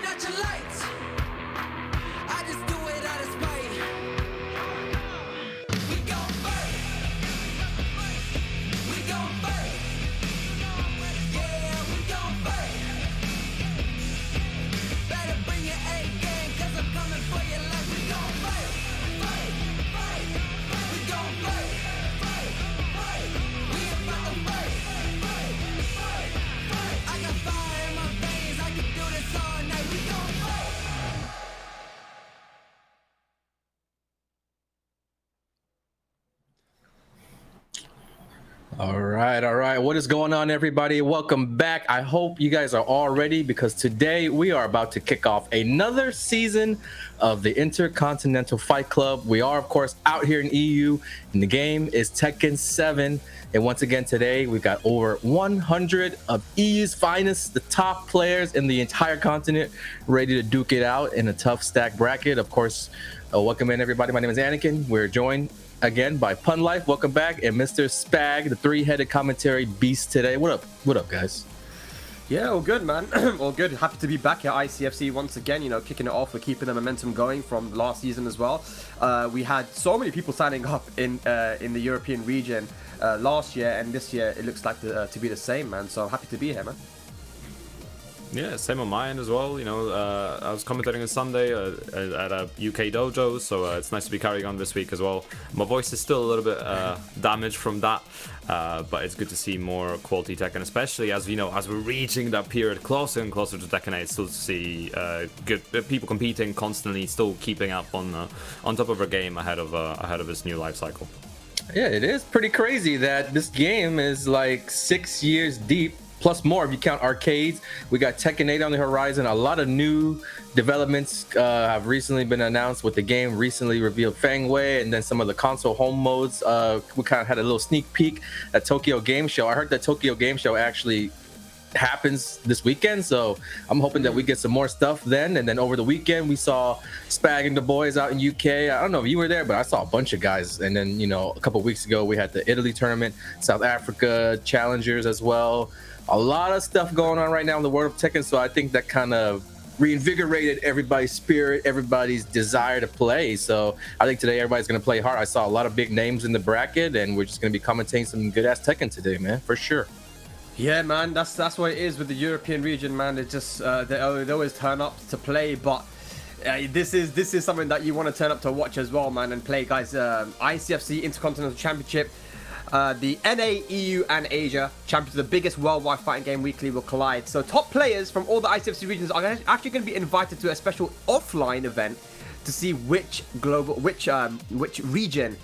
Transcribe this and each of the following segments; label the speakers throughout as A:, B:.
A: out your lights. I just do it out of spite. We gon' fight. We gon' fight. Yeah, we gon' fight. Better bring your A game, cause I'm coming for your life. We gon' fight. Fight, fight, fight. We gon' fight. Fight, fight. We about to fight. Fight, fight, fight. I got fire in my veins. I can do this all night. We gon' fight.
B: All right. What is going on, everybody? Welcome back. I hope you guys are all ready because today we are about to kick off another season of the Intercontinental Fight Club. We are, of course, out here in EU, and the game is Tekken 7. And once again, today we've got over 100 of EU's finest, the top players in the entire continent, ready to duke it out in a tough stack bracket. Of course, welcome in, everybody. My name is Anakin. We're joined again by Pun Life, welcome back, and Mr. Spag, the three-headed commentary beast today. What up, guys?
C: Yeah, all good, man. All good. Happy to be back at ICFC once again. You know, kicking it off. We're keeping the momentum going from last season as well. We had so many people signing up in the European region last year, and this year it looks like to be the same, man. So happy to be here, man.
D: Yeah, same on my end as well. You know, I was commentating on Sunday at a UK dojo, so it's nice to be carrying on this week as well. My voice is still a little bit damaged from that, but it's good to see more quality Tekken, especially as you know, as we're reaching that period closer and closer to Tekken 8. Still to see good people competing constantly, still keeping up on top of our game ahead of this new life cycle.
B: Yeah, it is pretty crazy that this game is like 6 years deep. Plus more if you count arcades. We got Tekken 8 on the horizon. A lot of new developments have recently been announced with the game. Recently revealed Fang Wei, and then some of the console home modes. We kind of had a little sneak peek at Tokyo Game Show. I heard that Tokyo Game Show actually happens this weekend, so I'm hoping that we get some more stuff then. And then over the weekend we saw Spag and the boys out in UK. I don't know if you were there, but I saw a bunch of guys. And then, you know, a couple of weeks ago we had the Italy tournament, South Africa challengers as well. A lot of stuff going on right now in the world of Tekken, so I think that kind of reinvigorated everybody's spirit, everybody's desire to play. So I think today everybody's going to play hard. I saw a lot of big names in the bracket, and we're just going to be commentating some good-ass Tekken today, man, for sure.
C: Yeah, man, that's what it is with the European region, man. It just they always turn up to play, but this is something that you want to turn up to watch as well, man, and play, guys. ICFC Intercontinental Championship. The NA, EU, and Asia champions, the biggest worldwide fighting game weekly, will collide. So top players from all the ICFC regions are actually going to be invited to a special offline event to see which region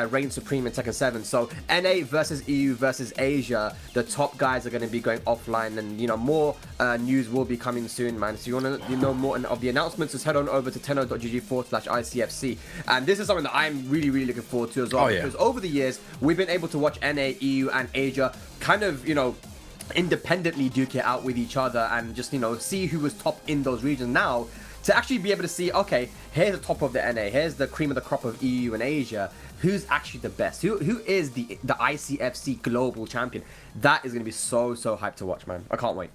C: reigns supreme in Tekken 7. So NA versus EU versus Asia, the top guys are going to be going offline, and you know, more news will be coming soon, man. So you want to know more of the announcements, just head on over to tenno.gg/ICFC. And this is something that I'm really looking forward to as well, because over the years we've been able to watch NA, EU, and Asia kind of, you know, independently duke it out with each other and just, you know, see who was top in those regions. Now to actually be able to see, okay, here's the top of the NA, here's the cream of the crop of EU and Asia, who's actually the best, who is the ICFC global champion. That is going to be so hyped to watch, man. I can't wait.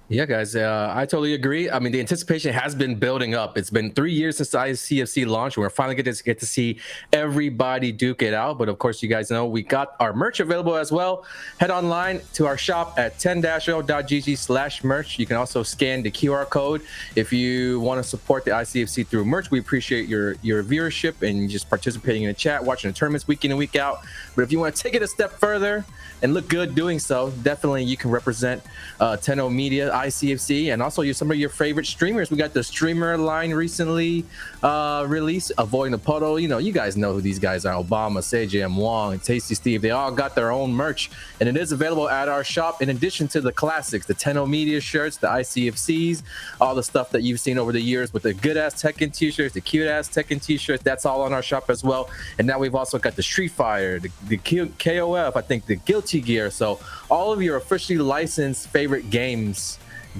B: Yeah, guys, I totally agree. I mean, the anticipation has been building up. It's been 3 years since the ICFC launched. We're finally going to get to see everybody duke it out. But of course, you guys know we got our merch available as well. Head online to our shop at 10-0.gg/merch. You can also scan the QR code if you want to support the ICFC through merch. We appreciate your viewership and just participating in the chat, watching the tournaments week in and week out. But if you want to take it a step further and look good doing so, definitely you can represent Tenno Media, ICFC, and also some of your favorite streamers. We got the streamer line recently released, Avoiding the Puddle. You know, you guys know who these guys are: Obama, Sejam, Wong, and Tasty Steve. They all got their own merch, and it is available at our shop in addition to the classics, the Tenno Media shirts, the ICFCs, all the stuff that you've seen over the years with the good-ass Tekken t-shirts, the cute-ass Tekken t-shirts. That's all on our shop as well. And now we've also got the Street Fighter, the KOF, I think the Guilty Gear. So all of your officially licensed favorite games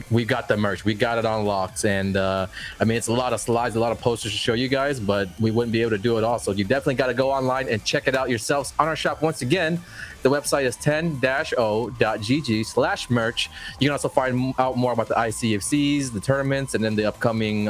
B: we got the merch, we got it unlocked, and I mean, it's a lot of slides, a lot of posters to show you guys, but we wouldn't be able to do it all. So you definitely got to go online and check it out yourselves on our shop. Once again, the website is 10-o.gg/merch. You can also find out more about the ICFCs, the tournaments, and then the upcoming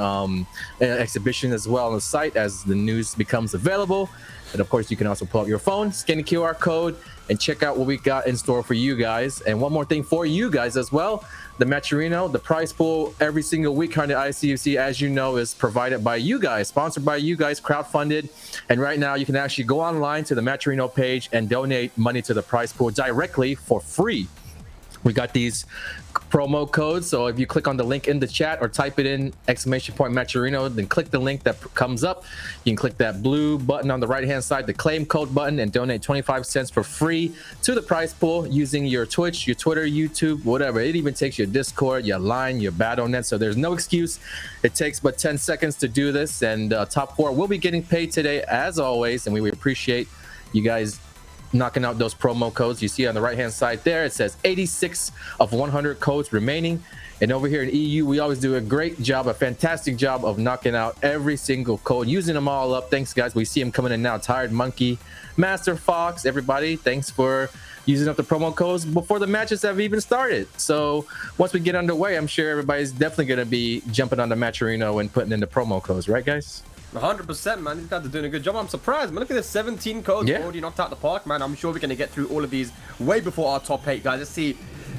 B: exhibition as well on the site as the news becomes available. And of course, you can also pull up your phone, scan the QR code, and check out what we got in store for you guys. And one more thing for you guys as well. The Matcherino, the prize pool every single week on the ICFC, as you know, is provided by you guys, sponsored by you guys, crowdfunded. And right now, you can actually go online to the Matcherino page and donate money to the prize pool directly for free. We got these promo codes, so if you click on the link in the chat or type it in !Matcherino, then click the link that comes up. You can click that blue button on the right hand side, the claim code button, and donate 25 cents for free to the prize pool using your Twitch, your Twitter, YouTube, whatever. It even takes your Discord, your Line, your Battle.net, so there's no excuse. It takes but 10 seconds to do this, and top 4 will be getting paid today as always, and we appreciate you guys knocking out those promo codes. You see on the right hand side there, it says 86 of 100 codes remaining. And over here in EU, we always do a great job, a fantastic job of knocking out every single code, using them all up. Thanks, guys. We see them coming in now. Tired Monkey, Master Fox, everybody, thanks for using up the promo codes before the matches have even started. So once we get underway, I'm sure everybody's definitely going to be jumping on the Matcherino and putting in the promo codes, right, guys?
C: 100%, man. These guys are doing a good job. I'm surprised, man. Look at this, 17 codes already knocked out the park, man. I'm sure we're going to get through all of these way before our top 8, guys.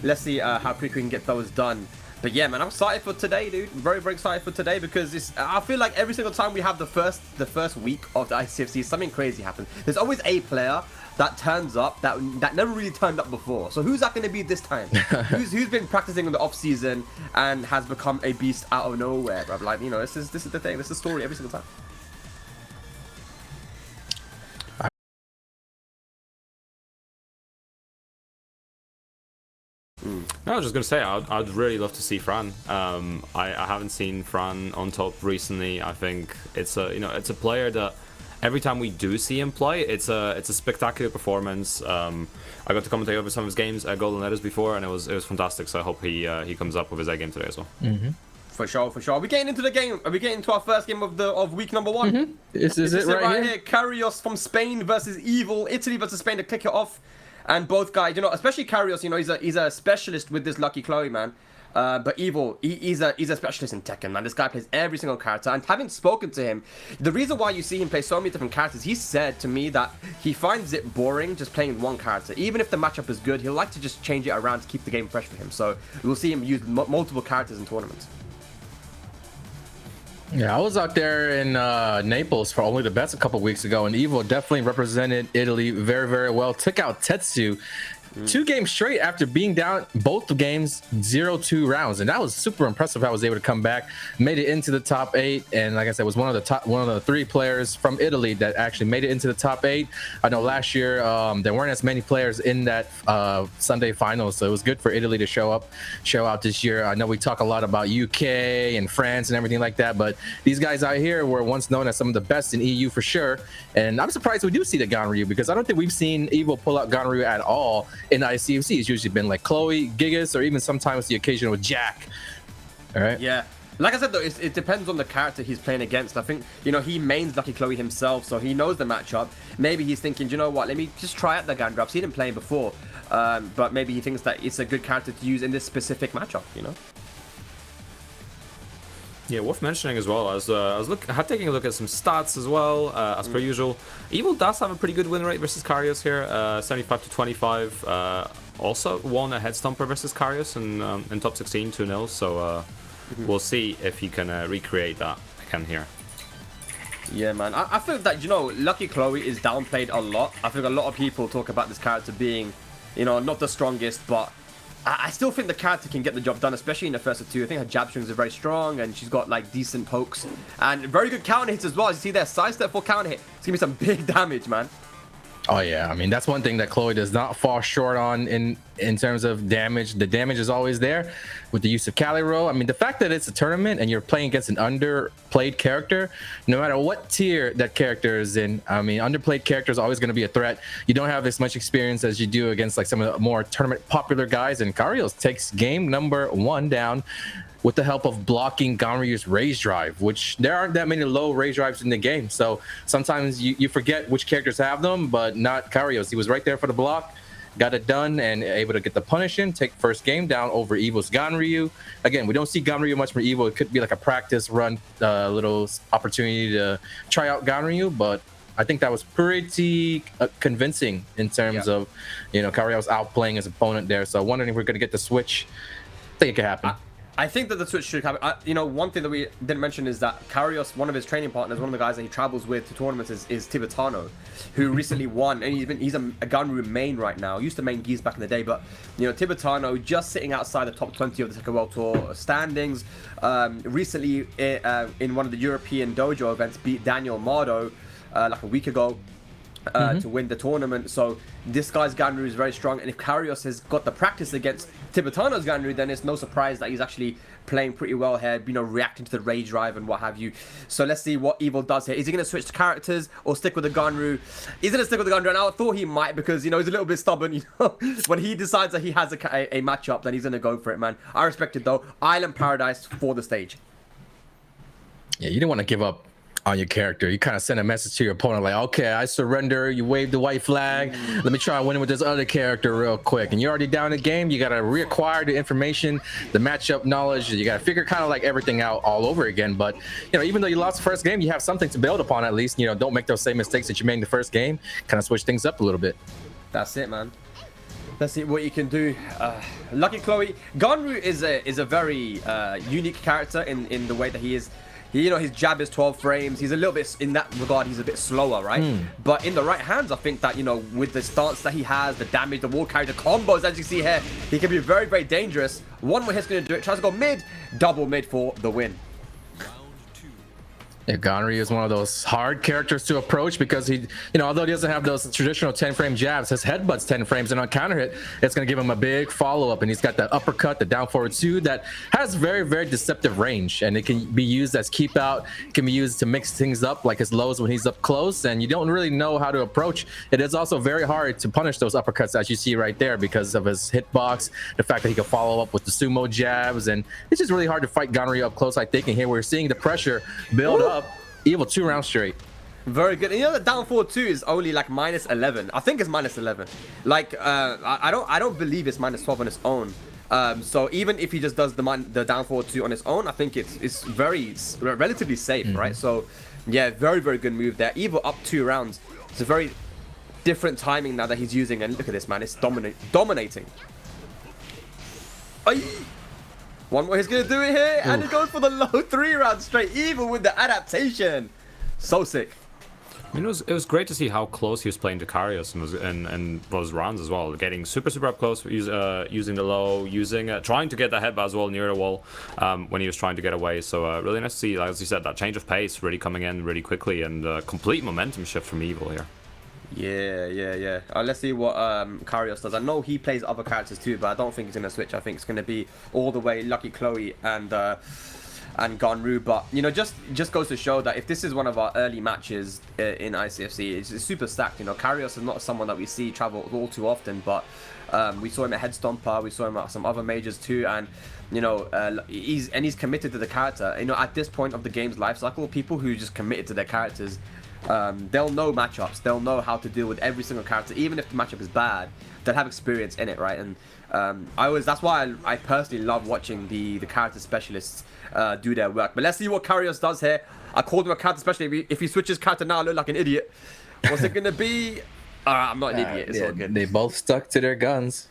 C: Let's see how quick we can get those done. But yeah, man, I'm excited for today, dude. Very, very excited for today because I feel like every single time we have the first week of the ICFC, something crazy happens. There's always a player that turns up that never really turned up before. So who's that going to be this time? who's been practicing in the off season and has become a beast out of nowhere, bro? Like, you know, this is the thing. This is the story every single time.
D: No, I was just gonna say I'd really love to see Fran. I haven't seen Fran on top recently. I think it's a player that every time we do see him play, it's a spectacular performance. I got to commentate over some of his games at Golden Letters before, and it was fantastic. So I hope he comes up with his A game today as well.
B: Mm-hmm.
C: For sure. Are we getting into the game? Are we getting into our first game of week number 1?
B: Mm-hmm. This is it right here.
C: Karios from Spain versus Evil. Italy versus Spain to kick it off. And both guys, you know, especially Karios, you know, he's a specialist with this Lucky Chloe, man. But Evil, he's a specialist in Tekken, man. This guy plays every single character. And having spoken to him, the reason why you see him play so many different characters, he said to me that he finds it boring just playing one character. Even if the matchup is good, he'll like to just change it around to keep the game fresh for him. So we'll see him use multiple characters in tournaments.
B: Yeah, I was out there in Naples for Only the Best a couple weeks ago, and Evil definitely represented Italy very, very well. Took out Tetsu 2 games straight after being down both the games 0-2 rounds, and that was super impressive how I was able to come back, made it into the top 8, and like I said, was one of the 3 players from Italy that actually made it into the top 8. I know last year there weren't as many players in that Sunday finals, so it was good for Italy to show out this year. I know we talk a lot about UK and France and everything like that, but these guys out here were once known as some of the best in EU for sure, and I'm surprised we do see the Ganryu because I don't think we've seen Evil pull out Ganryu at all in ICFC. It's usually been like Chloe, Gigas, or even sometimes the occasional Jack. All right.
C: Yeah. Like I said, though, it depends on the character he's playing against. I think, you know, he mains Lucky Chloe himself, so he knows the matchup. Maybe he's thinking, you know what, let me just try out the Ganryu. I've seen him playing before, but maybe he thinks that it's a good character to use in this specific matchup, you know?
D: Yeah, worth mentioning as well. I was taking a look at some stats as well, as per usual. Evil does have a pretty good win rate versus Karios here, 75-25. Also won a head stomper versus Karios in top 16, 2-0. So we'll see if he can recreate that again here.
C: Yeah, man. I feel that, you know, Lucky Chloe is downplayed a lot. I think a lot of people talk about this character being, you know, not the strongest, but I still think the character can get the job done, especially in the first of 2. I think her jab strings are very strong, and she's got like decent pokes and very good counter hits as well. As you see there, sidestep for counter hit. It's gonna be some big damage, man.
B: Oh yeah, I mean that's one thing that Chloe does not fall short on in terms of damage. The damage is always there with the use of Cali roll. I mean the fact that it's a tournament and you're playing against an underplayed character, no matter what tier that character is in, I mean underplayed character is always going to be a threat. You don't have as much experience as you do against like some of the more tournament popular guys, and Karios takes game number 1 down with the help of blocking Ganryu's rage drive, which there aren't that many low rage drives in the game. So sometimes you forget which characters have them, but not Karios. He was right there for the block, got it done, and able to get the punish in, take first game down over Evil's Ganryu. Again, we don't see Ganryu much for Evil. It could be like a practice run, little opportunity to try out Ganryu, but I think that was pretty convincing in terms of, Karios outplaying his opponent there. So wondering if we're going to get the switch. I think it could happen.
C: I think that the switch should happen. One thing that we didn't mention is that Karios, one of his training partners, one of the guys that he travels with to tournaments is Tibetano, who recently won, and he's a Ganryu main right now. He used to main Geese back in the day, but Tibetano just sitting outside the top 20 of the TEKKEN World Tour standings. Recently, in one of the European dojo events, beat Daniel Mardo like a week ago. To win the tournament. So this guy's Ganryu is very strong, and if Karios has got the practice against Tibetano's Ganryu, then it's no surprise that he's actually playing pretty well here, reacting to the rage drive and what have you. So let's see what Evil does here. Is he going to switch to characters or stick with the Ganryu? He's going to stick with the Ganryu, and I thought he might because, he's a little bit stubborn, When he decides that he has a matchup, then he's going to go for it, man. I respect it, though. Island Paradise for the stage.
B: Yeah, you didn't want to give up on your character. You kind of send a message to your opponent like, okay, I surrender, you wave the white flag, let me try winning with this other character real quick, and you're already down the game. You got to reacquire the information, the matchup knowledge. You got to figure kind of like everything out all over again. But even though you lost the first game, you have something to build upon at least. Don't make those same mistakes that you made in the first game. Kind of switch things up a little bit.
C: That's it, man. Let's see what you can do. Lucky Chloe. Ganryu is a very unique character in the way that he is. His jab is 12 frames. He's a little bit, in that regard, he's a bit slower, right? But in the right hands, I think that, with the stance that he has, the damage, the wall carry, the combos, as you see here, he can be very, very dangerous. One more hit's going to do it. Tries to go mid, double mid for the win.
B: Yeah, Ganryu is one of those hard characters to approach because he, although he doesn't have those traditional 10-frame jabs, his headbutt's 10 frames, and on counter hit, it's going to give him a big follow-up, and he's got that uppercut, the down forward 2 that has very, very deceptive range, and it can be used as keep out, can be used to mix things up like his lows when he's up close, and you don't really know how to approach. It is also very hard to punish those uppercuts as you see right there because of his hitbox, the fact that he can follow up with the sumo jabs, and it's just really hard to fight Ganryu up close, I think, and here we're seeing the pressure build up. Evil 2 rounds straight.
C: Very good. And the down forward 2 is only like minus 11. I think it's minus 11. Like I don't believe it's minus 12 on its own. So even if he just does the down forward 2 on its own, I think it's relatively safe, right? So yeah, very, very good move there. Evil up 2 rounds. It's a very different timing now that he's using, and look at this, man. It's dominating. Aye. One more, he's going to do it here, and he goes for the low 3 rounds straight. Evil with the adaptation. So sick.
D: It was great to see how close he was playing to Karios and those rounds as well. Getting super up close, using the low, trying to get the headbutt as well near the wall when he was trying to get away. So really nice to see, like, as you said, that change of pace really coming in really quickly, and complete momentum shift from Evil here.
C: Yeah. Let's see what Karios does. I know he plays other characters too, but I don't think he's going to switch. I think it's going to be all the way Lucky Chloe and Ganryu. But just goes to show that if this is one of our early matches in ICFC, it's super stacked. Karios is not someone that we see travel all too often, but we saw him at Head Stomper, we saw him at some other majors too, and he's committed to the character. At this point of the game's life cycle, people who just committed to their characters, they'll know matchups, they'll know how to deal with every single character, even if the matchup is bad. They'll have experience in it, right? And that's why I personally love watching the character specialists do their work. But let's see what Karios does here. I called him a character specialist. If he switches character now, I look like an idiot. What's it gonna be? I'm not an idiot. It's all good.
B: They both stuck to their guns.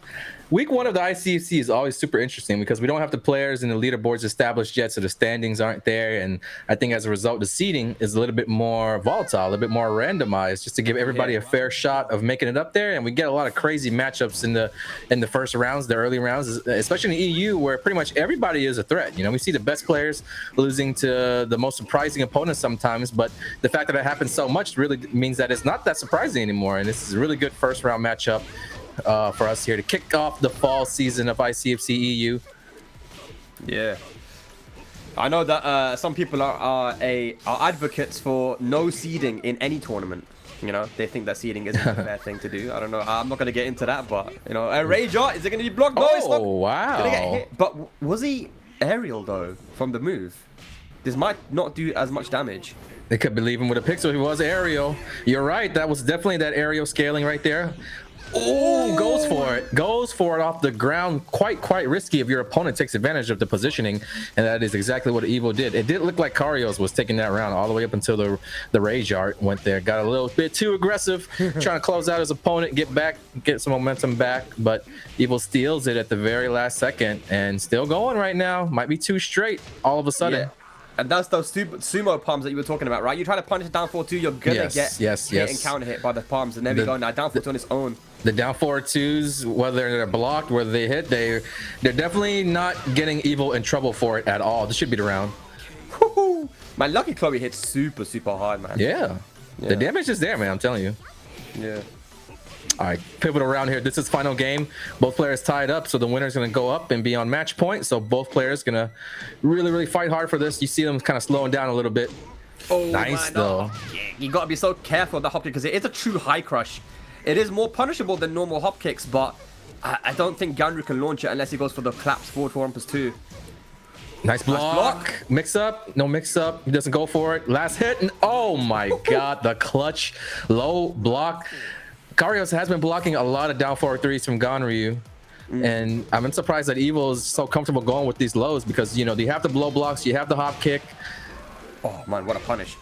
B: Week 1 of the ICFC is always super interesting because we don't have the players and the leaderboards established yet, so the standings aren't there. And I think as a result, the seeding is a little bit more volatile, a little bit more randomized, just to give everybody a fair shot of making it up there. And we get a lot of crazy matchups in the first rounds, the early rounds, especially in the EU, where pretty much everybody is a threat. You know, we see the best players losing to the most surprising opponents sometimes, but the fact that it happens so much really means that it's not that surprising anymore. And this is a really good first round matchup for us here to kick off the fall season of ICFC EU.
C: Yeah. I know that some people are advocates for no seeding in any tournament. You know, they think that seeding isn't a fair thing to do. I don't know. I'm not going to get into that, but, you know, Rager, is it going to be blocked? No, it's not.
B: Oh, wow.
C: Gonna get hit. But was he aerial, though, from the move? This might not do as much damage.
B: They could believe him with a pixel. He was aerial. You're right. That was definitely that aerial scaling right there. Oh, goes for it. Goes for it off the ground. Quite risky if your opponent takes advantage of the positioning, and that is exactly what Evo did. It did look like Karios was taking that round all the way up until the rage art went there. Got a little bit too aggressive, trying to close out his opponent, get some momentum back, but Evo steals it at the very last second and still going right now. Might be 2 straight all of a sudden.
C: Yeah. And that's those sumo palms that you were talking about, right? You try to punish down 4-2, you're gonna get hit and counter hit by the palms, and there we go. Now down 4-2 on its own.
B: The down 4-2s, whether they're blocked, whether they hit, they're definitely not getting Evo in trouble for it at all. This should be the round.
C: Woo-hoo. Man, lucky Chloe hits super hard, man.
B: Yeah. The damage is there, man. I'm telling you.
C: Yeah.
B: All right, pivotal round here. This is final game. Both players tied up, so the winner's going to go up and be on match point. So both players going to really fight hard for this. You see them kind of slowing down a little bit.
C: Oh,
B: nice,
C: man,
B: though.
C: Yeah, you got to be so careful of the hop kick because it is a true high crush. It is more punishable than normal hop kicks, but I don't think Ganryu can launch it unless he goes for the collapse forward 4+2.
B: Nice block. Mix up. No mix up. He doesn't go for it. Last hit. And oh, my God. The clutch low block. Karios has been blocking a lot of down 4-3s from Ganryu. And I'm surprised that Evo is so comfortable going with these lows because, you know, you have the blow blocks, you have the hop kick.
C: Oh, man, what a punish.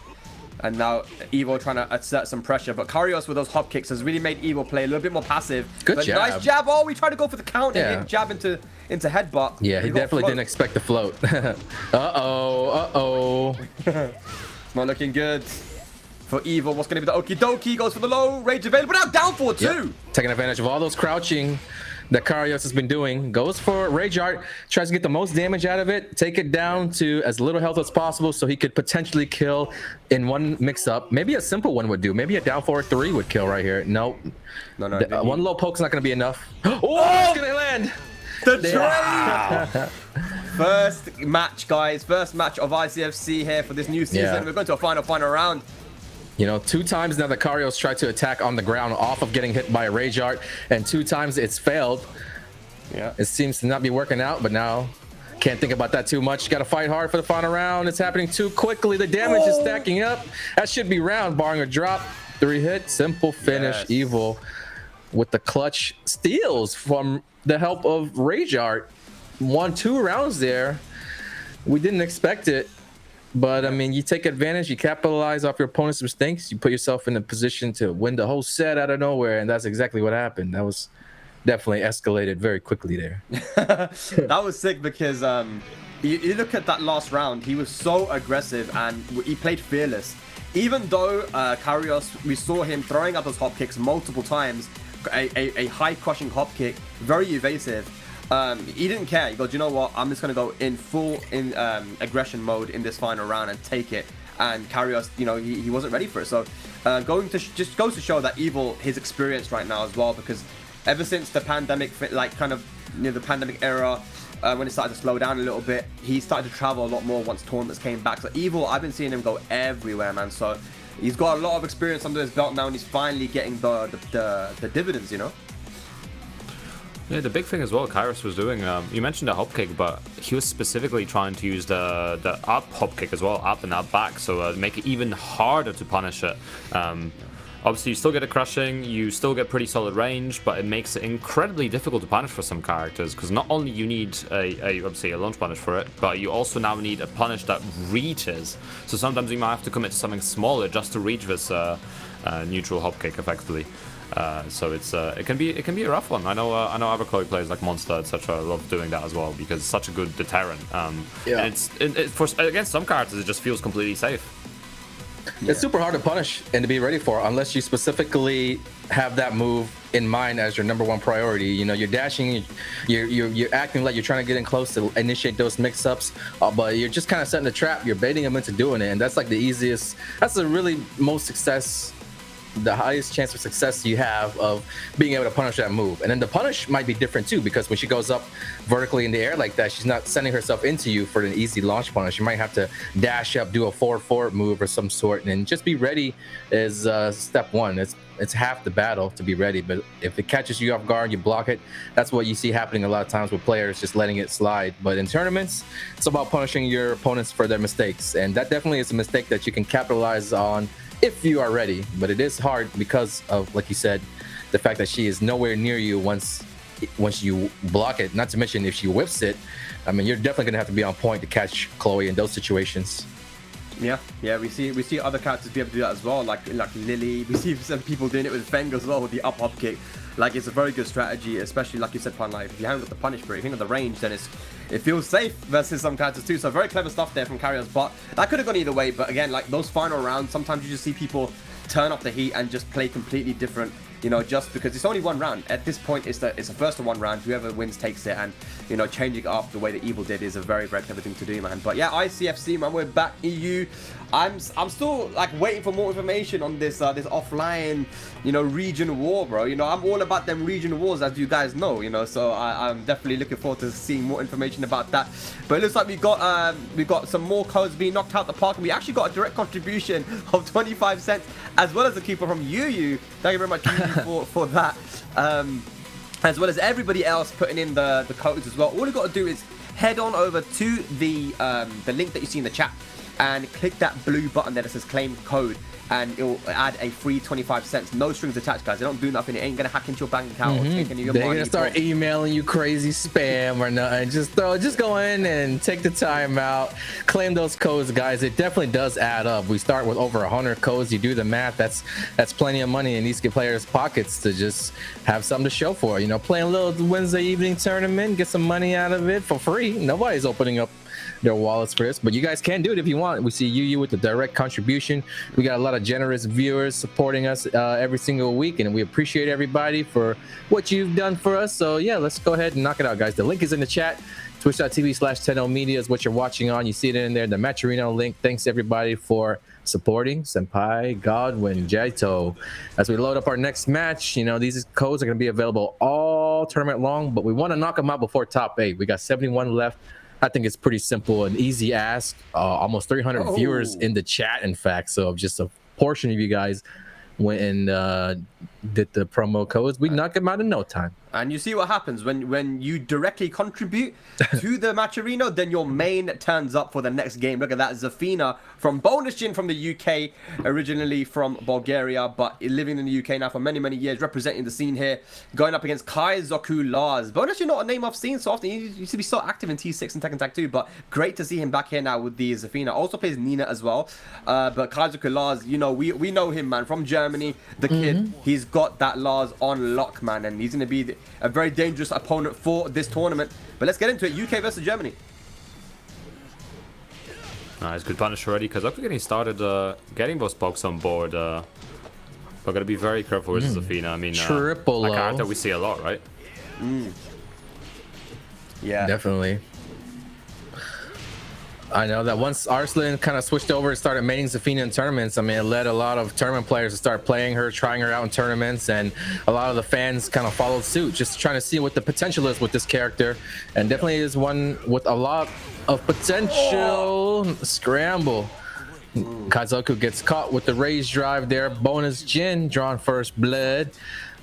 C: And now Evo trying to assert some pressure. But Karios with those hop kicks has really made Evo play a little bit more passive.
B: Good jab.
C: Nice jab. Oh, we tried to go for the count and hit jab into headbutt.
B: Yeah, he definitely didn't expect the float. Uh-oh.
C: Not looking good. For Evo, what's going to be the okie dokie? Goes for the low, rage available. Now down 4-2. Yep.
B: Taking advantage of all those crouching that Karios has been doing. Goes for rage art, tries to get the most damage out of it, take it down to as little health as possible so he could potentially kill in one mix-up. Maybe a simple one would do. Maybe a down 4-3 would kill right here. Nope.
C: No.
B: One low poke's not going to be enough. Oh, it's going to land.
C: The trade! First match, guys. First match of ICFC here for this new season.
B: Yeah.
C: We're going to a final round.
B: You know, 2 times now the Karios tried to attack on the ground off of getting hit by a rage art, and 2 times it's failed.
C: Yeah.
B: It seems to not be working out, but now can't think about that too much. Got to fight hard for the final round. It's happening too quickly. The damage is stacking up. That should be round, barring a drop. 3 hit, simple finish.
C: Yes.
B: Evil with the clutch steals from the help of rage art. 1-2 rounds there. We didn't expect it. But, I mean, you take advantage, you capitalize off your opponent's mistakes, you put yourself in a position to win the whole set out of nowhere, and that's exactly what happened. That was definitely escalated very quickly there.
C: That was sick because you look at that last round, he was so aggressive and he played fearless. Even though Karios, we saw him throwing out those hop kicks multiple times, a high crushing hop kick, very evasive. He didn't care. He goes, you know what? I'm just going to go in full aggression mode in this final round and take it. And Karios, you know, he wasn't ready for it. So just goes to show that Evil, his experience right now as well, because ever since the pandemic, like kind of near the pandemic era, when it started to slow down a little bit, he started to travel a lot more once tournaments came back. So Evil, I've been seeing him go everywhere, man. So he's got a lot of experience under his belt now, and he's finally getting the dividends, you know?
D: Yeah, the big thing as well Kairos was doing, you mentioned the hop kick, but he was specifically trying to use the up hop kick as well, up and up back, so make it even harder to punish it. Obviously, you still get a crushing, you still get pretty solid range, but it makes it incredibly difficult to punish for some characters, because not only you need obviously a launch punish for it, but you also now need a punish that reaches. So sometimes you might have to commit to something smaller just to reach this neutral hop kick effectively. So it's it can be a rough one. I know other Chloe players like Monster, etc. love doing that as well because it's such a good deterrent. And for against some characters it just feels completely safe.
B: It's super hard to punish and to be ready for unless you specifically have that move in mind as your number one priority. You know, you're dashing, you're acting like you're trying to get in close to initiate those mix-ups, but you're just kind of setting a trap. You're baiting them into doing it, and that's like the easiest. That's the really most success, the highest chance of success you have of being able to punish that move. And then the punish might be different too, because when she goes up vertically in the air like that, she's not sending herself into you for an easy launch punish. You might have to dash up, do a forward move or some sort, and just be ready is step one. It's half the battle to be ready, but if it catches you off guard, you block it. That's what you see happening a lot of times with players, just letting it slide. But in tournaments, it's about punishing your opponents for their mistakes, and that definitely is a mistake that you can capitalize on if you are ready. But it is hard because of, like you said, the fact that she is nowhere near you once you block it. Not to mention if she whips it, I mean, you're definitely gonna have to be on point to catch Chloe in those situations.
C: Yeah, we see other characters be able to do that as well, like Lily. We see some people doing it with Feng as well, with the up kick. Like, it's a very good strategy, especially like you said, Panda. Like, if you haven't got the punish for it, if you haven't got the range, then it feels safe versus some characters too. So very clever stuff there from Karios, but that could have gone either way. But again, like those final rounds, sometimes you just see people turn up the heat and just play completely different. You know, just because it's only one round. At this point, it's a first of one round. Whoever wins takes it, and you know, changing it up the way that Evil did is a very, very clever thing to do, man. But yeah, ICFC, man, we're back. EU. I'm still like waiting for more information on this this offline, you know, region war, bro. You know, I'm all about them region wars, as you guys know. You know, so I'm definitely looking forward to seeing more information about that. But it looks like we got some more codes being knocked out the park, and we actually got a direct contribution of 25 cents, as well as a keeper from Yu. Thank you very much, Yu, for that. As well as everybody else putting in the codes as well. All you got to do is head on over to the link that you see in the chat and click that blue button there that says claim code, and it'll add a free 25 cents. No strings attached, guys. They don't do nothing. It ain't gonna hack into your bank account or take any of your money.
B: They're gonna start emailing you crazy spam or nothing. Just go in and take the time out, claim those codes, guys. It definitely does add up. We start with over 100 codes. You do the math. That's plenty of money in these players' pockets to just have something to show for. You know, playing a little Wednesday evening tournament, get some money out of it for free. Nobody's opening up their wallets for this, but you guys can do it if you want. We see you with the direct contribution. We got a lot of generous viewers supporting us every single week, and we appreciate everybody for what you've done for us. So yeah, let's go ahead and knock it out, guys. The link is in the chat. Twitch.tv/10omedia is what you're watching on. You see it in there, the Maturino link. Thanks everybody for supporting Senpai, Godwin, Jaito. As we load up our next match, you know, these codes are going to be available all tournament long, but we want to knock them out before top 8. We got 71 left. I think it's pretty simple, an easy ask. Almost 300 viewers in the chat, in fact. So just a portion of you guys went and did the promo codes. We knock them out in no time.
C: And you see what happens when you directly contribute to the Maturino, then your main turns up for the next game. Look at that, Zafina from Bonus Gin from the UK, originally from Bulgaria, but living in the UK now for many, many years, representing the scene here, going up against KaizukoLars. Bonus Gin, not a name I've seen so often. He used to be so active in T6 and Tekken Tag 2, but great to see him back here now with the Zafina. Also plays Nina as well. But KaizukoLars, you know, we know him, man, from Germany. The kid, he's got that Lars on lock, man, and he's going to be a very dangerous opponent for this tournament. But let's get into it. UK versus Germany.
D: Nice, good punish already. Kazuya getting started, getting those pokes on board. But gotta be very careful with Zafina. I mean,
B: triple
D: a character we see a lot, right?
C: Yeah,
B: definitely. I know that once Arslan kind of switched over and started mating Zafina in tournaments, I mean, it led a lot of tournament players to start playing her, trying her out in tournaments, and a lot of the fans kind of followed suit, just trying to see what the potential is with this character. And definitely is one with a lot of potential. Scramble. Kazuko gets caught with the rage drive there. Bonus Jin drawn first blood.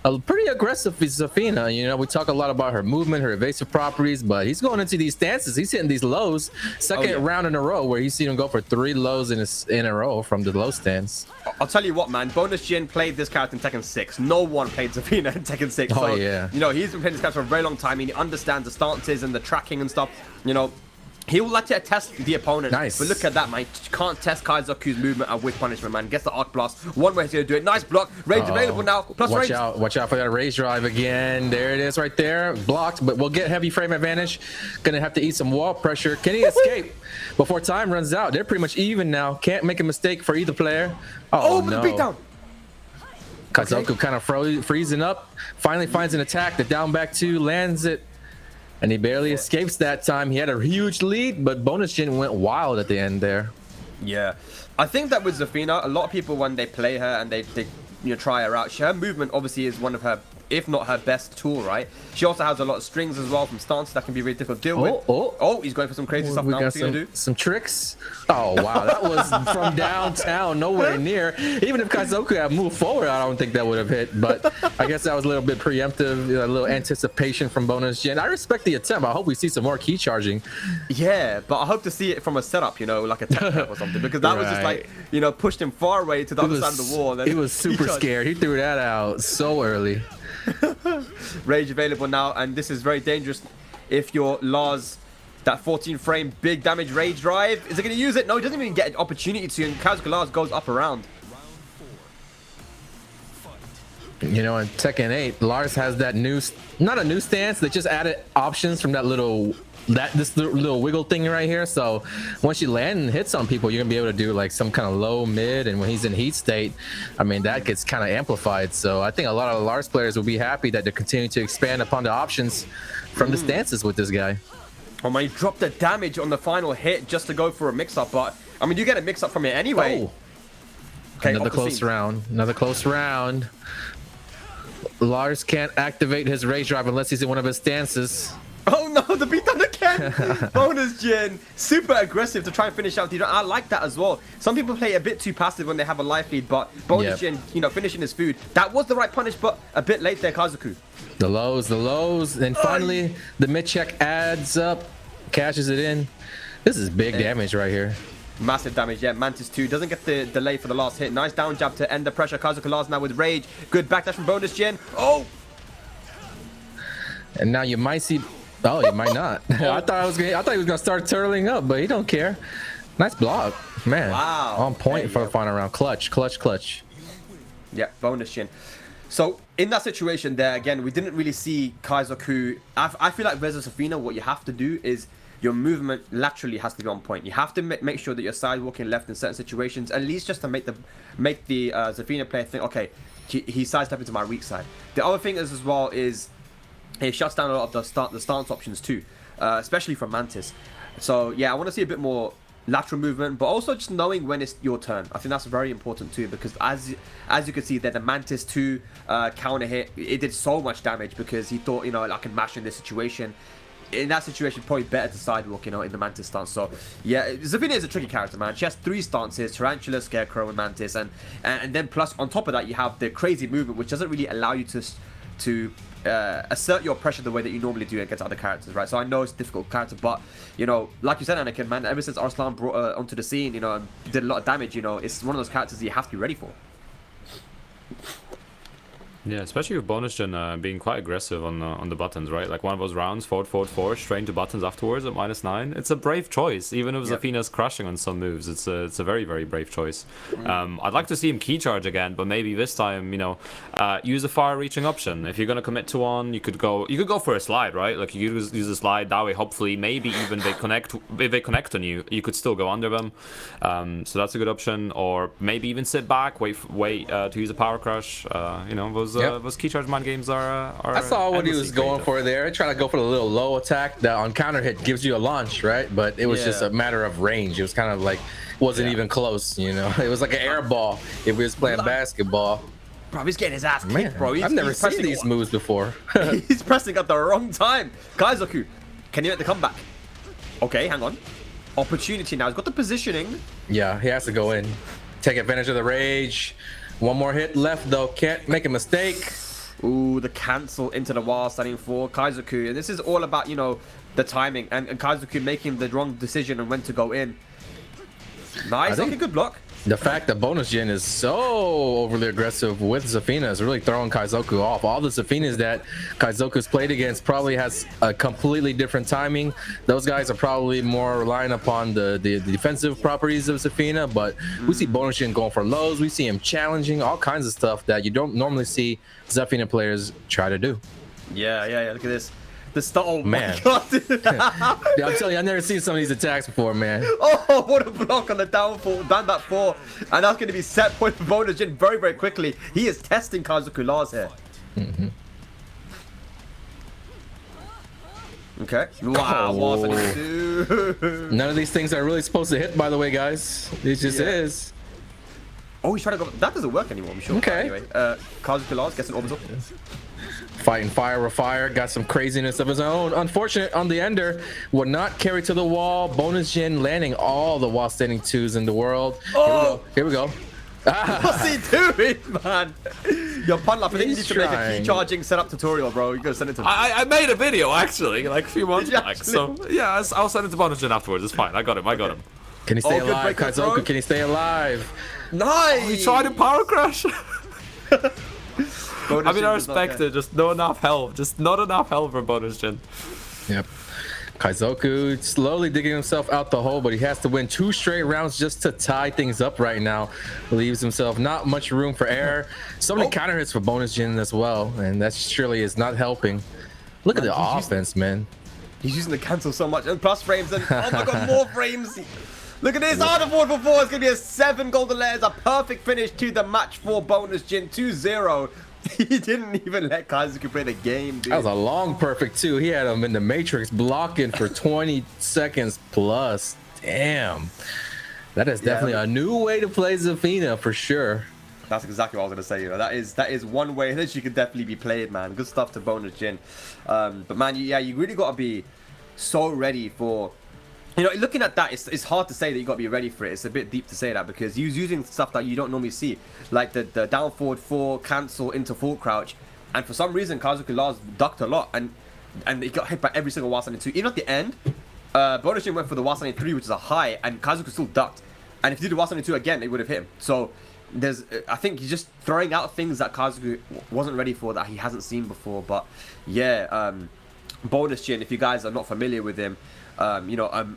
B: A pretty aggressive Zafina. You know, we talk a lot about her movement, her evasive properties, but he's going into these stances. He's hitting these lows. Second round in a row where he's seen him go for 3 lows in a row from the low stance.
C: I'll tell you what, man. Bonus Jin played this character in Tekken 6. No one played Zafina in Tekken 6.
B: Oh, yeah.
C: You know, he's been playing this character for a very long time, and he understands the stances and the tracking and stuff. You know, He will like to test the opponent.
B: Nice.
C: But look at that, man. You can't test Kaizuko's movement with punishment, man. Gets the arc blast. One way he's going to do it. Nice block. Rage available now. Plus
B: watch
C: range.
B: Watch out for that rage drive again. There it is right there. Blocked, but we'll get heavy frame advantage. Gonna have to eat some wall pressure. Can he escape before time runs out? They're pretty much even now. Can't make a mistake for either player. Oh no.
C: The beatdown.
B: Kaizuko kind of freezing up. Finally finds an attack. The down back two lands it. And he barely escapes that time. He had a huge lead, but bonus gen went wild at the end there.
C: Yeah. I think that with Zafina, a lot of people, when they play her and they try her out, her movement obviously is one of her, if not her best tool, right? She also has a lot of strings as well from stances that can be really difficult to deal with. Oh, he's going for some crazy stuff now. What's he gonna do?
B: Some tricks. Oh, wow. That was from downtown, nowhere near. Even if Kaizuko had moved forward, I don't think that would have hit. But I guess that was a little bit preemptive, a little anticipation from bonus gen. I respect the attempt. I hope we see some more key charging.
C: Yeah, but I hope to see it from a setup, like a tech or something. Because that was just like, pushed him far away to the other side of the wall.
B: He was super scared. He threw that out so early.
C: Rage available now, and this is very dangerous if you're Lars. That 14 frame big damage rage drive, is it going to use it? No, he doesn't even get an opportunity to, and KaizukoLars goes up around.
B: In Tekken 8, Lars has that new, not a new stance, they just added options from that this little wiggle thing right here. So once you land and hit some people, you're gonna be able to do like some kind of low mid, and when he's in heat state, I mean, that gets kind of amplified. So I think a lot of the Lars players will be happy that they're continuing to expand upon the options from the stances with this guy.
C: Oh man, he dropped the damage on the final hit just to go for a mix-up, but I mean, you get a mix-up from it anyway.
B: Oh. Okay, another close round. Lars can't activate his rage drive unless he's in one of his stances.
C: Oh no, the beatdown again! Bonus gen, super aggressive to try and finish out the. I like that as well. Some people play a bit too passive when they have a life lead, but bonus gen, finishing his food. That was the right punish, but a bit late there, Kaizuko.
B: The lows, and finally the mid check adds up, cashes it in. This is big damage right here.
C: Massive damage, yeah. Mantis 2 doesn't get the delay for the last hit. Nice down jab to end the pressure. KaizukoLars now with rage. Good backdash from bonus gen. Oh!
B: And now you might see. Oh, you might not. I thought he was gonna start turtling up, but he don't care. Nice block, man.
C: Wow.
B: On point for the final round. Clutch.
C: Yeah, bonus gen. So in that situation there, again, we didn't really see Kaizuko. I feel like versus Zafina, what you have to do is your movement laterally has to be on point. You have to make sure that you're sidewalking left in certain situations, at least just to make the Zafina player think, okay, he's sidestepping to my weak side. The other thing is as well is it shuts down a lot of the stance options too, especially from Mantis. So yeah, I want to see a bit more lateral movement, but also just knowing when it's your turn. I think that's very important too, because as you can see there, the Mantis 2 counter hit, it did so much damage because he thought, I can mash in this situation. In that situation, probably better to sidewalk, in the Mantis stance. So yeah, Zafina is a tricky character, man. She has 3 stances: Tarantula, Scarecrow, and Mantis, and then plus on top of that, you have the crazy movement, which doesn't really allow you to assert your pressure the way that you normally do against other characters, right? So I know it's a difficult character, but like you said, Anakin, man, ever since Arslan brought her onto the scene, and did a lot of damage, it's one of those characters that you have to be ready for.
D: Yeah, especially with bonus gen being quite aggressive on the buttons, right? Like one of those rounds, forward, straight into buttons afterwards at -9. It's a brave choice, even if Zafina's crushing on some moves. It's a very, very brave choice. I'd like to see him key charge again, but maybe this time, use a far-reaching option. If you're gonna commit to one, you could go for a slide, right? Like you could use a slide that way. Hopefully, maybe even if they connect on you, you could still go under them. So that's a good option. Or maybe even sit back, wait to use a power crush. Those key charge mind games are
B: I saw what he was going for there. Trying to go for the little low attack that on counter hit gives you a launch, right? But it was just a matter of range. It was kind of like wasn't even close, It was like an air ball if we was playing basketball.
C: Bro, he's getting his ass kicked, bro.
B: I've never seen these moves before.
C: He's pressing at the wrong time. Kaizuko, can you make the comeback? Okay, hang on. Opportunity now. He's got the positioning.
B: Yeah, he has to go in. Take advantage of the rage. One more hit left, though. Can't make a mistake.
C: Ooh, the cancel into the wall standing for Kaizuko. And this is all about, the timing. And Kaizuko making the wrong decision and when to go in. Nice. Okay, good block.
B: The fact that bonus gen is so overly aggressive with Zafina is really throwing Kaizoku off. All the Zafinas that Kaizoku's played against probably has a completely different timing. Those guys are probably more relying upon the defensive properties of Zafina, but we see bonus gen going for lows. We see him challenging all kinds of stuff that you don't normally see Zafina players try to do.
C: Yeah. Look at this. The start, oh
B: Man.
C: my god.
B: Yeah, I'm telling you, I've never seen some of these attacks before, man.
C: Oh, what a block on the down back 4. And that's going to be set point for bonus gen very, very quickly. He is testing KaizukoLars here. Okay. Wow,
B: Oh.
C: what a do?
B: None of these things are really supposed to hit, by the way, guys. It just is.
C: Oh, he's trying to go. That doesn't work anymore, I'm sure.
B: Okay.
C: Anyway, KaizukoLars gets an orbital.
B: Fighting fire with fire, got some craziness of his own. Unfortunate on the ender, would not carry to the wall. Bonus gen landing all the while standing 2s in the world.
C: Oh!
B: Here we go.
C: What's he doing, man? Yo, Panda, I think you need
B: He's
C: to make a
B: trying.
C: key charging setup tutorial, bro. You gotta send it to me.
D: I made a video actually, like a few months
C: Did you
D: back.
C: actually?
D: So yeah, I'll send it to bonus gen afterwards. It's fine. I got him.
B: Can he stay
C: Oh, good
B: alive,
C: break up, bro.
B: Kaizoku? Can he stay alive?
C: Nice!
D: He tried to power crash.
C: Bonus
D: I mean,
C: gen
D: I
C: does not
D: respect
C: care.
D: it. Just not enough health. Just not enough health for bonus gen.
B: Yep. Kaizoku slowly digging himself out the hole, but he has to win 2 straight rounds just to tie things up right now. Leaves himself not much room for error. So many counter hits for bonus gen as well, and that surely is not helping. Look at the
C: he's
B: offense, man.
C: He's using the cancel so much. And plus frames, and oh my god, more frames. Look at this. The 4 for 4. It's going to be a 7 golden letters. A perfect finish to the match for bonus gen 2-0. He didn't even let Kaizuku play the game, dude.
B: That was a long perfect too. He had him in the matrix blocking for 20 seconds plus. Damn. That is definitely a new way to play Zafina for sure.
C: That's exactly what I was gonna say. You know, that is one way that she could definitely be played, man. Good stuff to bonus gen. But man, you really gotta be so ready for. You know, looking at that, it's hard to say that you got to be ready for it. It's a bit deep to say that because he's using stuff that you don't normally see, like the down forward 4, cancel into full crouch, and for some reason KaizukoLars ducked a lot, and he got hit by every single Wasanin 2. Even at the end, bonus gen went for the Wasanin 3, which is a high, and Kaizuku still ducked. And if he did the Wasanin 2 again, it would have hit him. So I think he's just throwing out things that Kaizuku wasn't ready for, that he hasn't seen before. But yeah, bonus gen, if you guys are not familiar with him.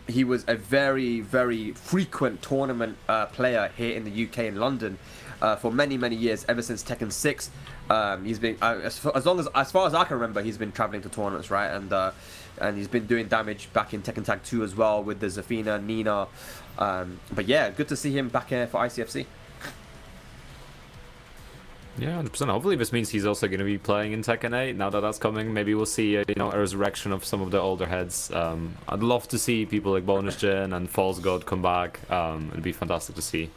C: He was a very, very frequent tournament player here in the UK in London for many, many years, ever since Tekken 6. He's been as far as I can remember, he's been traveling to tournaments, right? And he's been doing damage back in Tekken Tag 2 as well with the Zafina, Nino. But yeah, good to see him back here for ICFC.
D: Yeah, 100%. Hopefully this means he's also going to be playing in Tekken 8 now that that's coming. Maybe we'll see a resurrection of some of the older heads. I'd love to see people like Bonus Gen and False God come back. It'd be fantastic to see.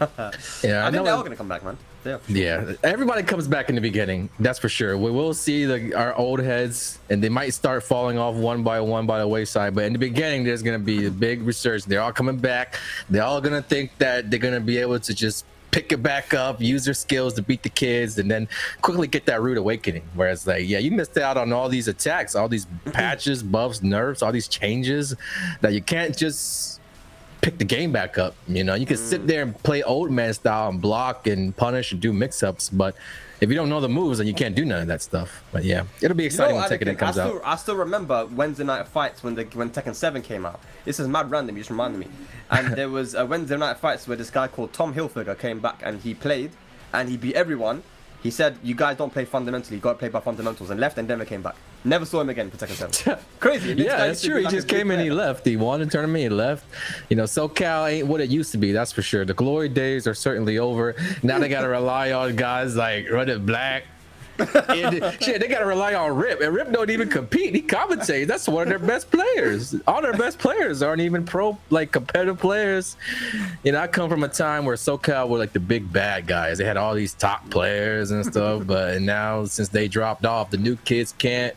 B: Yeah,
C: I think they're all gonna come back, man.
B: Yeah, everybody comes back in the beginning. That's for sure. We will see our old heads, and they might start falling off one by the wayside. But in the beginning, there's gonna be a big resurgence. They're all coming back. They're all gonna think that they're gonna be able to just pick it back up, use their skills to beat the kids, and then quickly get that rude awakening. Whereas, like, yeah, you missed out on all these attacks, all these patches, buffs, nerfs, all these changes that you can't just pick the game back up. You know, you can sit there and play old man style and block and punish and do mix-ups, but if you don't know the moves, then you can't do none of that stuff. But yeah, it'll be exciting when Tekken comes out.
C: I still remember Wednesday Night Fights when Tekken 7 came out. This is mad random, you just reminded me. And there was a Wednesday Night Fights where this guy called Tom Hilfiger came back and he played and he beat everyone. He said, you guys don't play fundamentally, you got to play by fundamentals, and left and never came back. Never saw him again for Tekken 7. Crazy.
B: Yeah, that's true. He just came in, he left. He won the tournament, he left. You know, SoCal ain't what it used to be, that's for sure. The glory days are certainly over. Now they got to rely on guys like Run Black. Shit, they got to rely on Rip, and Rip don't even compete. He commentates. That's one of their best players. All their best players aren't even competitive players. You know, I come from a time where SoCal were like the big bad guys. They had all these top players and stuff, but now since they dropped off, the new kids can't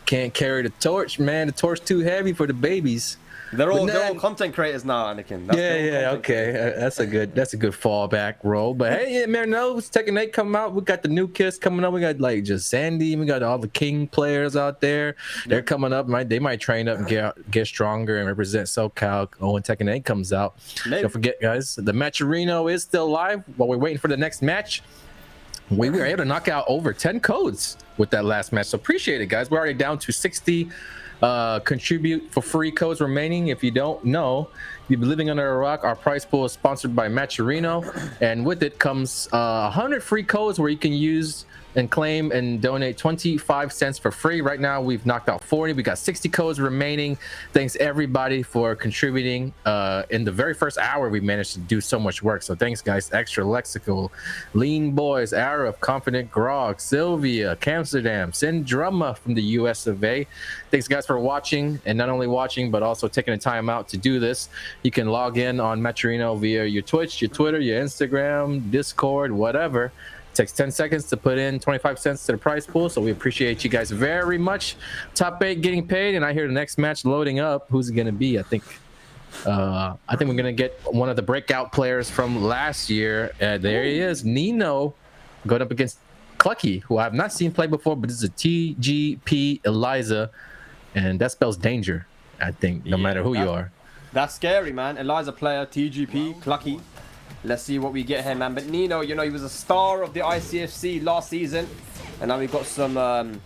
B: carry the torch, man. The torch too heavy for the babies.
C: They're all content creators now, Anakin.
B: Okay. That's a good fallback role. But hey, yeah, man, no, Tekken 8 coming out. We got the new kids coming up. We got like just Sandy. We got all the King players out there. They're coming up. They might train up and get stronger and represent SoCal when Tekken 8 comes out. Maybe. Don't forget, guys, the Matcherino is still live while we're waiting for the next match. We were able to knock out over 10 codes with that last match. So appreciate it, guys. We're already down to 60 contribute for free codes remaining. If you don't know, you've been living under a rock. Our prize pool is sponsored by Matcherino, and with it comes 100 free codes where you can use and claim and donate 25 cents for free. Right now we've knocked out 40. We got 60 codes remaining. Thanks everybody for contributing. In the very first hour we managed to do so much work, so thanks guys. Extra Lexical, Lean Boys, Arab, Confident Grog, Sylvia, Amsterdam, Syndroma from the US of A. Thanks guys for watching, and not only watching but also taking the time out to do this. You can log in on Matcherino via your Twitch, your Twitter, your Instagram, Discord, whatever. Takes 10 seconds to put in 25 cents to the prize pool, so we appreciate you guys very much. Top 8 getting paid, and I hear the next match loading up. Who's it gonna be? I think we're gonna get one of the breakout players from last year. There he is, Nino, going up against Clucky, who I have not seen play before, but this is a TGP Eliza, and that spells danger, I think, no matter who you are.
C: That's scary, man. Eliza player, TGP, Clucky. Let's see what we get here, man. But Nino, you know, he was a star of the ICFC last season. And now we've got some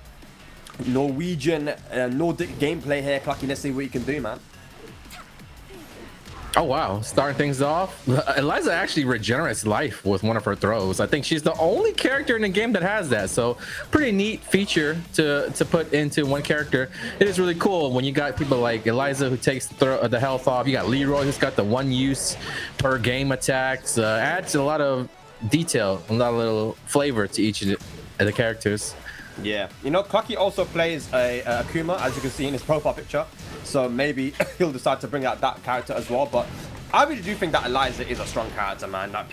C: Norwegian, Nordic gameplay here. Clucky, let's see what you can do, man.
B: Oh, wow. Starting things off. Eliza actually regenerates life with one of her throws. I think she's the only character in the game that has that. So pretty neat feature to put into one character. It is really cool when you got people like Eliza who takes the health off. You got Leroy who's got the one use per game attacks. Adds a lot of detail, a lot of little flavor to each of the characters.
C: Yeah. You know, Clucky also plays a Akuma, as you can see in his profile picture. So maybe he'll decide to bring out that character as well. But I really do think that Eliza is a strong character, man. Like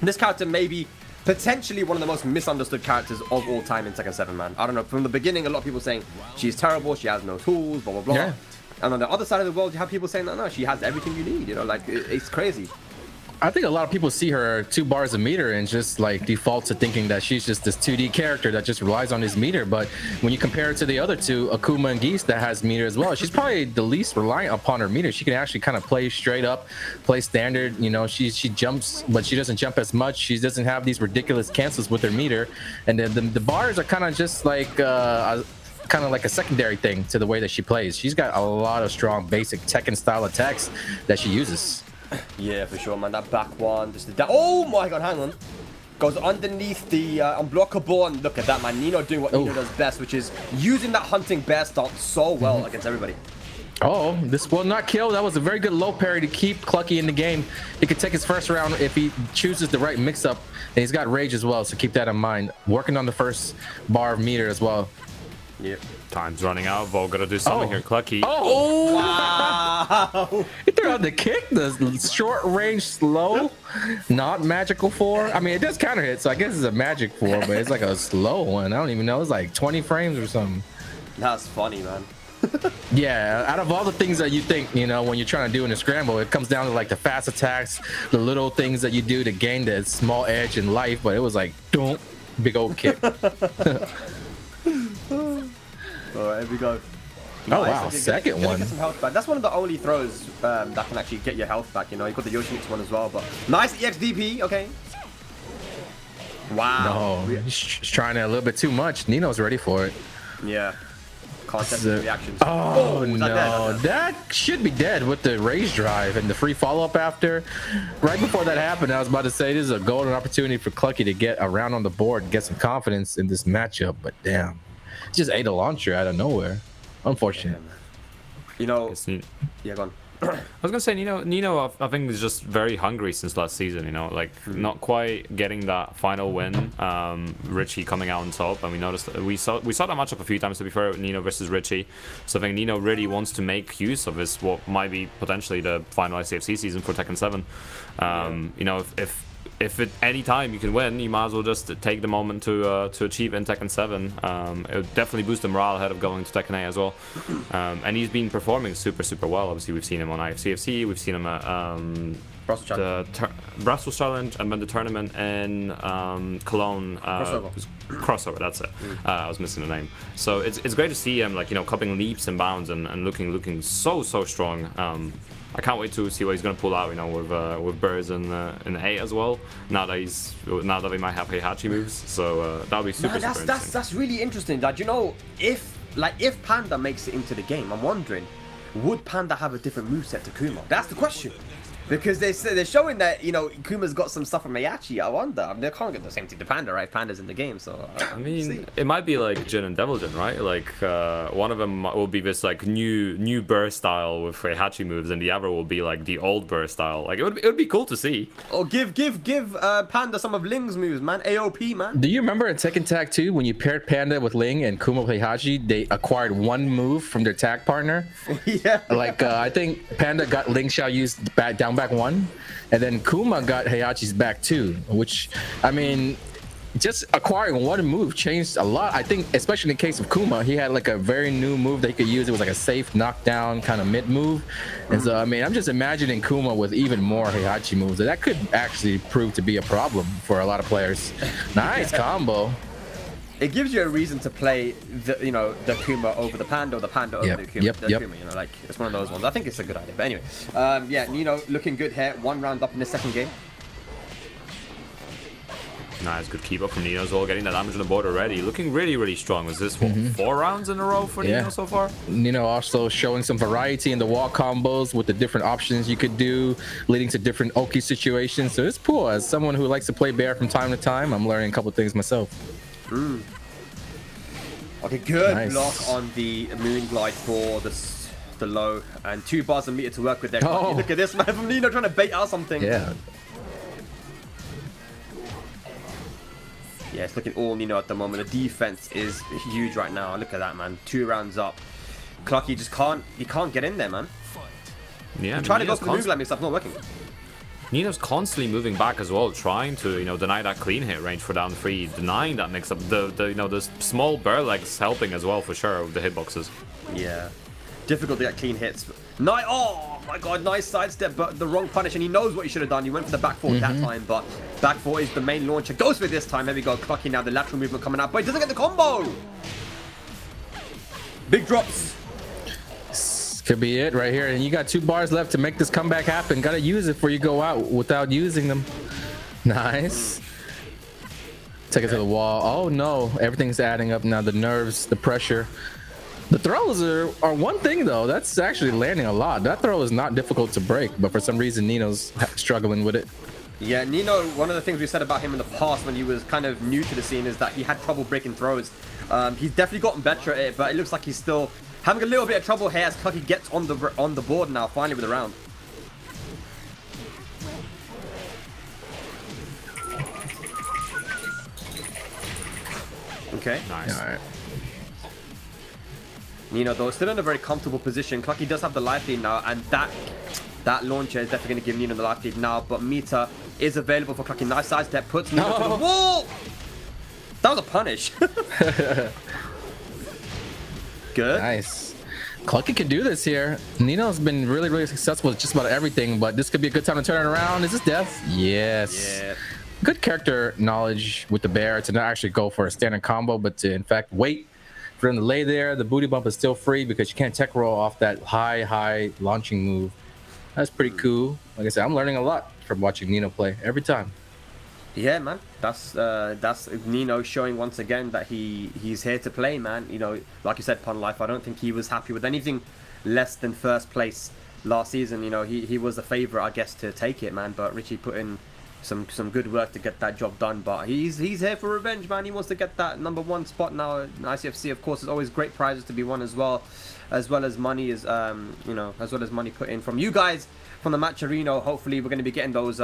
C: this character may be potentially one of the most misunderstood characters of all time in Tekken 7, man. I don't know. From the beginning, a lot of people saying she's terrible, she has no tools, blah, blah, blah. Yeah. And on the other side of the world, you have people saying that, no, she has everything you need. You know, like, it's crazy.
B: I think a lot of people see her 2 bars a meter and just like default to thinking that she's just this 2D character that just relies on his meter. But when you compare it to the other two, Akuma and Geese, that has meter as well, she's probably the least reliant upon her meter. She can actually kind of play straight up, play standard. You know, she jumps, but she doesn't jump as much. She doesn't have these ridiculous cancels with her meter. And then the bars are kind of just like kind of like a secondary thing to the way that she plays. She's got a lot of strong basic Tekken style attacks that she uses.
C: Yeah, for sure, man. That back one, just the oh my god, hang on. Goes underneath the unblockable, and look at that, man. Nino doing what Nino does best, which is using that hunting bear stance so well against everybody.
B: Oh, this will not kill. That was a very good low parry to keep Clucky in the game. He could take his first round if he chooses the right mix-up, and he's got rage as well, so keep that in mind. Working on the first bar of meter as well.
C: Yep.
D: Time's running out. Vol gotta do something here. Clucky.
B: Oh, wow. He threw out the kick, the short range slow, not magical 4. I mean, it does counter hit, so I guess it's a magic 4, but it's like a slow one. I don't even know. It's like 20 frames or something.
C: That's funny, man.
B: Yeah, out of all the things that you think, you know, when you're trying to do in a scramble, it comes down to like the fast attacks, the little things that you do to gain that small edge in life, but it was like, don't, big old kick.
C: Alright, here we go.
B: Oh, nice. Wow, second one.
C: Get some health back. That's one of the only throws that can actually get your health back, you know. You've got the Yoshimitsu one as well, but nice EXDP, okay. Wow.
B: No, he's trying it a little bit too much. Nino's ready for it.
C: Yeah. Can't test the reactions.
B: Oh, no. That should be dead with the rage drive and the free follow-up after. Right before that happened, I was about to say this is a golden opportunity for Clucky to get around on the board and get some confidence in this matchup, but damn. Just ate a launcher out of nowhere. Unfortunate.
C: You know, yeah, go on.
D: I was gonna say Nino I think is just very hungry since last season, you know, like not quite getting that final win. Richie coming out on top, and we noticed we saw that matchup a few times, to be fair, Nino versus Richie. So I think Nino really wants to make use of what might be potentially the final ICFC season for Tekken 7. You know, if if at any time you can win, you might as well just take the moment to achieve in Tekken 7. It would definitely boost the morale ahead of going to Tekken 8 as well. And he's been performing super well. Obviously, we've seen him on ICFC, we've seen him at Brussels Challenge, and then the tournament in Cologne. Crossover, that's it. I was missing the name. So it's great to see him, like, you know, cupping leaps and bounds and looking so strong. I can't wait to see what he's going to pull out, you know, with Birds in 8 as well. Now that we might have Heihachi moves, so that'll be super interesting.
C: That's really interesting. That, you know, if Panda makes it into the game, I'm wondering, would Panda have a different moveset to Kuma? That's the question. Because they're showing that, you know, Kuma's got some stuff from Heihachi. I wonder. I mean, they can't get the same thing to Panda, right? Panda's in the game, so
D: I mean, it might be like Jin and Devil Jin, right? Like one of them will be this like new burst style with Heihachi moves, and the other will be like the old burst style. Like it would be cool to see.
C: Oh, give Panda some of Ling's moves, man. AOP, man.
B: Do you remember in Tekken Tag 2 when you paired Panda with Ling and Kuma with Heihachi, they acquired one move from their tag partner?
C: Yeah.
B: Like I think Panda got Ling Xiaoyu's down back 1, and then Kuma got Heihachi's back 2, which, I mean, just acquiring one move changed a lot. I think, especially in the case of Kuma, he had like a very new move that he could use. It was like a safe knockdown kind of mid move. And so, I mean, I'm just imagining Kuma with even more Heihachi moves. That could actually prove to be a problem for a lot of players. Nice combo.
C: It gives you a reason to play the Kuma over the Panda, or the Panda over the Kuma. Kuma, you know, like, it's one of those ones. I think it's a good idea. But anyway, yeah, Nino looking good here. 1 round up in the second game.
D: Nice, good keep up from Nino as well, getting that damage on the board already. Looking really strong. Was this 4 rounds in a row for Nino so far?
B: Nino also showing some variety in the wall combos with the different options you could do, leading to different Oki situations. So it's cool. As someone who likes to play bear from time to time, I'm learning a couple things myself.
C: Okay, good
B: nice
C: block on the moon glide for the low, and 2 bars a meter to work with there. Oh. Look at this, man, from Nino trying to bait out something.
B: Yeah,
C: it's looking all Nino at the moment. The defense is huge right now. Look at that, man. 2 rounds up. Clucky just can't get in there, man.
D: Yeah,
C: I'm trying to go for the moves like me, stuff not working.
D: Nino's constantly moving back as well, trying to, you know, deny that clean hit range for down 3, denying that mix up. The small burr legs helping as well for sure with the hitboxes.
C: Yeah, difficult to get clean hits. Oh my god, nice sidestep, but the wrong punish, and he knows what he should have done. He went for the back 4 that time, but back 4 is the main launcher. Goes for this time. There we go. Clucky now, the lateral movement coming out, but he doesn't get the combo. Big drops.
B: could be it right here. And you got 2 bars left to make this comeback happen. Gotta use it before you go out without using them. Nice. Take it to the wall. Oh no, everything's adding up now. The nerves, the pressure. The throws are one thing though. That's actually landing a lot. That throw is not difficult to break, but for some reason Nino's struggling with it.
C: Yeah, Nino, one of the things we said about him in the past when he was kind of new to the scene is that he had trouble breaking throws. He's definitely gotten better at it, but it looks like he's still having a little bit of trouble here as Clucky gets on the board now, finally with the round. Okay.
D: Nice.
B: All right.
C: Nino, though, still in a very comfortable position. Clucky does have the life lead now, and that launcher is definitely going to give Nino the life lead now, but meter is available for Clucky. Nice side step, puts Nino to the wall! That was a punish. Good.
B: Nice. Clucky can do this here. Nino's been really, really successful with just about everything, but this could be a good time to turn it around. Is this death? Yes.
C: Yeah.
B: Good character knowledge with the bear to not actually go for a standard combo, but to in fact wait for him to lay there. The booty bump is still free because you can't tech roll off that high launching move. That's pretty cool. Like I said, I'm learning a lot from watching Nino play every time.
C: Yeah, man. That's Nino showing once again that he's here to play, man. You know, like you said, Pun Life, I don't think he was happy with anything less than first place last season. You know, he was the favorite, I guess, to take it, man. But Richie put in some good work to get that job done. But he's here for revenge, man. He wants to get that #1 spot now in ICFC. Of course, there's always great prizes to be won as well as money as money put in from you guys from the match arena. Hopefully, we're going to be getting those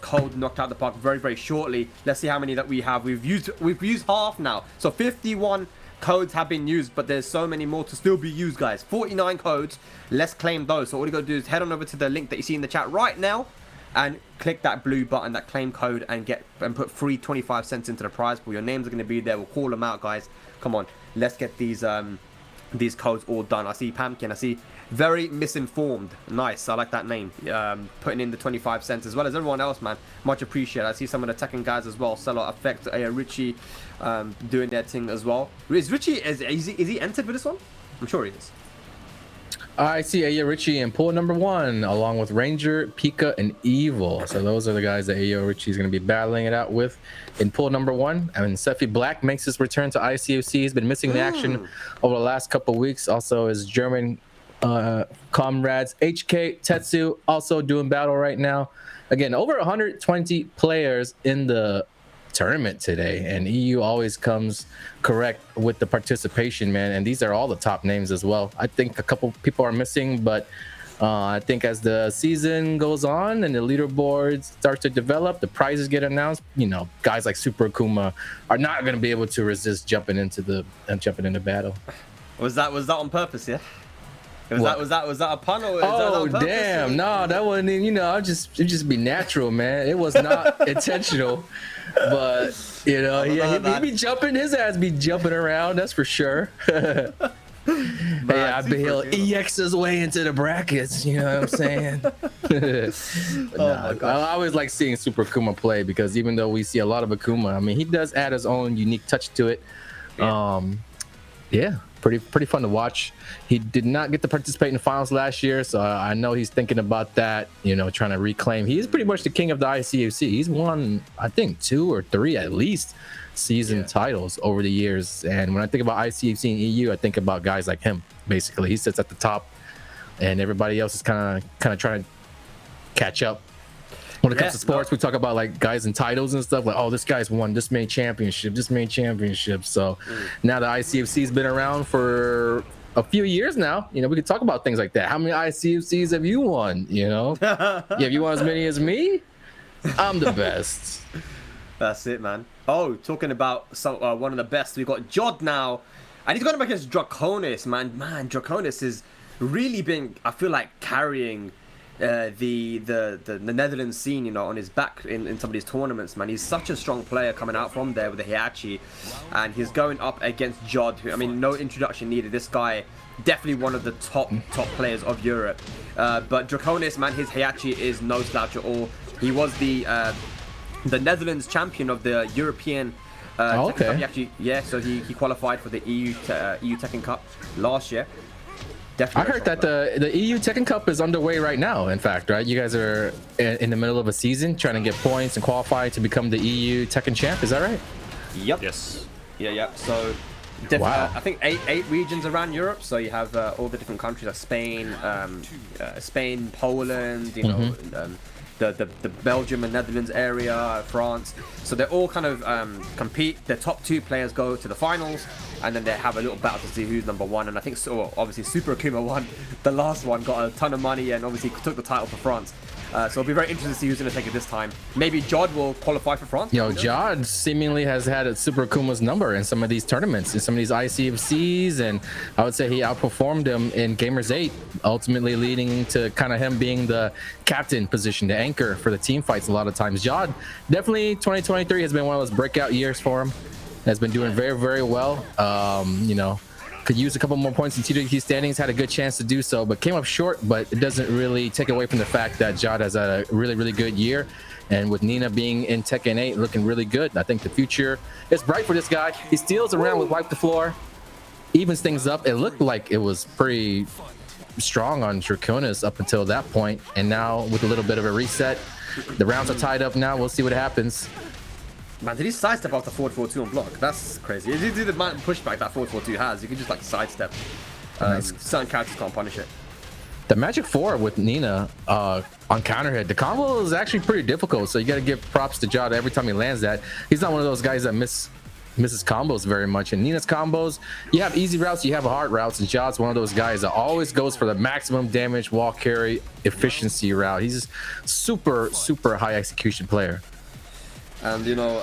C: codes knocked out of the park very, very shortly. Let's see how many that we have. We've used half now, so 51 codes have been used, but there's so many more to still be used, guys. 49 codes. Let's claim those. So all you got to do is head on over to the link that you see in the chat right now. and click that blue button, that claim code, and put free 25 cents into the prize pool. Your names are going to be there. We'll call them out, guys. Come on, let's get these codes all done. I see Pumpkin. I see Very Misinformed. Nice. I like that name. Putting in the 25 cents as well as everyone else, man. Much appreciated. I see some of the Tekken guys as well. Cello Effect, ayorichie, doing their thing as well. Is Richie is he entered for this one? I'm sure he is.
B: I see ayorichie in pool number 1, along with Ranger, Pikah, and Evil. So those are the guys that ayorichie is going to be battling it out with in pool number 1. I mean, Sephiblack makes his return to ICFC. He's been missing the action over the last couple of weeks. Also, his German comrades HK, Tetsu, also doing battle right now. Again, over 120 players in the tournament today, and EU always comes correct with the participation, man, and these are all the top names as well. I think a couple people are missing, but I think as the season goes on and the leaderboards start to develop, the prizes get announced, you know, guys like Super Akuma are not going to be able to resist jumping into battle.
C: Was that on purpose? Yeah. Was that a pun or?
B: Oh damn! No, that wasn't. You know, it just be natural, man. It was not intentional, but you know, yeah, he be jumping. His ass be jumping around. That's for sure. Yeah, he'll EX his way into the brackets. You know what I'm saying? My God. I always like seeing Super Akuma play because even though we see a lot of Akuma, I mean, he does add his own unique touch to it. Yeah. Pretty fun to watch. He did not get to participate in the finals last year, so I know he's thinking about that, you know, trying to reclaim. He's pretty much the king of the ICFC. He's won, I think, 2 or 3 at least season titles over the years. And when I think about ICFC and EU, I think about guys like him. Basically, he sits at the top, and everybody else is kind of trying to catch up. When it comes to sports, we talk about like guys and titles and stuff. Like, oh, this guy's won this many championships, So now the ICFC's been around for a few years now. You know, we could talk about things like that. How many ICFCs have you won? You know, have you won as many as me? I'm the best.
C: That's it, man. Oh, talking about one of the best, we got Jodd now, and he's going up against Draconis, man. Man, Draconis has really been, I feel like, carrying the Netherlands scene, you know, on his back in some of these tournaments, man. He's such a strong player coming out from there with the Heihachi, and he's going up against Jodd, who, I mean, no introduction needed. This guy, definitely one of the top players of Europe. But Draconis, man, his Heihachi is no slouch at all. He was the Netherlands champion of the European Tekken Cup. He actually, so he qualified for the EU Tekken Cup last year. Definitely.
B: I heard that the EU Tekken Cup is underway right now. In fact, right? You guys are in the middle of a season trying to get points and qualify to become the EU Tekken champ. Is that right?
C: Yep.
D: Yes.
C: Yeah. So, wow. I think eight regions around Europe. So you have all the different countries like Spain, Poland. You know, the Belgium and Netherlands area, France. So they all kind of compete. The top 2 players go to the finals, and then they have a little battle to see who's number 1. And I think obviously Super Akuma won the last one, got a ton of money, and obviously took the title for France. So it'll be very interesting to see who's going to take it this time. Maybe Jodd will qualify for France.
B: Yo, Jodd seemingly has had a Super Akuma's number in some of these tournaments, in some of these ICFCs, and I would say he outperformed him in Gamers 8, ultimately leading to kind of him being the captain position, the anchor for the team fights a lot of times. Jodd, definitely 2023 has been one of those breakout years for him. Has been doing very, very well. You know, could use a couple more points in TWT standings, had a good chance to do so, but came up short. But it doesn't really take away from the fact that Jodd has had a really, really good year. And with Nina being in Tekken 8 looking really good, I think the future is bright for this guy. He steals around with Wipe the Floor, evens things up. It looked like it was pretty strong on Draconis up until that point. And now with a little bit of a reset, the rounds are tied up now. We'll see what happens.
C: Man, did he sidestep off the forward 4-2 on block? That's crazy. If you do the pushback that forward 4-2 has, you can just like sidestep. Certain characters can't punish it.
B: The Magic 4 with Nina on counter hit, the combo is actually pretty difficult, so you got to give props to Jodd every time he lands that. He's not one of those guys that misses combos very much. And Nina's combos, you have easy routes, you have hard routes, and Jodd's one of those guys that always goes for the maximum damage wall carry efficiency route. He's a super high execution player.
C: And you know,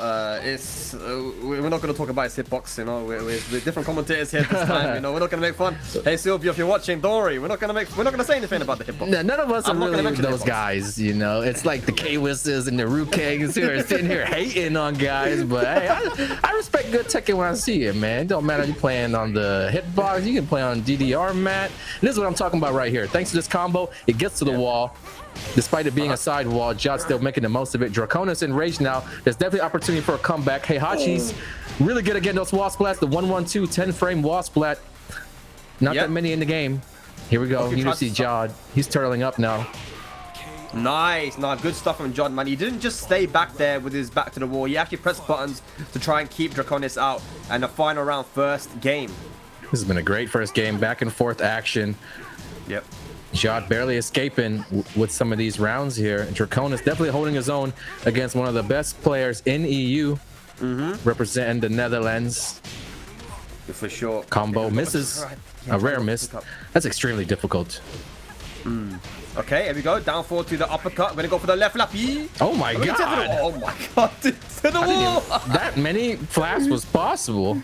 C: we're not going to talk about his hitbox. You know, we're different commentators here this time. You know, we're not going to make fun. Hey Sylvia, if you're watching, don't worry. We're not going to say anything about the hitbox.
B: No, none of us
C: I'm
B: are
C: not gonna
B: really
C: mention
B: those
C: hitbox.
B: guys. You know, it's like the K-Wisses and the Rukangs who are sitting here hating on guys. But hey, I respect good Tekken when I see it, man. It don't matter if you're playing on the hitbox. You can play on DDR mat. And this is what I'm talking about right here. Thanks to this combo, it gets to the wall. Despite it being a side wall, Jodd's still making the most of it. Draconis enraged now. There's definitely opportunity for a comeback. Heihachi's really good at getting those wall splats. The 1-1-2 10-frame wall splat. Not that many in the game. Here we go. You see Jodd. He's turtling up now.
C: Nice. Good stuff from Jodd, man. He didn't just stay back there with his back to the wall. He actually pressed buttons to try and keep Draconis out. And the final round, first game.
B: This has been a great first game. Back and forth action.
C: Yep.
B: Jodd barely escaping with some of these rounds here. Draconis definitely holding his own against one of the best players in EU, representing the Netherlands.
C: For sure.
B: Combo misses, a rare miss. That's extremely difficult.
C: Okay, here we go. Down forward to the uppercut. We're gonna go for the left lappy.
B: Oh my god!
C: Oh my god! To the wall.
B: That many flaps was possible.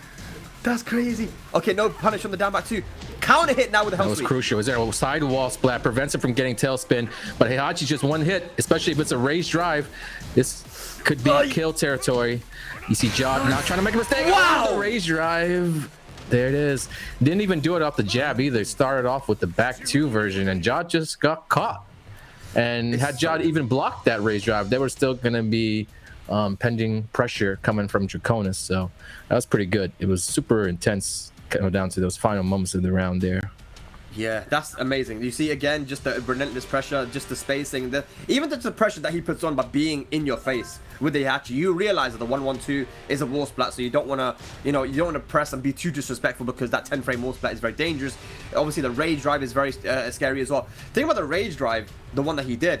C: That's crazy. Okay, no punish on the down back two. Counter hit now with the
B: That
C: hell
B: was
C: sweep.
B: crucial. Is there a side wall splat prevents it from getting tailspin? But Heihachi just one hit, especially if it's a raised drive. This could be kill territory. You see Jodd now trying to make a mistake.
C: Wow!
B: Oh, raised drive. There it is. Didn't even do it off the jab either. Started off with the back two version, and Jodd just got caught. And had Jodd even blocked that raised drive, there was still going to be pending pressure coming from Draconis. So that was pretty good. It was super intense coming down to those final moments of the round there.
C: Yeah, that's amazing. You see again, just the relentless pressure, just the spacing, even the pressure that he puts on by being in your face with the Heihachi. You realize that the 1-1-2 is a wall splat, so you don't want to, you don't want to press and be too disrespectful because that 10-frame wall splat is very dangerous. Obviously, the rage drive is very scary as well. Think about the rage drive, the one that he did.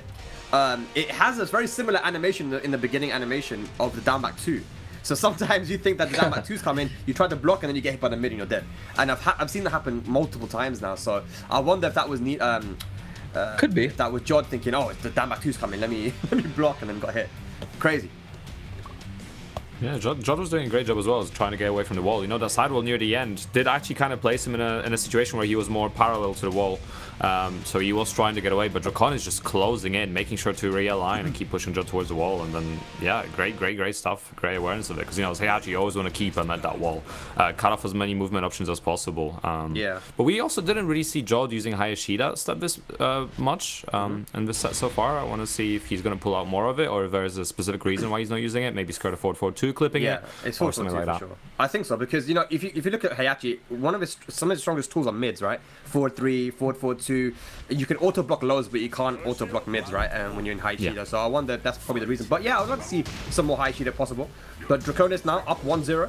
C: It has a very similar animation in the beginning animation of the down back 2. So sometimes you think that the down back 2's coming, you try to block and then you get hit by the mid and you're dead. And I've seen that happen multiple times now. So I wonder if that was
B: could be.
C: If that was Jodd thinking, oh, the down back 2's coming, let me block, and then got hit. Crazy.
D: Yeah, Jodd was doing a great job as well as trying to get away from the wall. You know, that side wall near the end did actually kind of place him in a situation where he was more parallel to the wall. So he was trying to get away, but Draconis just closing in, making sure to realign and keep pushing Jodd towards the wall. And then, yeah, great stuff. Great awareness of it. Because, you know, as Heihachi, you always want to keep him at that wall. Cut off as many movement options as possible.
C: Yeah.
D: But we also didn't really see Jodd using Heihachi this much in this set so far. I want to see if he's going to pull out more of it or if there's a specific reason why he's not using it. Maybe scared of 4-4-2 clipping it.
C: It's
D: or
C: 4-4-2
D: something like that.
C: for sure. I think so because if you look at Heihachi, some of his strongest tools are mids, right? 4-3, 4-4-2. You can auto block lows, but you can't auto block mids, right? When you're in high cheater. So I wonder if that's probably the reason. But yeah, I would like to see some more high cheater possible. But Draconis now up 1-0.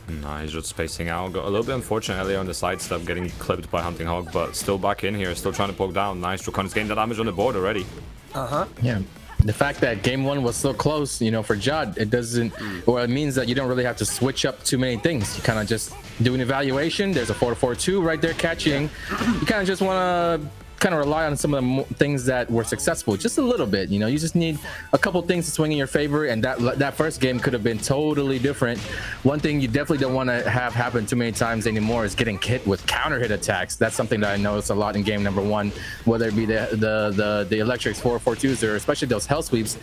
D: Nah, he's just spacing out. Got a little bit unfortunate earlier on the side step, getting clipped by Hunting Hog, but still back in here, still trying to poke down. Nice, Draconis getting the damage on the board already.
B: Yeah. The fact that game one was so close, for Jodd, it doesn't, or it means that you don't really have to switch up too many things. You kind of just do an evaluation. There's a 4-4-2 right there catching. You kind of just want to rely on some of the things that were successful just a little bit. You just need a couple things to swing in your favor, and that first game could have been totally different. One thing you definitely don't want to have happen too many times anymore is getting hit with counter hit attacks. That's something that I noticed a lot in game number one, whether it be the Electrics 4-4-2s or especially those hell sweeps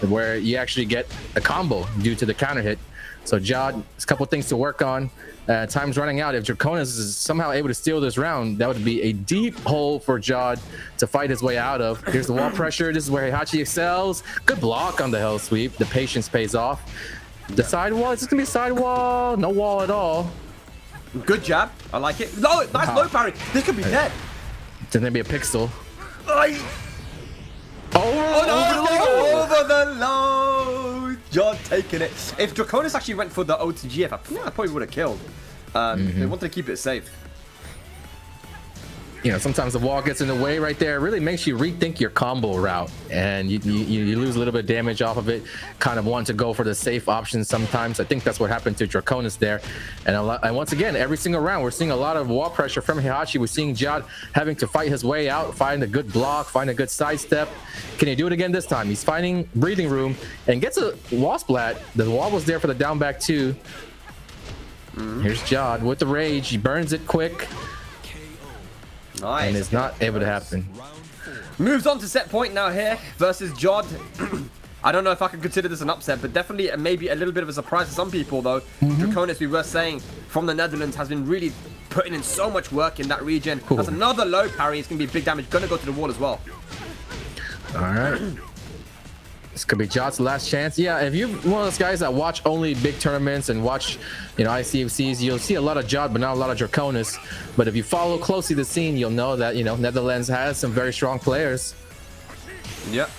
B: where you actually get a combo due to the counter hit. So Jodd, there's a couple things to work on. Time's running out. If Draconis is somehow able to steal this round, that would be a deep hole for Jodd to fight his way out of. Here's the wall pressure. This is where Heihachi excels. Good block on the hell sweep. The patience pays off. The side wall, is this going to be a side wall? No wall at all.
C: Good jab. I like it. No, nice low parry. This could be dead.
B: Then there'd be a pixel.
C: Over the low. Jodd taking it. If Draconis actually went for the OTGF, I probably would have killed. They wanted to keep it safe.
B: you know, sometimes the wall gets in the way right there. It really makes you rethink your combo route, and you lose a little bit of damage off of it. Kind of want to go for the safe option sometimes. I think that's what happened to Draconis there. And once again, every single round, we're seeing a lot of wall pressure from Heihachi. We're seeing Jodd having to fight his way out, find a good block, find a good sidestep. Can he do it again this time? He's finding breathing room and gets a wall splat. The wall was there for the down back too. Here's Jodd with the rage. He burns it quick.
C: Nice.
B: And it's not able to happen.
C: Moves on to set point now here versus Jodd. I don't know if I can consider this an upset, but definitely maybe a little bit of a surprise to some people though. Draconis, we were saying, from the Netherlands, has been really putting in so much work in that region.
B: Cool.
C: That's another low parry. It's going to be big damage. Going to go to the wall as well.
B: All right. This could be Jodd's last chance. Yeah, if you're one of those guys that watch only big tournaments and watch, you know, ICFCs, you'll see a lot of Jodd, but not a lot of Draconis. But if you follow closely the scene, you'll know that, you know, Netherlands has some very strong players.
C: Yep.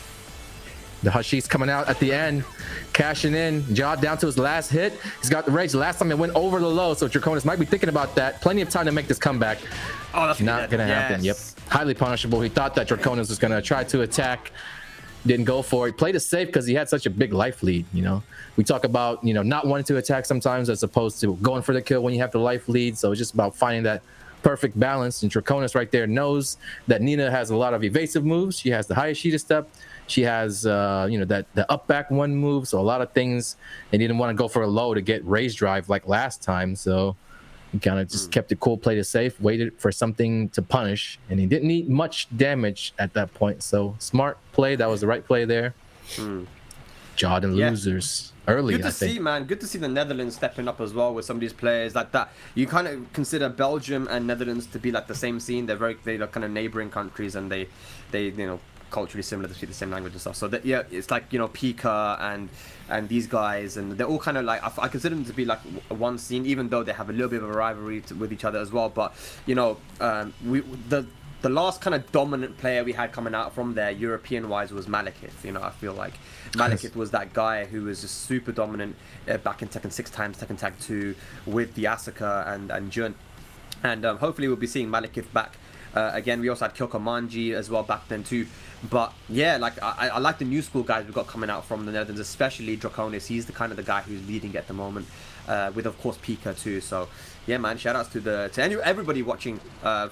B: The Hashi's coming out at the end, cashing in. Jodd down to his last hit. He's got the rage. Last time it went over the low, so Draconis might be thinking about that. Plenty of time to make this comeback.
C: Oh, that's
B: not gonna happen. Yep. Highly punishable. He thought that Draconis was gonna try to attack. Didn't go for it. Played it safe because he had such a big life lead. You know, we talk about, you know, not wanting to attack sometimes as opposed to going for the kill when you have the life lead. So it's just about finding that perfect balance. And Draconis right there knows that Nina has a lot of evasive moves. She has the Heihachi step. She has, you know, that the up back one move. So a lot of things. They didn't want to go for a low to get rage drive like last time. So he kind of just kept it cool, played it safe, waited for something to punish, and he didn't need much damage at that point. So smart play. That was the right play there. Jodd and losers early.
C: Good to see, man. Good to see the Netherlands stepping up as well with some of these players like that. You kind of consider Belgium and Netherlands to be like the same scene. They're kind of neighboring countries, and they you know, culturally similar, to speak the same language and stuff. So that, yeah, it's like, you know, Pikah and these guys, and they're all kind of like, I consider them to be like one scene, even though they have a little bit of a rivalry with each other as well. But you know, the last kind of dominant player we had coming out from there, European wise, was Malekith. You know, I feel like Malekith was that guy who was just super dominant back in Tekken 6 times, Tekken Tag 2 with the Asuka and Jun, and hopefully we'll be seeing Malekith back. Again, we also had Kyoko Manji as well back then too. But yeah, like I like the new school guys we've got coming out from the Netherlands, especially Draconis. He's the kind of the guy who's leading at the moment, with of course Pikah too. So yeah, man, shout outs to everybody watching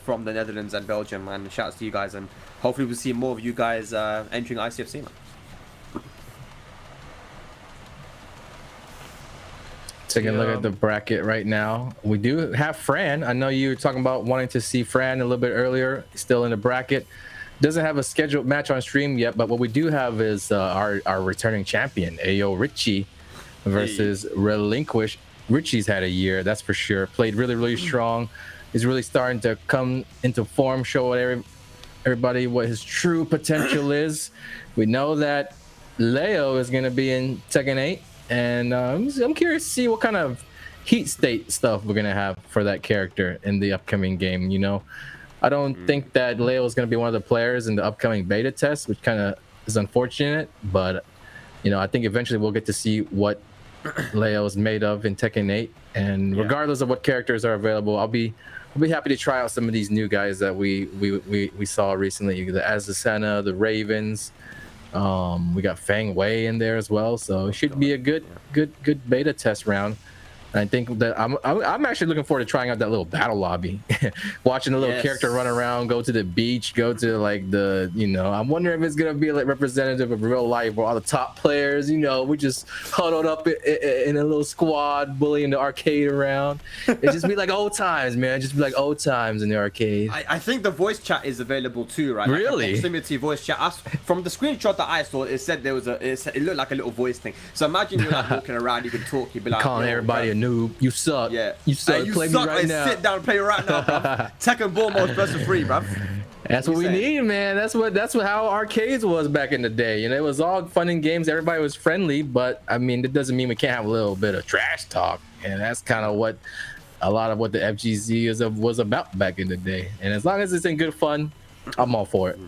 C: from the Netherlands and Belgium, and shout outs to you guys, and hopefully we'll see more of you guys entering ICFC, man.
B: Taking a look at the bracket right now. We do have Fran. I know you were talking about wanting to see Fran a little bit earlier. Still in the bracket. Doesn't have a scheduled match on stream yet, but what we do have is our returning champion, ayorichie, versus Reliinquished. Richie's had a year, that's for sure. Played really, really strong. He's really starting to come into form, show everybody what his true potential is. We know that Leo is going to be in Tekken 8. And I'm curious to see what kind of heat state stuff we're going to have for that character in the upcoming game. You know, I don't think that Leo is going to be one of the players in the upcoming beta test, which kind of is unfortunate. But, you know, I think eventually we'll get to see what Leo is made of in Tekken 8. And regardless of what characters are available, I'll be happy to try out some of these new guys that we saw recently. The Azasena, the Ravens. We got Fang Wei in there as well, so it should be a good beta test round. And I think that I'm actually looking forward to trying out that little battle lobby, watching the little character run around, go to the beach, go to like the, you know, I'm wondering if it's gonna be like representative of real life where all the top players, you know, we just huddled up in a little squad bullying the arcade around. It just be like old times, man. Just be like old times in the arcade.
C: I think the voice chat is available too, right?
B: Really?
C: Like proximity voice chat. From the screenshot that I saw, it said there was it looked like a little voice thing. So imagine you're like walking around, you can talk, you'd be like
B: calling everybody a noob. You suck.
C: Yeah.
B: You suck. Play me right now.
C: Sit down and play right now, bruv. Tekken Ball mode best of 3, bruv.
B: That's what we need, man. That's how arcades was back in the day. You know, it was all fun and games. Everybody was friendly, but I mean, that doesn't mean we can't have a little bit of trash talk. And that's kind of what a lot of what the FGZ was about back in the day. And as long as it's in good fun, I'm all for it.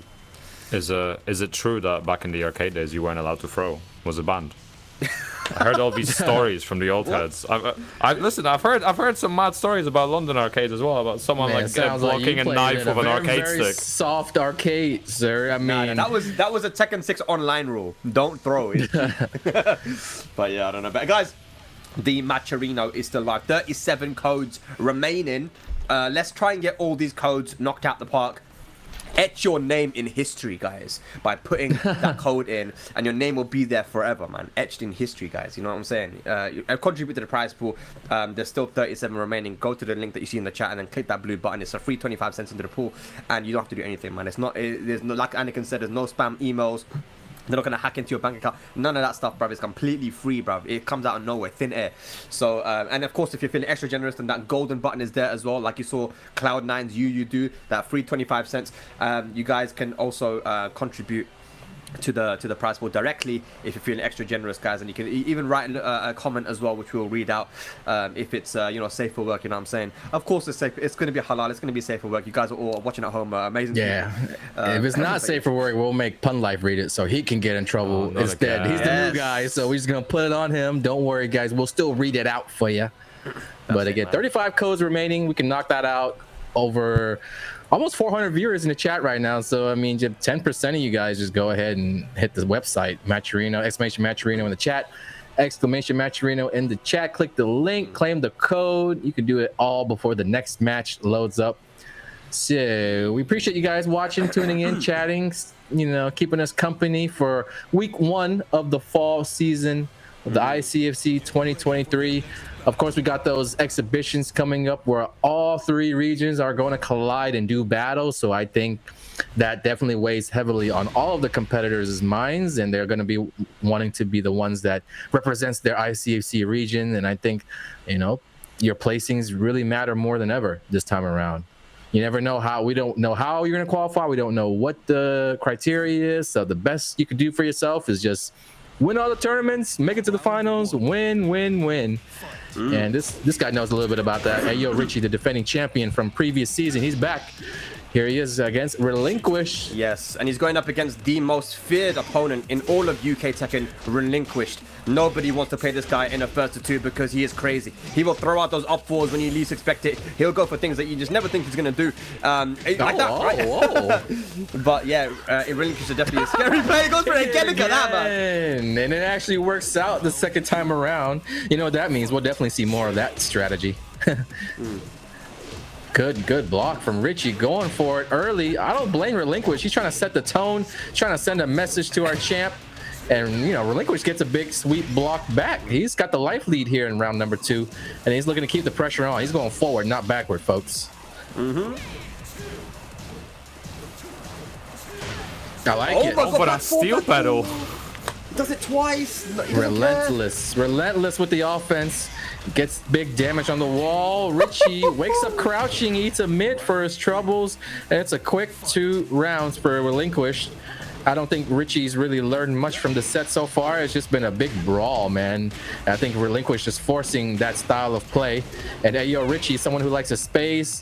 D: Is it true that back in the arcade days you weren't allowed to throw? Was it banned? I heard all these stories from the old heads. Listen, I've heard some mad stories about London arcades as well, about someone
B: Man, sounds like
D: blocking
B: you
D: a
B: played
D: knife
B: in
D: with an
B: very,
D: arcade
B: very
D: stick.
B: soft arcade, sir. I mean,
C: that was a Tekken 6 online rule. Don't throw it. But yeah, I don't know. But guys, the Matcherino is still live. 37 codes remaining. Let's try and get all these codes knocked out the park. Etch your name in history, guys, by putting that code in, and your name will be there forever, man. Etched in history, guys. You know what I'm saying? Contribute to the prize pool. There's still 37 remaining. Go to the link that you see in the chat and then click that blue button. It's a free 25 cents into the pool, and you don't have to do anything, man. There's no, like Anakin said, there's no spam emails. They're not gonna hack into your bank account. None of that stuff, bruv. It's completely free, bruv. It comes out of nowhere, thin air. So, and of course, if you're feeling extra generous, then that golden button is there as well. Like you saw Cloud9's you do that free 25 cents. You guys can also contribute to the prize pool directly if you're feeling extra generous, guys, and you can even write a comment as well, which we'll read out if it's safe for work. You know what I'm saying? Of course it's safe. It's going to be halal. It's going to be safe for work. You guys are all watching at home. Amazing.
B: yeah. If it's not safe for work, we'll make Pun Life read it so he can get in trouble instead. He's the new guy, so we're just gonna put it on him. Don't worry, guys. We'll still read it out for you. But again, 35 codes remaining. We can knock that out. Over almost 400 viewers in the chat right now, so I mean, just 10% of you guys just go ahead and hit the website, Matcherino, exclamation Matcherino in the chat, exclamation Matcherino in the chat. Click the link, claim the code. You can do it all before the next match loads up. So we appreciate you guys watching, tuning in, chatting, keeping us company for week 1 of the fall season of the ICFC 2023. Of course, we got those exhibitions coming up where all 3 regions are going to collide and do battle. So I think that definitely weighs heavily on all of the competitors' minds, and they're going to be wanting to be the ones that represents their ICFC region. And I think, your placings really matter more than ever this time around. You never know how. We don't know how you're going to qualify. We don't know what the criteria is. So the best you can do for yourself is just win all the tournaments, make it to the finals, win. And this guy knows a little bit about that. Ayorichie, the defending champion from previous season, he's back. Here he is against Reliinquished.
C: Yes, and he's going up against the most feared opponent in all of UK Tekken, Reliinquished. Nobody wants to play this guy in a 1-2 because he is crazy. He will throw out those up fours when you least expect it. He'll go for things that you just never think he's going to do. Like that, right? But yeah, Reliinquished is definitely a scary player. He goes for it again. Look at that, man.
B: And it actually works out the second time around. You know what that means? We'll definitely see more of that strategy. Good block from Richie, going for it early. I don't blame Reliinquished. He's trying to set the tone, trying to send a message to our champ. And, Reliinquished gets a big, sweet block back. He's got the life lead here in round number 2. And he's looking to keep the pressure on. He's going forward, not backward, folks. I like it.
D: Oh, but a steel pedal.
C: Does it twice.
B: Relentless with the offense. Gets big damage on the wall. Richie wakes up crouching, eats a mid for his troubles, and it's a quick 2 rounds for Reliinquished. I don't think Richie's really learned much from the set so far. It's just been a big brawl, man. I think Reliinquished is forcing that style of play. And Ayorichie, someone who likes to space,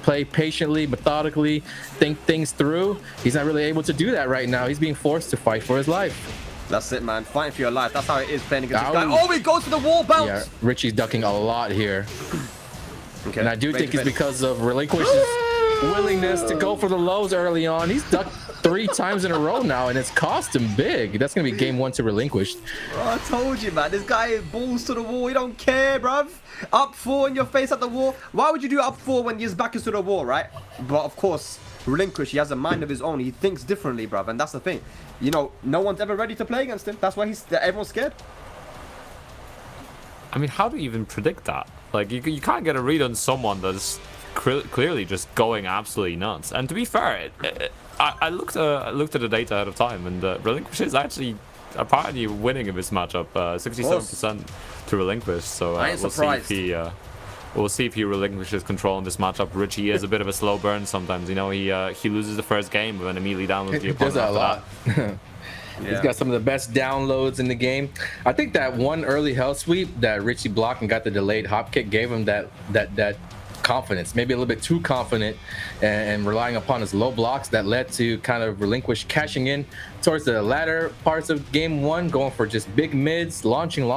B: play patiently, methodically, think things through. He's not really able to do that right now. He's being forced to fight for his life.
C: That's it, man. Fighting for your life. That's how it is playing against this guy. Oh, he goes to the wall bounce.
B: Yeah, Richie's ducking a lot here. Okay, and I do think it's because of Relinquished's willingness to go for the lows early on. He's ducked 3 times in a row now, and it's cost him big. That's going to be game 1 to Relinquished.
C: Bro, I told you, man. This guy balls to the wall. He don't care, bruv. Up 4 in your face at the wall. Why would you do up 4 when his back is to the wall, right? But, of course, Relinquished, he has a mind of his own. He thinks differently, bruv, and that's the thing. No one's ever ready to play against him. That's why everyone's scared.
D: I mean, how do you even predict that? Like, you can't get a read on someone that's clearly just going absolutely nuts. And to be fair, I looked at the data ahead of time, and Relinquished is actually apparently winning in this matchup, 67% to Relinquished. So we'll see if he relinquishes control in this matchup. Richie is a bit of a slow burn sometimes. He loses the first game and then immediately downloads the opponent.
B: He does that a lot. He's got some of the best downloads in the game. I think that one early hell sweep that Richie blocked and got the delayed hop kick gave him that confidence, maybe a little bit too confident, and relying upon his low blocks that led to kind of Relinquished cashing in towards the latter parts of game one, going for just big mids, launching,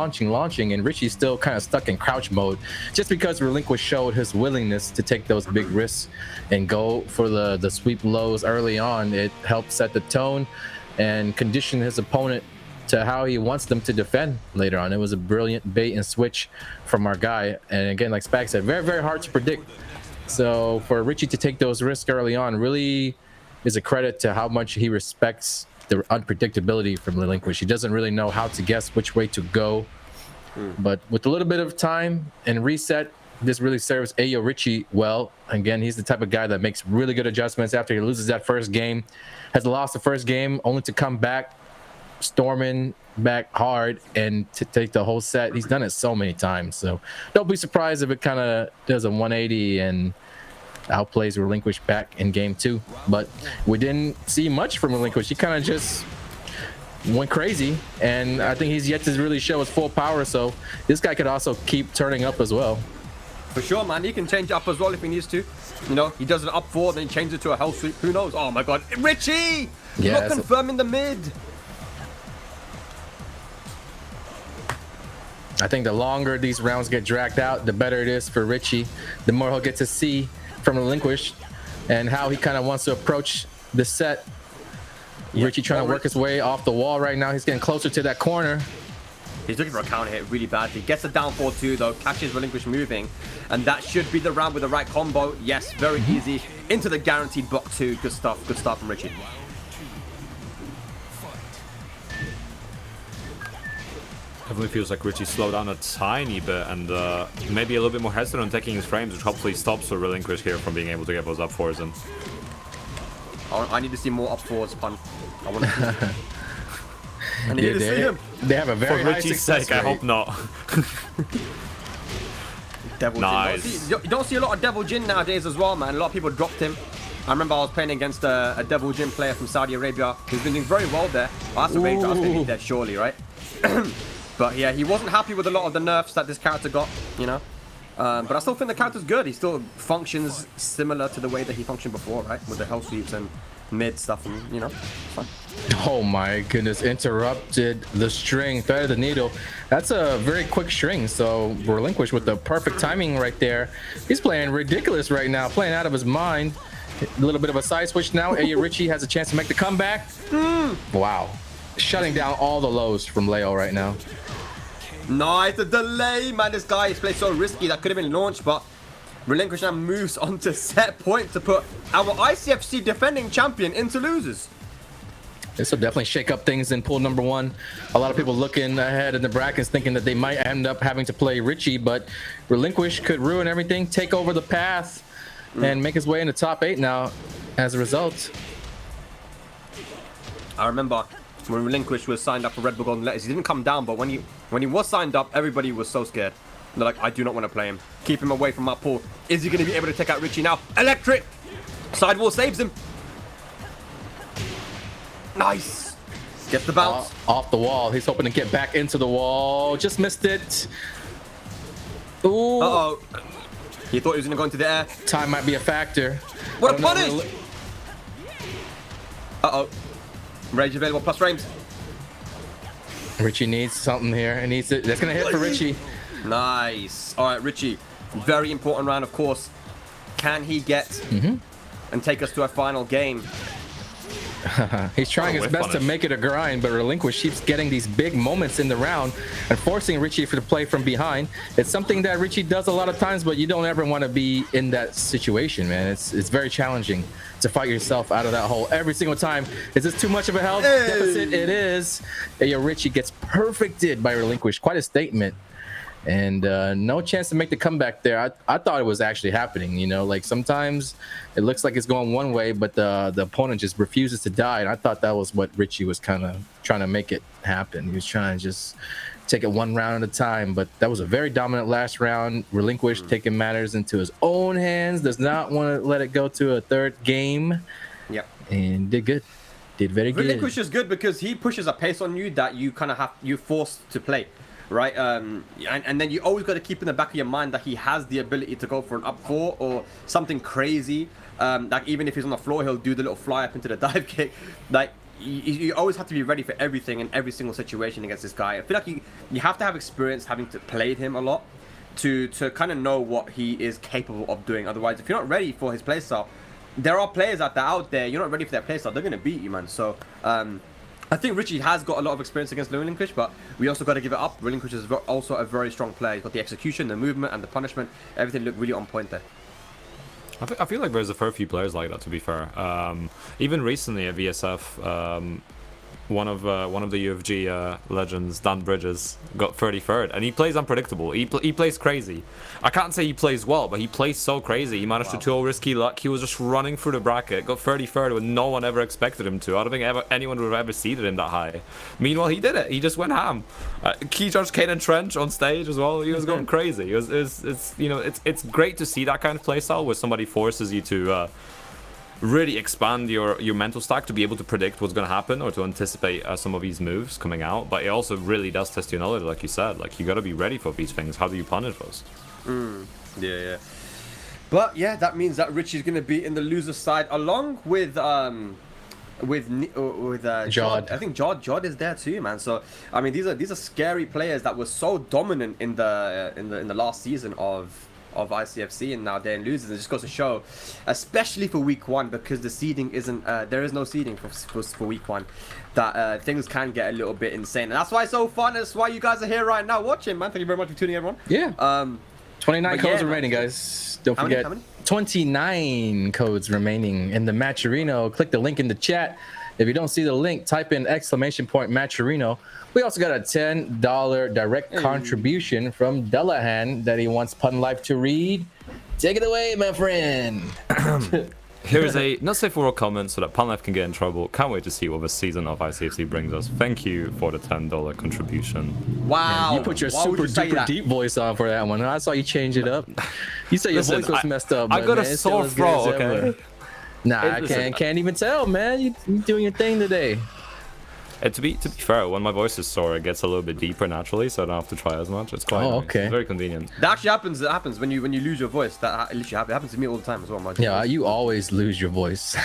B: and Richie's still kind of stuck in crouch mode just because Relinquished showed his willingness to take those big risks and go for the sweep lows early on. It helped set the tone and condition his opponent to how he wants them to defend later on. It was a brilliant bait and switch from our guy. And again, like Spag said, very, very hard to predict. So for Richie to take those risks early on really is a credit to how much he respects the unpredictability from Relinquished. He doesn't really know how to guess which way to go. But with a little bit of time and reset, this really serves ayorichie well. Again, he's the type of guy that makes really good adjustments after he loses that first game. Has lost the first game only to come back storming back hard and to take the whole set. He's done it so many times, so don't be surprised if it kind of does a 180 and outplays Relinquished back in game two. But we didn't see much from Relinquished. He kind of just went crazy, and I think he's yet to really show his full power, so this guy could also keep turning up as well.
C: For sure, man. He can change it up as well if he needs to. You know, he does an up four, then he changes it to a hell sweep. Who knows? Oh my god, Richie! He's not confirming the mid.
B: I think the longer these rounds get dragged out, the better it is for Richie. The more he'll get to see from Relinquished and how he kind of wants to approach the set. Richie trying to work his way off the wall right now. He's getting closer to that corner.
C: He's looking for a counter hit really badly. Gets a down 4-2 though, catches Relinquished moving. And that should be the round with the right combo. Yes, very easy. Into the guaranteed block 2. Good stuff from Richie.
D: Definitely feels like Richie slowed down a tiny bit and maybe a little bit more hesitant on taking his frames, which hopefully stops the Relinquished here from being able to get those up fours in.
C: I need to see more up fours, Pun. I want to I need to see him.
B: They have a very
D: For
B: high
D: Richie's
B: success
D: sake, I
B: rate.
D: hope not.
C: Devil
D: Nice.
C: Jin. You don't see a lot of Devil Jin nowadays as well, man. A lot of people dropped him. I remember I was playing against a Devil Jin player from Saudi Arabia who's been doing very well there. Well, that's a range I was going to be dead surely, right? But yeah, he wasn't happy with a lot of the nerfs that this character got, you know. But I still think the character's good. He still functions similar to the way that he functioned before, right? With the hell sweeps and mid stuff, and you know, it's fun.
B: Oh my goodness, interrupted the string, threaded the needle. That's a very quick string, so Relinquished with the perfect timing right there. He's playing ridiculous right now, playing out of his mind. A little bit of a side switch now. ayorichie has a chance to make the comeback. Wow. Shutting down all the lows from Leo right now.
C: Nice, the delay, man. This guy is played so risky that could have been launched, but Relinquished now moves on to set point to put our ICFC defending champion into losers.
B: This will definitely shake up things in pool number one. A lot of people looking ahead in the brackets thinking that they might end up having to play Richie, but Relinquished could ruin everything, take over the path, and make his way in the top 8 now as a result.
C: I remember when Relinquished was signed up for Red Bull Golden Letters, he didn't come down, but when he was signed up, everybody was so scared. They're like, I do not want to play him. Keep him away from my pool. Is he going to be able to take out Richie now? Electric! Sidewall saves him. Nice. Gets the bounce.
B: Off the wall. He's hoping to get back into the wall. Just missed it. Ooh.
C: Uh-oh. He thought he was going to go into the air.
B: Time might be a factor.
C: What a punish! Uh-oh. Rage available, plus frames.
B: Richie needs something here. He needs it. That's going to hit for Richie.
C: Nice. All right, Richie. Very important round, of course. Can he get and take us to a final game?
B: He's trying his best to make it a grind, but Relinquished keeps getting these big moments in the round and forcing Richie to play from behind. It's something that Richie does a lot of times, but you don't ever want to be in that situation, man. It's very challenging to fight yourself out of that hole every single time. Is this too much of a health deficit? It is. Richie gets perfected by Relinquished. Quite a statement. And no chance to make the comeback there. I thought it was actually happening, you know, like sometimes it looks like it's going one way, but the opponent just refuses to die. And I thought that was what Richie was kind of trying to make it happen. He was trying to just take it one round at a time, but that was a very dominant last round. Relinquished taking matters into his own hands, does not want to let it go to a third game.
C: Yep.
B: And did good. Did very good.
C: Relinquish is good because he pushes a pace on you that you kind of you're forced to play. right? And then you always got to keep in the back of your mind that he has the ability to go for an up 4 or something crazy. Like even if he's on the floor, he'll do the little fly up into the dive kick. Like you always have to be ready for everything in every single situation against this guy. I feel like you have to have experience having to played him a lot to kind of know what he is capable of doing. Otherwise, if you're not ready for his playstyle, there are players out there, you're not ready for their playstyle, they're going to beat you, man. So I think Richie has got a lot of experience against Reliinquished, but we also got to give it up. Reliinquished is also a very strong player. He's got the execution, the movement, and the punishment. Everything looked really on point there.
D: I feel like there's a fair few players like that, to be fair. Even recently at VSF, one of the UFG legends, Dan Bridges, got 33rd, and he plays unpredictable. He plays crazy. I can't say he plays well, but he plays so crazy. He managed to 2-0 risky luck. He was just running through the bracket, got 33rd when no one ever expected him to. I don't think anyone would have ever seeded him that high. Meanwhile, he did it. He just went ham. Key judge Caden Trench on stage as well. He was going crazy. It's great to see that kind of playstyle where somebody forces you to really expand your mental stack to be able to predict what's going to happen or to anticipate some of these moves coming out. But it also really does test your knowledge, like you said. Like, you got to be ready for these things. How do you punish those?
C: Yeah. But yeah, that means that Richie's going to be in the loser side along with Jodd. I think Jodd is there too, man. So I mean, these are scary players that were so dominant in the last season of ICFC, and now they're in losers. It just goes to show, especially for week 1, because the seeding isn't there is no seeding for week 1, that things can get a little bit insane, and that's why it's so fun. That's why you guys are here right now watching, man. Thank you very much for tuning in, everyone.
B: Yeah. 29 codes remaining, guys. Don't forget.
C: How many?
B: 29 codes remaining in the Matcherino. Click the link in the chat. If you don't see the link, type in !Matcherino. We also got a $10 direct contribution from Delahan that he wants Pun Life to read. Take it away, my friend.
D: Here's a not safe for work comment so that Pun Life can get in trouble. Can't wait to see what the season of ICFC brings us. Thank you for the $10 contribution.
C: Wow.
B: You put your super duper deep voice on for that one. I saw you change it up. You said your voice was messed up.
D: I got
B: man,
D: a sore throat, okay?
B: Nah, I can't even tell, man. You doing your thing today.
D: And to be fair, when my voice is sore, it gets a little bit deeper naturally, so I don't have to try as much. It's quite nice.
B: Okay.
D: It's very convenient.
C: That actually happens. It happens when you lose your voice. That literally happens to me all the time as well.
B: Yeah, you always lose your voice.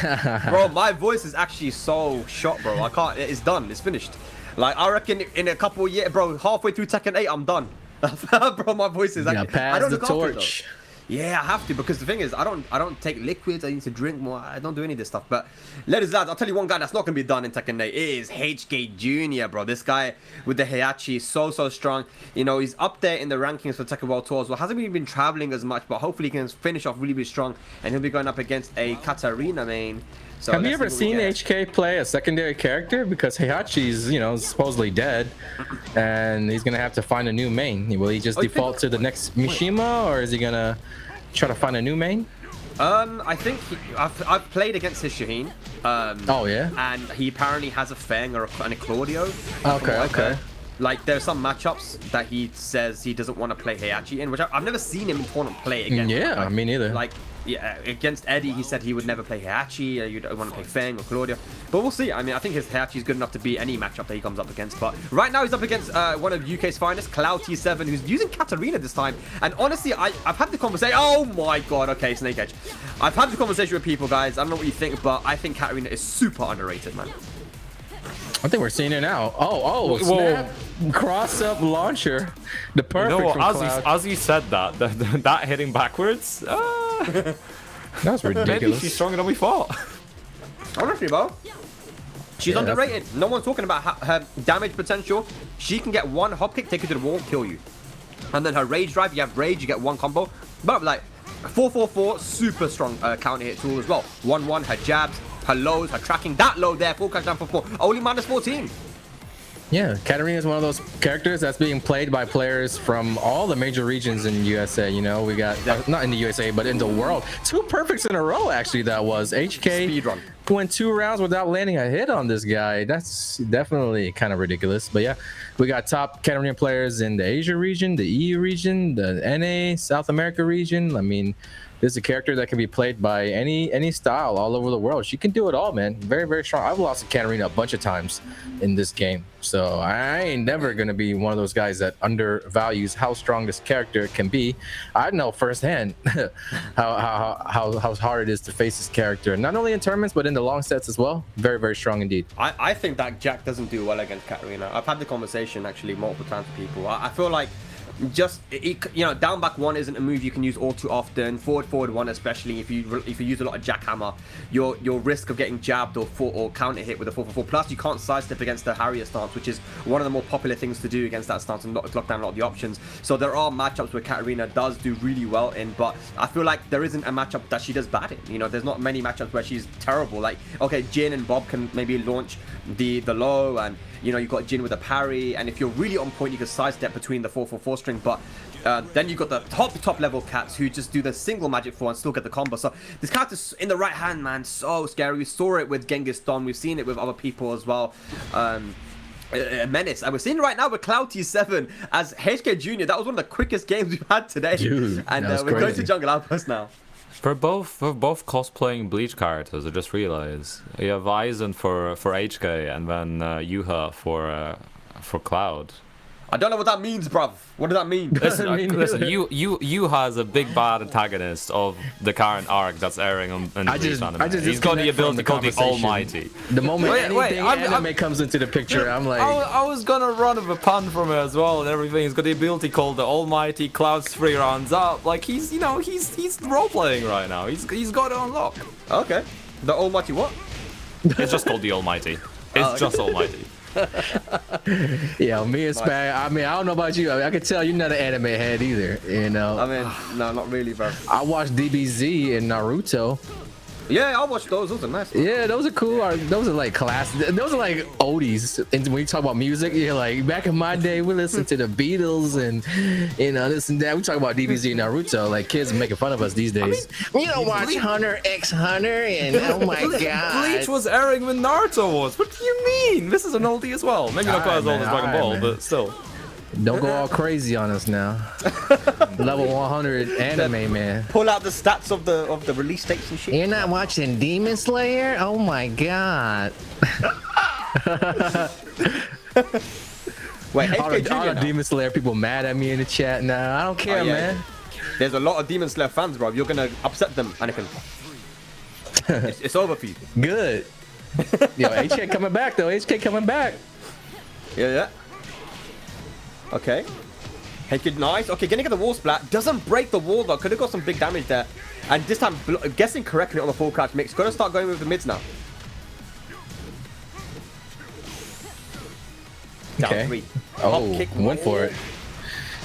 C: Bro, my voice is actually so shot, bro. I can't. It's done. It's finished. Like, I reckon in a couple of years, bro, halfway through Tekken 8, I'm done. Bro, my voice is actually.
B: Pass
C: I don't
B: the
C: look after it,
B: torch.
C: Yeah, I have to, because the thing is, I don't take liquids. I need to drink more. I don't do any of this stuff. But ladies and lads, I'll tell you one guy that's not gonna be done in Tekken 8 is HK Jr., bro. This guy with the Heihachi is so strong. You know, he's up there in the rankings for Tekken World Tour as well. Hasn't really been traveling as much, but hopefully he can finish off really strong, and he'll be going up against a Katarina main. So
B: have you ever seen HK play a secondary character? Because Heihachi's, supposedly dead, and he's gonna have to find a new main. Will he just default to the next Mishima, or is he gonna try to find a new main?
C: I think I've played against his Shaheen.
B: Oh yeah.
C: And he apparently has a Fang and a Claudio.
B: Okay.
C: Like, there's some matchups that he says he doesn't want to play Heihachi in, which I've never seen him in tournament play again.
B: Yeah, me neither.
C: Like, yeah, against Eddie, he said he would never play Heihachi. You don't want to play Fang or Claudio. But we'll see. I mean, I think his Heihachi is good enough to beat any matchup that he comes up against. But right now, he's up against one of UK's finest, Cloud T7, who's using Katarina this time. And honestly, I've had the conversation. Oh my god, okay, Snake Edge. I've had the conversation with people, guys. I don't know what you think, but I think Katarina is super underrated, man.
B: I think we're seeing it now. Oh, snap. Cross-up launcher. The perfect
D: as you said that hitting backwards,
B: that was ridiculous.
D: Maybe she's stronger than we thought.
C: Honestly, bro. She's underrated. No one's talking about her damage potential. She can get one hop kick, take you to the wall, kill you. And then her rage drive, you have rage, you get one combo. But like 444, super strong counter hit tool as well. 1-1, her jabs, her lows, her tracking. That low there, full catch down for 4. Only -14.
B: Yeah, Katarina is one of those characters that's being played by players from all the major regions in USA. We got not in the USA, but in the world. 2 perfects in a row, actually. That was HK
C: Speedrun.
B: went 2 rounds without landing a hit on this guy. That's definitely kind of ridiculous. But yeah, we got top Katarina players in the Asia region, the EU region, the NA, South America region. I mean, this is a character that can be played by any style all over the world. She can do it all, man. Very, very strong. I've lost to Katarina a bunch of times in this game. So I ain't never going to be one of those guys that undervalues how strong this character can be. I know firsthand how hard it is to face this character, not only in tournaments, but in the long sets as well. Very, very strong indeed.
C: I think that Jack doesn't do well against Katarina. I've had the conversation actually multiple times with people. I feel like just down back 1 isn't a move you can use all too often. Forward 1, especially if you use a lot of jackhammer, your risk of getting jabbed or counter hit with a 4-4-4. Plus you can't sidestep against the Harrier stance, which is one of the more popular things to do against that stance and lock down a lot of the options. So there are matchups where Katarina does do really well in, but I feel like there isn't a matchup that she does bad in. There's not many matchups where she's terrible. Like, okay, Jin and Bob can maybe launch the low, and you've got Jin with a parry, and if you're really on point, you can sidestep between the 4-4-4 string. But then you've got the top level cats who just do the single magic 4 and still get the combo. So this character's in the right hand, man, so scary. We saw it with Genghis Don, we've seen it with other people as well. A menace, and we're seeing it right now with Clouty 7 as HK Jr. That was one of the quickest games we've had today.
B: Dude,
C: and we're going to Jungle Outpost now.
D: For both cosplaying Bleach characters, I just realized you have Aizen for HK and then Yuha for Cloud.
C: I don't know what that means, bruv. What does that mean?
D: Listen, Yuha is a big bad antagonist of the current arc that's airing on Bleach anime. He's got the ability called the Almighty.
B: The moment anime comes into the picture, I'm like,
D: I was gonna run with a pun from it as well and everything. He's got the ability called the Almighty. Cloud's 3 rounds up. Like he's role playing right now. He's got it on lock.
C: Okay. The Almighty what?
D: It's just called the Almighty. It's just Almighty.
B: Yeah, me and Spag. I mean, I don't know about you. I can tell you're not an anime head either.
C: I mean, no, not really, bro.
B: I watched DBZ and Naruto.
C: Yeah, I watched those. Those are nice.
B: Yeah, those are cool. Those are like classic. Those are like oldies. And when you talk about music, you're like, back in my day, we listened to the Beatles and this and that. We talk about DBZ and Naruto. Like kids are making fun of us these days. You don't watch Hunter x Hunter and oh my god.
D: Bleach was airing when Naruto was. What do you mean? This is an oldie as well. Maybe not quite as old as Dragon Ball, but still.
B: Don't go all crazy on us now. Level 100 anime, man.
C: Pull out the stats of the release dates and shit.
B: You're not watching Demon Slayer? Oh my god.
C: Wait,
B: all the Demon Slayer people mad at me in the chat now. I don't care, man.
C: There's a lot of Demon Slayer fans, bro. You're gonna upset them, Anakin. It's over for you.
B: Good. Yo, HK coming back though. HK coming back.
C: Yeah. Okay. HK, nice. Okay, gonna get the wall splat. Doesn't break the wall though. Could have got some big damage there. And this time, guessing correctly on the full crouch mix. Gonna start going with the mids now.
B: Okay.
C: Down 3.
B: Oh,
C: kick,
B: went for it.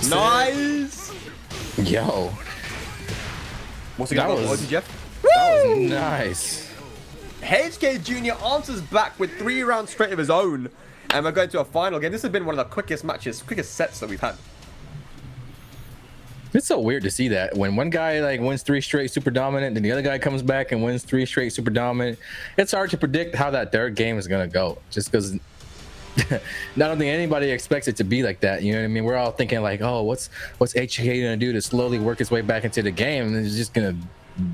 C: Nice.
B: Yo.
C: What's he got? What did Jeff?
B: That was nice.
C: HK Jr. answers back with 3 rounds straight of his own. And we're going to a final game. This has been one of the quickest sets that we've had.
B: It's so weird to see that when one guy like wins 3 straight super dominant, then the other guy comes back and wins 3 straight super dominant. It's hard to predict how that third game is gonna go, just because I don't think anybody expects it to be like that. You know what I mean? We're all thinking like, oh, what's HK gonna do to slowly work his way back into the game, and he's just gonna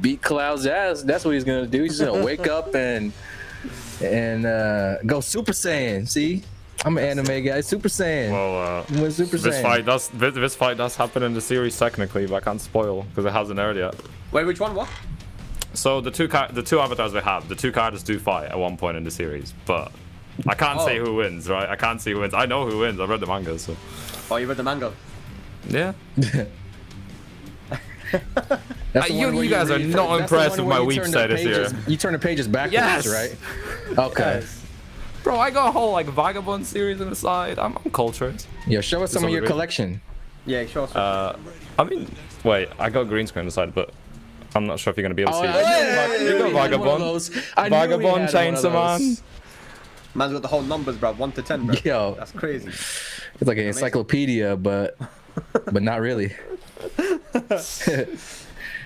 B: beat Cloud's ass. That's what he's gonna do. He's just gonna wake up and go Super Saiyan. See, I'm an anime guy. Super Saiyan.
D: Well,
B: Super
D: this
B: Saiyan.
D: this fight does happen in the series technically, but I can't spoil because it hasn't aired yet.
C: Wait, which one? What?
D: So the two avatars we have, the 2 characters do fight at one point in the series, but I can't say who wins, right? I can't say who wins. I know who wins. I've read the manga, so.
C: Oh, you read the manga?
D: Yeah.
B: You
D: guys are not impressed with my weep status here.
B: You turn the pages backwards,
D: yes!
B: right? Okay.
D: Yes. Bro, I got a whole like Vagabond series on the side. I'm cultured.
B: Yeah, show us some of your collection.
C: Yeah, show us.
D: I mean, wait, I got green screen on the side, but I'm not sure if you're gonna be able to see
B: it.
D: You got Vagabond. Vagabond, Chainsaw Man.
C: Man's got the whole numbers, bro. 1 to 10, bro.
B: Yo,
C: that's crazy.
B: It's like an encyclopedia, but not really.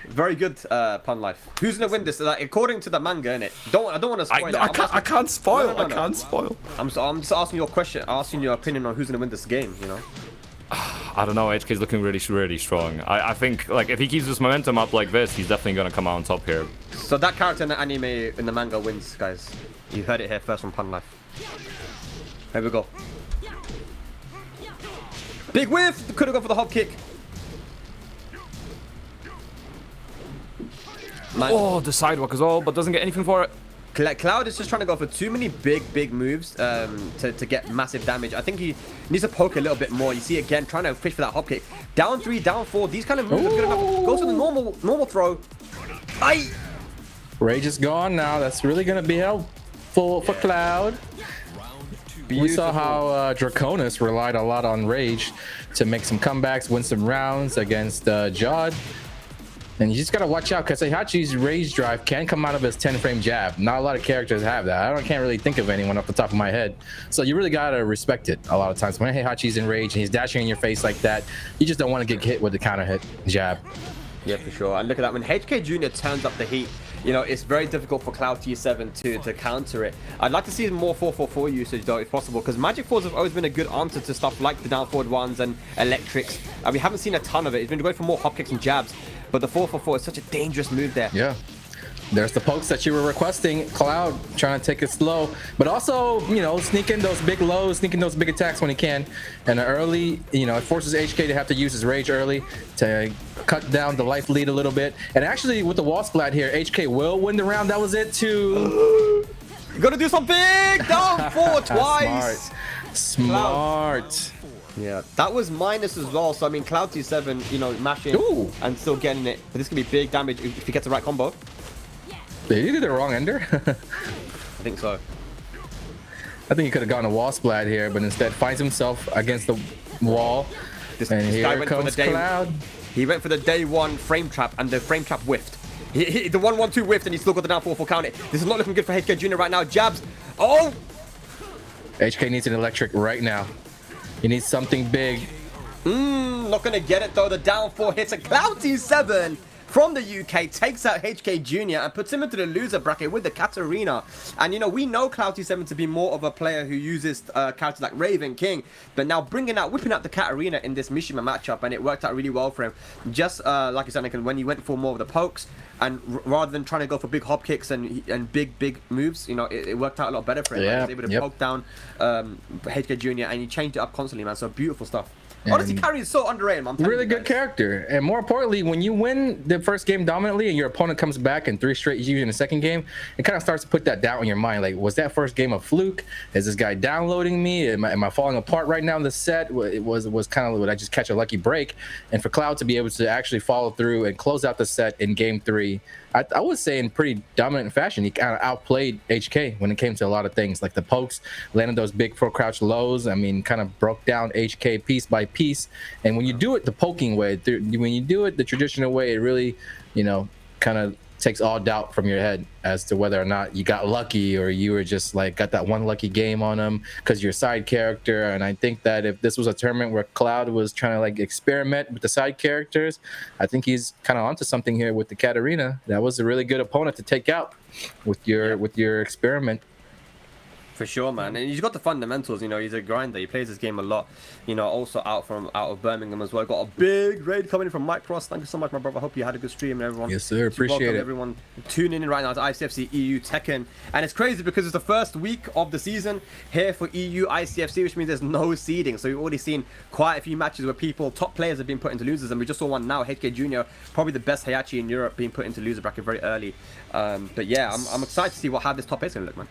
C: Very good, Pun Life. Who's gonna win this? Like, according to the manga, innit? I don't want to spoil it.
D: I can't spoil.
C: No.
D: I can't spoil.
C: I'm just asking your question, asking your opinion on who's gonna win this game. You know.
D: I don't know. HK's looking really strong. I think like if he keeps this momentum up like this, he's definitely gonna come out on top here.
C: So that character in the anime, in the manga, wins, guys. You heard it here first from Pun Life. Here we go. Big whiff! Could have gone for the hop kick. Man.
D: Oh, the sidewalk as well, but doesn't get anything for it.
C: Cloud is just trying to go for too many big moves to get massive damage. I think he needs to poke a little bit more. You see again trying to fish for that hop kick. Down 3, down 4. These kind of moves are good enough. Goes for the normal throw. Aye.
B: Rage is gone now. That's really gonna be helpful for Cloud.
C: Beautiful.
B: We saw how Draconis relied a lot on Rage to make some comebacks, win some rounds against Jodd. And you just gotta watch out because Heihachi's Rage drive can come out of his 10-frame jab. Not a lot of characters have that. I can't really think of anyone off the top of my head. So you really gotta respect it a lot of times. When Heihachi's in Rage and he's dashing in your face like that, you just don't want to get hit with the counter hit jab.
C: Yeah, for sure. And look at that. When HK Jr. turns up the heat, you know, it's very difficult for Cloud T7 to counter it. I'd like to see more 444 usage, though, if possible, because Magic 4s have always been a good answer to stuff like the down forward ones and electrics. And we haven't seen a ton of it. It's been going for more hop kicks and jabs, but the 444 is such a dangerous move there.
B: Yeah. There's the pokes that you were requesting. Cloud trying to take it slow, but also, you know, sneaking those big lows, sneaking those big attacks when he can. And early, you know, it forces HK to have to use his rage early to cut down the life lead a little bit. And actually, with the wall splat here, HK will win the round. That was it too.
C: You gotta do something! Down 4 twice!
B: Smart.
C: Yeah, that was minus as well. So, I mean, Cloud T7, you know, mashing and still getting it. But this can be big damage if he gets the right combo.
B: Did he do the wrong ender?
C: I think so.
B: I think he could have gotten a wall splat here, but instead finds himself against the wall. And here comes Cloud.
C: He went for the day 1 frame trap, and the frame trap whiffed. The 1-1-2 whiffed, and he still got the down 4 counter. This is not looking good for HK Jr. right now. Jabs. Oh!
B: HK needs an electric right now. He needs something big.
C: Not gonna get it though. The down 4 hits a Cloud T7 from the UK, takes out HK Jr. and puts him into the loser bracket with the Katarina. And you know, we know Cloud T7 to be more of a player who uses characters like Raven King, but now whipping out the Katarina in this Mishima matchup, and it worked out really well for him. Just like you said, Anakin, when he went for more of the pokes, and rather than trying to go for big hop kicks and big moves, you know, it worked out a lot better for him.
B: Yeah,
C: He was able to poke down HK Jr. and he changed it up constantly, man. So beautiful stuff. Honestly, Karios is so underrated, man.
B: Really good character. And more importantly, when you win the first game dominantly and your opponent comes back in 3 straight you in the second game, it kind of starts to put that doubt in your mind. Like, was that first game a fluke? Is this guy downloading me? Am I falling apart right now in the set? It was kind of, would I just catch a lucky break? And for Cloud to be able to actually follow through and close out the set in game 3, I would say in pretty dominant fashion. He kind of outplayed HK when it came to a lot of things, like the pokes, landed those big full crouch lows. I mean, kind of broke down HK piece by piece. And when you do it the poking way, when you do it the traditional way, it really, you know, kind of takes all doubt from your head as to whether or not you got lucky or you were just like got that one lucky game on him because you're a side character. And I think that if this was a tournament where Cloud was trying to like experiment with the side characters, I think he's kind of onto something here with the Katarina. That was a really good opponent to take out with your experiment.
C: For sure, man. And he's got the fundamentals, you know, he's a grinder. He plays this game a lot, you know, also out of Birmingham as well. Got a big raid coming in from Mike Cross. Thank you so much, my brother. I hope you had a good stream and everyone.
B: Yes, sir. Appreciate it.
C: Everyone tuning in right now to ICFC EU Tekken. And it's crazy because it's the first week of the season here for EU ICFC, which means there's no seeding. So we've already seen quite a few matches where top players have been put into losers. And we just saw one now, HK Jr., probably the best Heihachi in Europe, being put into loser bracket very early. But yeah, I'm excited to see how this top 8 is going to look, man.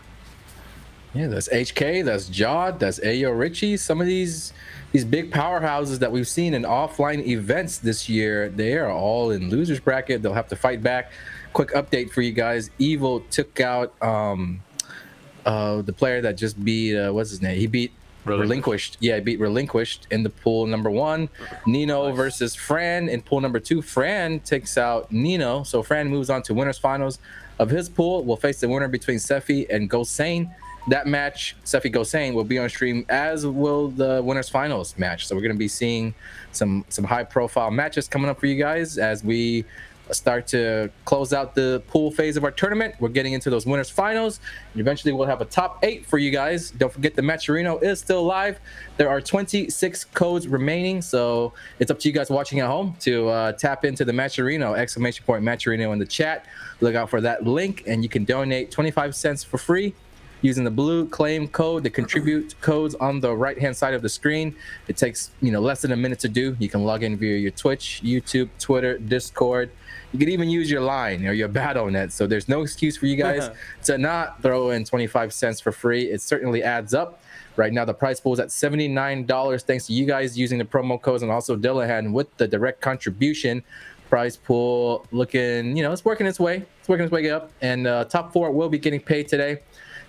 B: Yeah, that's HK, that's Jodd, that's ayorichie. Some of these big powerhouses that we've seen in offline events this year, they are all in losers bracket. They'll have to fight back. Quick update for you guys. Evil took out the player that just beat what's his name? He beat Reliinquished. Yeah, he beat Reliinquished in the pool number 1. Nino versus Fran in pool number 2. Fran takes out Nino, so Fran moves on to winners finals of his pool. We'll face the winner between Sephi and Gosain. That match, Sephi Gosain, will be on stream, as will the winners finals match. So we're going to be seeing some high profile matches coming up for you guys as we start to close out the pool phase of our tournament. We're getting into those winners finals. And eventually we'll have a top 8 for you guys. Don't forget the Matcherino is still live. There are 26 codes remaining, so it's up to you guys watching at home to tap into the Matcherino, !Matcherino in the chat. Look out for that link, and you can donate 25 cents for free using the blue claim code. The contribute codes on the right hand side of the screen. It takes less than a minute to do. You can log in via your Twitch, YouTube, Twitter, Discord. You can even use your line or your BattleNet. So there's no excuse for you guys to not throw in 25 cents for free. It certainly adds up. Right now the price pool is at $79 thanks to you guys using the promo codes, and also Dillahan with the direct contribution. Prize pool looking, it's working its way. It's working its way up, and top 4 will be getting paid today.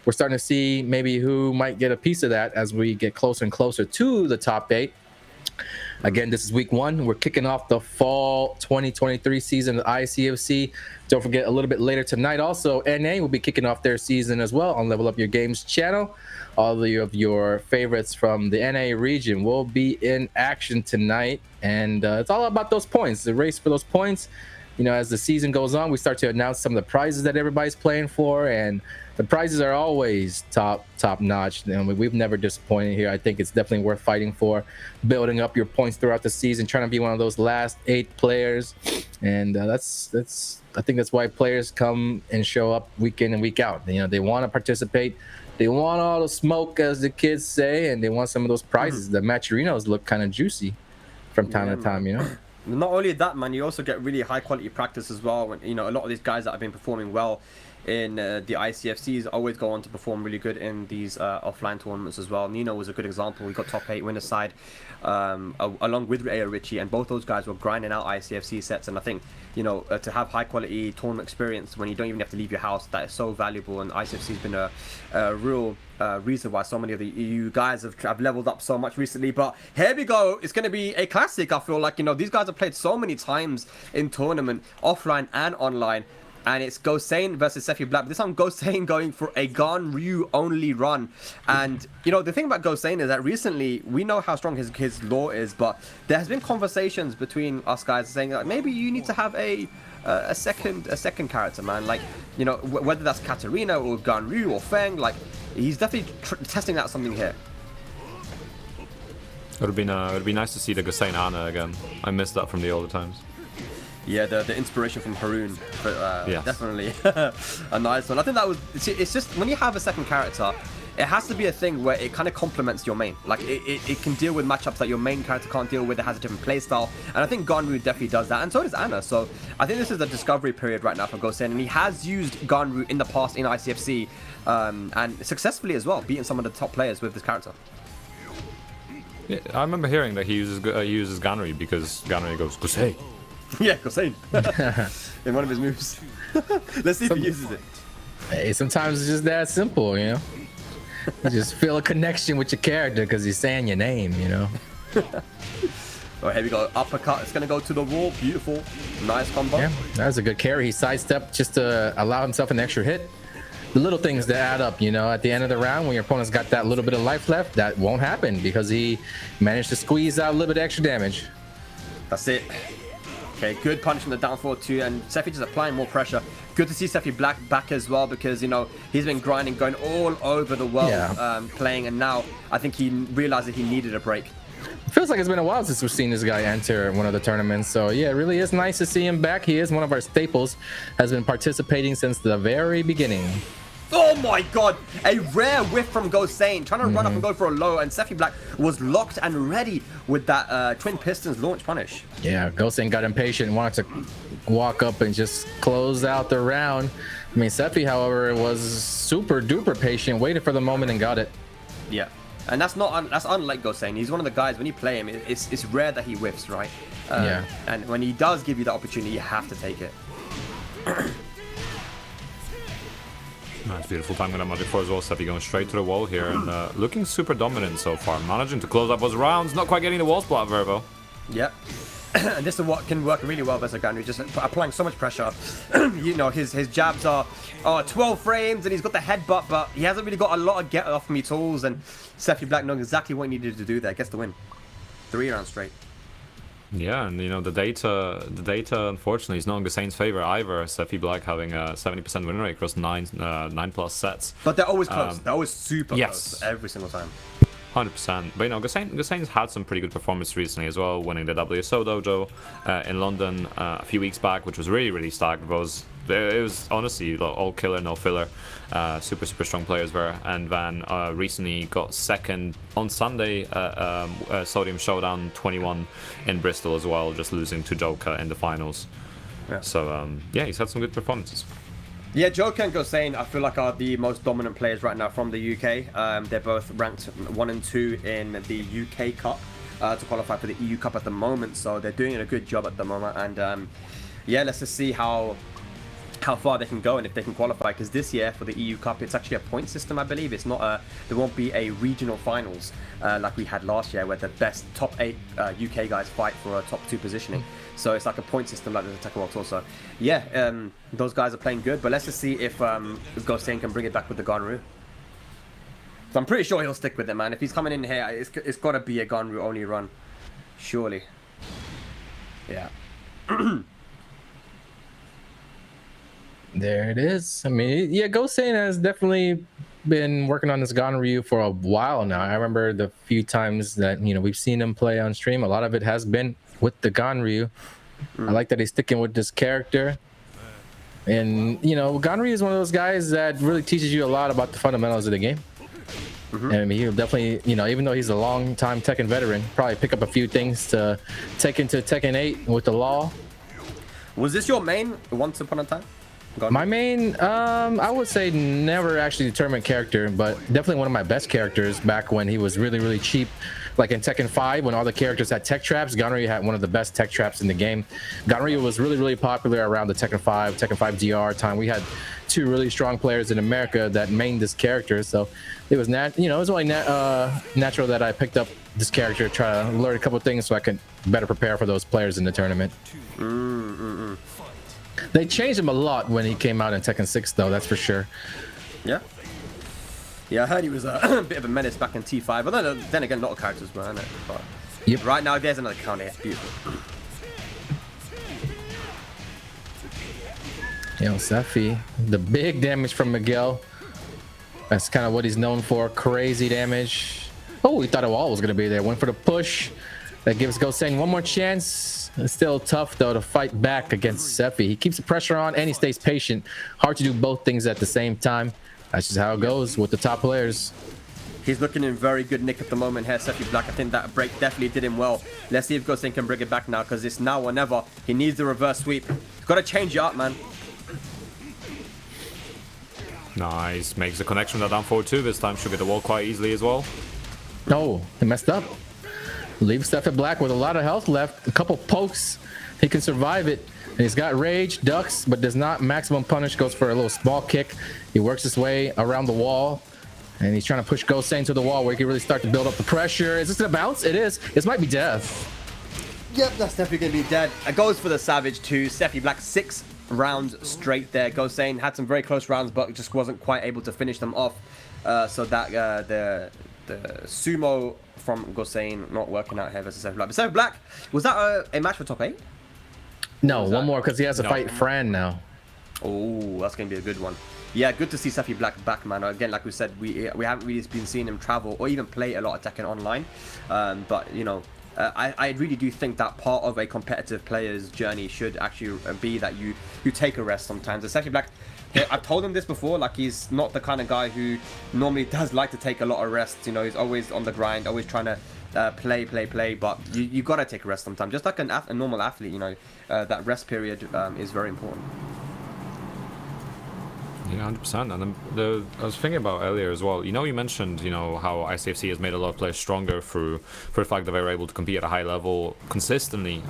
B: We're starting to see maybe who might get a piece of that as we get closer and closer to the top 8. Again, this is week 1. We're kicking off the fall 2023 season of ICFC. Don't forget, a little bit later tonight, also, NA will be kicking off their season as well on Level Up Your Games channel. All of your favorites from the NA region will be in action tonight. And it's all about those points, the race for those points. As the season goes on, we start to announce some of the prizes that everybody's playing for, and the prizes are always top notch. We've never disappointed here. I think it's definitely worth fighting for, building up your points throughout the season, trying to be one of those last 8 players, and I think that's why players come and show up week in and week out. They want to participate, they want all the smoke, as the kids say, and they want some of those prizes. The Matcherinos look kind of juicy from time to time.
C: Not only that, man, you also get really high quality practice as well. When a lot of these guys that have been performing well in the ICFCs always go on to perform really good in these offline tournaments as well. Nino was a good example. We got top 8 winner side along with ayorichie, and both those guys were grinding out ICFC sets. And I think to have high quality tournament experience when you don't even have to leave your house, that is so valuable. And ICFC has been a real reason why so many of the EU guys have leveled up so much recently. But here we go, it's going to be a classic. I feel like these guys have played so many times in tournament, offline and online. And it's Gosain versus Sephiblack. This time Gosain going for a Ganryu only run. And the thing about Gosain is that recently we know how strong his lore is, but there has been conversations between us guys saying that maybe you need to have a second character, man. Like whether that's Katarina or Ganryu or Feng. Like he's definitely testing out something here.
D: It would be nice to see the Gosain Ana again. I missed that from the older times.
C: Yeah, the inspiration from Haroon,
D: yes.
C: Definitely a nice one. I think that was. It's just when you have a second character, it has to be a thing where it kind of complements your main. Like it can deal with matchups that your main character can't deal with. It has a different playstyle, and I think Ganryu definitely does that, and so does Ana. So I think this is a discovery period right now for Gosain, and he has used Ganryu in the past in ICFC, and successfully as well, beating some of the top players with this character.
D: Yeah, I remember hearing that he uses Ganryu because Ganryu goes Gosain.
C: Yeah, Gosain. In one of his moves. Let's see if he uses it.
B: Hey, sometimes it's just that simple, You just feel a connection with your character because he's saying your name,
C: Oh, here we go. Uppercut. It's going to go to the wall. Beautiful. Nice combo.
B: Yeah, that was a good carry. He sidestepped just to allow himself an extra hit. The little things that add up, at the end of the round when your opponent's got that little bit of life left, that won't happen because he managed to squeeze out a little bit of extra damage.
C: That's it. Okay, good punch from the down forward too, and Sephi just applying more pressure. Good to see Sephiblack back as well because, he's been grinding, going all over the world, playing, and now I think he realized that he needed a break.
B: It feels like it's been a while since we've seen this guy enter one of the tournaments, so yeah, it really is nice to see him back. He is one of our staples, has been participating since the very beginning.
C: Oh my god, a rare whiff from Gosain, trying to run up and go for a low, and Sephiblack was locked and ready with that Twin Pistons launch punish.
B: Yeah, Gosain got impatient, wanted to walk up and just close out the round. I mean, Sephi, however, was super duper patient, waited for the moment and got it.
C: Yeah, and that's unlike Gosain. He's one of the guys, when you play him, it's rare that he whiffs, right?
B: Yeah.
C: And when he does give you the opportunity, you have to take it.
D: Nice, beautiful time with that magic 4 as well. Sephi going straight to the wall here and looking super dominant so far. Managing to close up those rounds, not quite getting the wall splat very well.
C: Yep. And this is what can work really well versus Ganryu, just applying so much pressure. His jabs are 12 frames and he's got the headbutt, but he hasn't really got a lot of get off me tools, and Sephiblack knowing exactly what he needed to do there. Gets the win. 3 rounds straight.
D: Yeah, and you know the data unfortunately is not in Gosain's favor either. Sephiblack having a 70% win rate across 9+ sets.
C: But they're always close. They're always super
D: yes.
C: close every single time.
D: 100%. But you know, Gosain's had some pretty good performance recently as well, winning the WSO dojo in London a few weeks back, which was really stacked. It was honestly all killer, no filler. Super strong players there. And then recently got second on Sunday Sodium Showdown 21 in Bristol as well, just losing to Joker in the finals. Yeah. So yeah, he's had some good performances.
C: Yeah, Joker and Gosain, I feel like, are the most dominant players right now from the UK. They're both ranked 1 and 2 in the UK Cup to qualify for the EU Cup at the moment. So they're doing a good job at the moment. And yeah, let's just see how far they can go and if they can qualify. Because this year for the EU Cup, it's actually a point system, I believe. It's not there won't be a regional finals like we had last year, where the best top 8 UK guys fight for a top 2 positioning. So it's like a point system like the TEKKEN World Tour. So yeah, those guys are playing good. But let's just see if Gosain can bring it back with the Ganryu. So I'm pretty sure he'll stick with it, man. If he's coming in here, it's got to be a Ganryu only run. Surely. Yeah.
B: There it is. I mean, yeah, Gosain has definitely been working on this Ganryu for a while now. I remember the few times that, you know, we've seen him play on stream. A lot of it has been with the Ganryu. I like that he's sticking with this character. And, you know, Ganryu is one of those guys that really teaches you a lot about the fundamentals of the game. And I mean, he'll definitely, you know, even though he's a long-time Tekken veteran, probably pick up a few things to take into Tekken 8 with the law.
C: Was this your main once upon a time?
B: My main, I would say never actually determined character, but definitely one of my best characters back when he was really cheap. Like in Tekken 5, when all the characters had tech traps, Ganryu had one of the best tech traps in the game. Ganryu was really popular around the Tekken 5 DR time. We had 2 really strong players in America that mained this character, so it was it was only natural that I picked up this character, try to learn a couple things so I could better prepare for those players in the tournament. They changed him a lot when he came out in Tekken 6, though, that's for sure.
C: Yeah. Yeah, I heard he was a bit of a menace back in T5, but then again, a lot of characters were, isn't it? But
B: yep.
C: Right now, there's another counter. It's beautiful.
B: You know, Sephi, the big damage from Miguel. That's kind of what he's known for. Crazy damage. Oh, he thought a wall was going to be there. Went for the push. That gives Gosain one more chance. It's still tough, though, to fight back against Sephi. He keeps the pressure on and he stays patient. Hard to do both things at the same time. That's just how it goes with the top players.
C: He's looking in very good nick at the moment here, Sephiblack. I think that break definitely did him well. Let's see if Gosain can bring it back now, because it's now or never. He needs the reverse sweep. He's got to change it up, man.
D: Nice. Makes the connection with that down forward too. This time should get the wall quite easily as well.
B: Oh, he messed up. Leaves Sephiblack with a lot of health left. A couple pokes. He can survive it. And he's got rage, ducks, but does not maximum punish. Goes for a little small kick. He works his way around the wall. And he's trying to push Gosain to the wall where he can really start to build up the pressure. Is this gonna bounce? It is. This might be death.
C: Yep, that's definitely going to be dead. It goes for the Savage too. Sephiblack 6 rounds straight there. Gosain had some very close rounds, but just wasn't quite able to finish them off. So that the sumo from Gosain not working out here versus Sephiblack. But Sephiblack, was that a match for top 8?
B: No, one more, because he has to fight Fran now.
C: Oh, that's going to be a good one. Yeah, good to see Sephiblack back, man. Again, like we said, we haven't really been seeing him travel or even play a lot of Tekken online. But, you know, I really do think that part of a competitive player's journey should actually be that you take a rest sometimes. And Sephiblack, I've told him this before, like he's not the kind of guy who normally does like to take a lot of rests. You know, he's always on the grind, always trying to play, but you got to take a rest sometimes. Just like a normal athlete, you know, that rest period is very important.
D: Yeah, 100%. And I was thinking about earlier as well. You know, you mentioned, you know, how ICFC has made a lot of players stronger for the fact that they were able to compete at a high level consistently,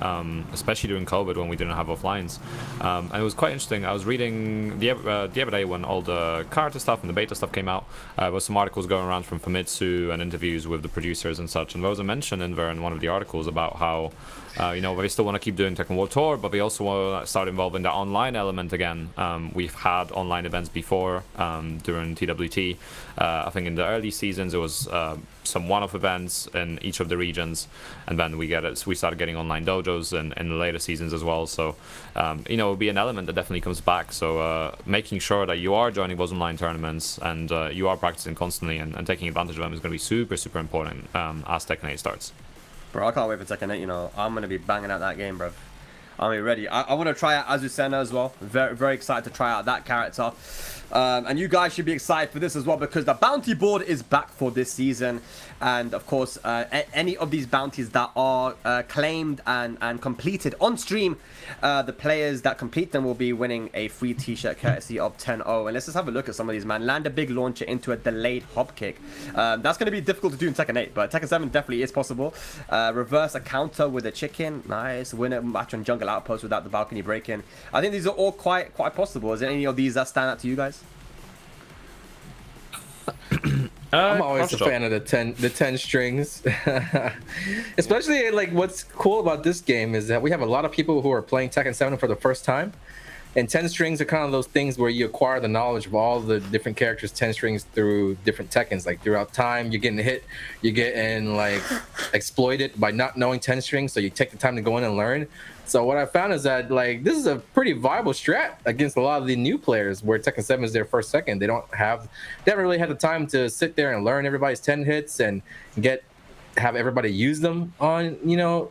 D: especially during COVID when we didn't have offlines. And it was quite interesting. I was reading the other day when all the character stuff and the beta stuff came out. There was some articles going around from Famitsu and interviews with the producers and such. And there was a mention in there in one of the articles about how you know, they still want to keep doing Tekken World Tour, but they also want to start involving the online element again. We've had online events before during TWT. I think in the early seasons it was some one-off events in each of the regions, and then we started getting online dojos in the later seasons as well. So it'll be an element that definitely comes back. So making sure that you are joining those online tournaments and you are practicing constantly and taking advantage of them is going to be super, super important as Tekken 8 starts.
C: Bro, I can't wait for Tekken 8. I'm going to be banging out that game, bro. I'm ready. I want to try out Azucena as well. Very, very excited to try out that character. And you guys should be excited for this as well, because the bounty board is back for this season. And of course, any of these bounties that are claimed and completed on stream, the players that complete them will be winning a free t-shirt courtesy of 10-0. And let's just have a look at some of these, man. Land a big launcher into a delayed hop kick. That's going to be difficult to do in Tekken 8, but Tekken 7 definitely is possible. Reverse a counter with a chicken. Nice. Win a match on jungle outpost without the balcony break-in. I think these are all quite possible. Is there any of these that stand out to you guys?
B: I'm always a fan of the 10 strings. Especially like what's cool about this game is that we have a lot of people who are playing Tekken 7 for the first time. And 10 strings are kind of those things where you acquire the knowledge of all the different characters, 10 strings through different Tekkens. Like throughout time, you're getting hit, you're getting like exploited by not knowing 10 strings. So you take the time to go in and learn. So what I found is that like this is a pretty viable strat against a lot of the new players where Tekken 7 is their first Tekken. They haven't really had the time to sit there and learn everybody's 10 hits and have everybody use them on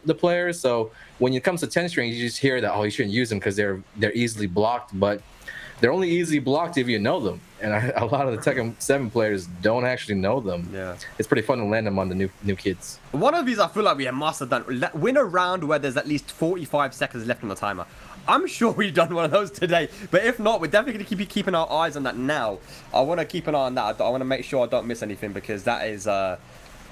B: the players. So when it comes to 10 strings, you just hear that, oh, you shouldn't use them because they're easily blocked, but they're only easily blocked if you know them. And a lot of the Tekken 7 players don't actually know them. Yeah, it's pretty fun to land them on the new kids.
C: One of these I feel like we must have done. Win a round where there's at least 45 seconds left on the timer. I'm sure we've done one of those today, but if not, we're definitely going to keep keeping our eyes on that now. I want to keep an eye on that. I want to make sure I don't miss anything, because that is...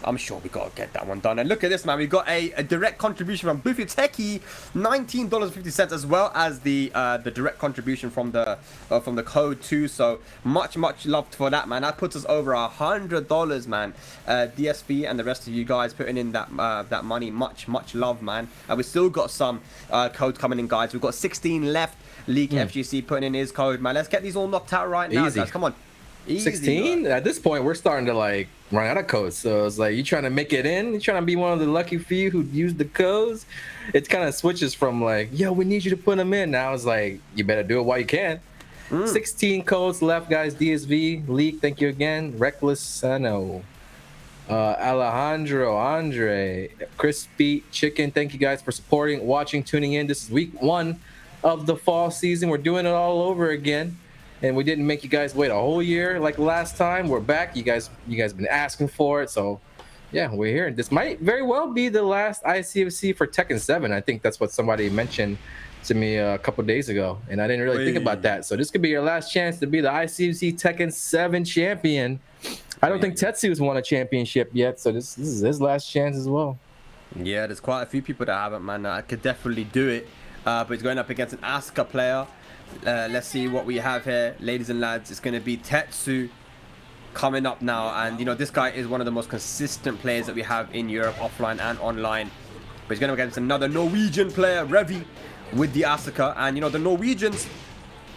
C: I'm sure we got to get that one done. And look at this, man. We got a direct contribution from Buffy Techie, $19.50, as well as the direct contribution from the code too. So much love for that, man. That puts us over $100, man. DSV and the rest of you guys putting in that money. Much love, man. And we still got some codes coming in, guys. We've got 16 left. League FGC putting in his code, man. Let's get these all knocked out right now, guys. Come on. Easy,
B: 16? Bro. At this point, we're starting to like run out of codes. So it's like, you trying to make it in? You trying to be one of the lucky few who use the codes? It kind of switches from like, yo, we need you to put them in. Now it's like, you better do it while you can. 16 codes left, guys. DSV, Leak, thank you again. Reckless Sano, Alejandro, Andre, Crispy Chicken, thank you guys for supporting, watching, tuning in. This is week 1 of the fall season. We're doing it all over again. And we didn't make you guys wait a whole year like last time. We're back. You guys been asking for it. So yeah, we're here. This might very well be the last ICFC for Tekken 7. I think that's what somebody mentioned to me a couple days ago, and I didn't really think about that. So this could be your last chance to be the ICFC Tekken 7 champion. I don't think Tetsu's won a championship yet, so this is his last chance as well.
C: Yeah, there's quite a few people that haven't, man. I could definitely do it, but he's going up against an Asuka player. Let's see what we have here, ladies and lads. It's going to be Tetsu coming up now, and this guy is one of the most consistent players that we have in Europe, offline and online. But he's going to go against another Norwegian player, Revi, with the Asuka. And the Norwegians,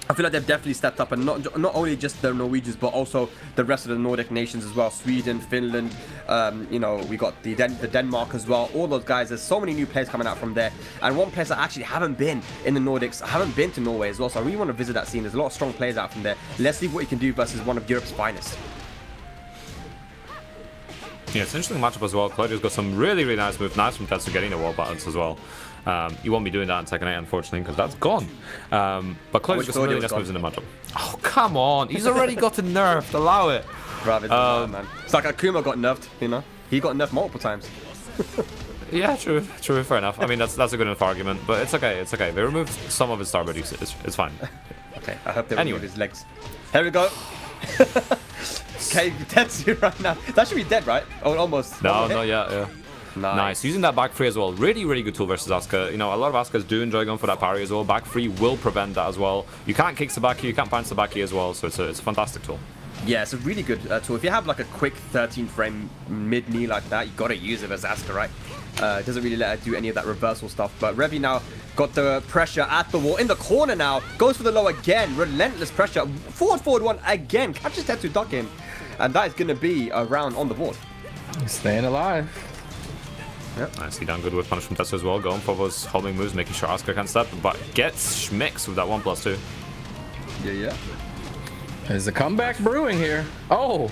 C: I feel like they've definitely stepped up, and not only just the Norwegians, but also the rest of the Nordic nations as well. Sweden, Finland, we got the Denmark as well. All those guys, there's so many new players coming out from there. And one place I actually haven't been in the Nordics, I haven't been to Norway as well, so I really want to visit that scene. There's a lot of strong players out from there. Let's see what he can do versus one of Europe's finest.
D: Yeah, it's an interesting matchup as well. Claudio's got some really nice moves. Nice from Tetsu getting the wall buttons as well. You won't be doing that in Tekken 8, unfortunately, because that's gone. But Claudio's got some really nice moves in the matchup. Oh, come on. He's already gotten nerfed. Allow it.
C: Bravo, man. It's like Akuma got nerfed, He got nerfed multiple times.
D: Yeah, true. Fair enough. I mean, that's a good enough argument, but it's okay. They removed some of his star bodies. It's fine.
C: Okay, I hope they remove his legs. Here we go. Okay, Tetsu right now. That should be dead, right? Oh, almost.
D: No, yeah. Nice. Using that back 3 as well. Really good tool versus Asuka. A lot of Asukas do enjoy going for that parry as well. Back 3 will prevent that as well. You can't kick Sabaki, you can't punch Sabaki as well, so it's a fantastic tool.
C: Yeah, it's a really good tool. If you have like a quick 13 frame mid knee like that, you gotta use it as Asuka, right? It doesn't really let her do any of that reversal stuff. But Revi now got the pressure at the wall. In the corner now, goes for the low again. Relentless pressure. Forward one again. Catches Tetsu ducking. And that is gonna be a round on the board.
B: Staying alive.
C: Yep.
D: Nicely done. Good whip punish from Tetsu as well. Going for those homing moves, making sure Asuka can step, but gets schmicks with that 1+2.
C: Yeah.
B: There's a comeback brewing here. Oh!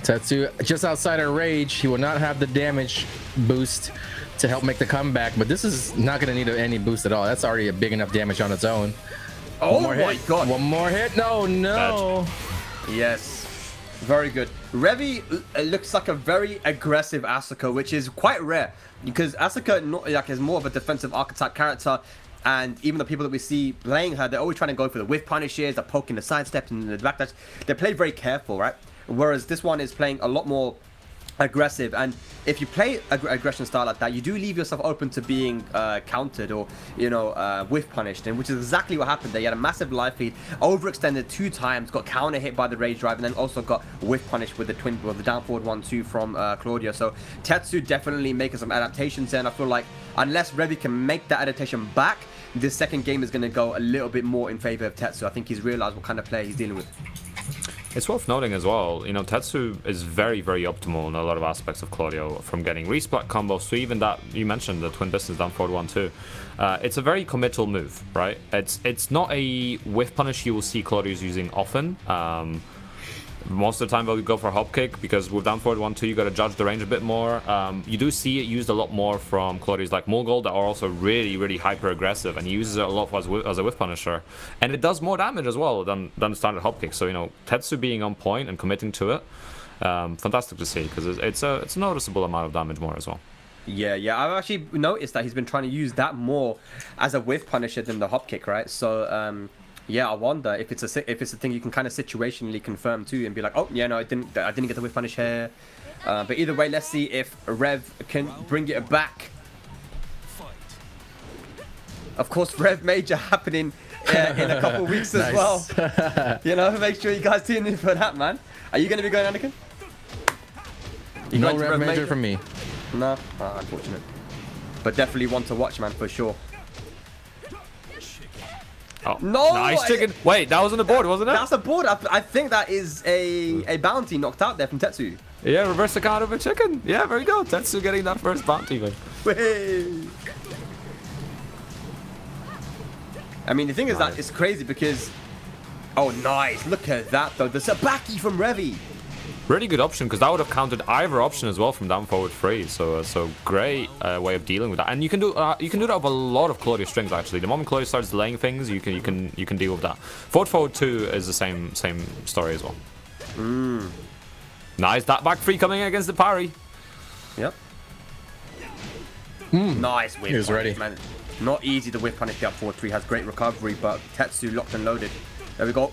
B: Tetsu just outside of rage. He will not have the damage boost to help make the comeback, but this is not going to need any boost at all. That's already a big enough damage on its own.
C: Oh my god.
B: One more hit. No.
C: Yes. Very good. Revi looks like a very aggressive Asuka, which is quite rare because Asuka is more of a defensive archetype character. And even the people that we see playing her, they're always trying to go for the whiff punishes, they're poking the side steps and the backdash. They play very careful, right? Whereas this one is playing a lot more aggressive. And if you play aggression style like that, you do leave yourself open to being countered or, whiff punished. And which is exactly what happened there. You had a massive life lead, overextended 2 times, got counter hit by the rage drive, and then also got whiff punished with the down forward 1-2 from Claudio. So Tetsu definitely making some adaptations there. And I feel like unless Revi can make that adaptation back, this second game is going to go a little bit more in favor of Tetsu. I think he's realized what kind of player he's dealing with.
D: It's worth noting as well, Tetsu is very, very optimal in a lot of aspects of Claudio, from getting resplat combos to even that, you mentioned the twin distance down forward 1-2. It's a very committal move, right? It's not a whiff punish you will see Claudio's using often. Most of the time they'll go for hop kick because with down forward 1-2 you got to judge the range a bit more. You do see it used a lot more from Claudio's like Miguel that are also really, really hyper aggressive, and he uses it a lot as a whiff punisher, and it does more damage as well than standard hop kick. So Tetsu being on point and committing to it, fantastic to see because it's a noticeable amount of damage more as well.
C: Yeah, I've actually noticed that he's been trying to use that more as a whiff punisher than the hop kick, right? So yeah, I wonder if it's a thing you can kind of situationally confirm too, and be like, oh yeah, no, I didn't get the whiff punish here. But either way, let's see if Rev can bring it back. Of course, Rev Major happening in a couple weeks as well. Make sure you guys tune in for that, man. Are you going to be going, Anakin?
B: No Rev Major from me.
C: No, unfortunate. But definitely one to watch, man, for sure.
D: Oh,
C: no!
D: Nice chicken. Wait, that was on the board, wasn't it?
C: That's a board. I think that is a bounty knocked out there from Tetsu.
D: Yeah, reverse the count of a chicken. Yeah, very good. Tetsu getting that first bounty, man.
C: Wait. I mean, the thing is that it's crazy because... Oh, nice. Look at that, though. The Sabaki from Revi.
D: Really good option, because that would have countered either option as well from down forward 3. So great way of dealing with that, and you can do that with a lot of Claudio strings actually. The moment Claudio starts delaying things, you can deal with that. Forward 2 is the same story as well. Nice, that back 3 coming in against the parry.
C: Yep. Nice whip.
B: He was ready.
C: Man. Not easy to whip punish the up forward 3. Has great recovery, but Tetsu locked and loaded. There we go.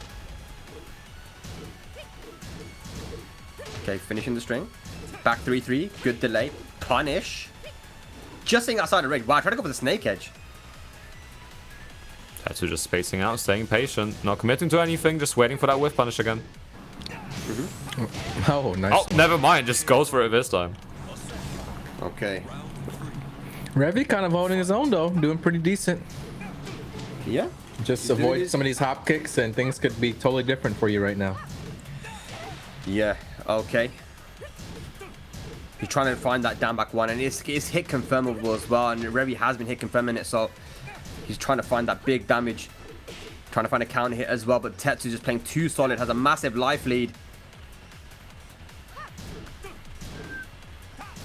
C: Okay, finishing the string. Back 3-3. Good delay. Punish. Just staying outside the ring. Wow, try to go for the snake edge.
D: Tetsu just spacing out, staying patient, not committing to anything, just waiting for that whiff punish again.
B: Oh, nice.
D: Oh, never mind. Just goes for it this time.
C: Okay.
B: Revi kind of holding his own though, doing pretty decent.
C: Yeah.
B: Just avoid some of these hop kicks and things could be totally different for you right now.
C: Yeah. Okay. He's trying to find that down back one, and it's hit confirmable as well. And Revi has been hit confirming it, so he's trying to find that big damage. Trying to find a counter hit as well, but Tetsu just playing too solid. Has a massive life lead.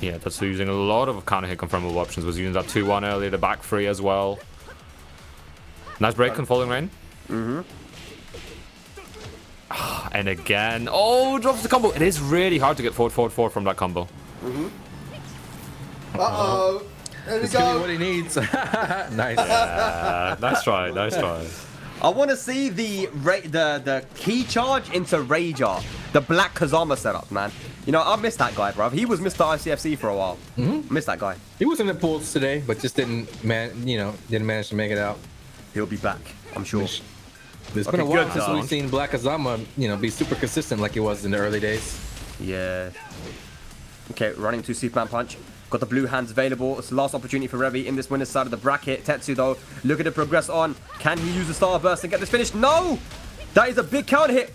D: Yeah, Tetsu using a lot of counter hit confirmable options. Was using that 2-1 earlier, the back 3 as well. Nice break on falling rain. And again, oh, drops the combo. It is really hard to get forward 4 from that combo.
C: Uh-oh. There we
B: It's
C: go.
B: gonna be what he needs. Nice.
D: Nice try, nice try.
C: I want to see the key charge into Rager, the Black Kazama setup, man. I miss that guy, bro. He was Mr. ICFC for a while. Miss that guy.
B: He was in the pools today, but just didn't manage to make it out.
C: He'll be back, I'm sure.
B: It's been a while since we've seen Black Azama, be super consistent like he was in the early days.
C: Yeah. Okay, running to Superman Punch. Got the blue hands available. It's the last opportunity for Revi in this winner's side of the bracket. Tetsu, though, looking to progress on. Can he use the Star Burst and get this finish? No! That is a big counter hit.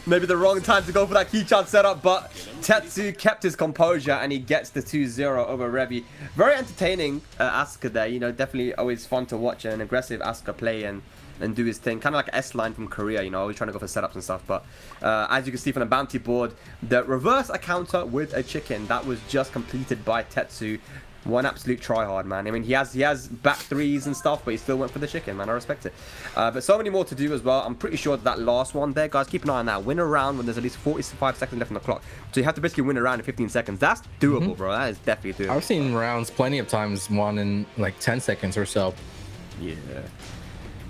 C: Maybe the wrong time to go for that key chart setup, but Tetsu kept his composure and he gets the 2-0 over Revi. Very entertaining Asuka there. Definitely always fun to watch an aggressive Asuka play and do his thing. Kind of like S-line from Korea, always trying to go for setups and stuff. But as you can see from the bounty board, the reverse a counter with a chicken that was just completed by Tetsu. One absolute tryhard, man. I mean, he has back threes and stuff, but he still went for the chicken, man. I respect it. But so many more to do as well. I'm pretty sure that last one there, guys, keep an eye on that. Win a round when there's at least 45 seconds left on the clock. So you have to basically win a round in 15 seconds. That's doable, bro. That is definitely doable.
B: I've seen rounds plenty of times won in like 10 seconds or so.
C: Yeah.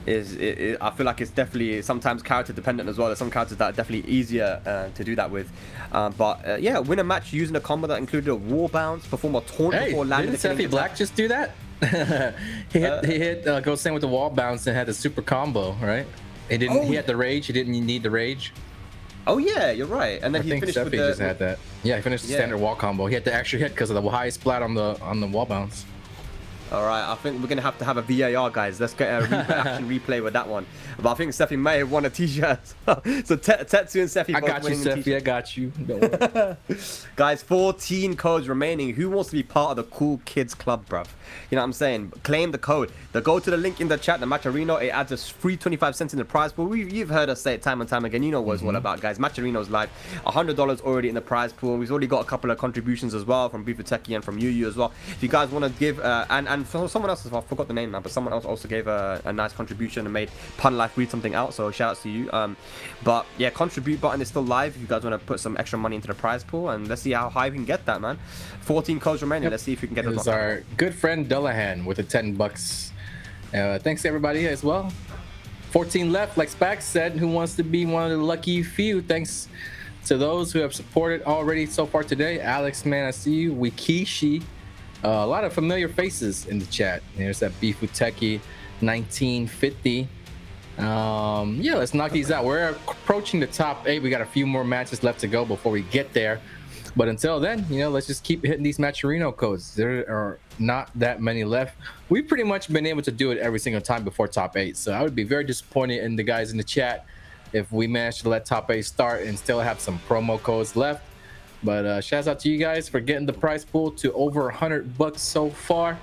C: I feel like it's definitely sometimes character dependent as well. There's some characters that are definitely easier to do that with. But yeah, win a match using a combo that included a wall bounce, perform a taunt before landing.
B: Didn't Sephiblack just do that? he hit Gosain with the wall bounce and had a super combo, right? He didn't. He had the rage. He didn't need the rage.
C: Oh yeah, you're right. And then he finished with the.
B: just had that. Yeah, he finished the standard wall combo. He had the extra hit because of the high splat on the wall bounce.
C: All right, I think we're going to have a VAR, guys. Let's get a action replay with that one. But I think Sephi may have won a t-shirt. So Tetsu and Sephi both
B: got you, Sephi. I got you. Don't worry.
C: Guys, 14 codes remaining. Who wants to be part of the cool kids club, bruv? You know what I'm saying? Claim the code. Go to the link in the chat, the Matcherino. It adds us free 25 cents in the prize pool. You've heard us say it time and time again. You know what it's all about, guys. Matcherino's live. $100 already in the prize pool. We've already got a couple of contributions as well from Tekkeen and from Yu as well. If you guys want to give, and for someone else, I forgot the name now, but someone else also gave a nice contribution and made Pun Life read something out. So shout outs to you. But yeah, contribute button is still live if you guys want to put some extra money into the prize pool, and let's see how high we can get that, man. 14 codes remaining. Let's see if we can get
B: it. It's our good friend Dullahan with the $10. Thanks to everybody as well. 14 left, like Spax said. Who wants to be one of the lucky few? Thanks to those who have supported already so far today. Alex, man, I see you. Wikishi. A lot of familiar faces in the chat. There's that Bifuteki 1950. Yeah, let's knock these out. We're approaching the top 8. We got a few more matches left to go before we get there. But until then, let's just keep hitting these Matcherino codes. There are not that many left. We've pretty much been able to do it every single time before top 8. So I would be very disappointed in the guys in the chat if we managed to let top 8 start and still have some promo codes left. But shouts out to you guys for getting the prize pool to over $100 so far.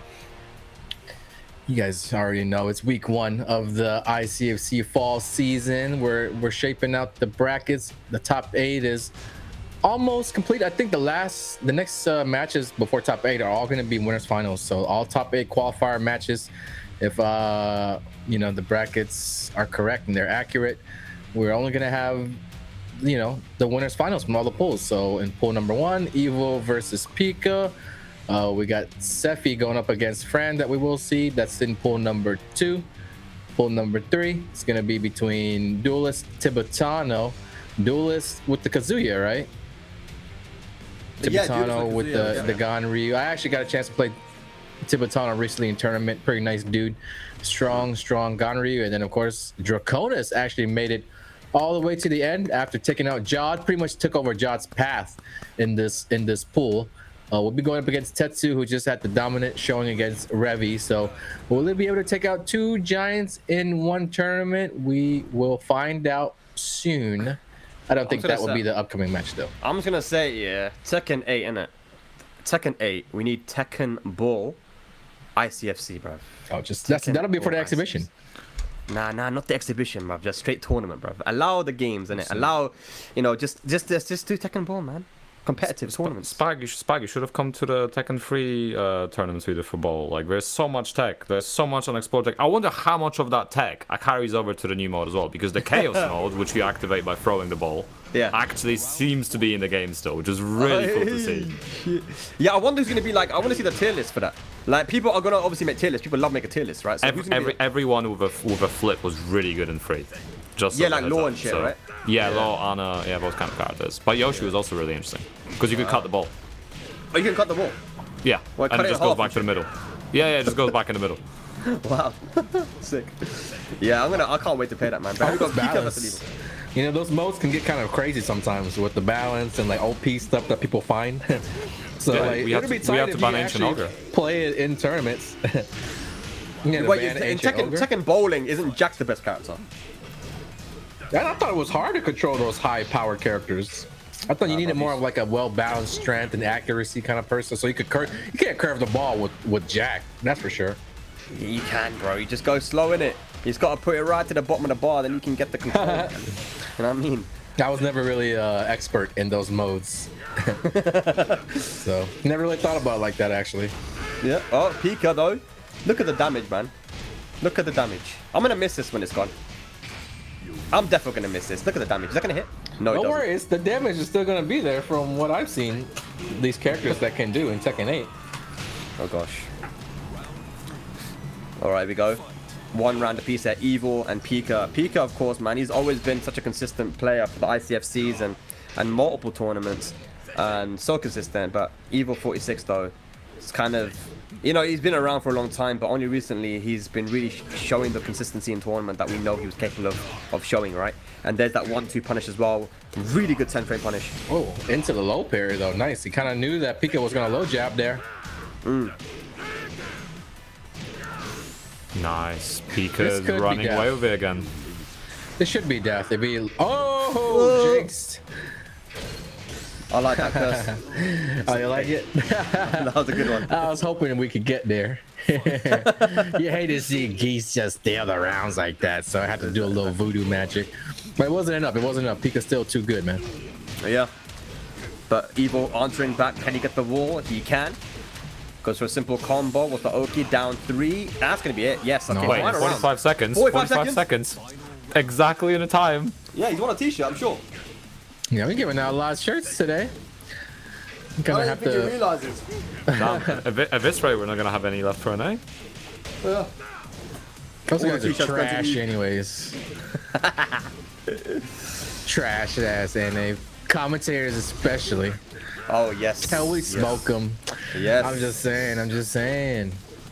B: You guys already know it's week 1 of the ICFC fall season. We're shaping out the brackets. The top 8 is almost complete. I think the next matches before top 8 are all going to be winners finals. So all top 8 qualifier matches, if the brackets are correct and they're accurate, we're only going to have the winners finals from all the pools. So in pool number 1, Evil versus Pikah. We got Sephi going up against Fran that we will see. That's in pool number 2. Pool number 3 is going to be between Duelist Tibetano. Duelist with the Kazuya, right? Tibetano with the Ganryu. I actually got a chance to play Tibetano recently in tournament. Pretty nice dude. Strong Ganryu. And then, of course, Draconis actually made it all the way to the end after taking out Jodd. Pretty much took over Jodd's path in this pool. We'll be going up against Tetsu, who just had the dominant showing against Revi. So will they be able to take out 2 giants in one tournament? We will find out soon. I don't think that will be the upcoming match, though.
C: I'm just gonna say, yeah, Tekken 8, innit? Tekken 8. We need Tekken Ball, ICFC, bro.
B: Oh, that'll be for the exhibition.
C: Nah, not the exhibition, bro. Just straight tournament, bro. Allow the games, innit? Allow, just do Tekken Ball, man. Competitive tournaments.
D: Spag, you should have come to the Tekken 3 tournaments we did for Bowl. Like, there's so much tech. There's so much unexplored tech. I wonder how much of that tech carries over to the new mode as well, because the Chaos mode, which you activate by throwing the ball, actually seems to be in the game still, which is really cool to see.
C: Yeah, I wonder who's going to be like, I want to see the tier list for that. Like, people are going to obviously make tier lists. People love making tier lists, right? So
D: everyone with a flip was really good in 3.
C: Like Law and shit, right?
D: Yeah, Law, Anna, those kind of characters. But Yoshi was also really interesting, because you could cut the ball.
C: Oh, you can cut the ball?
D: Yeah, and it just goes back to the middle. Yeah, it just goes back in the middle.
C: Wow. Sick. Yeah, I can't wait to play that, man. But we got Pikah versus Evil.
B: You know, those modes can get kind of crazy sometimes with the balance and like OP stuff that people find. So
D: Yeah,
B: like,
D: we have to ban Ancient Ogre.
B: Play it in tournaments.
C: Wait, in Tekken Bowling, isn't Jack the best character?
B: And I thought it was hard to control those high-powered characters. I thought you needed more of like a well-balanced strength and accuracy kind of person, so you can't curve the ball with Jack. That's for sure.
C: You can, bro. You just go slow in it. You just got to put it right to the bottom of the bar, then you can get the control. You know what I mean?
B: I was never really expert in those modes, so never really thought about it like that actually.
C: Yeah. Oh, Pikah though. Look at the damage, man. Look at the damage. I'm gonna miss this when it's gone. I'm definitely gonna miss this. Look at the damage. Is that gonna hit? No,
B: Don't worry, the damage is still gonna be there from what I've seen these characters that can do in Tekken 8.
C: Oh gosh. All right, we go. One round apiece there. Evil and Pikah. Pikah, of course, man. He's always been such a consistent player for the ICFCs and multiple tournaments, and so consistent. But Evil 46 though, it's kind of, you know, he's been around for a long time, but only recently he's been really showing the consistency in tournament that we know he was capable of showing, right? And there's that 1-2 punish as well. Really good 10-frame punish.
B: Oh, into the low parry though. Nice. He kind of knew that Pikah was gonna low jab there.
D: Nice. Pikah's running away with it again.
B: This should be death. It'd be jinxed.
C: I like that curse.
B: Oh, you like it?
C: That was a good one.
B: I was hoping we could get there. You hate to see Geese just steal the rounds like that, so I had to do a little voodoo magic. But it wasn't enough. It wasn't enough. Pikah's still too good, man.
C: Yeah. But Evil answering back. Can he get the wall? He can. Goes for a simple combo with the Oki down 3. That's going to be it. Yes. Okay.
B: No.
D: Wait, 45 seconds. 45 seconds. Exactly in the time.
C: Yeah, he's won a t-shirt, I'm sure.
B: Yeah, we're giving out a lot of shirts today. I'm gonna have
C: He
B: to.
C: realizes.
D: At this rate, we're not going to have any left for an A.
C: Yeah.
B: Those
C: All
B: guys
C: the
B: are
C: t-shirts going to
B: trash,
C: be-
B: anyways. Trash ass NA commentators, especially.
C: Oh, yes.
B: Hell, we smoke them.
C: Yes.
B: I'm just saying.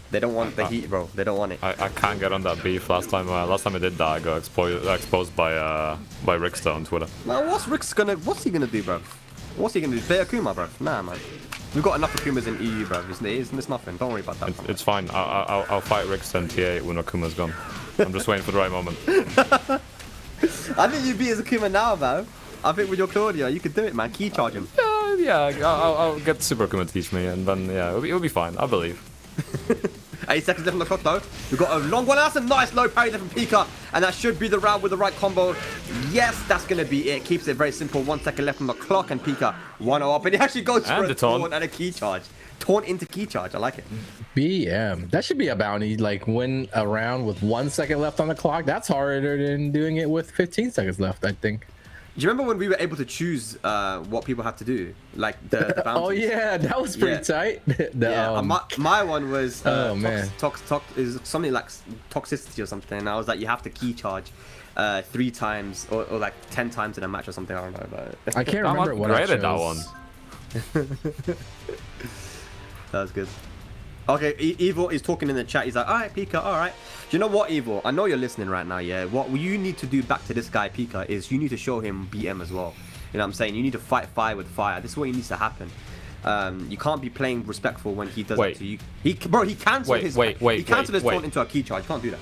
C: They don't want the heat, bro. They don't want it.
D: I can't get on that beef. Last time I did that, I got exposed by Rickster on Twitter.
C: Now, what's he gonna do, bro? What's he gonna do? Play Akuma, bro? Nah, man. We've got enough Akumas in EU, bro. It's nothing. Don't worry about that.
D: It's fine. I'll fight Rickster and TA when Akuma's gone. I'm just waiting for the right moment.
C: I think you beat his Akuma now, man. I think with your Claudio, you could do it, man. Key charge him.
D: Yeah, I'll get Super Akuma to teach me, and then yeah, it'll be fine. I believe.
C: 8 seconds left on the clock though. We've got a long one. That's a nice low parry there from Pikah. And that should be the round with the right combo. Yes, that's going to be it. Keeps it very simple. 1 second left on the clock. And Pikah 1-0 up. And he actually goes for a taunt and a key charge. Taunt into key charge. I like it.
B: BM. That should be a bounty. Like win a round with 1 second left on the clock. That's harder than doing it with 15 seconds left, I think.
C: Do you remember when we were able to choose what people have to do? Like the bounties?
B: Oh yeah, that was pretty tight.
C: My one was
B: man.
C: is something like toxicity or something. I was like, you have to key charge 3 times or like 10 times in a match or something. I don't know. But
B: I can't remember what I chose.
D: That one.
C: That was good. Okay, Evil is talking in the chat. He's like, all right, Pikah, all right. Do you know what, Evil? I know you're listening right now, yeah? What you need to do back to this guy, Pikah, is you need to show him BM as well. You know what I'm saying? You need to fight fire with fire. This is what needs to happen. You can't be playing respectful when he does it to you. He cancelled his taunt into a key charge. You can't do that.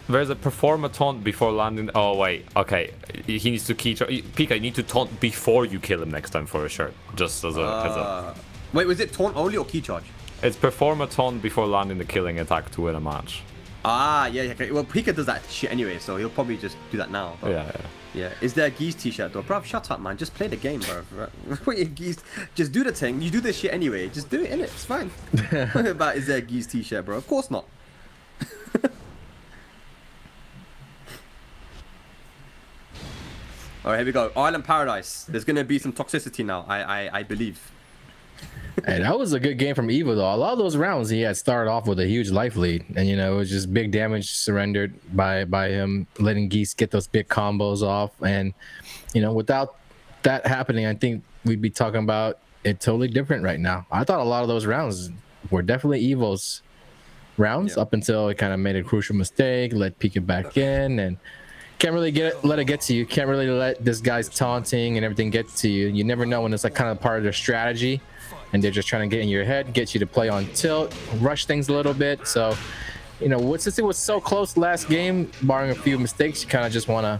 D: There's a perform a taunt before landing. Oh wait, okay. He needs to key charge. Pikah, you need to taunt before you kill him next time for a shirt. Just as a heads up.
C: Wait, was it taunt only or key charge?
D: It's perform a taunt before landing the killing attack to win a match.
C: Ah, yeah, okay. Well, Pikah does that shit anyway, so he'll probably just do that now.
D: But
C: yeah. Is there a Geese t-shirt though? Bruv, shut up, man. Just play the game, bro. Wait, Geese, just do the thing. You do this shit anyway. Just do it, innit? It's fine. But is there a Geese t-shirt, bro? Of course not. Alright, here we go. Island Paradise. There's gonna be some toxicity now, I believe.
B: Hey, that was a good game from Evo though. A lot of those rounds he had started off with a huge life lead, and you know it was just big damage surrendered by him letting Geese get those big combos off. And you know, without that happening, I think we'd be talking about it totally different right now. I thought a lot of those rounds were definitely Evo's. rounds up until it kind of made a crucial mistake, let Pikah back in, and can't really let it get to you. Can't really let this guy's taunting and everything get to you. You never know when it's like kind of part of their strategy, and they're just trying to get in your head, get you to play on tilt, rush things a little bit. So, you know, since it was so close last game, barring a few mistakes, you kind of just want to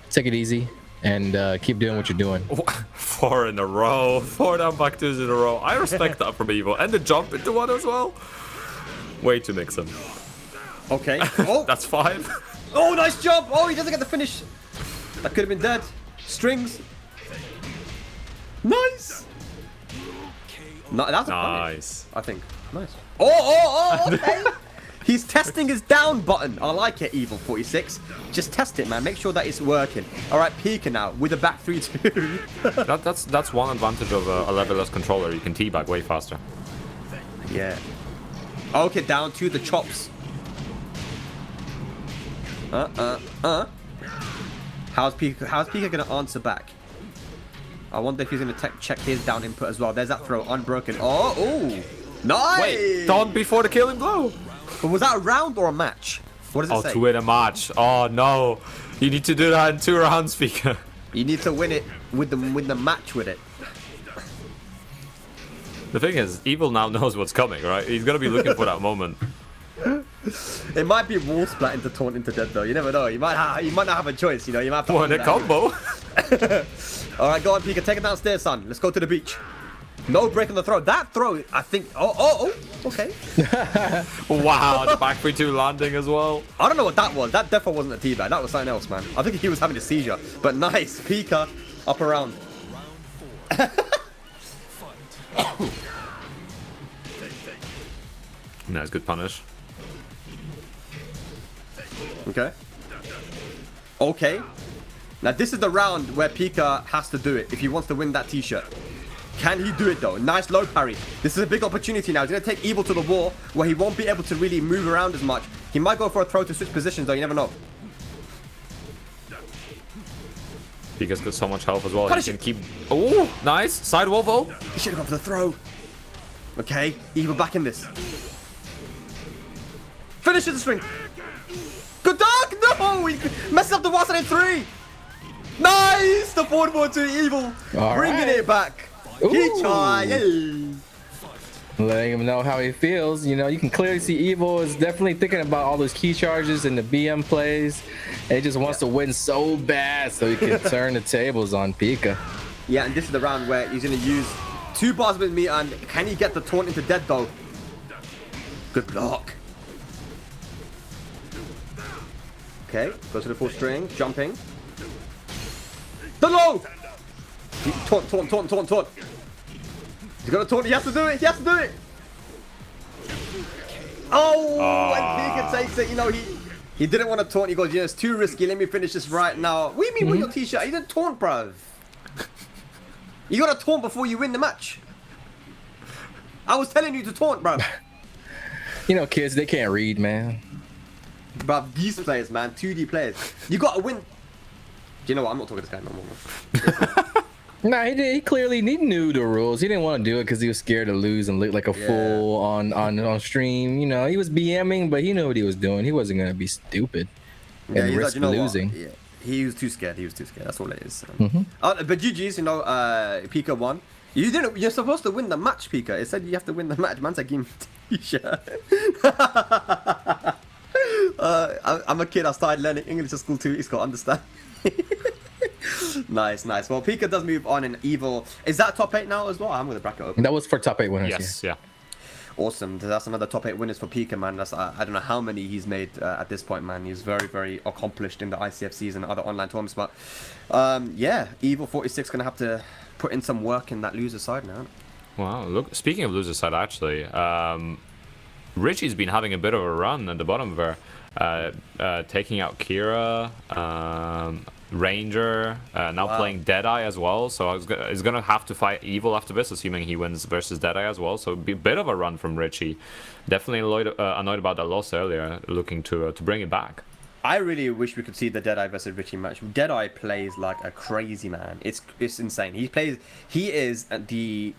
B: take it easy and keep doing what you're doing.
D: 4 in a row. 4 down back 2s in a row. I respect that from Evil. And the jump into one as well. Way to Nixon.
C: Okay. Oh,
D: That's 5.
C: oh, nice jump. Oh, he doesn't get the finish. That could have been dead. Strings. Nice. No, that's a
D: Nice.
C: punish, I think. Nice. Oh, okay. He's testing his down button. I like it, Evil 46. Just test it, man. Make sure that it's working. All right, Pikah now with a back 3-2.
D: That's one advantage of a level-less controller. You can teabag way faster.
C: Yeah. Okay, down to the chops. How's Pikah gonna answer back? I wonder if he's gonna check his down input as well. There's that throw, unbroken. Oh, nice!
D: Wait, don't before the killing blow.
C: But was that a round or a match? What does it say?
D: To win a match. Oh no, you need to do that in 2 rounds, Pikah.
C: You need to win it with the match with it.
D: The thing is, Evil now knows what's coming, right? He's gonna be looking for that moment.
C: It might be wall splat into taunt into dead though. You never know. You might not have a choice. You know, you might have to.
D: What a combo!
C: All right, go on, Pikah. Take it downstairs, son. Let's go to the beach. No break on the throw. That throw, I think. Oh. Okay.
D: Wow, the back 3-2 landing as well.
C: I don't know what that was. That definitely wasn't a teabag. That was something else, man. I think he was having a seizure. But nice, Pikah up around.
D: Nice, good punish.
C: Okay. Now this is the round where Pikah has to do it if he wants to win that t-shirt. Can he do it though? Nice low parry. This is a big opportunity now. He's going to take Evil to the wall where he won't be able to really move around as much. He might go for a throw to switch positions though. You never know.
D: Pikah's got so much health as well.
C: Punish
D: He can
C: it.
D: keep... Oh, nice. Side wall vault.
C: He should have gone for the throw. Okay. Evil back in this. Finishes the string. Good dog. No. He messes up the 1-3. Nice. The 4-4-2 Evil.
B: All
C: Bringing
B: right.
C: it back.
B: Ooh.
C: He tried.
B: Letting him know how he feels. You know, you can clearly see Evil is definitely thinking about all those key charges and the BM plays. And he just wants to win so bad so he can turn the tables on Pikah.
C: Yeah, and this is the round where he's going to use 2 bars with me, and can he get the taunt into dead though? Good block. Okay, goes to the full string, jumping. The low! Taunt. He's gonna taunt, he has to do it, Oh, and Pikah takes it, you know, he didn't want to taunt, he goes, yeah, it's too risky, let me finish this right now. What do you mean with your t-shirt? You didn't taunt, bruv. You gotta taunt before you win the match. I was telling you to taunt, bruv.
B: You know, kids, they can't read, man.
C: Bruv, Geese players, man, 2D players. You gotta win. Do you know what? I'm not talking to this guy no more.
B: Nah, he clearly knew the rules. He didn't want to do it because he was scared to lose and look like a fool on stream. You know, he was BMing, but he knew what he was doing. He wasn't gonna be stupid and risk losing.
C: Yeah, he was too scared. That's all it is. But GG's, you know, Pikah won. You're supposed to win the match, Pikah. It said you have to win the match. Man said give me a t-shirt. I'm a kid. I started learning English at school too. He's got to understand. Nice. Well, Pikah does move on in Evil. Is that top 8 now as well? I'm going to bracket open.
B: That was for top 8 winners.
D: Yes, yeah.
C: Awesome. That's another top 8 winners for Pikah, man. That's I don't know how many he's made at this point, man. He's very, very accomplished in the ICFCs and other online tournaments. But yeah, Evil 46 going to have to put in some work in that loser side now.
D: Wow, look, speaking of loser side, actually, Richie's been having a bit of a run at the bottom there, taking out Kira, Ranger, now playing Deadeye as well. So he's gonna have to fight Evil after this, assuming he wins versus Deadeye as well. So it'd be a bit of a run from Richie. Definitely annoyed about that loss earlier, looking to bring it back.
C: I really wish we could see the Deadeye versus Richie match. Deadeye plays like a crazy man. It's insane. He is the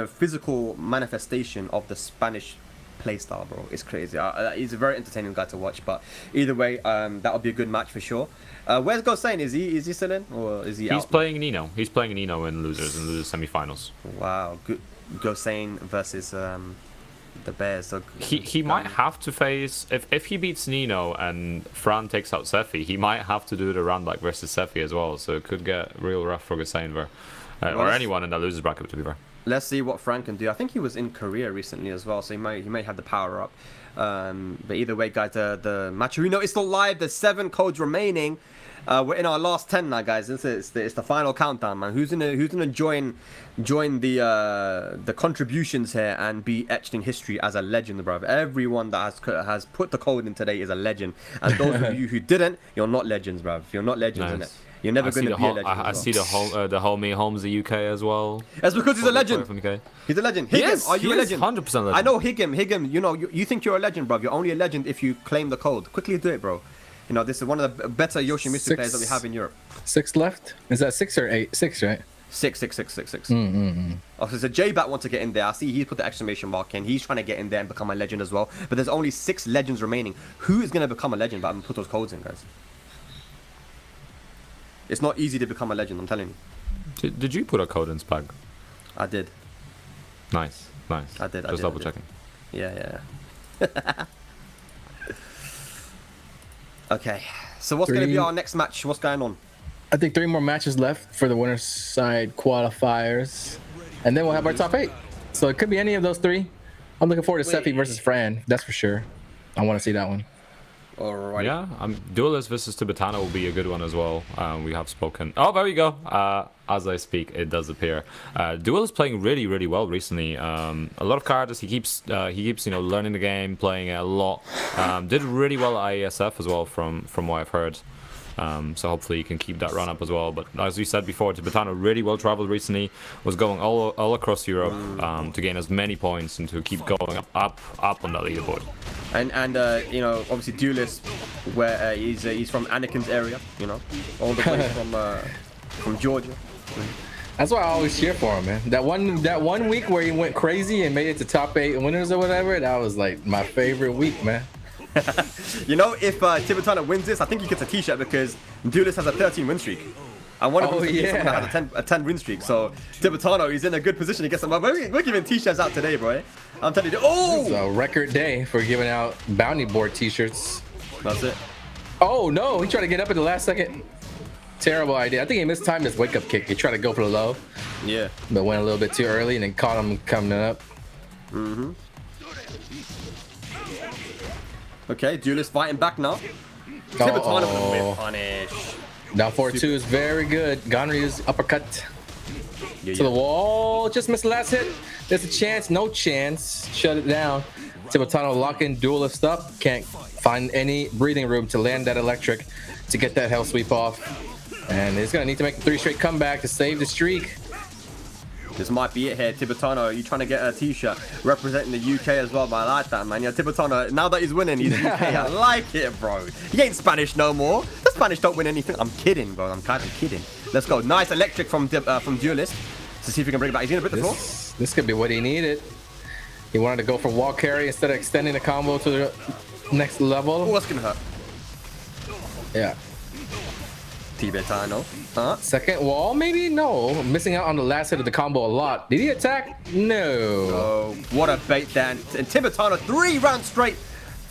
C: physical manifestation of the Spanish playstyle, bro. It's crazy. He's a very entertaining guy to watch. But either way, that'll be a good match for sure. Where's Gosain? Is he still in, or is he out?
D: He's playing Nino. He's playing Nino in losers semifinals.
C: Wow, good. Gosain versus the Bears. So
D: he might have to face if he beats Nino and Fran takes out Sephi, he might have to do the round back versus Sephi as well. So it could get real rough for Gosain there, or anyone in the losers bracket to be fair.
C: Let's see what Fran can do. I think he was in Korea recently as well, so he may have the power up. But either way, guys, the Matcherino is still live. There's 7 codes remaining. We're in our last 10 now, guys. It's the final countdown, man. Who's gonna join the contributions here and be etched in history as a legend, bruv? Everyone that has put the code in today is a legend, and those of you who didn't, you're not legends, bruv. You're not legends, innit? You're never going to be a legend.
D: I see the homie Holmes the UK as well.
C: That's because he's a legend. He's a legend. Higgum, are you a legend?
D: 100% legend.
C: I know Higgum. You know, you think you're a legend, bro. You're only a legend if you claim the code. Quickly do it, bro. You know, this is one of the better Yoshimitsu players that we have in Europe.
B: 6 left? Is that 6 or 8? 6, right?
C: 6. Oh, so J-Bat wants to get in there. I see he put the exclamation mark in. He's trying to get in there and become a legend as well. But there's only 6 legends remaining. Who is going to become a legend? But I'm going to put those codes in, guys. It's not easy to become a legend, I'm telling you.
D: Did you put a code in Spag?
C: I did.
D: Nice.
C: I did.
D: Just double checking.
C: Yeah. Okay. So what's going to be our next match? What's going on?
B: I think 3 more matches left for the winner's side qualifiers, and then we'll have our top 8. So it could be any of those 3. I'm looking forward to Sephi versus Fran. That's for sure. I want to see that one.
C: Alright.
D: Yeah, Duelist versus Tibetano will be a good one as well. We have spoken. Oh, there we go. As I speak, it does appear. Duelist playing really, really well recently. A lot of characters. He keeps learning the game, playing it a lot. Did really well at IESF as well, from what I've heard. So hopefully you can keep that run up as well. But as we said before, Tibetano really well traveled recently, was going all across Europe to gain as many points and to keep going up on that leaderboard.
C: And you know, obviously Duelist, where he's from Anakin's area, you know, all the way from Georgia.
B: That's why I always cheer for him, man. That one week where he went crazy and made it to top 8 winners or whatever, that was like my favorite week, man.
C: You know, if Tibetano wins this, I think he gets a t-shirt because Duelist has a 13 win streak. I want to be someone that has a 10 win streak. So Tibetano, he's in a good position to get some. We're giving t-shirts out today, bro. I'm telling you. Oh!
B: It's a record day for giving out bounty board t-shirts.
C: That's it.
B: Oh no, he tried to get up at the last second. Terrible idea. I think he mistimed his wake up kick. He tried to go for the low. Yeah. But went a little bit too early and then caught him coming up.
C: Okay, Duelist fighting back now. Tibetano with punish.
B: Down 4-2 is very good. Ganryu's uppercut to the wall. Just missed the last hit. There's a chance. No chance. Shut it down. Tibetano locking Duelist up. Can't find any breathing room to land that electric to get that hell sweep off. And he's going to need to make a 3 straight comeback to save the streak.
C: This might be it here. Tibetano, you trying to get a t-shirt representing the UK as well, but I like that, man. Yeah, Tibetano, now that he's winning, he's UK. I like it, bro. He ain't Spanish no more. The Spanish don't win anything. I'm kidding, bro. I'm kind of kidding. Let's go. Nice electric from Duelist. To see if he can bring it back. He's going to break the floor.
B: This could be what he needed. He wanted to go for wall carry instead of extending the combo to the next level.
C: Oh, that's going to hurt.
B: Yeah.
C: Tibetano.
B: Second wall, maybe? No. Missing out on the last hit of the combo a lot. Did he attack? No.
C: Oh, what a bait then. And Tibetano 3 rounds straight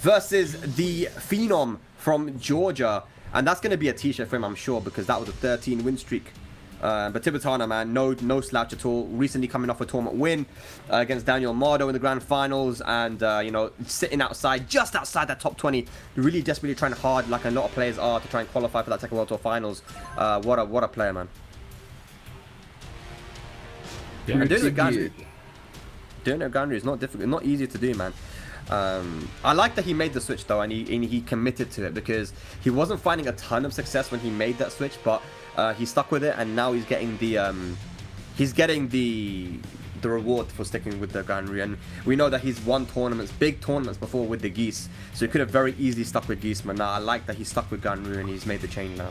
C: versus the Phenom from Georgia. And that's going to be a t-shirt for him, I'm sure, because that was a 13 win streak. But Tibetano, man, no slouch at all. Recently coming off a tournament win against Daniel Mardo in the grand finals, and you know, sitting just outside that top 20, really desperately trying hard, like a lot of players are, to try and qualify for that Tekken World Tour finals. What a player, man. Yeah, and doing it Ganryu is not difficult, not easy to do, man. I like that he made the switch though, and he committed to it, because he wasn't finding a ton of success when he made that switch, but he stuck with it, and now he's getting the reward for sticking with the Ganryu. And we know that he's won big tournaments before with the Geese, so he could have very easily stuck with Geese, but now I like that he stuck with Ganryu and he's made the change now.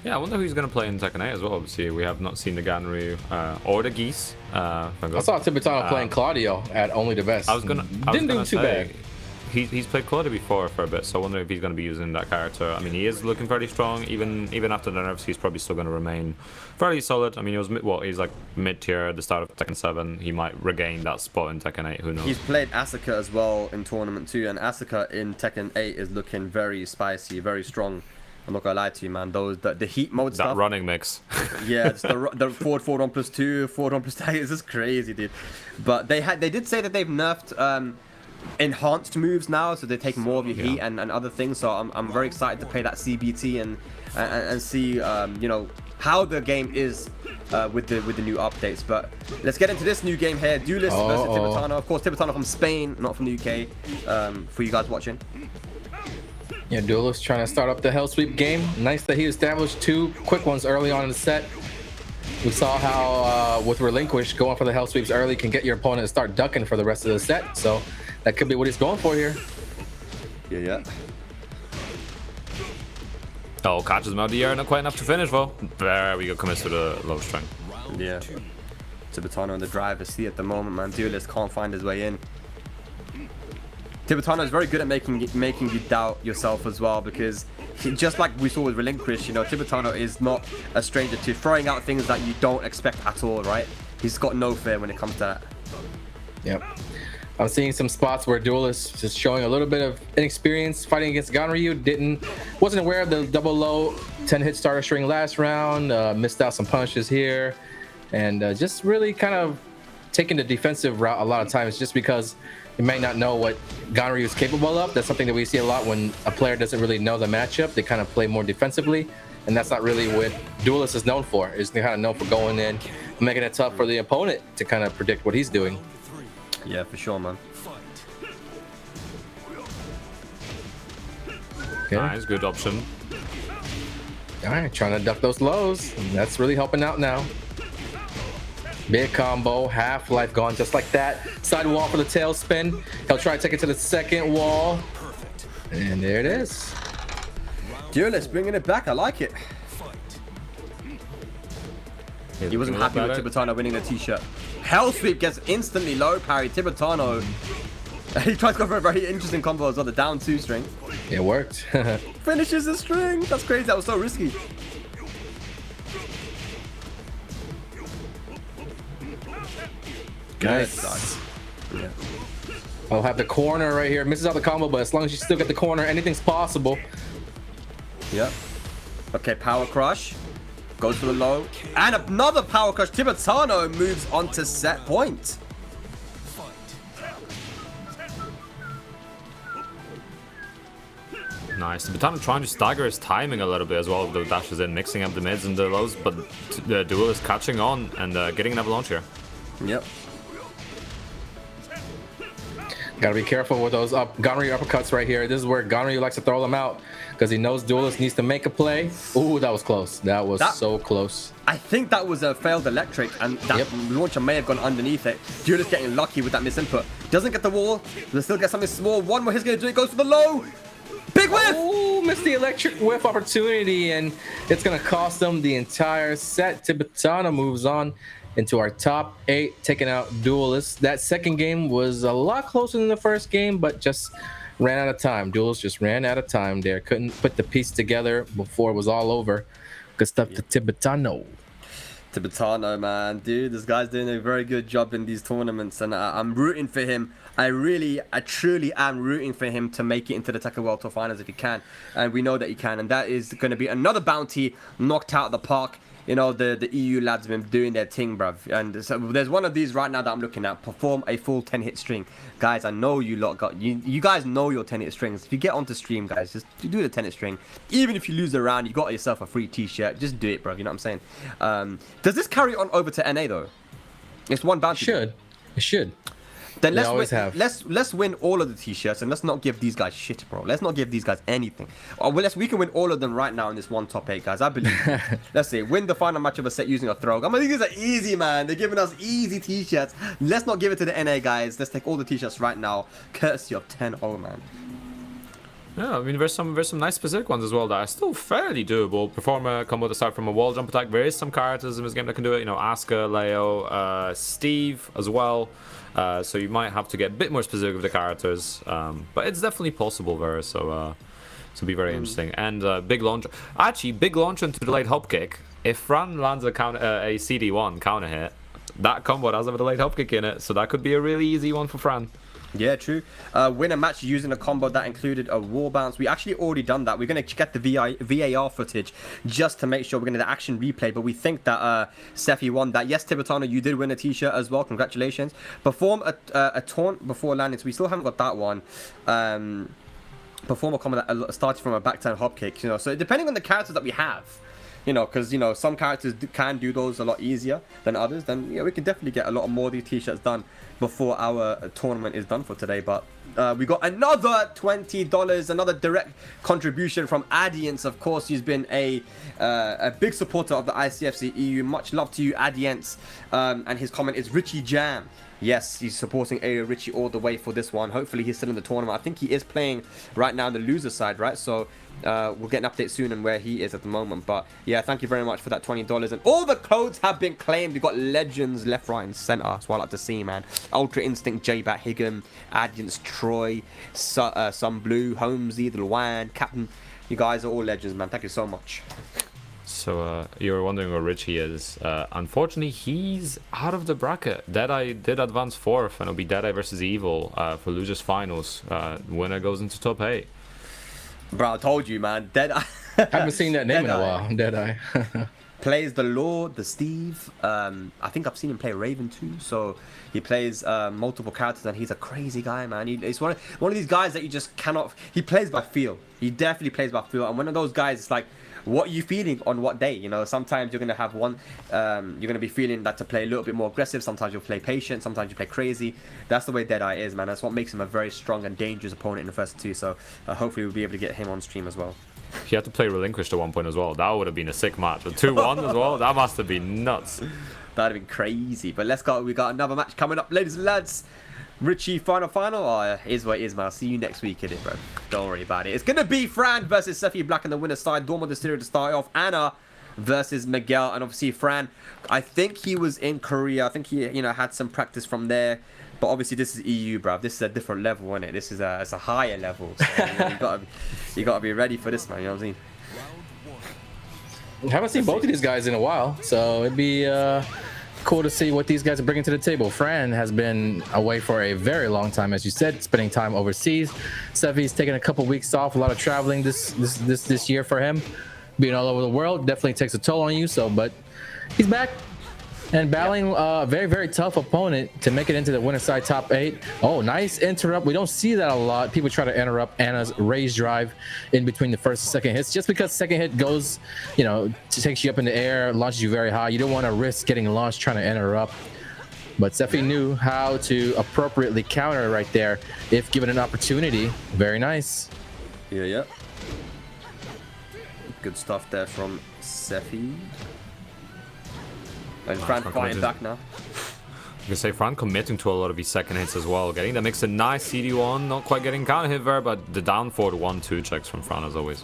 D: Yeah, I wonder who he's going to play in Tekken 8 as well. Obviously, we have not seen the Ganryu or the Geese.
B: I saw Tibetano playing Claudio at Only the Best. Didn't do too bad.
D: He's played Claudio before for a bit, so I wonder if he's going to be using that character. I mean, he is looking fairly strong. Even after the nerfs, he's probably still going to remain fairly solid. I mean, he's like mid-tier at the start of Tekken 7. He might regain that spot in Tekken 8. Who knows?
C: He's played Asuka as well in tournament 2, and Asuka in Tekken 8 is looking very spicy, very strong. I'm not gonna lie to you, man. The heat mode stuff.
D: That running mix.
C: Yeah, it's the forward 1+2, forward 1+2. It's just crazy, dude. But they did say that they've nerfed enhanced moves now, so they take more of your heat and other things. So I'm very excited to play that CBT and see you know, how the game is with the new updates. But let's get into this new game here. Duelist versus Tibetano. Of course, Tibetano from Spain, not from the UK. For you guys watching.
B: Yeah, Duelist trying to start up the Hell Sweep game. Nice that he established 2 quick ones early on in the set. We saw how with Reliinquished, going for the Hell Sweeps early can get your opponent to start ducking for the rest of the set. So that could be what he's going for here.
C: Yeah.
D: Oh, catches him out of the air, not quite enough to finish, though. There we go, commits to the low string.
C: Yeah. Tibetano in the driver's seat at the moment, man. Duelist can't find his way in. Tibetano is very good at making you doubt yourself as well, because just like we saw with Reliinquished, you know, Tibetano is not a stranger to throwing out things that you don't expect at all, right? He's got no fear when it comes to that.
B: Yep. I'm seeing some spots where Duelist just showing a little bit of inexperience fighting against Ganryu. Wasn't aware of the double low 10 hit starter string last round. Missed out some punishes here, and just really kind of taking the defensive route a lot of times, just because you may not know what Ganryu is capable of. That's something that we see a lot when a player doesn't really know the matchup. They kind of play more defensively, and that's not really what Duelist is known for. Is kind of known for going in, making it tough for the opponent to kind of predict what he's doing.
C: Yeah, for sure, man.
B: Okay.
D: Nice, good option.
B: All right, trying to duck those lows. That's really helping out now. Big combo, half life gone just like that. Side wall for the tail spin. He'll try to take it to the second wall. And there it is.
C: Duelist bringing it back. I like it. He wasn't happy with Tibetano winning the t-shirt. Hell Sweep gets instantly low parry. Tibetano, he tries to go for a very interesting combo as well, the down 2 string.
B: It worked.
C: Finishes the string. That's crazy. That was so risky.
B: Nice.
C: Yeah.
B: I'll have the corner right here. Misses out the combo, but as long as you still get the corner, anything's possible.
C: Yep. Okay, power crush. Goes for the low. And another power crush. Tibetano moves on to set point.
D: Nice. Tibetano trying to stagger his timing a little bit as well with the dashes in, mixing up the mids and the lows, but the duel is catching on and getting an avalanche here.
C: Yep.
B: Gotta be careful with those Ganryu uppercuts right here. This is where Ganryu likes to throw them out because he knows Duelist needs to make a play. Ooh, that was close. That was so close.
C: I think that was a failed electric, and that launcher may have gone underneath it. Duelist getting lucky with that misinput. Doesn't get the wall, but still gets something small. One where he's going to do it, goes for the low. Big whiff!
B: Ooh, missed the electric whiff opportunity, and it's going to cost them the entire set. Tibetano moves on into our top 8, taking out Duelists. That second game was a lot closer than the first game, but just ran out of time. Duelists just ran out of time there. Couldn't put the piece together before it was all over. Good stuff to Tibetano.
C: Tibetano, man, dude, this guy's doing a very good job in these tournaments, and I'm rooting for him. I truly am rooting for him to make it into the Tekken World Tour Finals if he can, and we know that he can, and that is going to be another bounty knocked out of the park. You know, the EU lads have been doing their thing, bruv. And so there's one of these right now that I'm looking at. Perform a full 10-hit string. Guys, I know you lot got... You guys know your 10-hit strings. If you get onto stream, guys, just do the 10-hit string. Even if you lose a round, you got yourself a free t-shirt. Just do it, bruv. You know what I'm saying? Does this carry on over to NA, though? It's one bounty.
B: It should.
C: Then let's win all of the t-shirts, and let's not give these guys shit, bro. Let's not give these guys anything. We can win all of them right now in this one top 8, guys. I believe. Let's see, win the final match of a set using a throw. I mean, these are easy, man. They're giving us easy t-shirts. Let's not give it to the NA guys. Let's take all the t-shirts right now, courtesy of 10-0, man.
D: Yeah, I mean, there's some nice specific ones as well that are still fairly doable. Perform a combo to start from a wall jump attack. There is some characters in this game that can do it. You know, Asuka, Leo, Steve as well. So you might have to get a bit more specific with the characters. But it's definitely possible there. So it'll be very interesting. And big launch. Actually, big launch into delayed hop kick. If Fran lands a CD1 counter hit, that combo does have a delayed hop kick in it. So that could be a really easy one for Fran.
C: Yeah, true. Win a match using a combo that included a wall bounce. We actually already done that. We're going to get the VAR footage just to make sure we're going to the action replay. But we think that Sephi won that. Yes, Tibetano, you did win a t-shirt as well. Congratulations. Perform a taunt before landing. So we still haven't got that one. Perform a combo that started from a back turn hop kick. You know, so depending on the characters that we have. You know, because, you know, some characters can do those a lot easier than others. Then, yeah, we can definitely get a lot more of these t-shirts done before our tournament is done for today. But we got another $20, another direct contribution from Adience. Of course, he's been a big supporter of the ICFC EU. Much love to you, Adience. And his comment is Richie Jam. Yes, he's supporting Ayorichie all the way for this one. Hopefully, he's still in the tournament. I think he is playing right now on the loser side, right? So we'll get an update soon on where he is at the moment. But yeah, thank you very much for that $20. And all the codes have been claimed. We've got legends left, right, and center. That's what I like to see, man. Ultra Instinct, J-Bat, Higgum, Adience, Troy, Sun Blue, Holmesy, the Luan, Captain. You guys are all legends, man. Thank you so much.
D: So you were wondering where Richie is. Unfortunately, he's out of the bracket. Deadeye did advance 4th, and it'll be Deadeye versus Evil for losers finals. Winner goes into top 8.
C: Bro, I told you, man. Deadeye.
B: Haven't seen that name in a while. Deadeye.
C: Plays the Lord, the Steve. I think I've seen him play Raven too. So he plays multiple characters, and he's a crazy guy, man. He's one of these guys that you just cannot. He plays by feel. He definitely plays by feel. And one of those guys, it's like, what are you feeling on what day? You know, sometimes you're gonna have one. You're gonna be feeling that to play a little bit more aggressive. Sometimes you'll play patient. Sometimes you play crazy. That's the way Deadeye is, man. That's what makes him a very strong and dangerous opponent in the first two. So hopefully we'll be able to get him on stream as well.
D: He had to play Reliinquished at one point as well. That would have been a sick match. A 2-1 as well. That must have been nuts.
C: That'd have been crazy. But let's go. We got another match coming up, ladies and lads. Richie, final. Oh, is what it is, man. I'll see you next week, innit, bro? Don't worry about it. It's gonna be Fran versus Sephiblack in the winner's side. Dormo the Stereo to start off. Anna versus Miguel, and obviously Fran. I think he was in Korea. I think he, you know, had some practice from there. But obviously this is EU, bro. This is a different level, isn't it? This is it's a higher level. So, you gotta be ready for this, man. You know what I'm saying?
B: Haven't seen both of these guys in a while, so it'd be cool to see what these guys are bringing to the table. Fran has been away for a very long time, as you said, spending time overseas. Sephi's taking a couple weeks off, a lot of traveling this year for him, being all over the world. Definitely takes a toll on you. So, but he's back and battling a very, very tough opponent to make it into the winner side top 8. Oh, nice interrupt. We don't see that a lot. People try to interrupt Anna's raise drive in between the first and second hits, just because second hit goes, you know, takes you up in the air, launches you very high. You don't want to risk getting launched trying to interrupt. But Sephi knew how to appropriately counter right there if given an opportunity. Very nice.
C: Yeah. Good stuff there from Sephi. And Fran fighting back now.
D: I can say Fran committing to a lot of his second hits as well. Getting the mix a nice CD1, not quite getting counter hit there, but the down forward 1-2 checks from Fran as always.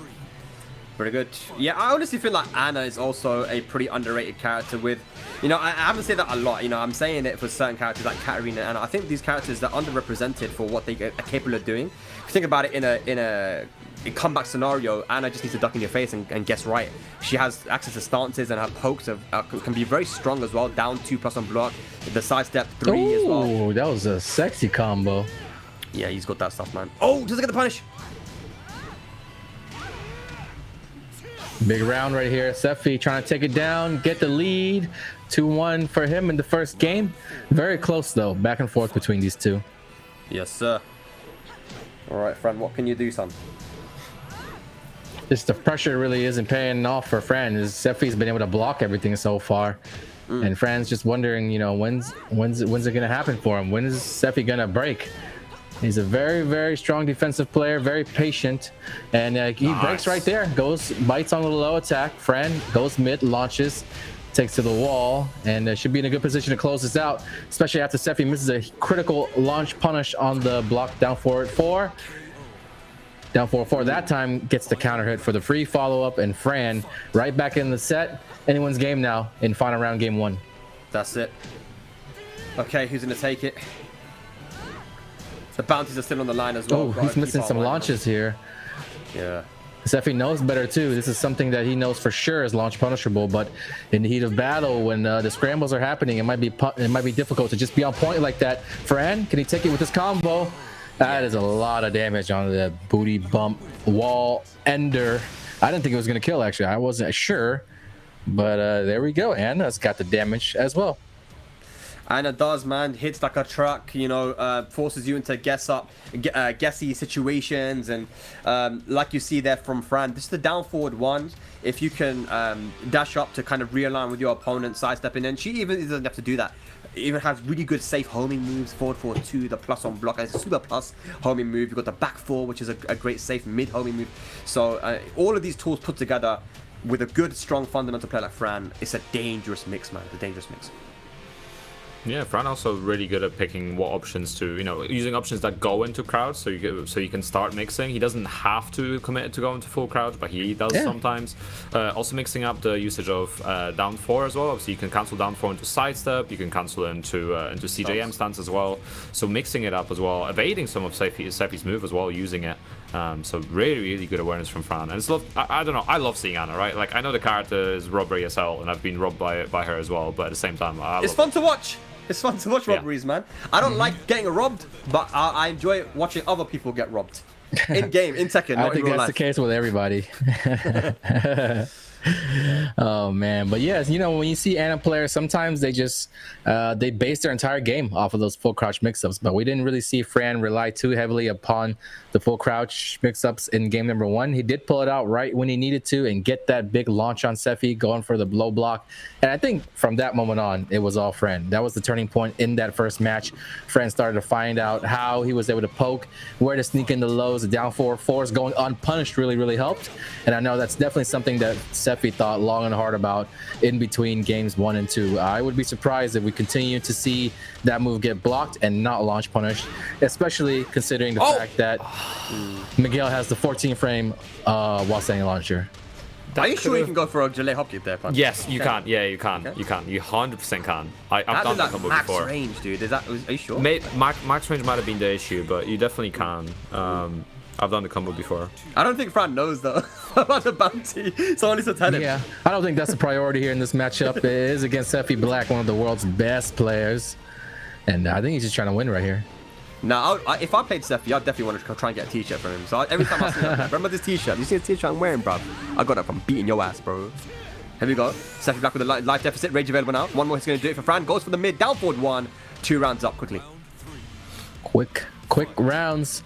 C: Very good. Yeah, I honestly feel like Anna is also a pretty underrated character with, you know, I haven't said that a lot, you know, I'm saying it for certain characters like Katarina and Anna. I think these characters are underrepresented for what they are capable of doing. If you think about it in a comeback scenario, Anna just needs to duck in your face and guess right. She has access to stances, and her pokes can be very strong as well. Down 2+ on block, the sidestep 3 as well.
B: Oh, that was a sexy combo.
C: Yeah, he's got that stuff, man. Oh, does it get the punish?
B: Big round right here. Sephi trying to take it down, get the lead. 2-1 for him in the first game. Very close though, back and forth between these two.
C: Yes, sir. All right, Fran, what can you do, son?
B: Just the pressure really isn't paying off for Fran. Sephi's been able to block everything so far, and Fran's just wondering, you know, when's it gonna happen for him? When is Sephi gonna break? He's a very, very strong defensive player, very patient, and he breaks right there. Goes, bites on the low attack. Fran goes mid, launches, takes to the wall, and should be in a good position to close this out, especially after Sephi misses a critical launch punish on the block down forward 4. Down 4-4. That time gets the counter hit for the free follow-up, and Fran right back in the set. Anyone's game now in final round game 1.
C: That's it. Okay, who's going to take it? The bounties are still on the line as well.
B: Oh, he's missing some launches here.
C: Yeah.
B: Seffi knows better too. This is something that he knows for sure is launch punishable, but in the heat of battle, when the scrambles are happening, it might be difficult to just be on point like that. Fran, can he take it with this combo? That is a lot of damage on the booty bump wall ender. I didn't think it was going to kill, actually. I wasn't sure, but there we go. Anna's got the damage as well.
C: Anna does, man. Hits like a truck, you know, forces you into guessy situations. And like you see there from Fran, this is the down forward one. If you can dash up to kind of realign with your opponent, sidestepping in, she even doesn't have to do that. Even has really good safe homing moves. Forward 4-2, the plus on block, it's a super plus homing move. You've got the back 4, which is a great safe mid homing move. So all of these tools put together with a good, strong fundamental player like Fran, it's a dangerous mix, man. It's a dangerous mix.
D: Yeah, Fran also really good at picking what options to, you know, using options that go into crouch, so you can start mixing. He doesn't have to commit to go into full crouch, but he does sometimes. Also mixing up the usage of down 4 as well. Obviously, you can cancel down 4 into sidestep. You can cancel into CJM stance as well. So mixing it up as well, evading some of Sephi's move as well, using it. So really good awareness from Fran. And it's I don't know, I love seeing Anna, right? Like, I know the character is robbery as hell, and I've been robbed by her as well. But at the same time,
C: it's fun to watch. It's fun to watch robberies, man. I don't like getting robbed, but I enjoy watching other people get robbed. In game, in Tekken, not in real life.
B: I think that's the case with everybody. Oh man, but yes, you know, when you see Anna players, sometimes they just they base their entire game off of those full crouch mix-ups, but we didn't really see Fran rely too heavily upon the full crouch mix-ups in game number 1. He did pull it out right when he needed to and get that big launch on Sephi, going for the blow block, and I think from that moment on it was all Fran. That was the turning point in that first match. Fran started to find out how he was able to poke, where to sneak in the lows. The down 4-4s going unpunished really helped, and I know that's definitely something that Sephi thought long and hard about in between games 1 and 2. I would be surprised if we continue to see that move get blocked and not launch punished, especially considering the fact that Miguel has the 14 frame while staying launcher.
C: Are you sure you can go for a Jelly hop kick there, Panda?
D: Yes, you can. Yeah, you can. Okay. You can. You 100% can. I've done that combo
C: max
D: before.
C: Range, dude. Are you sure?
D: Max range might have been the issue, but you definitely can. I've done the combo before.
C: I don't think Fran knows though about the bounty. Someone needs to tell him.
B: Yeah, I don't think that's the priority here in this matchup. It is against Sephiblack, one of the world's best players, and I think he's just trying to win right here.
C: Now, if I played Sephi, I'd definitely want to try and get a t-shirt from him. So every time I see him, remember this t-shirt? You see the t-shirt I'm wearing, bro? I got it from beating your ass, bro. Here we go. Sephiblack with a life deficit. Rage available now. One more, he's going to do it for Fran. Goes for the mid. Down forward 1. 2 rounds up quickly.
B: Quick rounds.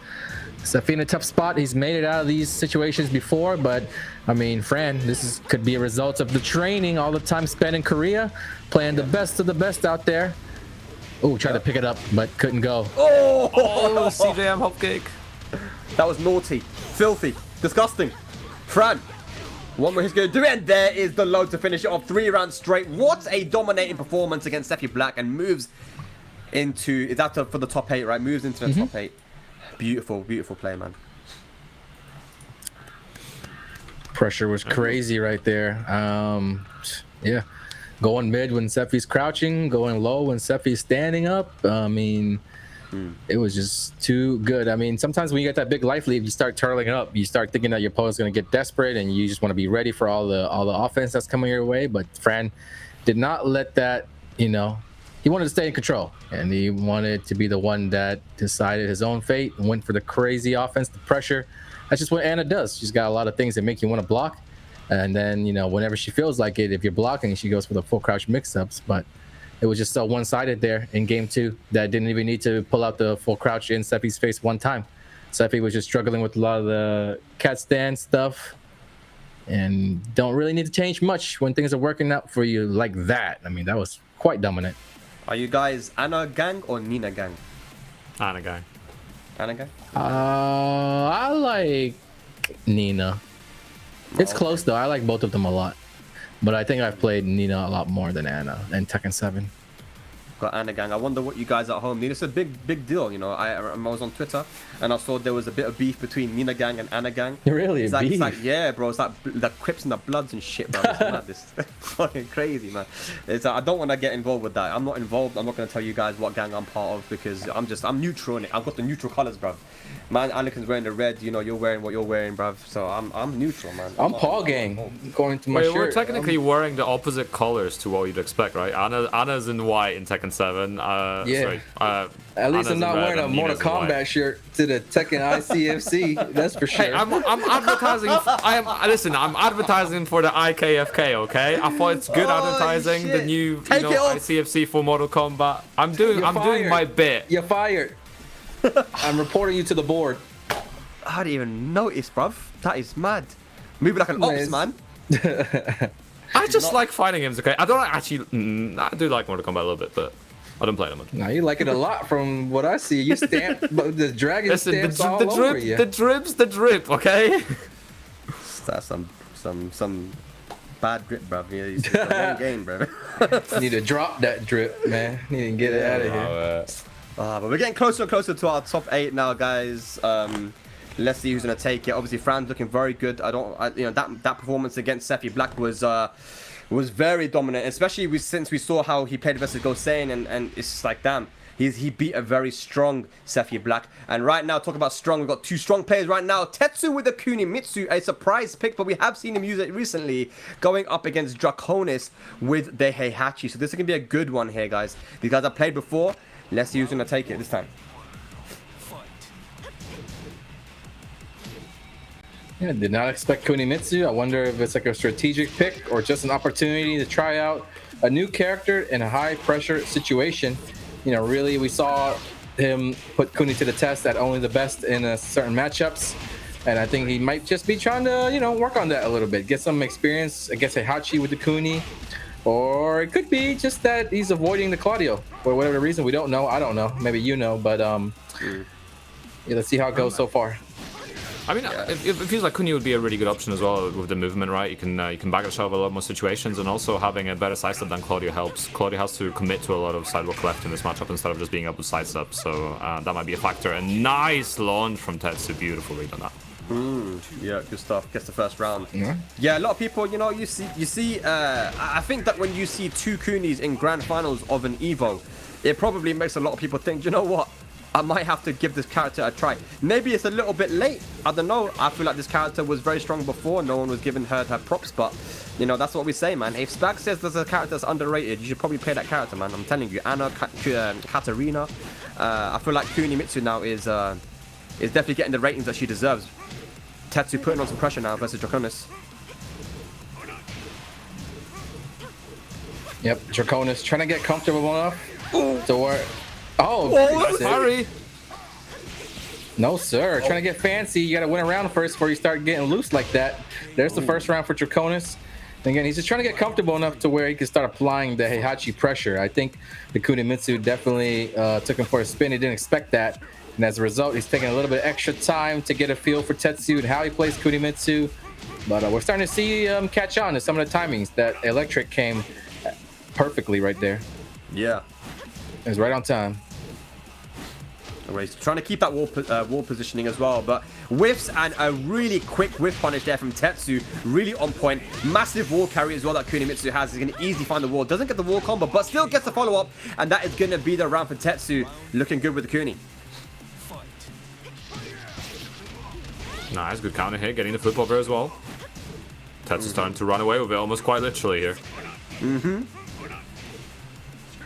B: Zafina, tough spot. He's made it out of these situations before, but I mean, Fran, could be a result of the training, all the time spent in Korea, playing the best of the best out there. Oh, tried to pick it up, but couldn't go.
C: Oh,
D: CJM hop kick.
C: That was naughty, filthy, disgusting. Fran, one more he's going to do it, and there is the load to finish it off. 3 rounds straight. What a dominating performance against Sephiblack, and moves into, is that for the top 8, right? Moves into the top 8. Beautiful play, man.
B: Pressure was crazy right there. Yeah, going mid when Sephi's crouching, going low when Sephi's standing up. I mean, it was just too good. I mean, sometimes when you get that big life lead, you start turtling up. You start thinking that your opponent's going to get desperate, and you just want to be ready for all the offense that's coming your way. But Fran did not let that, you know. He wanted to stay in control, and he wanted to be the one that decided his own fate and went for the crazy offense, the pressure. That's just what Anna does. She's got a lot of things that make you want to block, and then, you know, whenever she feels like it, if you're blocking, she goes for the full crouch mix-ups. But it was just so one-sided there in game 2 that didn't even need to pull out the full crouch in Sephi's face one time. Sephi was just struggling with a lot of the cat stand stuff, and don't really need to change much when things are working out for you like that. I mean, that was quite dominant.
C: Are you guys Anna gang or Nina gang?
D: Anna gang.
C: Anna gang?
B: I like Nina. It's close though. I like both of them a lot, but I think I've played Nina a lot more than Anna in Tekken 7.
C: got Anagang. I wonder what you guys at home need. It's a big deal, you know. I was on Twitter and I saw there was a bit of beef between Nina Gang and Anagang.
B: Really?
C: It's like, yeah, bro. It's like the Crips and the Bloods and shit, bro. It's mad. This fucking crazy, man. It's I don't want to get involved with that. I'm not involved. I'm not going to tell you guys what gang I'm part of because I'm neutral in it. I've got the neutral colors, bro. Man, Anakin's wearing the red. You know, you're wearing what you're wearing, bruv. So I'm neutral, man.
B: I'm Paul gang, according to my shirt.
D: We're technically wearing the opposite colors to what you'd expect, right? Anna's in white in Tekken 7.
B: Yeah.
D: Sorry,
B: At least
D: Anna's
B: I'm not
D: in red
B: wearing a
D: and
B: Mortal
D: Nina's in white.
B: Kombat shirt to the Tekken ICFC. That's for sure.
D: Hey, I'm advertising. I'm advertising for the IKFK. Okay, I thought it's good advertising.
C: Shit.
D: The new,
C: Take it off.
D: ICFC for Mortal Kombat. I'm doing my bit.
B: You're fired. I'm reporting you to the board.
C: I didn't even notice, bruv. That is mad. Moving like an ops, man.
D: I just like fighting games. Okay, I don't actually. I do like Mortal Kombat a little bit, but I don't play them much.
B: Now you like it a lot from what I see. You stamp the dragon stamps all
D: the
B: over
D: drip,
B: you.
D: the drip's the drip. Okay.
C: That's some bad drip, bruv. Yeah, it's the wrong game, bruv.
B: You need to drop that drip, man. You need to get it out of here.
C: But we're getting closer and closer to our top 8 now, guys. Let's see who's gonna take it. Obviously, Fran's looking very good. That performance against Sephiblack was very dominant, especially since we saw how he played versus Gosain, and it's just like, damn, he beat a very strong Sephiblack. And right now, talk about strong, we've got 2 strong players right now. Tetsu with the Kunimitsu, a surprise pick, but we have seen him use it recently, going up against Draconis with the Heihachi. So this is gonna be a good one here, guys. These guys have played before. Let's see who's gonna take it this time.
B: Yeah, did not expect Kunimitsu. I wonder if it's like a strategic pick or just an opportunity to try out a new character in a high pressure situation. You know, really, we saw him put Kuni to the test at only the best in certain matchups. And I think he might just be trying to, you know, work on that a little bit, get some experience against Heihachi with the Kuni. Or it could be just that he's avoiding the Claudio for whatever reason. We don't know. I don't know. Maybe you know, but yeah, let's see how it goes so far.
D: I mean, it feels like Kuni would be a really good option as well with the movement, right? You can back yourself a lot more situations, and also having a better sidestep than Claudio helps. Claudio has to commit to a lot of sidewalk left in this matchup instead of just being able to sidestep, so that might be a factor. A nice launch from Tetsu, beautiful read on that.
C: Yeah, good stuff. Gets the first round. Yeah, a lot of people, you know, you see. I think that when you see 2 Kunis in grand finals of an Evo, it probably makes a lot of people think, you know what? I might have to give this character a try. Maybe it's a little bit late. I don't know. I feel like this character was very strong before. No one was giving her props, but you know, that's what we say, man. If Spag says there's a character that's underrated, you should probably play that character, man. I'm telling you. Anna, Katarina. I feel like Kunimitsu now is definitely getting the ratings that she deserves. Tetsu putting on some pressure now versus Draconis.
B: Yep, Draconis trying to get comfortable enough to where... Oh,
D: sorry.
B: No, sir. Trying to get fancy. You got to win a round first before you start getting loose like that. There's the first round for Draconis. And again, he's just trying to get comfortable enough to where he can start applying the Heihachi pressure. I think the Kunimitsu definitely took him for a spin. He didn't expect that. And as a result, he's taking a little bit extra time to get a feel for Tetsu and how he plays Kunimitsu. But we're starting to see catch on to some of the timings. That electric came perfectly right there.
C: Yeah.
B: It was right on time.
C: He's trying to keep that wall positioning as well, but whiffs and a really quick whiff punish there from Tetsu, really on point. Massive wall carry as well that Kunimitsu has. He's going to easily find the wall. Doesn't get the wall combo, but still gets the follow-up, and that is going to be the round for Tetsu. Looking good with the Kuni.
D: Nice, good counter here, getting the flip over as well. Tetsu's starting to run away with it, almost quite literally here.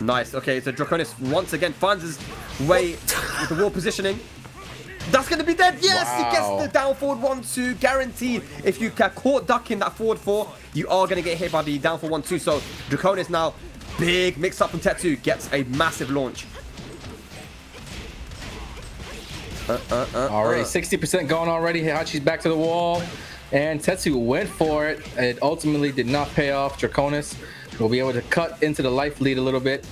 C: Nice. Okay, so Draconis once again finds his way with the wall positioning. That's going to be dead. Yes,
B: wow.
C: He gets the down forward 1-2. Guaranteed. If you get caught ducking that forward 4, you are going to get hit by the down forward 1-2. So Draconis now, big mix up from Tetsu, gets a massive launch.
B: Already 60% gone already. Heihachi's back to the wall. And Tetsu went for it. It ultimately did not pay off. Draconis will be able to cut into the life lead a little bit.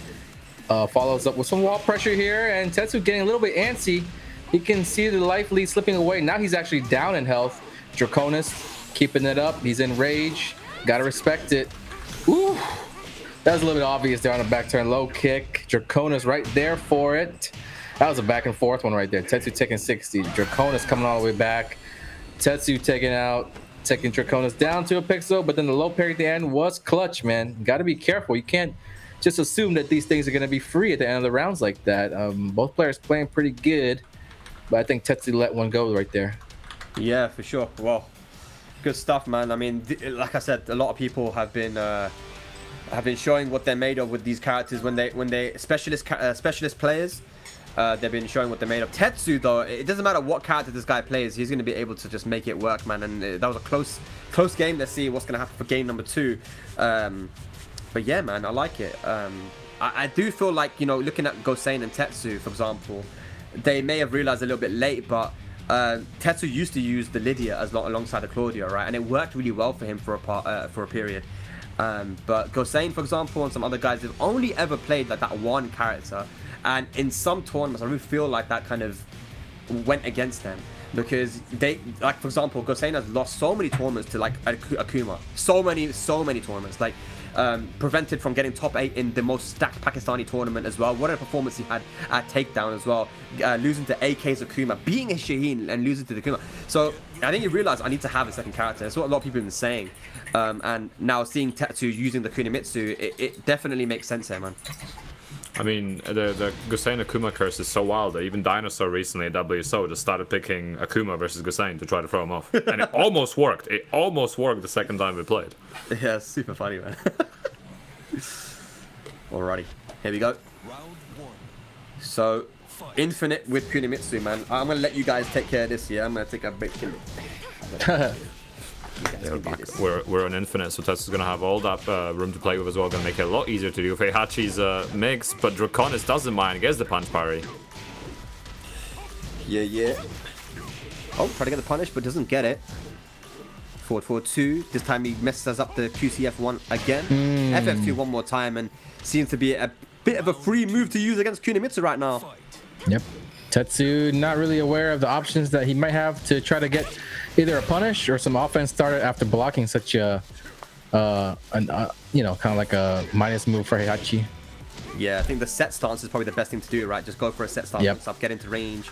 B: Follows up with some wall pressure here. And Tetsu getting a little bit antsy. He can see the life lead slipping away. Now he's actually down in health. Draconis keeping it up. He's in rage. Gotta respect it. Ooh. That was a little bit obvious there on the back turn. Low kick. Draconis right there for it. That was a back and forth one right there. Tetsu taking 60. Draconis coming all the way back. Tetsu taking Draconis down to a pixel, but then the low parry at the end was clutch, man. Got to be careful. You can't just assume that these things are going to be free at the end of the rounds like that. Both players playing pretty good, but I think Tetsu let one go right there.
C: Yeah, for sure. Well, good stuff, man. I mean, like I said, a lot of people have been showing what they're made of with these characters when they specialist players. They've been showing what they're made of. Tetsu, though, it doesn't matter what character this guy plays, he's going to be able to just make it work, man. And that was a close game. Let's see what's going to happen for game number 2. But yeah, man, I like it. I do feel like, you know, looking at Gosain and Tetsu, for example, they may have realized a little bit late, but Tetsu used to use the Lydia alongside the Claudio, right? And it worked really well for him for a period. But Gosain, for example, and some other guys have only ever played like that one character. And in some tournaments, I really feel like that kind of went against them. Because they, like, for example, Gosain has lost so many tournaments to, like, Akuma. So many tournaments. Like, prevented from getting top 8 in the most stacked Pakistani tournament as well. What a performance he had at Takedown as well. Losing to AK's Akuma, beating a Shaheen and losing to the Akuma. So I think he realized I need to have a second character. That's what a lot of people have been saying. And now seeing Tetsu using the Kunimitsu, it definitely makes sense here, man.
D: I mean, the Gosain Akuma curse is so wild that even Dinosaur recently at WSO just started picking Akuma versus Gosain to try to throw him off. And it almost worked. It almost worked the second time we played.
C: Yeah, super funny, man. Alrighty, here we go. So, Infinite with Kunimitsu, man. I'm going to let you guys take care of this here. I'm going to take a break.
D: Yeah, we're on Infinite, so Tetsu's gonna have all that room to play with as well. Gonna make it a lot easier to do. Heihachi's mix, but Draconis doesn't mind. Gets the punch parry.
C: Yeah. Oh, try to get the punish, but doesn't get it. Forward 2. This time he messes up the QCF1 again. FF2 one more time, and seems to be a bit of a free move to use against Kunimitsu right now.
B: Yep. Tetsu not really aware of the options that he might have to try to get either a punish or some offense started after blocking such a, you know, kind of like a minus move for Heihachi.
C: Yeah, I think the set stance is probably the best thing to do, right? Just go for a set stance and stuff, get into range.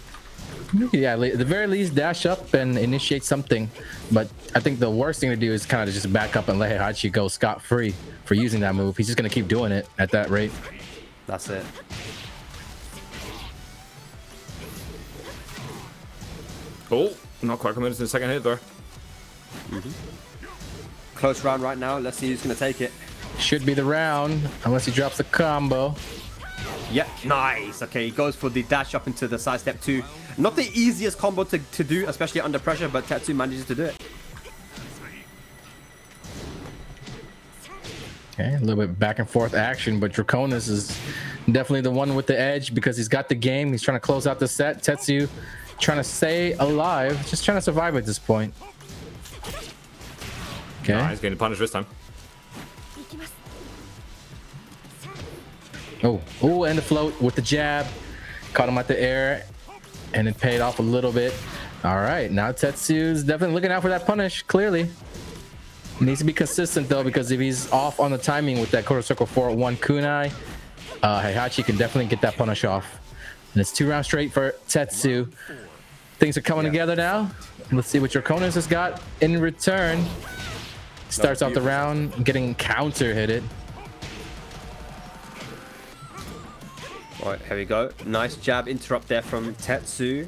B: Yeah, at the very least, dash up and initiate something. But I think the worst thing to do is kind of just back up and let Heihachi go scot-free for using that move. He's just going to keep doing it at that rate.
C: That's it.
D: Oh, not quite committed to the second hit there.
C: Close round right now. Let's see who's going to take it.
B: Should be the round, unless he drops a combo.
C: Yep, nice. Okay, he goes for the dash up into the side step 2. Not the easiest combo to do, especially under pressure, but Tetsu manages to do it.
B: Okay, a little bit back and forth action, but Draconis is definitely the one with the edge because he's got the game. He's trying to close out the set. Tetsu trying to stay alive, just trying to survive at this point. Okay.
D: Nah, he's getting punished this time.
B: Oh, and the float with the jab. Caught him at the air, and it paid off a little bit. All right, now Tetsu's definitely looking out for that punish, clearly. He needs to be consistent, though, because if he's off on the timing with that quarter circle 4-1 kunai, Heihachi can definitely get that punish off. And it's 2 rounds straight for Tetsu. Things are coming together now. Let's see what Draconis has got in return. Starts off the round getting counter hit it.
C: All right, here we go. Nice jab interrupt there from Tetsu.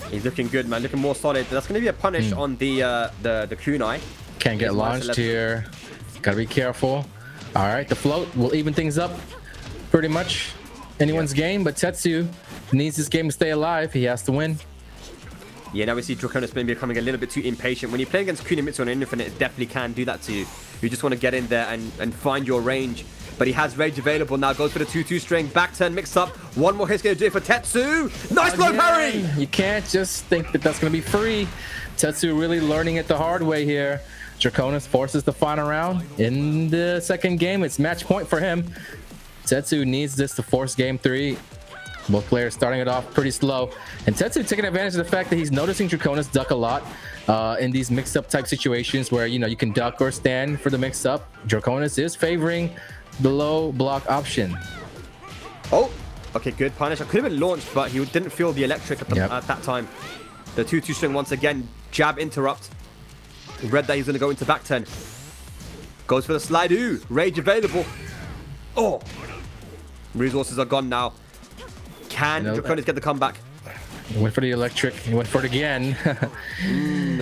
C: He's looking good, man. Looking more solid. That's going to be a punish on the kunai.
B: Can't get launched here. Gotta be careful. All right, the float will even things up pretty much anyone's game, but Tetsu needs this game to stay alive. He has to win.
C: Yeah, now we see Draconis been becoming a little bit too impatient. When you play against Kunimitsu on an Infinite, it definitely can do that to you. You just want to get in there and find your range. But he has rage available now. Goes for the 2-2 string. Back turn mix up. One more hit's going to do it for Tetsu. Nice low parry!
B: You can't just think that that's going to be free. Tetsu really learning it the hard way here. Draconis forces the final round. In the second game, it's match point for him. Tetsu needs this to force game 3. Both players starting it off pretty slow. And Tetsu taking advantage of the fact that he's noticing Draconis duck a lot in these mix-up type situations where, you know, you can duck or stand for the mix-up. Draconis is favoring the low block option.
C: Oh, okay, good punish. I could have been launched, but he didn't feel the electric at that time. The 2-2 string once again. Jab interrupt. Read that he's going to go into back 10. Goes for the slide. Ooh, rage available. Oh, resources are gone now. Can Draconis get the comeback?
B: He went for the electric. He went for it again.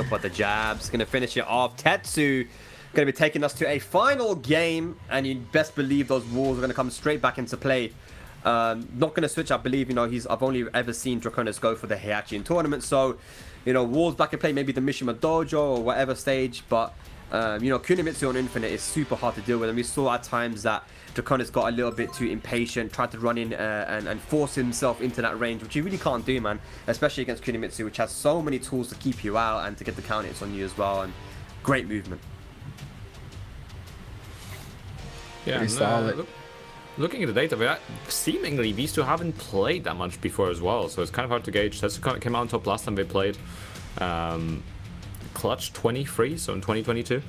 C: But the jab's going to finish it off. Tetsu going to be taking us to a final game. And you best believe those walls are going to come straight back into play. Not going to switch, I believe. You know, I've only ever seen Draconis go for the Heihachi in tournaments. So, you know, walls back in play, maybe the Mishima Dojo or whatever stage. But, you know, Kunimitsu on Infinite is super hard to deal with. And we saw at times that Draconis got a little bit too impatient, tried to run in and force himself into that range, which you really can't do, man. Especially against Kunimitsu, which has so many tools to keep you out and to get the count hits on you as well. And great movement.
D: Yeah,
B: pretty solid.
D: Looking at the data, seemingly these two haven't played that much before as well, so it's kind of hard to gauge. Tetsu came out on top last time they played. Clutch 23, so in 2022.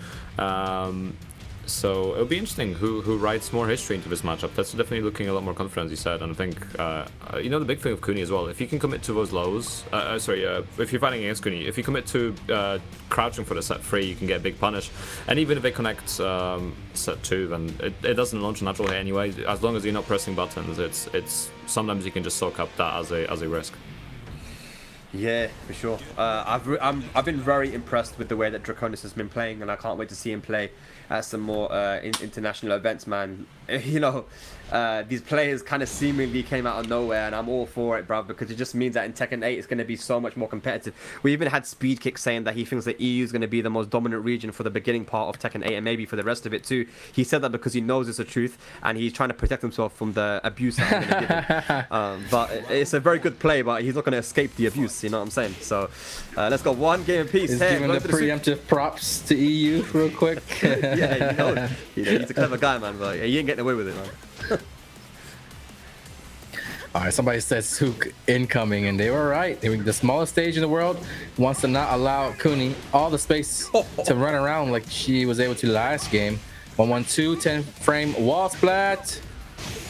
D: So it'll be interesting who writes more history into this matchup. That's definitely looking a lot more confident, as you said. And I think, you know, the big thing of Kuni as well, if you can commit to those lows, if you're fighting against Kuni, if you commit to crouching for the set 3, you can get a big punish. And even if they connect set 2, then it doesn't launch a natural hit anyway. As long as you're not pressing buttons, it's sometimes you can just soak up that as a risk.
C: Yeah, for sure. I've been very impressed with the way that Draconis has been playing, and I can't wait to see him play at some more international events, man. You know, these players kind of seemingly came out of nowhere, and I'm all for it, bruv, because it just means that in Tekken 8 it's going to be so much more competitive. We even had Speedkick saying that he thinks that EU is going to be the most dominant region for the beginning part of Tekken 8 and maybe for the rest of it too. He said that because he knows it's the truth, and he's trying to protect himself from the abuse that I'm going to give him. But it's a very good play, but he's not going to escape the abuse, you know what I'm saying? So let's go one game apiece.
B: He's giving the preemptive props to EU real quick.
C: Yeah, you know, he's a clever guy, man, but he ain't getting away with it, man.
B: All right, somebody says Hook incoming, and they were right. The smallest stage in the world wants to not allow Kuni all the space to run around like she was able to last game. 1-1-2, 10-frame wall splat.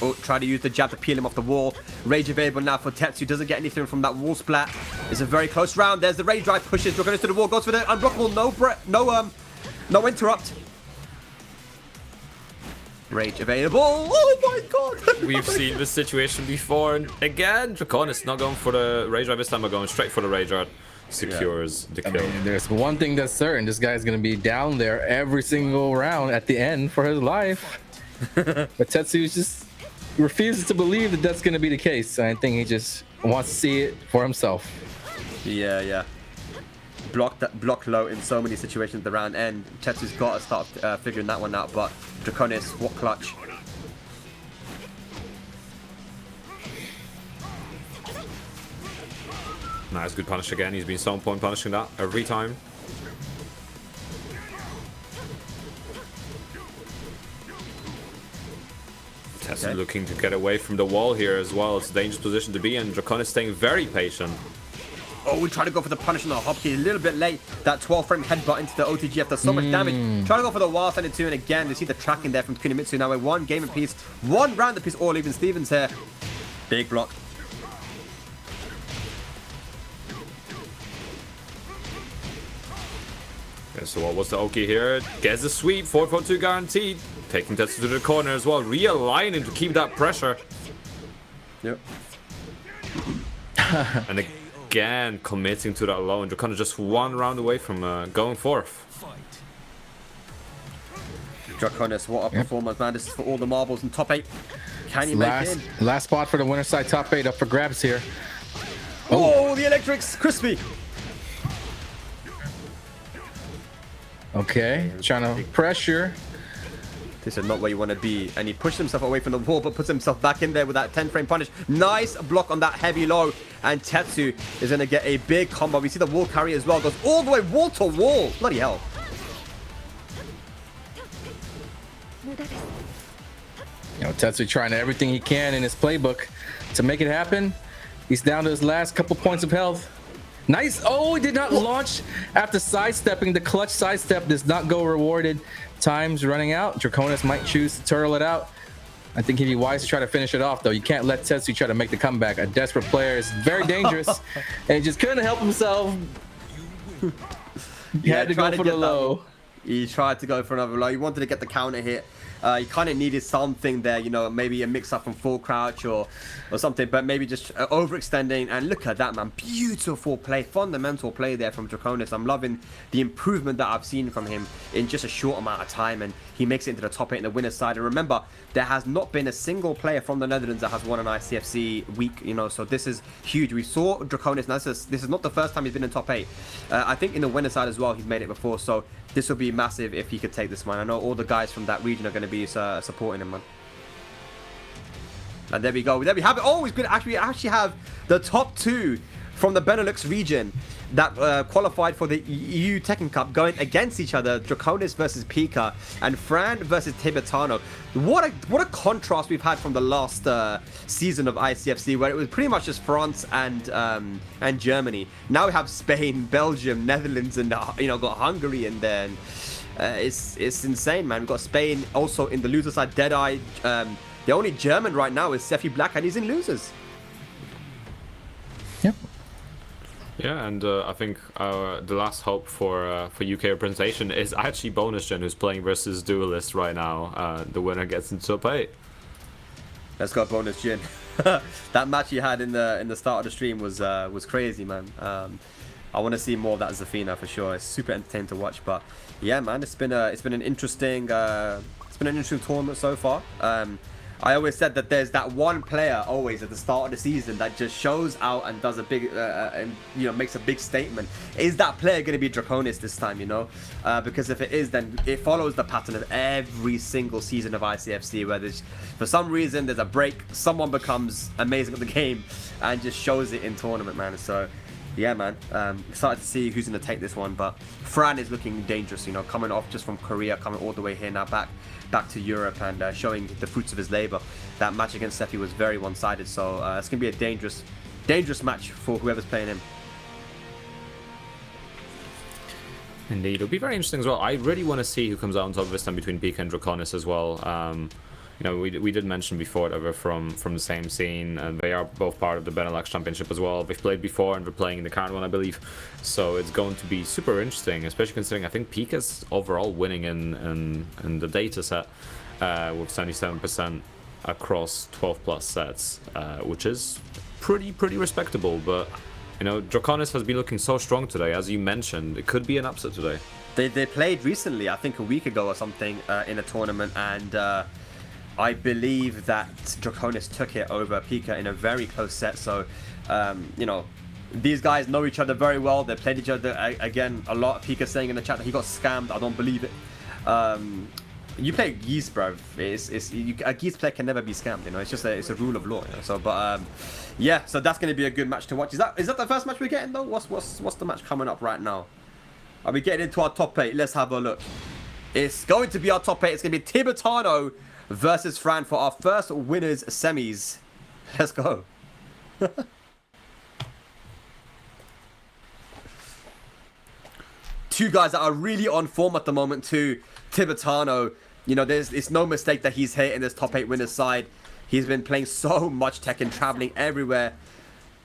C: Oh, try to use the jab to peel him off the wall. Rage available now for Tetsu. Doesn't get anything from that wall splat. It's a very close round. There's the rage drive, pushes Draconis to the wall, goes for the unblockable. No interrupt. Rage available. Oh my god.
D: We've seen this situation before, and again, Draconis not going for the rage drive this time, but going straight for the rage drive. Secures the kill.
B: I mean, there's one thing that's certain. This guy's going to be down there every single round at the end for his life. But Tetsu just refuses to believe that that's going to be the case. I think he just wants to see it for himself.
C: Yeah. Block low in so many situations at the round end. Tetsu's got to start figuring that one out, but Draconis, what clutch.
D: Nice, good punish again. He's been so on point punishing that every time. Tetsu looking to get away from the wall here as well. It's a dangerous position to be in. Draconis staying very patient.
C: Oh, we try to go for the punish on the hop key. A little bit late. That 12-frame headbutt into the OTGF does so much damage. Try to go for the wall sending 2, and again, you see the tracking there from Kunimitsu. Now we're one game apiece, one round apiece, all even Stevens here. Big block.
D: Okay, so what was the Oki here? Gets the sweep, 4-4-2 guaranteed. Taking Tetsu to the corner as well, realigning to keep that pressure.
C: Yep.
D: And again, committing to that low, and Draconis just one round away from going forth.
C: Draconis, what a performance, man. This is for all the marbles in top 8. Can he make it in?
B: Last spot for the winner side top 8 up for grabs here.
C: Oh, the electrics, crispy.
B: Okay, trying to pressure.
C: This is not where you want to be. And he pushed himself away from the wall, but puts himself back in there with that 10-frame punish. Nice block on that heavy low. And Tetsu is going to get a big combo. We see the wall carry as well. Goes all the way wall to wall. Bloody hell.
B: You know, Tetsu trying everything he can in his playbook to make it happen. He's down to his last couple points of health. Nice. Oh, he did not launch after sidestepping. The clutch sidestep does not go rewarded. Time's running out. Draconis might choose to turtle it out. I think he'd be wise to try to finish it off, though. You can't let Tetsu try to make the comeback. A desperate player is very dangerous, and he just couldn't help himself. He had to go for the low.
C: He tried to go for another low. He wanted to get the counter hit. He kind of needed something there, you know, maybe a mix-up from full crouch or something, but maybe just overextending. And look at that, man. Beautiful play, fundamental play there from Draconis. I'm loving the improvement that I've seen from him in just a short amount of time, and he makes it into the top 8 in the winner's side. And remember, there has not been a single player from the Netherlands that has won an ICFC week, you know, so this is huge. We saw Draconis, now this is not the first time he's been in top 8. I think in the winner's side as well, he's made it before, so this will be massive if he could take this one. I know all the guys from that region are going to be supporting him, man. And there we go. There we have it. Oh, it's good. Actually, we actually have the top 2 from the Benelux region that qualified for the EU Tekken Cup going against each other. Draconis versus Pikah and Fran versus Tibetano. What a contrast we've had from the last season of ICFC, where it was pretty much just France and Germany. Now we have Spain, Belgium, Netherlands, and you know, got Hungary in there. And, it's insane, man. We've got Spain also in the loser side. Deadeye. The only German right now is Sephiblack, and he's in losers.
B: Yep.
D: Yeah, and I think the last hope for UK representation is actually Bonus Gen, who's playing versus Duelist right now. The winner gets into top 8.
C: Let's go, Bonus Gen. That match you had in the start of the stream was crazy, man. I want to see more of that Zafina for sure. It's super entertaining to watch, but yeah, man, it's been an interesting tournament so far. I always said that there's that one player always at the start of the season that just shows out and does a big, and you know, makes a big statement. Is that player going to be Draconis this time? You know, because if it is, then it follows the pattern of every single season of ICFC, where there's, for some reason, there's a break, someone becomes amazing at the game, and just shows it in tournament, man. So, yeah, man, excited to see who's going to take this one. But Fran is looking dangerous, you know, coming off just from Korea, coming all the way here now back to Europe, and showing the fruits of his labor. That match against Sephi was very one-sided, so it's going to be a dangerous match for whoever's playing him.
D: Indeed, it'll be very interesting as well. I really want to see who comes out on top this time between Pikah and Draconis as well. You know, we did mention before that we're from the same scene, and they are both part of the Benelux Championship as well. They've played before, and they're playing in the current one, I believe. So it's going to be super interesting, especially considering I think Pikah's overall winning in the data set with 77% across 12+ sets, which is pretty respectable. But you know, Draconis has been looking so strong today, as you mentioned. It could be an upset today.
C: They played recently, I think a week ago or something, in a tournament, and I believe that Draconis took it over Pikah in a very close set. So, you know, these guys know each other very well. They played each other again a lot. Pikah saying in the chat that he got scammed. I don't believe it. You play Geese, bro. A Geese player can never be scammed. You know, it's a rule of law. You know? So, but yeah. So that's going to be a good match to watch. Is that the first match we're getting though? What's the match coming up right now? Are we getting into our top 8? Let's have a look. It's going to be our top 8. It's going to be Tibetano versus Fran for our first winners semis. Let's go. Two guys that are really on form at the moment too. Tibetano, you know, it's no mistake that he's here in this top 8 winners side. He's been playing so much Tekken, traveling everywhere.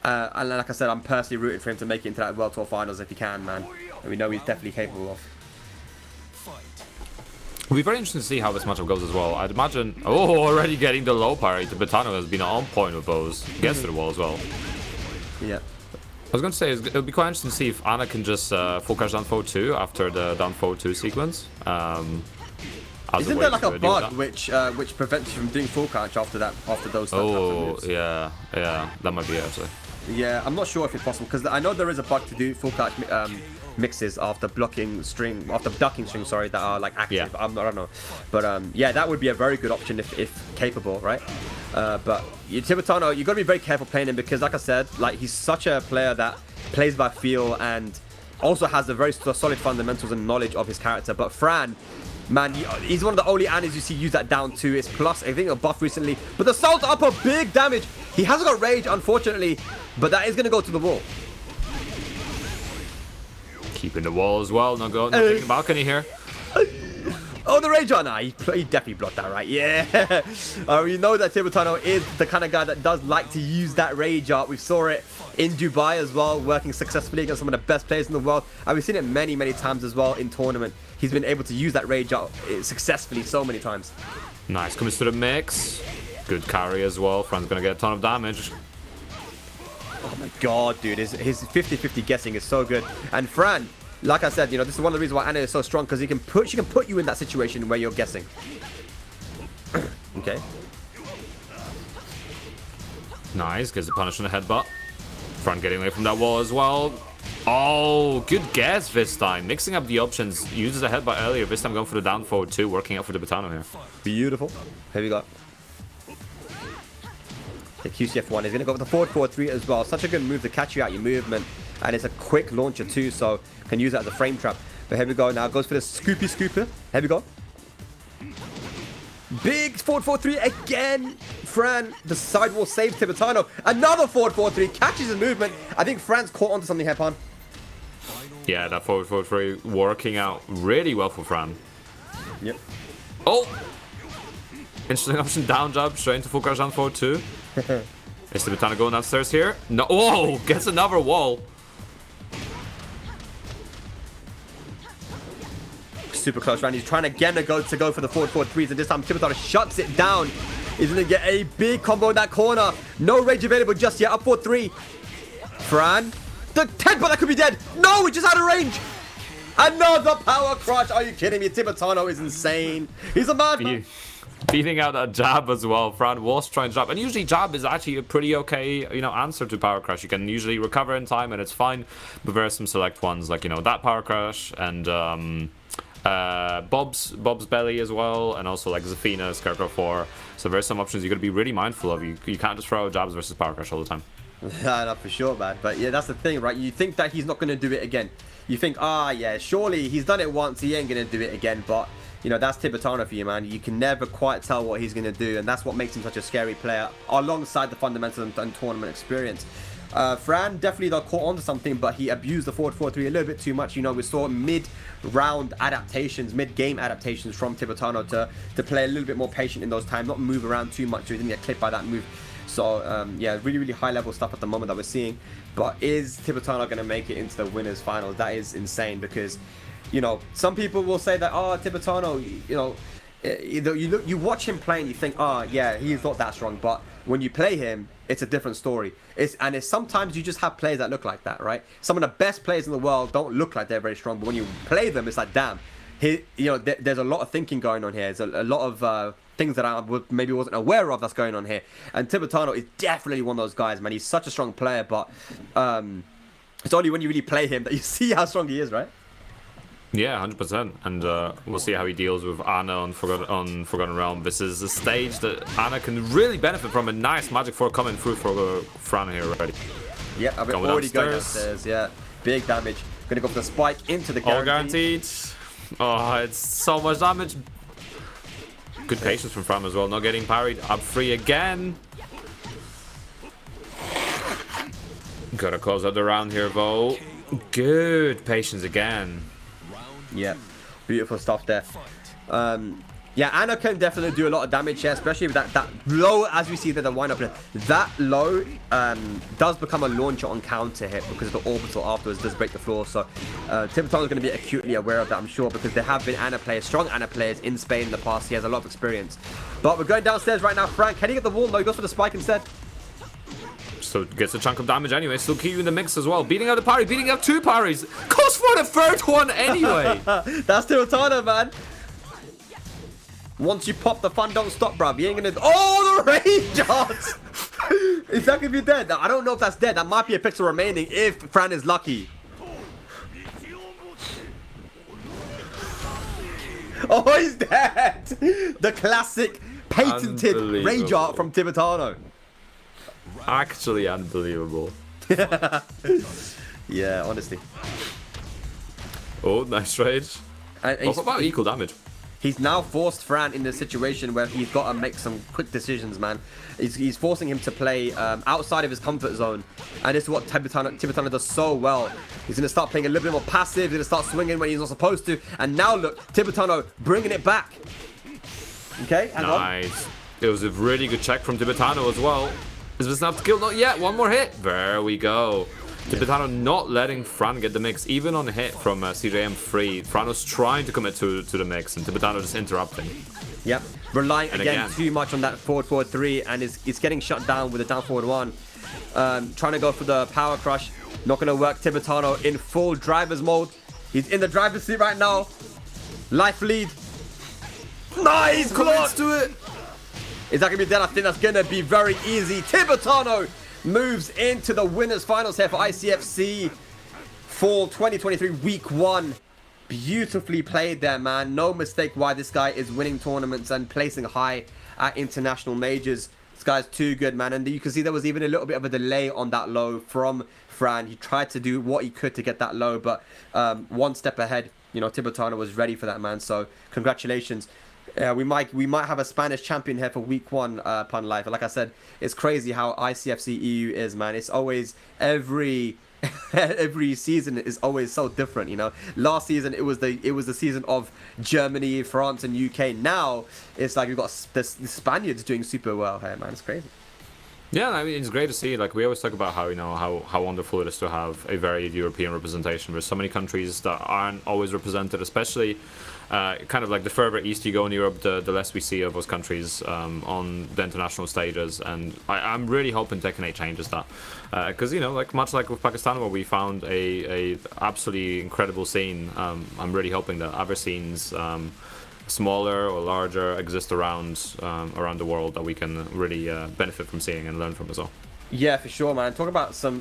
C: And like I said, I'm personally rooting for him to make it into that World Tour Finals if he can, man. And we know he's definitely capable of.
D: It'll be very interesting to see how this matchup goes as well. I'd imagine... Oh, already getting the low parry. Tibetano has been on point with those. Gets to the wall as well.
C: Yeah.
D: I was going to say, it'll be quite interesting to see if Anna can just full crash down forward 2 after the down forward 2 sequence.
C: Isn't there like a bug which prevents you from doing full crash after those?
D: Oh, yeah. That might be it, actually.
C: Yeah, I'm not sure if it's possible, because I know there is a bug to do full crash mixes after ducking string, sorry, that are like active. Yeah. I don't know, but yeah, that would be a very good option if capable, right? But Tibetano, you got to be very careful playing him, because like I said, like he's such a player that plays by feel, and also has a very solid fundamentals and knowledge of his character. But Fran, man, he's one of the only Anis you see use that down 2. It's plus, I think, a buff recently. But the Salt Upper, big damage. He hasn't got rage, unfortunately, but that is going to go to the wall.
D: Keeping the wall as well. Not taking balcony here.
C: Oh, the rage on! Nah, he definitely blocked that, right? Yeah. We know that Tibetano is the kind of guy that does like to use that rage art. We saw it in Dubai as well, working successfully against some of the best players in the world. And we've seen it many, many times as well in tournament. He's been able to use that rage art successfully so many times.
D: Nice, comes to the mix. Good carry as well. Fran's going to get a ton of damage.
C: Oh my god, dude. His 50-50 guessing is so good. And Fran, like I said, you know, this is one of the reasons why Anna is so strong, because she can put you in that situation where you're guessing. Okay.
D: Nice, gets the punish on the headbutt. Fran getting away from that wall as well. Oh, good guess this time. Mixing up the options. Uses a headbutt earlier. This time going for the down forward too. Working out for the Tibetano here.
C: Beautiful. Here we go. The QCF1 is going to go with the forward 4-3 as well. Such a good move to catch you out your movement. And it's a quick launcher too, so can use that as a frame trap. But here we go. Now goes for the scoopy scooper. Here we go. Big forward 4-3 again. Fran, the sidewall saves Tibetano. Another forward 4-3. Catches his movement. I think Fran's caught onto something here, Pan.
D: Yeah, that forward 4-3 working out really well for Fran.
C: Yep.
D: Oh! Interesting option. Down jab. Straight into full crash on forward 2. Is Tibetano going downstairs here? No. Whoa! Gets another wall.
C: Super close round. He's trying again to go for the forward 4-3s, and this time Tibetano shuts it down. He's going to get a big combo in that corner. No rage available just yet. Up 4-3. Fran. The 10, but that could be dead. No, we just had a range. Another power crush. Are you kidding me? Tibetano is insane. He's a madman.
D: Beating out that jab as well. Fran was trying to jab, and usually jab is actually a pretty okay, you know, answer to power crush. You can usually recover in time and it's fine, but there are some select ones like, you know, that power crush and Bob's belly as well, and also like Zafina, Scarecrow 4. So there's some options you got to be really mindful of. You can't just throw jabs versus power crush all the time.
C: Yeah, no, for sure, man. But yeah, that's the thing, right? You think that he's not going to do it again. You think, yeah, surely he's done it once, he ain't going to do it again. But you know, that's Tibetano for you, man. You can never quite tell what he's going to do, and that's what makes him such a scary player, alongside the fundamentals and tournament experience. Fran definitely though caught onto something, but he abused the forward 4-3 a little bit too much. You know, we saw mid-round adaptations, mid-game adaptations from Tibetano to play a little bit more patient in those times, not move around too much so he didn't get clipped by that move. So, yeah, really, really high-level stuff at the moment that we're seeing. But is Tibetano going to make it into the winners' final? That is insane, because you know, some people will say that, oh, Tibetano, you know, you watch him play and you think, oh, yeah, he's not that strong. But when you play him, it's a different story. And sometimes you just have players that look like that, right? Some of the best players in the world don't look like they're very strong, but when you play them, it's like, damn, you know, there's a lot of thinking going on here. There's a lot of things that I maybe wasn't aware of that's going on here. And Tibetano is definitely one of those guys, man. He's such a strong player, but it's only when you really play him that you see how strong he is, right?
D: Yeah, 100%, and we'll see how he deals with Anna on Forgotten Realm. This is a stage that Anna can really benefit from. A nice Magic 4 coming through for Fran here already.
C: Yeah, I've already going downstairs. Yeah, big damage. Gonna go for the spike into the guaranteed.
D: All guaranteed. Oh, it's so much damage. Good patience from Fran as well. Not getting parried. Up 3 again. Gotta close out the round here, though. Good patience again.
C: Yeah, beautiful stuff there. Yeah, Anna can definitely do a lot of damage here, especially with that low, as we see there, the wind-up. That low does become a launcher on counter hit because the orbital afterwards does break the floor. So Tibetano is going to be acutely aware of that, I'm sure, because there have been Anna players, strong Anna players in Spain in the past. He has a lot of experience. But we're going downstairs right now. Fran, can he get the wall? No, he goes for the spike instead.
D: So gets a chunk of damage anyway. Still keep you in the mix as well. Beating out the parry, beating out 2 parries. Goes for the 3rd one anyway.
C: That's Tibetano, man. Once you pop, the fun don't stop, bruv. You ain't gonna. Oh, the rage odds! Is that gonna be dead? I don't know if that's dead. That might be a pixel remaining if Fran is lucky. Oh, he's dead! The classic patented rage art from Tibetano.
D: Actually unbelievable.
C: Yeah, honestly.
D: Oh, nice rage.
C: And
D: Also about equal damage.
C: He's now forced Fran in the situation where he's got to make some quick decisions, man. He's forcing him to play outside of his comfort zone. And this is what Tibetano does so well. He's going to start playing a little bit more passive. He's going to start swinging when he's not supposed to. And now look, Tibetano bringing it back. Okay, hang on.
D: Nice. It was a really good check from Tibetano as well. Is this enough to kill? Not yet. One more hit. There we go. Tibetano not letting Fran get the mix, even on a hit from CJM3. Fran was trying to commit to the mix, and Tibetano just interrupting.
C: Yep, relying
D: And
C: again
D: again.
C: too much on that forward 3, and it's getting shut down with a down forward 1. Trying to go for the power crush, not going to work. Tibetano in full driver's mode. He's in the driver's seat right now. Life lead. Nice,
D: Commits
C: close.
D: to it.
C: Is that going to be dead? I think that's going to be very easy. Tibetano moves into the winners finals here for ICFC Fall 2023 Week 1. Beautifully played there, man. No mistake why this guy is winning tournaments and placing high at international majors. This guy's too good, man. And you can see there was even a little bit of a delay on that low from Fran. He tried to do what he could to get that low, but one step ahead. You know, Tibetano was ready for that, man. So congratulations. We might have a Spanish champion here for Week 1, Pun Life. Like I said, it's crazy how ICFC EU is, man. It's always every season is always so different, you know. Last season it was the season of Germany, France, and UK. Now it's like we've got the Spaniards doing super well here, man. It's crazy.
D: Yeah, I mean, it's great to see. Like, we always talk about how, you know, how wonderful it is to have a very European representation. There's so many countries that aren't always represented, especially kind of like the further east you go in Europe, the less we see of those countries on the international stages. And I'm really hoping Tekken 8 changes that. Because, you know, like much like with Pakistan, where we found a absolutely incredible scene, I'm really hoping that other scenes, smaller or larger, exist around the world that we can really benefit from seeing and learn from as well.
C: Yeah, for sure, man. Talk about some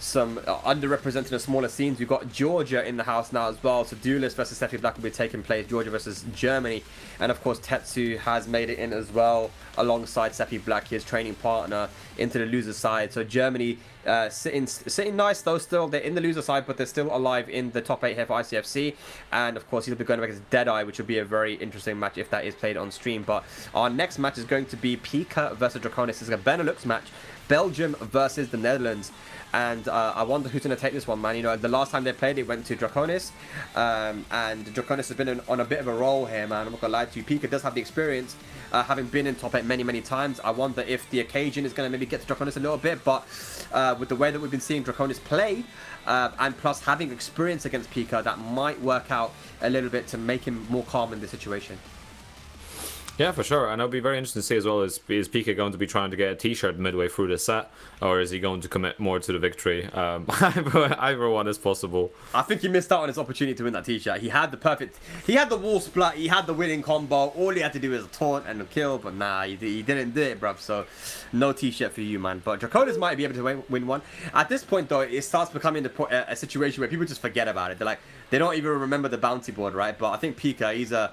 C: underrepresented and smaller scenes. We've got Georgia in the house now as well. So Duelist versus Sephiblack will be taking place. Georgia versus Germany. And of course, Tetsu has made it in as well, alongside Sephiblack, his training partner, into the loser side. So Germany sitting nice though still. They're in the loser side, but they're still alive in the top 8 here for ICFC. And of course, he'll be going against Deadeye, which will be a very interesting match if that is played on stream. But our next match is going to be Pikah versus Draconis. This is a Benelux match. Belgium versus the Netherlands. And I wonder who's going to take this one, man. You know, the last time they played, it went to Draconis. And Draconis has been on a bit of a roll here, man. I'm not going to lie to you. Pikah does have the experience, having been in top 8 many, many times. I wonder if the occasion is going to maybe get to Draconis a little bit. But with the way that we've been seeing Draconis play, and plus having experience against Pikah, that might work out a little bit to make him more calm in this situation.
D: Yeah, for sure. And it'll be very interesting to see as well, is Pikah going to be trying to get a t-shirt midway through the set, or is he going to commit more to the victory? Either one is possible.
C: I think he missed out on his opportunity to win that t-shirt. He had the wall splat, he had the winning combo. All he had to do was taunt and kill, but nah, he didn't do it, bruv. So no t-shirt for you, man. But Draconis might be able to win one. At this point, though, it starts becoming a situation where people just forget about it. They don't even remember the bounty board, right? But I think Pikah, he's a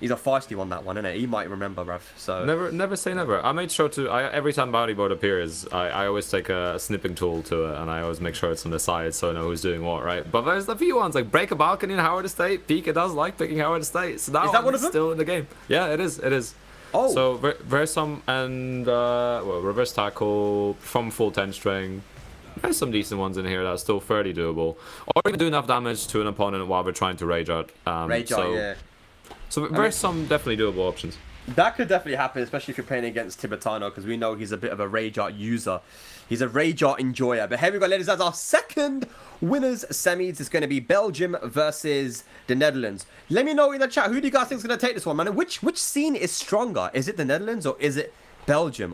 C: feisty one, that one, isn't it? He might remember, bruv. So
D: Never say never. I made sure to, every time bounty board appears, I always take a snipping tool to it, and I always make sure it's on the side so I know who's doing what, right? But there's a few ones, like break a balcony in Howard Estate. Pikah does like picking Howard Estate, so
C: Is that one of them?
D: still in the game. Yeah, it is.
C: Oh.
D: So there's some, and reverse tackle from full 10 string. There's some decent ones in here that are still fairly doable, or even do enough damage to an opponent while we're trying to rage out.
C: yeah.
D: So there's some definitely doable options.
C: That could definitely happen, especially if you're playing against Tibetano, because we know he's a bit of a rage art user. He's a rage art enjoyer. But here we go, ladies. That's our second winners semis. It's going to be Belgium versus the Netherlands. Let me know in the chat, who do you guys think is going to take this one, man? And which scene is stronger? Is it the Netherlands or is it Belgium?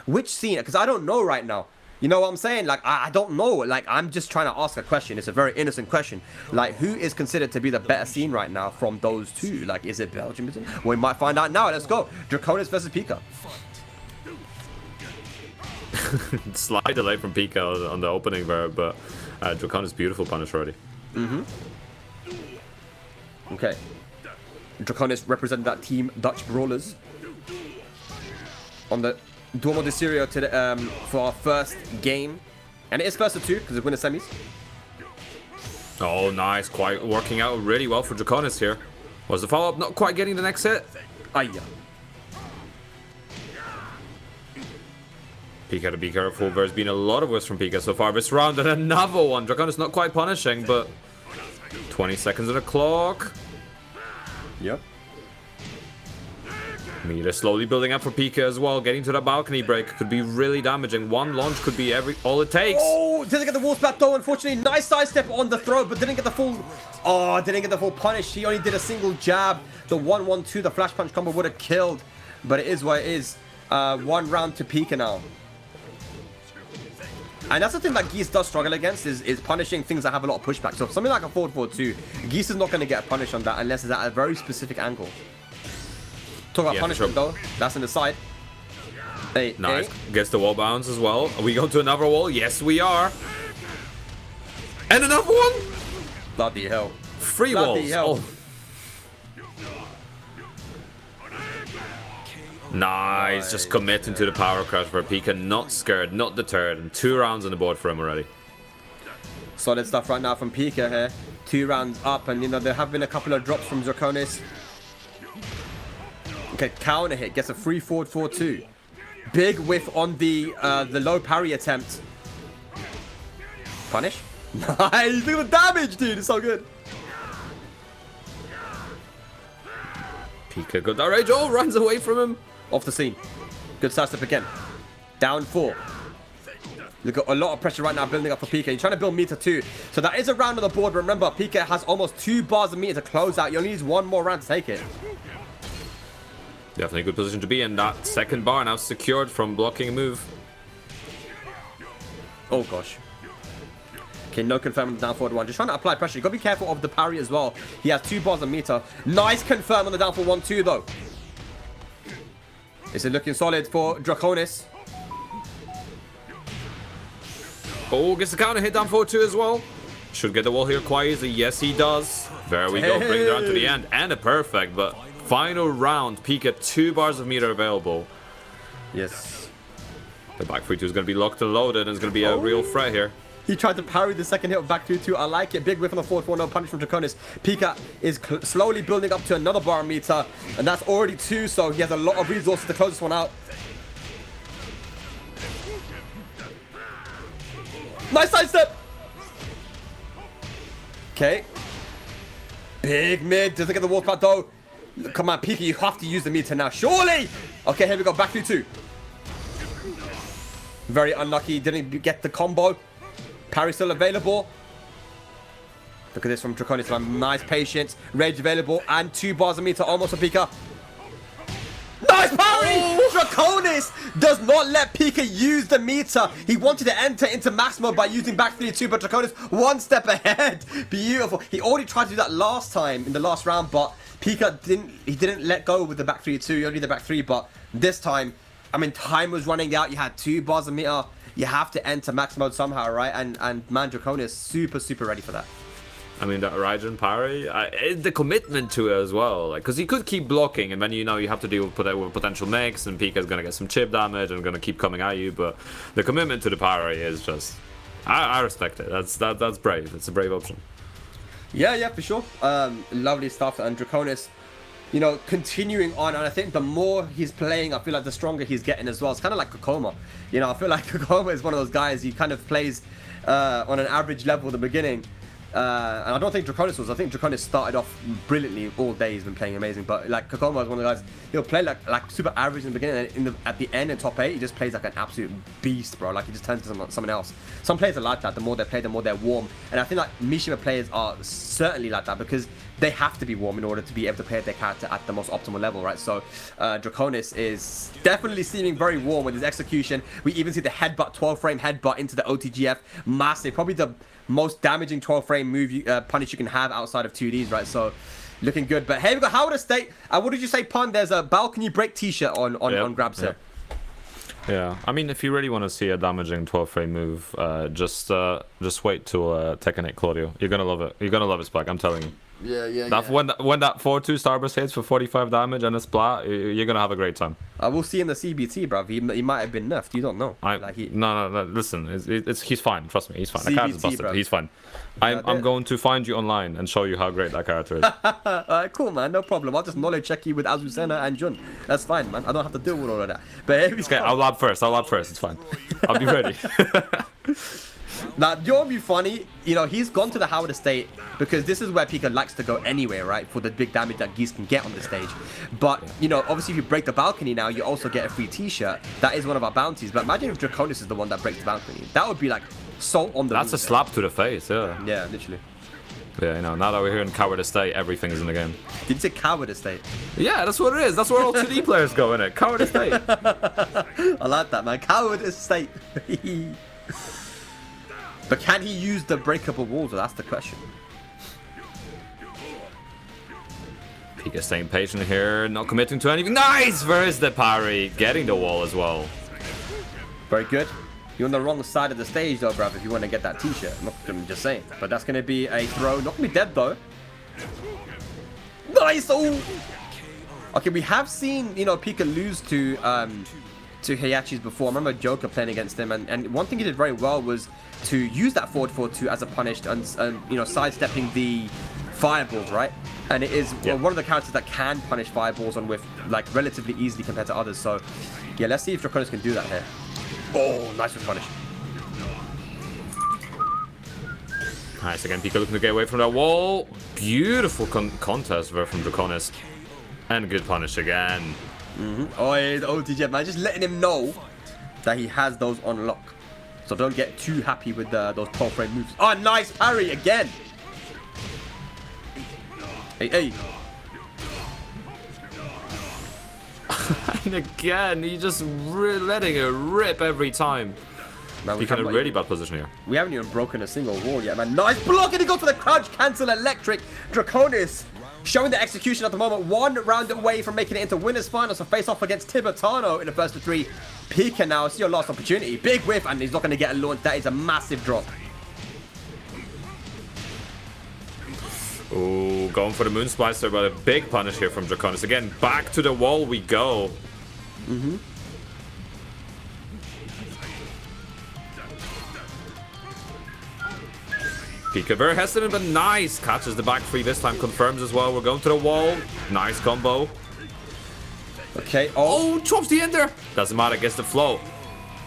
C: Which scene? Because I don't know right now. You know what I'm saying? Like, I don't know. Like, I'm just trying to ask a question. It's a very innocent question. Like, who is considered to be the better scene right now from those two? Like, is it Belgium? We might find out now. Let's go. Draconis versus Pikah.
D: Slight delay from Pikah on the opening there, but Draconis beautiful punish already.
C: Okay. Draconis representing that team Dutch Brawlers on the Duomo de Sirio for our first game. And it is first of two because it's winner semis.
D: Oh, nice. Quite working out really well for Draconis here. Was the follow-up not quite getting the next hit?
C: Ayya.
D: Pikah to be careful. There's been a lot of whiffs from Pikah so far this round, and another one. Draconis not quite punishing, but 20 seconds on the clock.
C: Yep.
D: Meter slowly building up for Pikah as well. Getting to the balcony break could be really damaging. One launch could be all it takes.
C: Oh, didn't get the wall spat though, unfortunately. Nice sidestep on the throw, but didn't get the full... Oh, didn't get the full punish. He only did a single jab. The 1-1-2, the flash punch combo would have killed. But it is what it is. 1 round to Pikah now. And that's the thing that Geese does struggle against, is punishing things that have a lot of pushback. So something like a forward 4-2, Geese is not going to get a punish on that unless it's at a very specific angle. Talk about punishment though. That's in the side. Hey,
D: nice.
C: Hey.
D: Gets the wall bounce as well. Are we going to another wall? Yes, we are. And another one.
C: Bloody hell.
D: 3
C: Bloody
D: walls.
C: hell.
D: Oh. Nice. Just committing to the power crush for Pikah. Not scared, not deterred. And 2 rounds on the board for him already.
C: Solid stuff right now from Pikah here. 2 rounds up, and you know there have been a couple of drops from Draconis. Okay, counter hit, gets a free forward 4-2. Big whiff on the low parry attempt. Punish? Nice! Look at the damage, dude! It's so good.
D: Pikah got that rage. Oh, runs away from him.
C: Off the scene. Good sidestep again. Down 4. Look at a lot of pressure right now building up for Pikah. He's trying to build meter 2. So that is a round on the board. Remember, Pikah has almost 2 bars of meter to close out. He only needs 1 more round to take it.
D: Definitely a good position to be in. That second bar now secured from blocking a move.
C: Oh gosh. Okay, no confirm on the down forward 1. Just trying to apply pressure. You gotta be careful of the parry as well. He has 2 bars of meter. Nice confirm on the down forward 1-2 though. Is it looking solid for Draconis?
D: Oh, gets the counter hit down 4-2 as well. Should get the wall here quite easily. Yes, he does. There we go. Bring it on to the end. And a perfect, but final round. Pikah, 2 bars of meter available.
C: Yes.
D: The back 3-2 is going to be locked and loaded, and it's going to be a real threat here.
C: He tried to parry the second hit of back 3-2. I like it. Big whiff on the 4th one. No punish from Draconis. Pikah is slowly building up to another bar meter. And that's already 2, so he has a lot of resources to close this one out. Nice sidestep! Okay. Big mid. Doesn't get the wall cut though. Come on, Pikah, you have to use the meter now. Surely! Okay, here we go. Back 3-2. Very unlucky. Didn't get the combo. Parry still available. Look at this from Draconis. Nice patience. Rage available. And 2 bars of meter almost for Pikah. Nice parry! Draconis does not let Pikah use the meter. He wanted to enter into max mode by using back 3-2, but Draconis 1 step ahead. Beautiful. He already tried to do that last time in the last round, but Pikah didn't let go with the back 3-2. He only did the back 3, but this time, I mean, time was running out. You had 2 bars of meter. You have to enter max mode somehow, right? And man, Draconis super ready for that.
D: I mean, the Raijin parry, the commitment to it as well. Like, because he could keep blocking, and then you have to deal with potential mix, and Pikah's going to get some chip damage and going to keep coming at you. But the commitment to the parry is just, I respect it. That's brave. It's a brave option. Yeah,
C: for sure. Lovely stuff. And Draconis, continuing on, and I think the more he's playing, I feel like the stronger he's getting as well. It's kind of like Kokoma. I feel like Kokoma is one of those guys he kind of plays on an average level at the beginning. And I don't think Draconis was. I think Draconis started off brilliantly all day. He's been playing amazing. But like Kokoma is one of the guys, he'll play like super average in the beginning, and at the end in top 8, he just plays like an absolute beast, bro. Like he just turns into someone else. Some players are like that. The more they play, the more they're warm. And I think like Mishima players are certainly like that because they have to be warm in order to be able to play their character at the most optimal level, right? So Draconis is definitely seeming very warm with his execution. We even see the headbutt, 12-frame headbutt into the OTGF. Massive. Probably the most damaging 12-frame move punish you can have outside of 2Ds, right? So looking good. But here we go. How would state? What did you say, Pun? There's a balcony break t-shirt on grabs here.
D: Yeah, I mean, if you really want to see a damaging 12-frame move, just wait till Tekken 8 Claudio. You're gonna love it. You're gonna love it, Spike. I'm telling you. When that 4-2 Starburst hits for 45 damage and a splat, you're gonna have a great time.
C: We'll see in the CBT, bruv. He might have been nerfed. You don't know.
D: No. Listen, he's fine. Trust me, he's fine.
C: CBT,
D: The character's busted.
C: bro.
D: He's fine. I'm going to find you online and show you how great that character is.
C: Alright, cool, man. No problem. I'll just knowledge check you with Azucena and Jun. That's fine, man. I don't have to deal with all of that. But here we
D: Okay,
C: go.
D: I'll lab first. It's fine. I'll be ready.
C: Now, you know what would be funny? You know, he's gone to the Howard Estate because this is where Pikah likes to go anyway, right? For the big damage that Geese can get on the stage. But, you know, obviously if you break the balcony now, you also get a free t-shirt. That is one of our bounties. But imagine if Draconis is the one that breaks the balcony. That would be like salt on the
D: That's a
C: wound.
D: slap to the face, yeah.
C: Yeah, literally.
D: Yeah, you know, now that we're here in Coward Estate, everything is in the game.
C: Did you say Coward Estate?
D: Yeah, that's what it is. That's where all 2D players go, innit? Coward Estate.
C: I like that, man. Coward Estate. But can he use the breakable walls? Well, that's the question.
D: Pikah staying patient here, not committing to anything. Nice! Where's the parry? Getting the wall as well.
C: Very good. You're on the wrong side of the stage, though, bruv, if you want to get that t-shirt. I'm just saying. But that's going to be a throw. Not going to be dead, though. Nice! Oh! Okay, we have seen, you know, Pikah lose to Heihachi's before. I remember Joker playing against him. And one thing he did very well was to use that forward 4-2 as a punish and you know, sidestepping the fireballs, right? And it is one of the characters that can punish fireballs on with, like, relatively easily compared to others. So, yeah, let's see if Draconis can do that here. Oh, nice with punish.
D: Nice, again, Pikah looking to get away from that wall. Beautiful contest there from Draconis. And good punish again.
C: Oh, yeah, the OTG, man. Just letting him know that he has those on lock. So don't get too happy with those 12 frame moves. Oh, nice parry again. Hey.
D: And again, he's just letting it rip every time.
C: Man,
D: Pikah in a really bad position here.
C: We haven't even broken a single wall yet, man. Nice block, and he goes for the crouch cancel electric. Draconis showing the execution at the moment. 1 round away from making it into winners final. So face off against Tibetano in the first of 3. Pikah now, it's your last opportunity. Big whiff, and he's not going to get a launch. That is a massive drop.
D: Ooh, going for the Moon Splicer, but a big punish here from Draconis. Again, back to the wall we go. Pikah very hesitant, but nice. Catches the back 3 this time, confirms as well. We're going to the wall. Nice combo.
C: Okay,
D: Oh, chops the ender. Doesn't matter, gets the flow.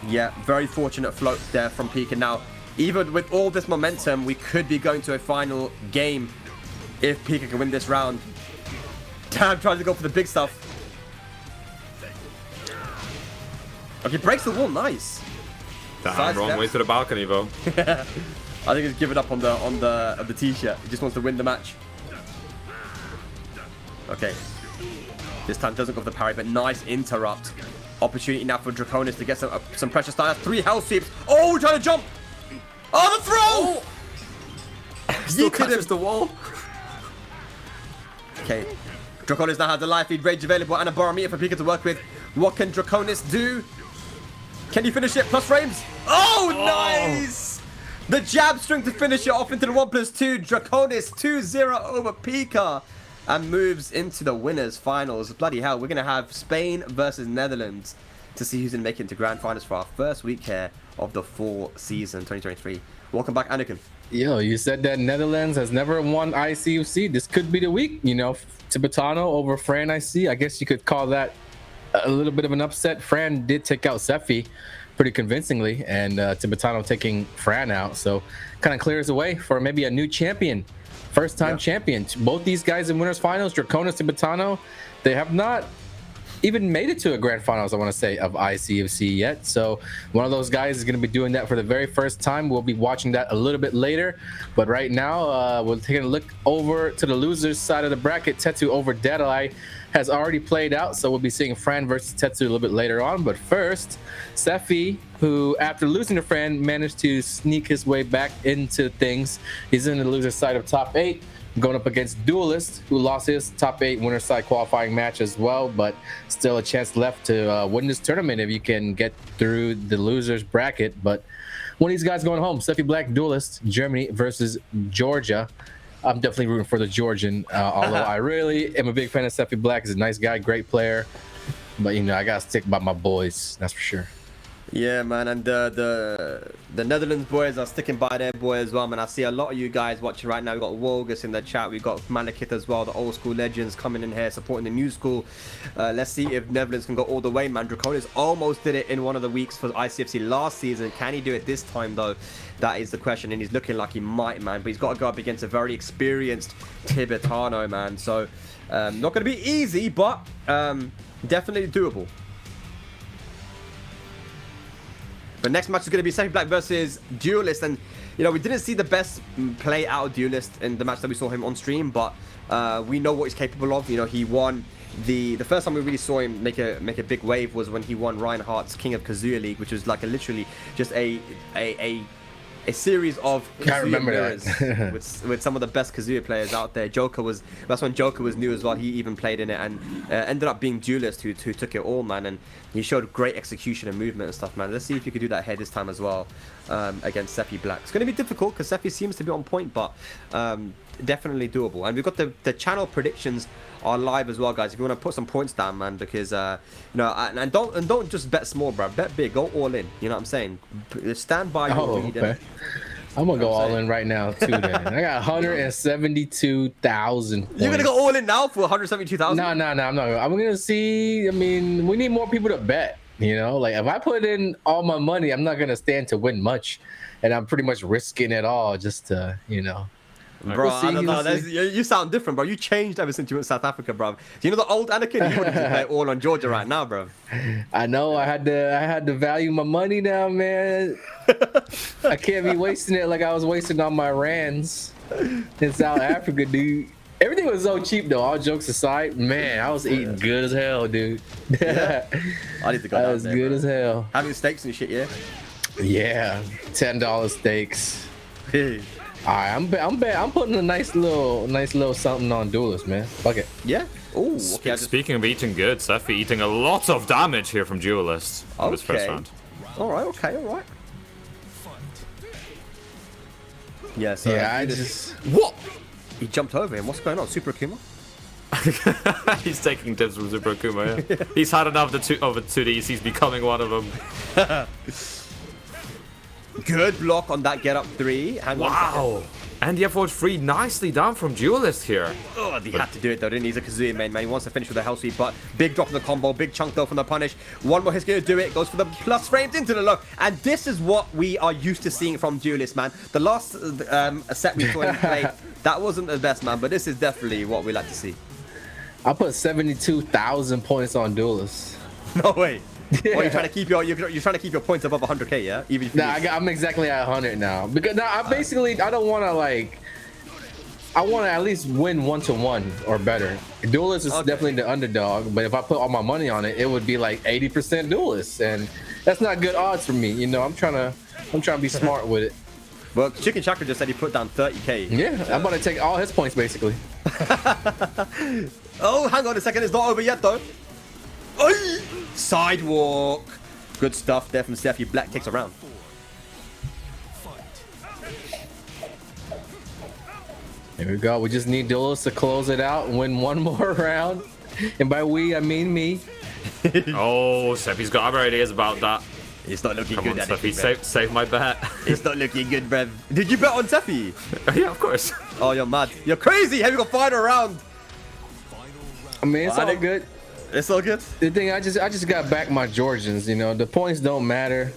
C: yeah, very fortunate float there from Pikah. Now, even with all this momentum, we could be going to a final game if Pikah can win this round. Damn, trying to go for the big stuff. Okay, breaks the wall, nice.
D: Damn,
C: Side
D: wrong
C: steps.
D: way to the balcony, though.
C: I think he's given up on the t-shirt. He just wants to win the match. Okay. This time doesn't go for the parry, but nice interrupt. Opportunity now for Draconis to get some pressure start. 3 health sweeps. Oh, trying to jump. Oh, the throw!
D: Still
C: Yeeted him.
D: catches the wall.
C: Okay. Draconis now has the life lead rage available and a barometer for Pikah to work with. What can Draconis do? Can he finish it? Plus frames. Oh, nice! The jab string to finish it off into the 1+2. Draconis 2-0 over Pikah and moves into the winners finals. Bloody hell, we're going to have Spain versus Netherlands to see who's going to make it into grand finals for our first week here of the fall season 2023. Welcome back, Anakin.
B: Yo, you said that Netherlands has never won ICFC. This could be the week, you know. Tibetano over Fran, I see. I guess you could call that a little bit of an upset. Fran did take out Sephi pretty convincingly, and Tibetano taking Fran out. So kind of clears the way for maybe a new champion. First-time champion. Both these guys in winners finals, Draconis, Tibetano, they have not even made it to a grand finals, I want to say, of ICFC yet. So one of those guys is going to be doing that for the very first time. We'll be watching that a little bit later. But right now, we're taking a look over to the losers side of the bracket. Tetsu over Deadeye has already played out. So we'll be seeing Fran versus Tetsu a little bit later on. But first, Sephi, who after losing to Fran, managed to sneak his way back into things. He's in the loser side of top 8. Going up against Duelist, who lost his top 8 winner side qualifying match as well, but still a chance left to win this tournament if you can get through the losers bracket. But one of these guys going home, Sephiblack Duelist, Germany versus Georgia. I'm definitely rooting for the Georgian. Although I really am a big fan of Sephiblack. He's a nice guy, great player. But you know, I gotta stick by my boys. That's for sure.
C: Yeah, man, and the Netherlands boys are sticking by their boy as well, man. I see a lot of you guys watching right now. We got Wolgus in the chat. We got Malekith as well. The old school legends coming in here supporting the new school. Let's see if Netherlands can go all the way, man. Draconis almost did it in one of the weeks for ICFC last season. Can he do it this time though? That is the question, and he's looking like he might, man. But he's got to go up against a very experienced Tibetano, man. So not going to be easy, but definitely doable. But next match is going to be Sephiblack versus Duelist, and you know we didn't see the best play out of Duelist in the match that we saw him on stream, but we know what he's capable of. You know, he won the first time we really saw him make a big wave was when he won Reinhardt's King of Kazuya League, which was like literally just a series of Kazuya mirrors with some of the best Kazuya players out there. That's when Joker was new as well. He even played in it and ended up being Duelist who took it all, man. And he showed great execution and movement and stuff, man. Let's see if you could do that here this time as well against Sephiblack. It's going to be difficult because Sephi seems to be on point, but definitely doable. And we've got the channel predictions are live as well, guys. If you want to put some points down, man, because you know, and don't just bet small, bro. Bet big. Go all in. You know what I'm saying? Stand by your lead.
B: Okay. I'm gonna go all in right now too. Then I got 172,000.
C: You're gonna go all in now for 172,000?
B: No, I'm not. I'm gonna see. I mean, we need more people to bet. You know, like if I put in all my money, I'm not gonna stand to win much, and I'm pretty much risking it all just to, you know.
C: Bro, I don't know. You sound different, bro. You changed ever since you went to South Africa, bro. You know the old Anakin? You wanted to play all on Georgia right now, bro.
B: I know. I had to value my money now, man. I can't be wasting it like I was wasting on my rands in South Africa, dude. Everything was so cheap, though. All jokes aside, man, I was eating good as hell, dude.
C: Yeah. I need to go down
B: That was
C: there,
B: good
C: bro.
B: as hell.
C: Having steaks and shit, yeah?
B: Yeah, $10 steaks. Alright, I'm putting a nice little something on Duelist, man. Fuck it.
C: Yeah. Oh, okay.
D: Speaking of eating good, Sephi eating a lot of damage here from Duelist in this first round.
C: All right. Yeah. So
B: Yeah, I just
C: what? He jumped over him. What's going on, Super Akuma?
D: He's taking tips from Super Akuma. Yeah. He's had enough of the 2Ds. He's becoming one of them.
C: Good block on that get up 3. Hang on.
D: Wow. And the F-Forge free nicely down from Duelist here.
C: Oh, he had to do it though, didn't he? He's a Kazuya main, man. He wants to finish with a hell sweep, but big drop in the combo, big chunk though from the punish. One more, he's going to do it. Goes for the plus frames into the low. And this is what we are used to seeing from Duelist, man. The last set we saw him play, that wasn't the best, man, but this is definitely what we like to see.
B: I put 72,000 points on Duelist.
C: No way. Yeah. Or you're trying to keep your points above 100k, yeah? Even if
B: I'm exactly at 100 now because now I don't want to like. I want to at least win 1-1 or better. Duelist is definitely the underdog, but if I put all my money on it, it would be like 80% Duelist, and that's not good odds for me. You know, I'm trying to be smart with it.
C: Well, Chicken Chakra just said he put down 30k.
B: Yeah, I'm about to take all his points basically.
C: Oh, hang on a second, it's not over yet though. Oy! Sidewalk. Good stuff there from Sephiblack. Takes a round.
B: There we go. We just need Duelist to close it out and win one more round. And by we, I mean me.
D: Oh, Sephi's got other ideas about that.
C: It's not looking
D: Come
C: good.
D: on, Sephi, save my bet.
C: It's not looking good, bruv. Did you bet on Sephi?
D: Yeah, of course.
C: Oh, you're mad. You're crazy. Have you got final round?
B: I mean, it's all good.
C: It's all good.
B: The thing, I just got back my Georgians. You know, the points don't matter.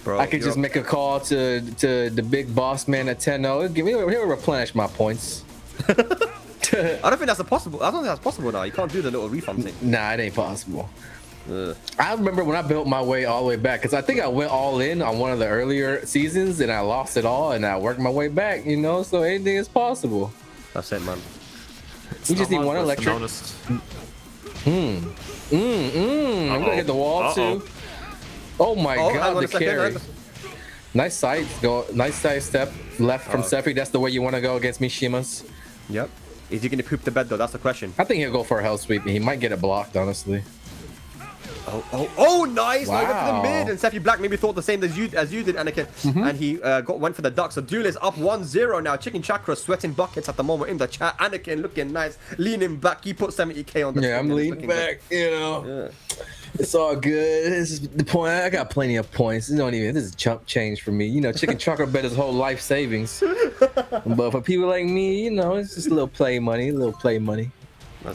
C: Bro,
B: I could just make a call to the big boss man at 10-0. He'll replenish my points.
C: I don't think that's possible. I don't think that's possible now. You can't do the little refund thing.
B: Nah, it ain't possible. I remember when I built my way all the way back, because I think I went all in on one of the earlier seasons and I lost it all and I worked my way back, you know, so anything is possible.
C: That's it, man.
B: We just need one electric. I'm gonna get the wall too. Oh my god, the carry. Nice side step left from Sephi. That's the way you want to go against Mishimas.
C: Yep. Is he gonna poop the bed though? That's the question.
B: I think he'll go for a hell sweep. He might get it blocked, honestly.
C: Oh, nice! Wow. Went for the
B: Wow.
C: mid, and Sephiblack maybe thought the same as you did, Anakin. And he went for the duck. So Duel is up 1-0 now. Chicken Chakra sweating buckets at the moment in the chat. Anakin looking nice, leaning back. He put 70k on the
B: Yeah, I'm leaning back, you know. Yeah. It's all good. This is the point. I got plenty of points. This is chump change for me. You know, Chicken Chakra bet his whole life savings. But for people like me, you know, it's just a little play money,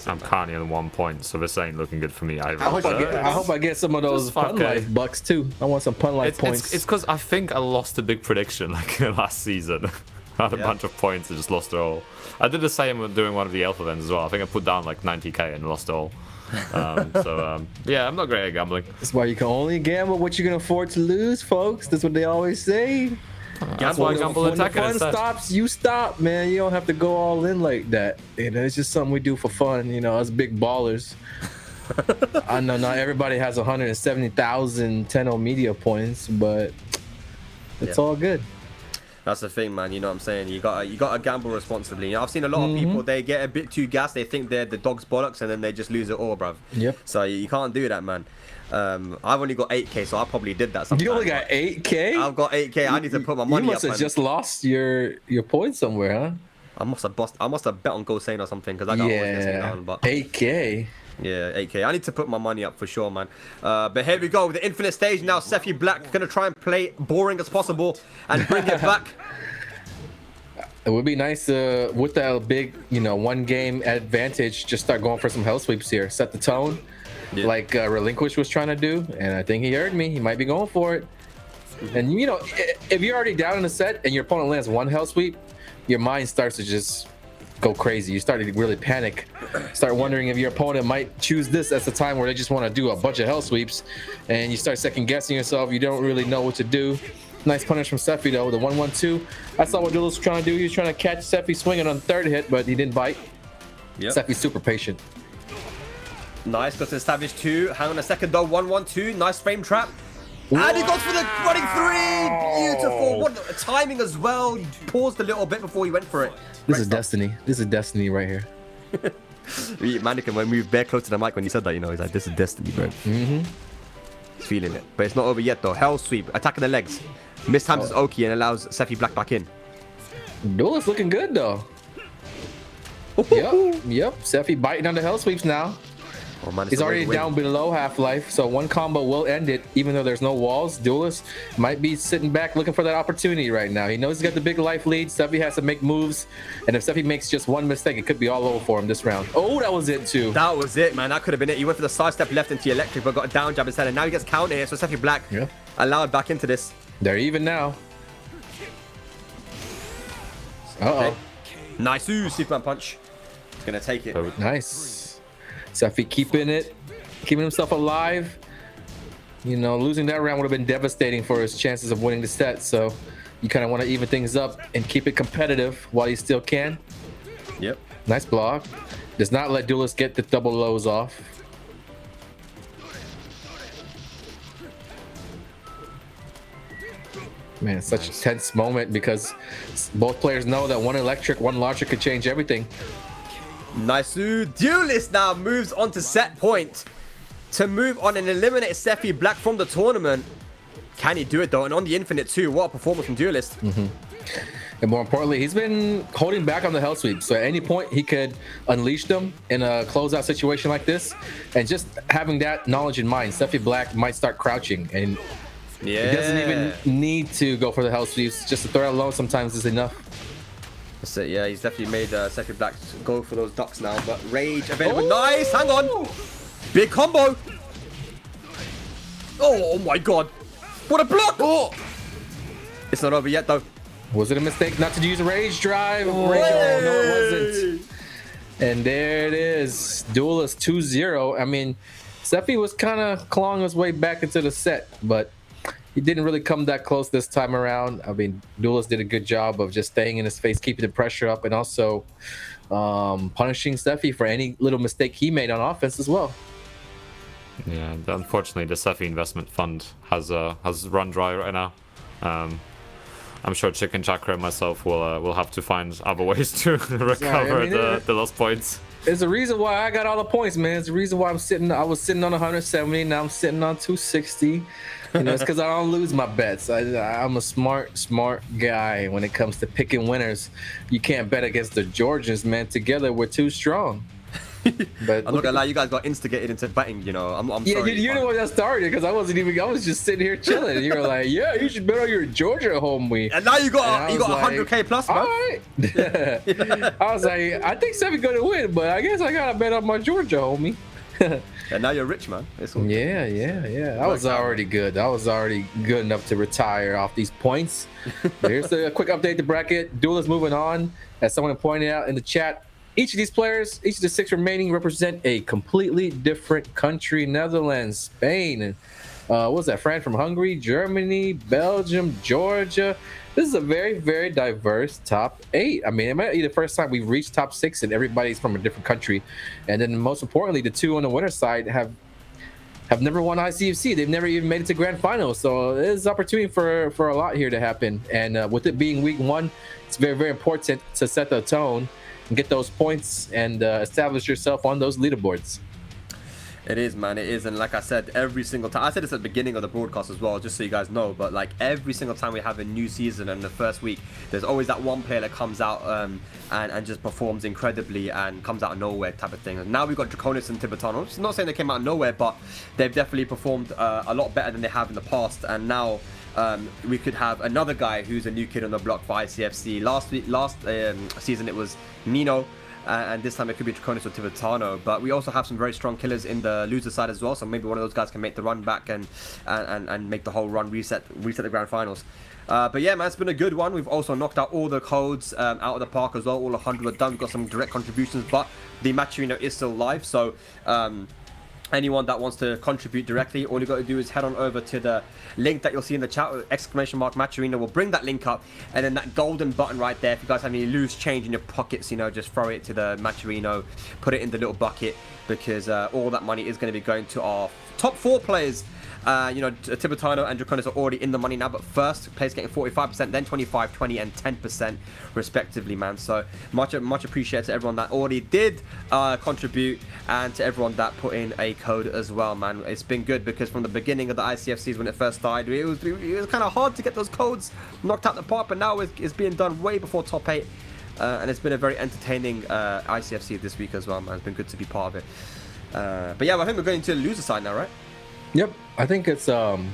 D: I'm currently on 1 point, so this ain't looking good for me either.
B: I hope I get some of those Pun Life bucks too. I want some Pun Life points.
D: It's because I think I lost a big prediction like last season. I had a bunch of points and just lost it all. I did the same during one of the Elf events as well. I think I put down like 90k and lost it all. Yeah, I'm not great at gambling.
B: That's why you can only gamble what you can afford to lose, folks. That's what they always say.
D: That's why I gamble in TEKKEN
B: when the fun stops, you stop, man. You don't have to go all in like that. You know, it's just something we do for fun. You know, us big ballers. I know not everybody has 170,000 10 media points, but it's all good.
C: That's the thing, man. You know what I'm saying? You gotta gamble responsibly. You know, I've seen a lot of people, they get a bit too gassed. They think they're the dog's bollocks, and then they just lose it all, bruv.
B: Yep.
C: So you can't do that, man. I've only got 8k, so I probably did that.
B: You only got 8k?
C: I've got 8k. I need to put my money up.
B: You must have just lost your points somewhere, huh?
C: I must have bet on Gosain or something because I got down. But
B: 8k.
C: Yeah, 8k. I need to put my money up for sure, man. But here we go with the infinite stage now. Sephiblack gonna try and play boring as possible and bring it back.
B: It would be nice with that big, you know, 1 game advantage, just start going for some hell sweeps here. Set the tone, like Reliinquished was trying to do, and I think he heard me. He might be going for it. And you know, if you're already down in the set and your opponent lands 1 hell sweep, your mind starts to just go crazy. You start to really panic. Start wondering if your opponent might choose this as the time where they just want to do a bunch of hell sweeps, and you start second guessing yourself. You don't really know what to do. Nice punish from Sephi though, the 1-1-2. I saw what Duel was trying to do. He was trying to catch Sephi swinging on the 3rd hit, but he didn't bite. Yep. Sephi's super patient.
C: Nice, got to establish 2. Hang on a second though, 1-1-2. Nice frame trap. Wow. And he goes for the running 3. Beautiful. What timing as well. He paused a little bit before he went for it.
B: This is destiny. This is destiny right here.
C: Mannequin went moved bare close to the mic when he said that, you know. He's like, this is destiny, bro. He's feeling it. But it's not over yet though. Hell sweep, attacking the legs. Mistimes his Oki and allows Sephiblack back in.
B: Duel is looking good though. Yep. Sephi biting on the hell sweeps now.
C: Oh, man,
B: he's already down below half-life, so 1 combo will end it, even though there's no walls. Duelist might be sitting back looking for that opportunity right now. He knows he's got the big life lead. Sephi has to make moves, and if Sephi makes just 1 mistake, it could be all over for him this round. Oh, that was it too.
C: That was it, man. That could have been it. He went for the side step left into the electric, but got a down jab instead, and now he gets counter here, so Sephiblack allowed back into this.
B: They're even now.
C: Okay. Nice. Superman punch. He's gonna take it.
B: Oh, nice. Sephi keeping himself alive. You know, losing that round would have been devastating for his chances of winning the set. So you kind of want to even things up and keep it competitive while you still can.
C: Yep.
B: Nice block. Does not let Duelist get the double lows off. Man, such a tense moment because both players know that 1 electric, 1 larger could change everything.
C: Nice. Duelist now moves on to set point to move on and eliminate Sephiblack from the tournament. Can he do it though? And on the infinite too. What a performance from Duelist.
B: And more importantly, he's been holding back on the hell sweep. So at any point, he could unleash them in a closeout situation like this. And just having that knowledge in mind, Sephiblack might start crouching. And he doesn't even need to go for the hell sweeps. Just the threat alone sometimes is enough.
C: That's it, yeah, he's definitely made Sephiblack go for those ducks now, but rage available. Nice, hang on. Big combo. Oh my god. What a block. Oh. It's not over yet though.
B: Was it a mistake not to use rage drive? No, it wasn't. And there it is. Duelist 2-0. I mean, Sephi was kind of clawing his way back into the set, but he didn't really come that close this time around. I mean, Duelist did a good job of just staying in his face, keeping the pressure up, and also punishing Sephi for any little mistake he made on offense as well.
D: Yeah, unfortunately, the Sephi investment fund has run dry right now. I'm sure Chicken Chakra and myself will have to find other ways to recover the lost points.
B: There's a reason why I got all the points, man. It's the reason why I was sitting on 170, now I'm sitting on 260. You know, it's because I don't lose my bets. I'm a smart guy when it comes to picking winners. You can't bet against the Georgians, man. Together, we're too strong. But
C: I'm not gonna lie, you guys got instigated into betting. You know, I'm
B: yeah,
C: sorry.
B: you're the one that started because I was just sitting here chilling. And you were like, yeah, you should bet on your Georgia homie.
C: And now you got
B: like,
C: 100K plus, man.
B: All right. I was like, I think Seph's gonna win, but I guess I gotta bet on my Georgia homie.
C: And now you're rich, man. It's all
B: Yeah. I was already good. I was already good enough to retire off these points. But here's a quick update to bracket. Duel is moving on. As someone pointed out in the chat, each of these players, each of the 6 remaining, represent a completely different country. Netherlands, Spain, and what was that? Fran from Hungary, Germany, Belgium, Georgia. This is a very, very diverse top 8. I mean, it might be the first time we've reached top 6 and everybody's from a different country. And then most importantly, the 2 on the winner's side have never won ICFC. They've never even made it to grand finals. So there's opportunity for a lot here to happen. And with it being week 1, it's very, very important to set the tone and get those points and establish yourself on those leaderboards.
C: It is, man. It is. And like I said, every single time, I said this at the beginning of the broadcast as well, just so you guys know, but like every single time we have a new season and the first week, there's always that one player that comes out and just performs incredibly and comes out of nowhere type of thing. And now we've got Draconis and Tibetano. I'm not saying they came out of nowhere, but they've definitely performed a lot better than they have in the past. And now we could have another guy who's a new kid on the block for ICFC. Last season it was Nino. And this time it could be Draconis or Tibetano, but we also have some very strong killers in the loser side as well. So maybe one of those guys can make the run back and make the whole run reset the grand finals. But yeah, man, it's been a good one. We've also knocked out all the codes out of the park as well. All 100 are done. We've got some direct contributions, but the Matcherino is still live. So anyone that wants to contribute directly, all you got to do is head on over to the link that you'll see in the chat, !Matcherino will bring that link up, and then that golden button right there, if you guys have any loose change in your pockets, you know, just throw it to the Matcherino, put it in the little bucket, because all that money is going to be going to our top 4 players. You know, Tibetano and Draconis are already in the money now, but first place getting 45%, then 25%, 20%, and 10% respectively, man. So much appreciated to everyone that already did contribute, and to everyone that put in a code as well, man. It's been good because from the beginning of the ICFCs when it first started, it was kind of hard to get those codes knocked out the park, but now it's being done way before top 8, and it's been a very entertaining ICFC this week as well, man. It's been good to be part of it. But yeah, I think we're going to the loser side now, right?
B: Yep, I think it's Fran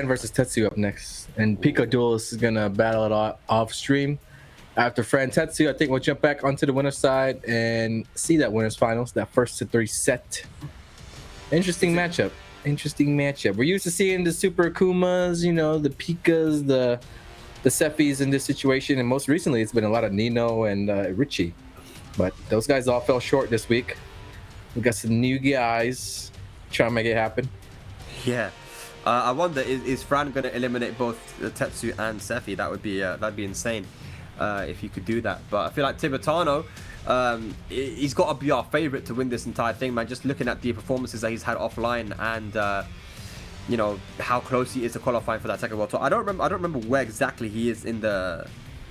B: versus Tetsu up next, and Pikah Duelist is gonna battle it off stream. After Fran Tetsu, I think we'll jump back onto the winner's side and see that winner's finals, that 1-3 set. Interesting matchup. We're used to seeing the Super Akumas, you know, the Pikahs, the Sephis in this situation, and most recently it's been a lot of Nino and Ayorichie, but those guys all fell short this week. We got some new guys trying to make it happen.
C: Yeah, I wonder is Fran going to eliminate both Tetsu and Sephi? That'd be insane if you could do that. But I feel like Tibetano, he's got to be our favorite to win this entire thing, man. Just looking at the performances that he's had offline and you know how close he is to qualifying for that Tekken World Tour. I don't remember where exactly he is on the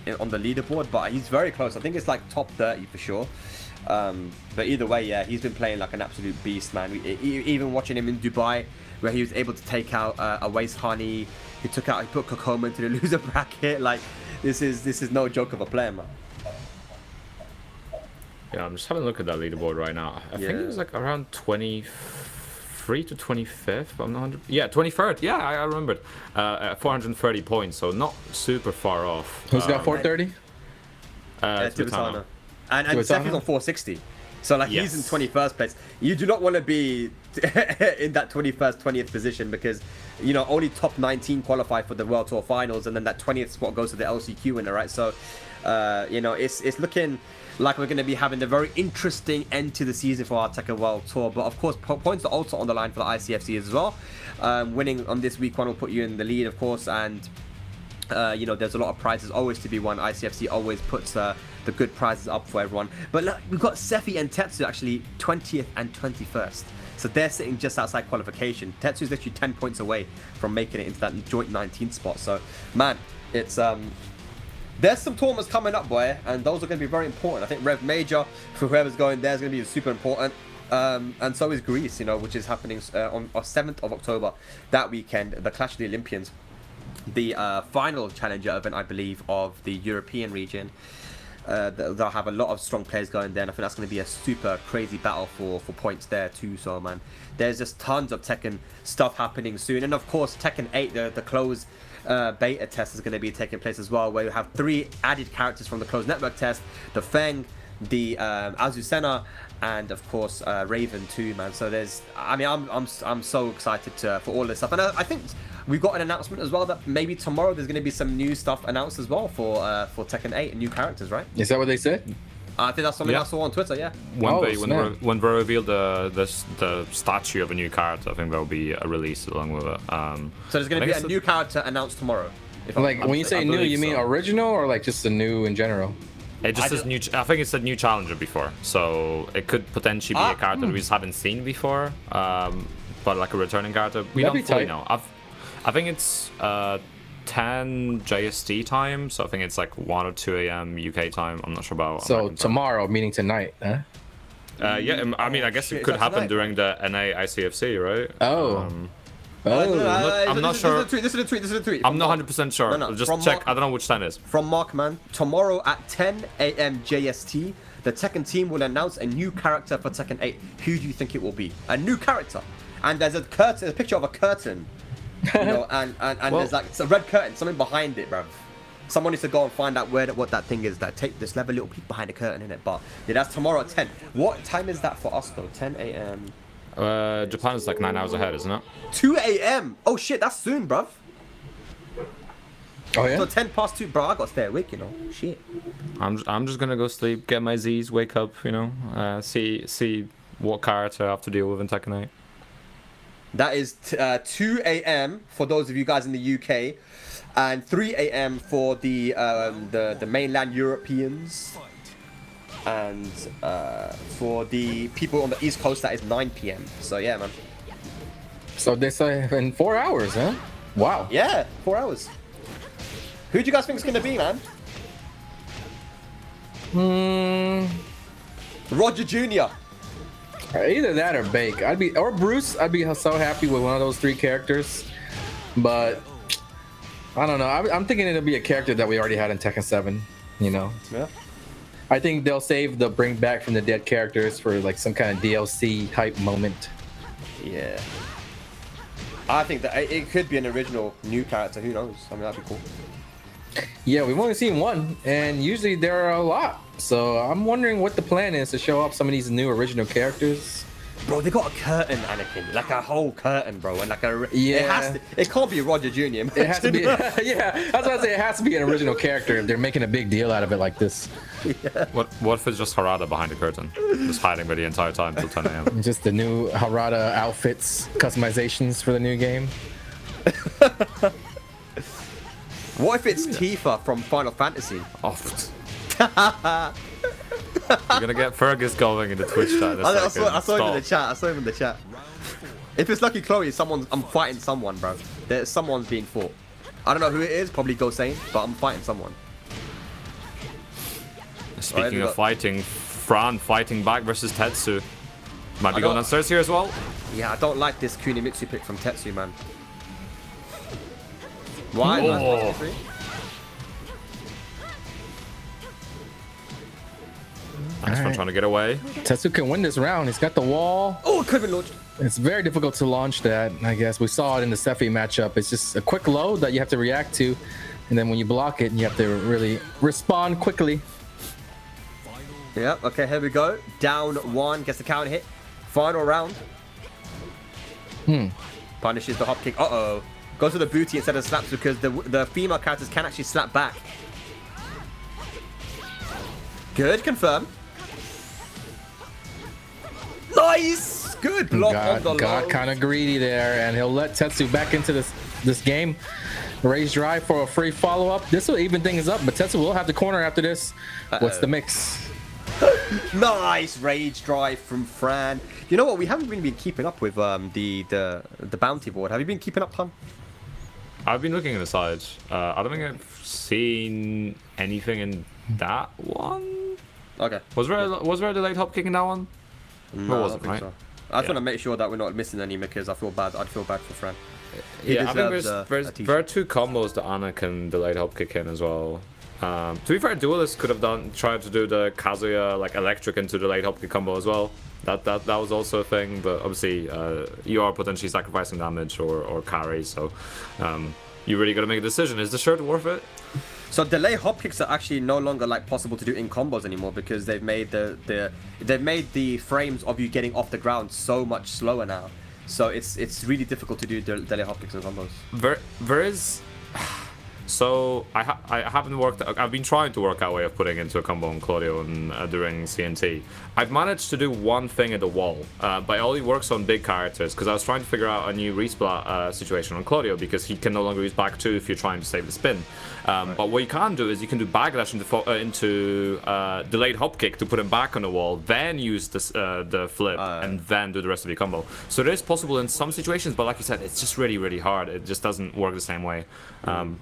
C: leaderboard, but he's very close. I think it's like top 30 for sure. But either way, yeah, he's been playing like an absolute beast, man. Even watching him in Dubai, where he was able to take out a Waste Honey, he put Kokoma into the loser bracket. Like, this is no joke of a player, man.
D: Yeah, I'm just having a look at that leaderboard right now. I think it was like around 23 to 25th, but I'm not 100. Yeah, 23rd. Yeah, I remembered. 430 points, so not super far off.
B: Who's got 430?
C: Tibetano. And Sephi's on 460. So like he's in 21st place. You do not want to be in that 21st, 20th position because, you know, only top 19 qualify for the World Tour Finals, and then that 20th spot goes to the LCQ winner, right? So, you know, it's looking like we're going to be having a very interesting end to the season for our Tekken World Tour. But of course, points are also on the line for the ICFC as well. Winning on this week one will put you in the lead, of course, and you know, there's a lot of prizes always to be won. ICFC always puts the good prizes up for everyone. But look, we've got Sephi and Tetsu actually 20th and 21st. So they're sitting just outside qualification. Tetsu's literally 10 points away from making it into that joint 19th spot. So, man, it's There's some tournaments coming up, boy, and those are going to be very important. I think Rev Major, for whoever's going there, is going to be super important. And so is Greece, you know, which is happening on 7th of October, that weekend, the Clash of the Olympians. The final challenger event, I believe, of the European region. They'll have a lot of strong players going there, and I think that's going to be a super crazy battle for points there too. So, man, there's just tons of Tekken stuff happening soon. And, of course, Tekken 8, the closed beta test is going to be taking place as well, where you have 3 added characters from the closed network test, the Feng, the Azucena, and of course Raven too, man. So there's, I mean, I'm so excited for all this stuff, and I think we've got an announcement as well that maybe tomorrow there's going to be some new stuff announced as well for Tekken 8 and new characters, right?
B: Is that what they said?
C: I think that's something I saw on Twitter. Yeah.
D: When they revealed the statue of a new character, I think there'll be a release along with it.
C: So there's going to be a new character announced tomorrow.
B: Like when you say new, you mean original or like just a new in general?
D: It just says new. I think it said new challenger before, so it could potentially be a character that we just haven't seen before, but like a returning character. We don't fully know. I think it's 10 JST time, so I think it's like 1 or 2 a.m. UK time. I'm not sure about.
B: So tomorrow, meaning tonight, huh?
D: Yeah, I mean, I guess it could happen during the NA ICFC, right?
B: Oh.
D: I'm not sure.
C: This is a tweet.
D: I'm not 100% sure.
C: No.
D: Just check. I don't know which time it is.
C: From Markman, tomorrow at 10 a.m. JST, the Tekken team will announce a new character for Tekken 8. Who do you think it will be? A new character. And there's a curtain, a picture of a curtain. You know, and there's like, it's a red curtain, something behind it, bruv. Someone needs to go and find out what that thing is. That take this level little peek behind the curtain in it. But yeah, that's tomorrow at 10. What time is that for us though? 10 a.m.
D: Japan is like 9 hours ahead, isn't it?
C: 2 a.m. Oh shit, that's soon, bruv.
B: Oh yeah.
C: So 10 past 2, bro. I got to stay awake, you know. Shit.
D: I'm just gonna go sleep, get my Z's, wake up, you know, see what character I have to deal with in Tekken 8.
C: That is 2 a.m. for those of you guys in the UK, and 3 a.m. for the mainland Europeans, and for the people on the East Coast that is 9 p.m. So yeah, man.
B: So they say in 4 hours, huh? Wow.
C: Yeah, 4 hours. Who do you guys think is gonna be, man? Roger Jr.
B: Either that or Bake. Or Bruce. I'd be so happy with one of those 3 characters. But I don't know. I'm thinking it'll be a character that we already had in Tekken 7. You know.
C: Yeah.
B: I think they'll save the bring back from the dead characters for like some kind of DLC type moment.
C: Yeah. I think that it could be an original new character. Who knows? I mean, that'd be cool.
B: Yeah, we've only seen one, and usually there are a lot. So I'm wondering what the plan is to show off some of these new original characters.
C: Bro, they got a curtain, Anakin, like a whole curtain, bro, and like a
B: yeah.
C: It can't be Roger Jr. Man.
B: It has to be. Yeah, that's what I say. It has to be an original character if they're making a big deal out of it like this.
C: Yeah.
D: What if it's just Harada behind the curtain, just hiding there the entire time till 10 a.m.
B: Just the new Harada outfits, customizations for the new game.
C: What if it's Tifa from Final Fantasy?
D: Oh. You're gonna get Fergus going in the Twitch chat.
C: I saw him in the chat. I saw him in the chat. If it's Lucky Chloe, I'm fighting someone, bro. Someone's being fought. I don't know who it is. Probably Gosain, but I'm fighting someone.
D: Speaking of fighting, Fran fighting back versus Tetsu. Might be going downstairs here as well.
C: Yeah, I don't like this Kunimitsu pick from Tetsu, man. Why?
D: Oh. Nice one, trying to get away.
B: Tetsu can win this round. He's got the wall.
C: Oh, it could have been launched.
B: It's very difficult to launch that, I guess. We saw it in the Sephi matchup. It's just a quick load that you have to react to. And then when you block it, you have to really respond quickly.
C: Yep, okay, here we go. Down 1, gets the counter hit. Final round. Punishes the hop kick. Uh-oh. Goes to the booty instead of slaps because the female characters can actually slap back. Good, confirm. Nice! Good block on the
B: got kind of greedy there, and he'll let Tetsu back into this game. Raise drive for a free follow-up. This will even things up, but Tetsu will have the corner after this. What's the mix?
C: Nice rage drive from Fran. You know what? We haven't really been keeping up with the bounty board. Have you been keeping up, Pun?
D: I've been looking at the side. I don't think I've seen anything in that one.
C: Okay.
D: Was there a delayed hop kick in that one?
C: No,
D: wasn't,
C: I don't think
D: right?
C: so. I just want to make sure that we're not missing any because I'd feel bad for Fran. He
D: Yeah, I think
C: deserves,
D: there are two combos that Anna can delayed hop kick in as well. To be fair, Duelist could have tried to do the Kazuya like electric into the late hop kick combo as well. That was also a thing, but obviously you are potentially sacrificing damage or carry, so you really got to make a decision. Is the shirt worth it?
C: So delay hop kicks are actually no longer like possible to do in combos anymore because they've made the frames of you getting off the ground so much slower now. So it's really difficult to do delay hop kicks in combos.
D: There is. So I haven't worked. I've been trying to work out a way of putting into a combo on Claudio and during CNT. I've managed to do one thing at the wall, but it only works on big characters because I was trying to figure out a new resplat situation on Claudio because he can no longer use back 2 if you're trying to save the spin. But what you can do is you can do backlash into delayed hop kick to put him back on the wall, then use the flip and then do the rest of your combo. So it is possible in some situations, but like you said, it's just really, really hard. It just doesn't work the same way.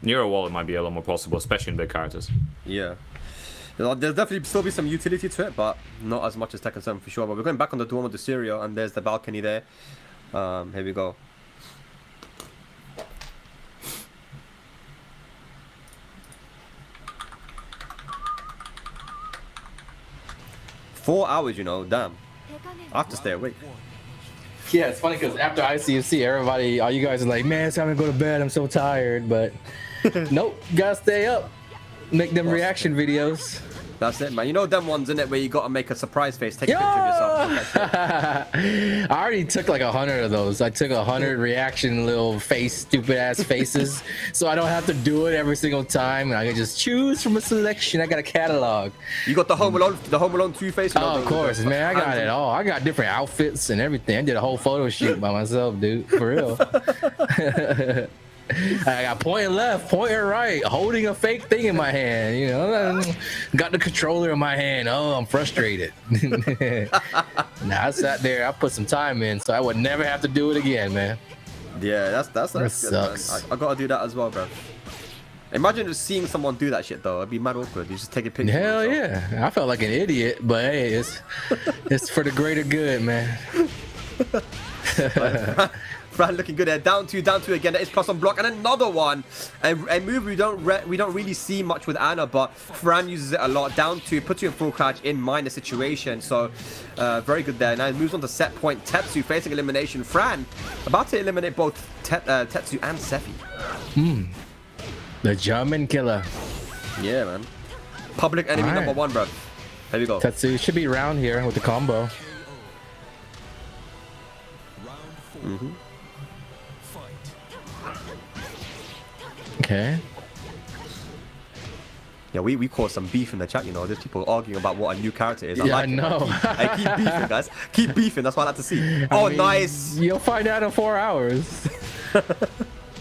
D: Near a wall, it might be a lot more possible, especially in big characters.
C: Yeah. There'll definitely still be some utility to it, but not as much as Tekken 7 for sure. But we're going back on the Duomo de Sirio, and there's the balcony there. Here we go. Four hours, you know, damn. I have to stay awake.
B: Yeah, it's funny because after ICFC, all you guys are like, man, it's time to go to bed. I'm so tired. But nope, gotta stay up. Make them reaction videos.
C: That's it, man. You know them ones, innit, where you gotta make a surprise face, take a picture of yourself.
B: I already took like 100 of those. I took 100 reaction little stupid ass faces, so I don't have to do it every single time, and I can just choose from a selection. I got a catalog.
C: You got the Home Alone 2 face.
B: Oh, of course, man. I got it all. I got different outfits and everything. I did a whole photo shoot by myself, dude. For real. I got pointing left, pointing right, holding a fake thing in my hand. You know, got the controller in my hand. Oh, I'm frustrated. Nah, I sat there. I put some time in, so I would never have to do it again, man.
C: Yeah, that's good,
B: sucks.
C: man. I gotta do that as well, bro. Imagine just seeing someone do that shit though. It'd be mad awkward. You just take a picture.
B: Hell yeah! I felt like an idiot, but hey, it's for the greater good, man.
C: Fran looking good there. Down two again. That is plus on block and another one. A move we don't really see much with Anna, but Fran uses it a lot. Down two, puts you in full crouch in minor situation. So very good there. Now he moves on to set point. Tetsu facing elimination. Fran about to eliminate both Tetsu and Sephi.
B: The German killer.
C: Yeah, man. Public enemy number 1, bro. There we go.
B: Tetsu should be around here with the combo. Okay.
C: Yeah, we caused some beef in the chat, you know. There's people arguing about what a new character is.
B: I know.
C: Keep beefing, guys. Keep beefing. That's what I like to see. Oh, nice.
B: You'll find out in 4 hours.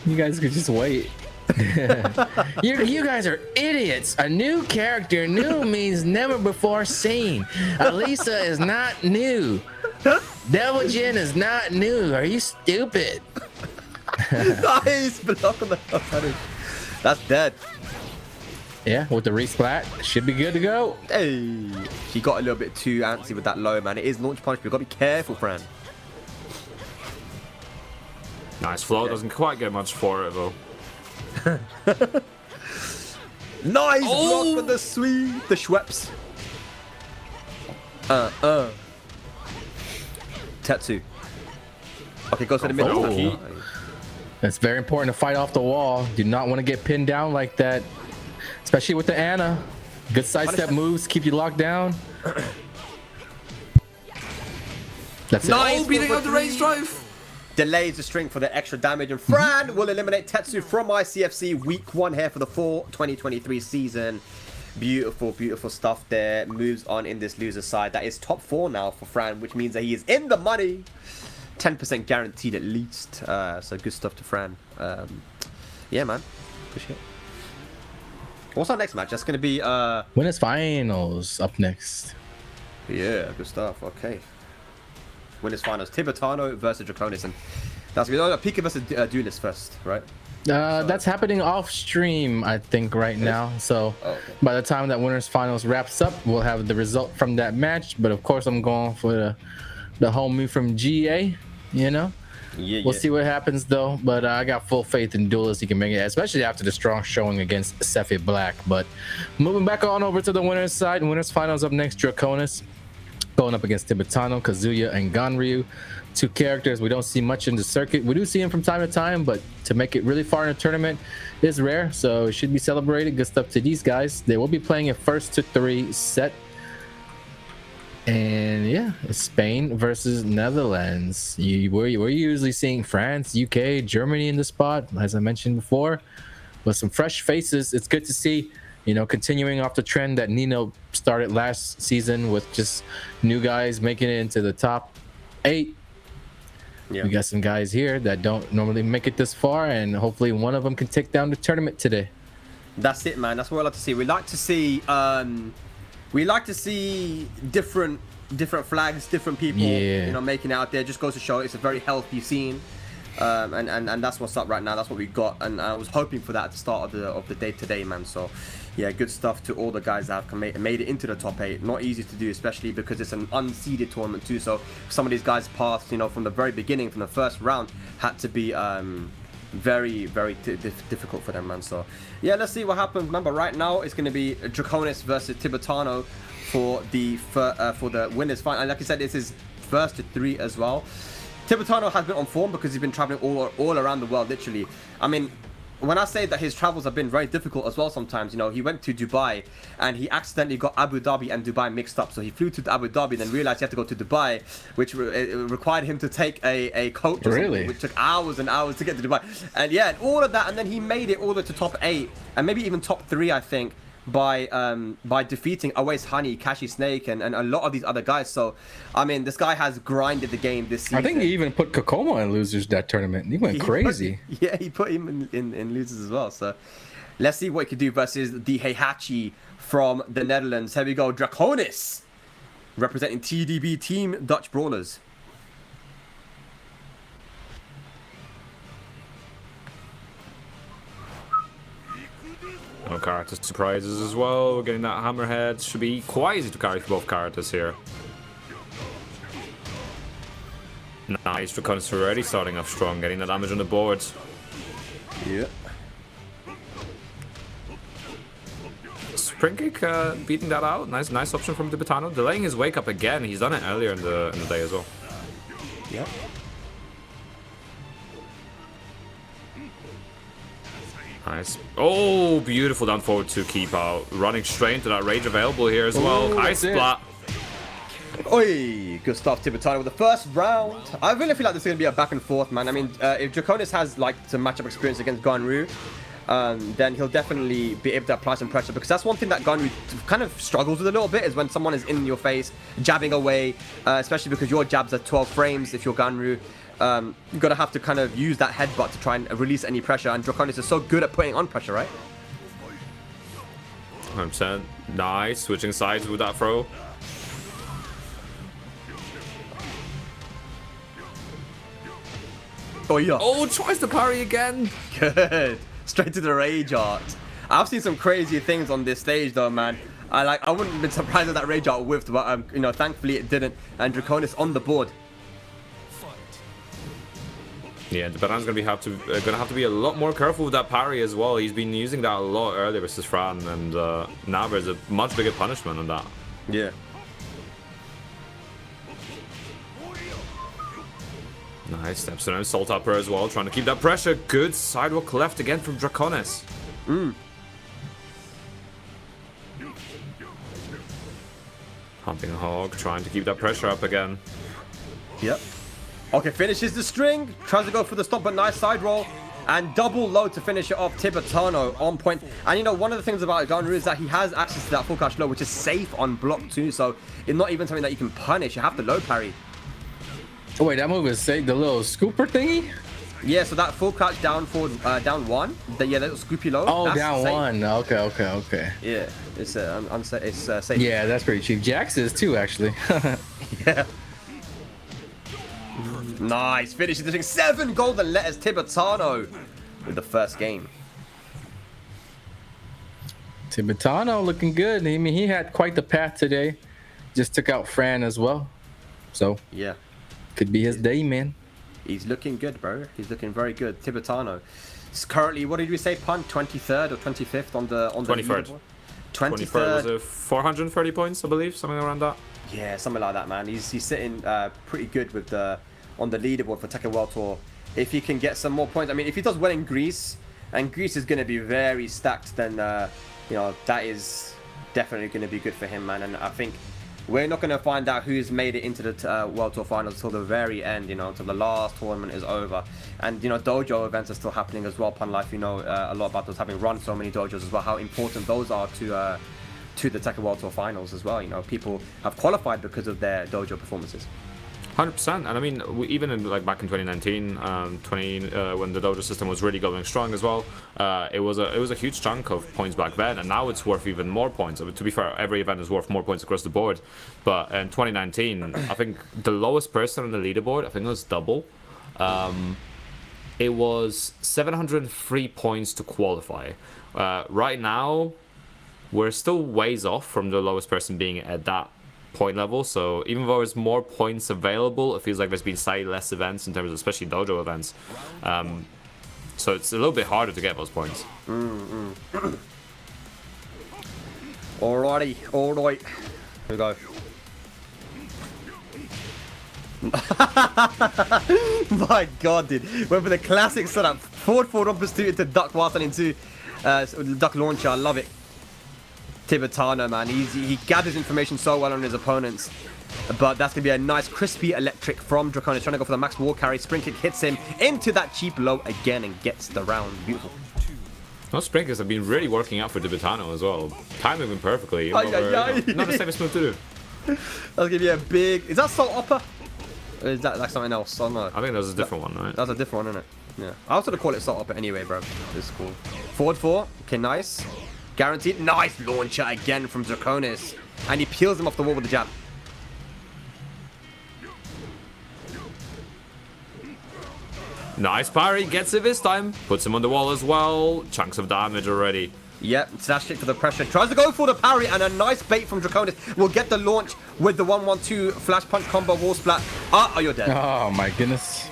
B: You guys could just wait. You guys are idiots. A new character. New means never before seen. Eliza is not new. Devil Jin is not new. Are you stupid?
C: Nice block on the top. That's dead.
B: Yeah, with the resplat, should be good to go.
C: Hey, he got a little bit too antsy with that low, man. It is launch punch, but you gotta be careful, Fran.
D: Nice flow. Doesn't quite get much for it though.
C: Nice block with the sweep, the Schweppes. Tetsu. Okay, goes to the middle.
B: Oh. It's very important to fight off the wall. Do not want to get pinned down like that, especially with the Anna. Good sidestep moves keep you locked down. That's
C: Nice.
D: Oh, beating out the race drive.
C: Delays the string for the extra damage, and Fran will eliminate Tetsu from ICFC week 1 here for the fall 2023 season. Beautiful, beautiful stuff there. Moves on in this loser side. That is top 4 now for Fran, which means that he is in the money. 10% guaranteed at least. So good stuff to Fran. Yeah, man. Good shit. What's our next match? That's going to be...
B: Winners finals up next.
C: Yeah, good stuff. Okay. Winners finals. Tibetano versus Draconis. And that's good. No, Pikah versus Duelist first, right?
B: That's happening off stream, I think, right now. So by the time that winners finals wraps up, we'll have the result from that match. But of course, I'm going for the homie from GA. You know, we'll see what happens though. But I got full faith in Duelist. He can make it, especially after the strong showing against Sephiblack. But moving back on over to the winners side, winners finals up next. Draconis going up against Tibetano, Kazuya, and Ganryu. Two characters we don't see much in the circuit. We do see them from time to time, but to make it really far in the tournament is rare, so it should be celebrated. Good stuff to these guys. They will be playing a 1-3 set, and yeah, it's Spain versus Netherlands. We're usually seeing France, UK, Germany in the spot, as I mentioned before, but some fresh faces. It's good to see, you know, continuing off the trend that Nino started last season with just new guys making it into the top 8. We got some guys here that don't normally make it this far, and hopefully one of them can take down the tournament today.
C: That's it, man. That's what I like to see. We like to see different flags, different people, you know, making it out there. Just goes to show it's a very healthy scene, and that's what's up right now. That's what we got, and I was hoping for that at the start of the day today, man. So yeah, good stuff to all the guys that have made it into the top 8. Not easy to do, especially because it's an unseeded tournament too. So some of these guys' paths, you know, from the very beginning, from the first round, had to be very, very difficult for them, man. So yeah, let's see what happens. Remember, right now it's going to be Draconis versus Tibetano for the winners final. And like I said, this is 1-3 as well. Tibetano has been on form because he's been traveling all around the world, literally. I mean, when I say that his travels have been very difficult as well sometimes, you know, he went to Dubai and he accidentally got Abu Dhabi and Dubai mixed up. So he flew to Abu Dhabi, then realized he had to go to Dubai, which required him to take a coach, which took hours and hours to get to Dubai. And yeah, and all of that, and then he made it all the way to top 8 and maybe even top 3, I think, by defeating Always Honey, Kashi Snake, and a lot of these other guys. So I mean, this guy has grinded the game this season.
B: I think he even put Kokomo in losers that tournament. He went crazy.
C: He put him in losers as well. So let's see what he could do versus the Heihachi from the Netherlands. Here we go, Draconis representing TDB Team Dutch Brawlers.
D: No character surprises as well. We're getting that hammerhead. Should be quite easy to carry for both characters here. Nice, Draconis already starting off strong, getting that damage on the board.
C: Yeah.
D: Spring kick beating that out. Nice option from Tibetano. Delaying his wake up again. He's done it earlier in the day as well.
C: Yep.
D: Nice. Oh, beautiful down forward to keep out. Running straight into that rage available here as well. Nice splat.
C: Oi, good stuff, Tibetano with the first round. I really feel like this is going to be a back and forth, man. I mean, if Draconis has like some matchup experience against Ganryu, then he'll definitely be able to apply some pressure, because that's one thing that Ganryu kind of struggles with a little bit, is when someone is in your face, jabbing away, especially because your jabs are 12 frames if you're Ganryu. You're going to have to kind of use that headbutt to try and release any pressure, and Draconis is so good at putting on pressure, right?
D: 100%. Nice, switching sides with that throw.
C: Oh, yeah.
D: Oh, tries to parry again.
C: Good. Straight to the rage art. I've seen some crazy things on this stage, though, man. I wouldn't have been surprised if that rage art whiffed, but you know, thankfully it didn't. And Draconis on the board.
D: Yeah, Tibetano's gonna have to be a lot more careful with that parry as well. He's been using that a lot earlier versus Fran, and now there's a much bigger punishment on that.
C: Yeah.
D: Nice, steps in, salt upper as well, trying to keep that pressure. Good sidewalk left again from Draconis. Humping hog, trying to keep that pressure up again.
C: Yep. Okay, finishes the string, tries to go for the stop, but nice side roll. And double low to finish it off. Tibetano on point. And you know, one of the things about Ganryu is that he has access to that full catch low, which is safe on block too. So it's not even something that you can punish. You have to low parry.
B: Oh, wait, that move is safe, the little scooper thingy?
C: Yeah, so that full crouch down forward, down one. Yeah, that little scoopy low.
B: Oh, down safe. One. Okay.
C: Yeah, it's safe.
B: Yeah, that's pretty cheap. Jax is too, actually.
C: Yeah. Nice, finishes the thing. 7 golden letters, Tibetano. with the first game.
B: Tibetano looking good. I mean, he had quite the path today. Just took out Fran as well. So
C: Yeah.
B: could be his day, man.
C: He's looking good, bro. He's looking very good. Tibetano. It's currently, what did we say, Pun? 23rd or 25th on the
D: 23rd.
C: leaderboard?
D: 23rd was it 430 points, I believe, something around that.
C: Yeah, something like that, man. He's sitting pretty good with on the leaderboard for Tekken World Tour. If he can get some more points, I mean, if he does well in Greece, and Greece is going to be very stacked, then you know, that is definitely going to be good for him, man. And I think we're not going to find out who's made it into the World Tour Finals until the very end, you know, until the last tournament is over. And, you know, dojo events are still happening as well. Pun Life, you know a lot about those, having run so many dojos as well, how important those are to the Tekken World Tour Finals as well. You know, people have qualified because of their dojo performances.
D: 100%, and I mean, even in like back in 2019, when the dojo system was really going strong as well, it was a huge chunk of points back then, and now it's worth even more points. I mean, to be fair, every event is worth more points across the board, but in 2019, I think the lowest person on the leaderboard, I think it was double. It was 703 points to qualify. Right now, we're still ways off from the lowest person being at that point level, so even though there's more points available, it feels like there's been slightly less events in terms of especially dojo events, so it's a little bit harder to get those points.
C: Alrighty, alright, here we go. My god, dude, went for the classic setup, forward up pursuit into duck whilst into duck launcher. I love it. Tibetano, man, he gathers information so well on his opponents, but that's gonna be a nice crispy electric from Draconis, trying to go for the max wall carry. Spring kick hits him into that cheap low again and gets the round. Beautiful.
D: Those spring kicks have been really working out for Tibetano as well, timing them perfectly.
C: Ay, ay, ay.
D: Not the safest move to do.
C: That's gonna be a big, is that salt upper? Or is that like something else? I don't know.
D: I think that was a different one, right?
C: That's a different one, isn't it? Yeah, I was gonna call it salt upper anyway, bro. It's cool. Forward 4, okay, nice. Guaranteed. Nice launcher again from Draconis. And he peels him off the wall with the jab.
D: Nice parry, gets it this time. Puts him on the wall as well. Chunks of damage already.
C: Yep, slash kick for the pressure. Tries to go for the parry, and a nice bait from Draconis will get the launch with the 1-1-2 flash punch combo wall splat. Oh, you're dead.
B: Oh my goodness.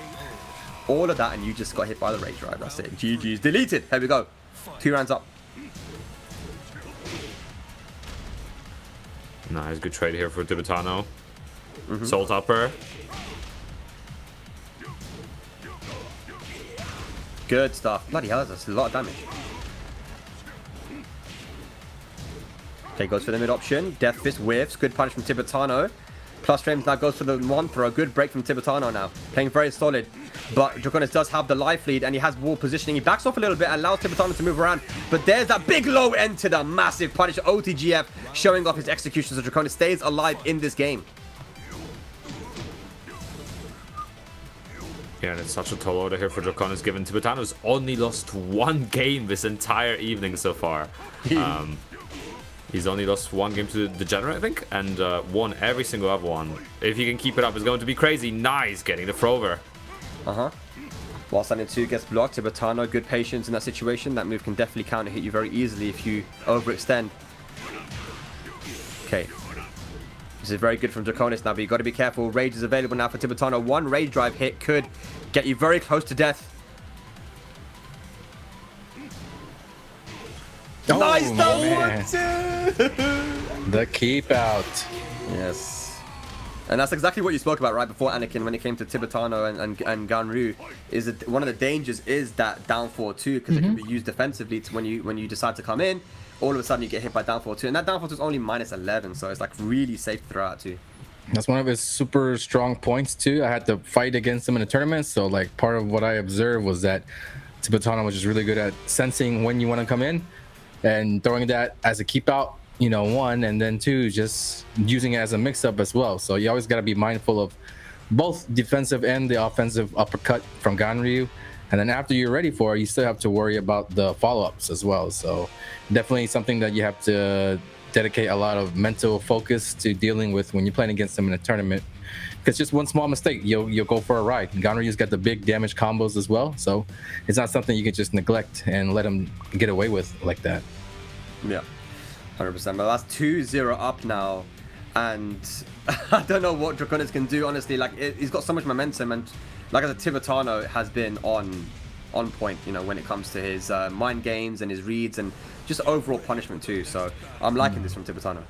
C: All of that, and you just got hit by the rage drive. That's it. GG's deleted. Here we go. 2 rounds up.
D: Nice, good trade here for Tibetano. Salt upper.
C: Good stuff. Bloody hell, that's a lot of damage. Okay, goes for the mid option. Death Fist whiffs. Good punish from Tibetano. Plus frames now goes for the 1 throw. Good break from Tibetano now. Playing very solid. But Draconis does have the life lead, and he has wall positioning. He backs off a little bit and allows Tibetano to move around. But there's that big low end to the massive punish. OTGF showing off his execution, so Draconis stays alive in this game.
D: Yeah, and it's such a tall order here for Draconis, given Tibetano's only lost 1 game this entire evening so far. He's only lost 1 game to Degenerate, I think, and won every single other one. If he can keep it up, it's going to be crazy. Nice, getting the throw-over.
C: While standing 2 gets blocked, Tibetano, good patience in that situation. That move can definitely counter hit you very easily if you overextend. Okay. This is very good from Draconis now, but you got to be careful. Rage is available now for Tibetano. 1 rage drive hit could get you very close to death.
B: Oh,
C: Nice,
B: man.
C: that 1-2!
B: The keep out.
C: Yes. And that's exactly what you spoke about right before, Anakin, when it came to Tibetano and Ganryu. Is that one of the dangers is that down 4-2, because it can be used defensively to when you decide to come in. All of a sudden you get hit by down 4-2, and that down 4-2 is only -11, so it's like really safe to throw out too.
B: That's one of his super strong points too. I had to fight against him in the tournament, so like part of what I observed was that Tibetano was just really good at sensing when you want to come in and throwing that as a keep out, you know, 1, and then 2, just using it as a mix up as well. So you always got to be mindful of both defensive and the offensive uppercut from Ganryu. And then after you're ready for it, you still have to worry about the follow-ups as well. So definitely something that you have to dedicate a lot of mental focus to dealing with when you're playing against them in a tournament. Because just one small mistake, you'll go for a ride. Ganryu's got the big damage combos as well, so it's not something you can just neglect and let him get away with like that.
C: Yeah, 100%. But that's 2-0 up now, and I don't know what Draconis can do, honestly. Like, he's got so much momentum, and like I said, Tibetano has been on point, you know, when it comes to his mind games and his reads and just overall punishment too. So I'm liking this from Tibetano.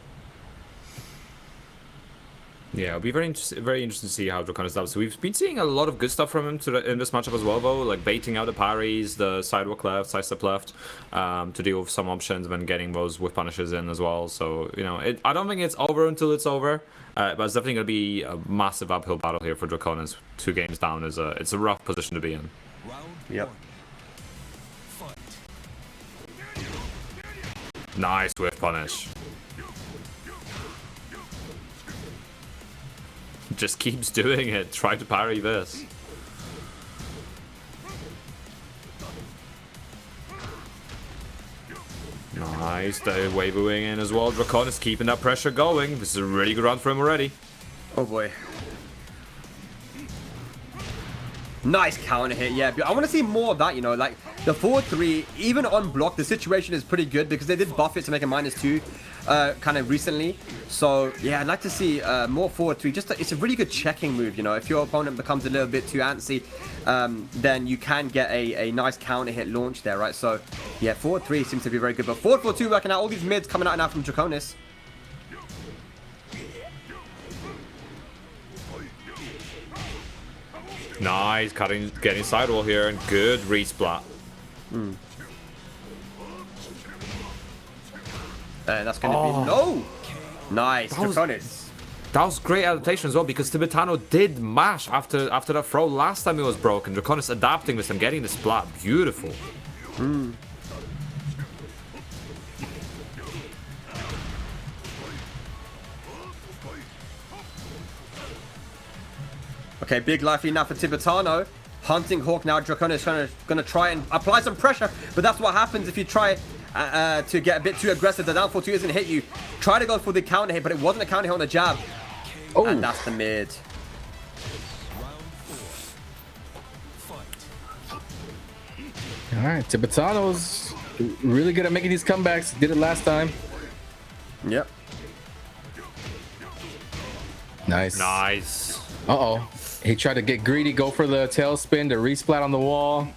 D: Yeah, it'll be very interesting to see how Draconis does. So we've been seeing a lot of good stuff from him in this matchup as well, though, like baiting out the parries, the sidewalk left, sidestep left, to deal with some options when getting those whip punishes in as well. So, you know, I don't think it's over until it's over, but it's definitely going to be a massive uphill battle here for Draconis. 2 games down it's a rough position to be in.
C: Yep.
D: Nice whip punish. Just keeps doing it. Try to parry this. Nice. The waving in as well. Draconis keeping that pressure going. This is a really good round for him already.
C: Oh boy. Nice counter hit, yeah. I want to see more of that, you know, like the 4-3, even on block, the situation is pretty good because they did buff it to make a -2 kind of recently. So, yeah, I'd like to see more 4-3. It's a really good checking move, you know. If your opponent becomes a little bit too antsy, then you can get a nice counter hit launch there, right? So, yeah, 4-3 seems to be very good. But 4-4-2 working out, all these mids coming out now from Draconis.
D: Nice, getting sidewall here, and good resplat.
C: And that's going to be... No! Nice, Draconis.
D: That was great adaptation as well, because Tibetano did mash after that throw last time it was broken. Draconis adapting this and getting the splat. Beautiful.
C: Okay, big life lead now for Tibetano. Hunting Hawk now. Draconis gonna try and apply some pressure, but that's what happens if you try to get a bit too aggressive. The down 4-2 isn't hit you. Try to go for the counter hit, but it wasn't a counter hit on the jab. Oh, and that's the mid.
B: All right, Tibetano's really good at making these comebacks. Did it last time.
C: Yep.
B: Nice.
D: Nice.
B: Uh-oh. He tried to get greedy, go for the tailspin, the resplat on the wall.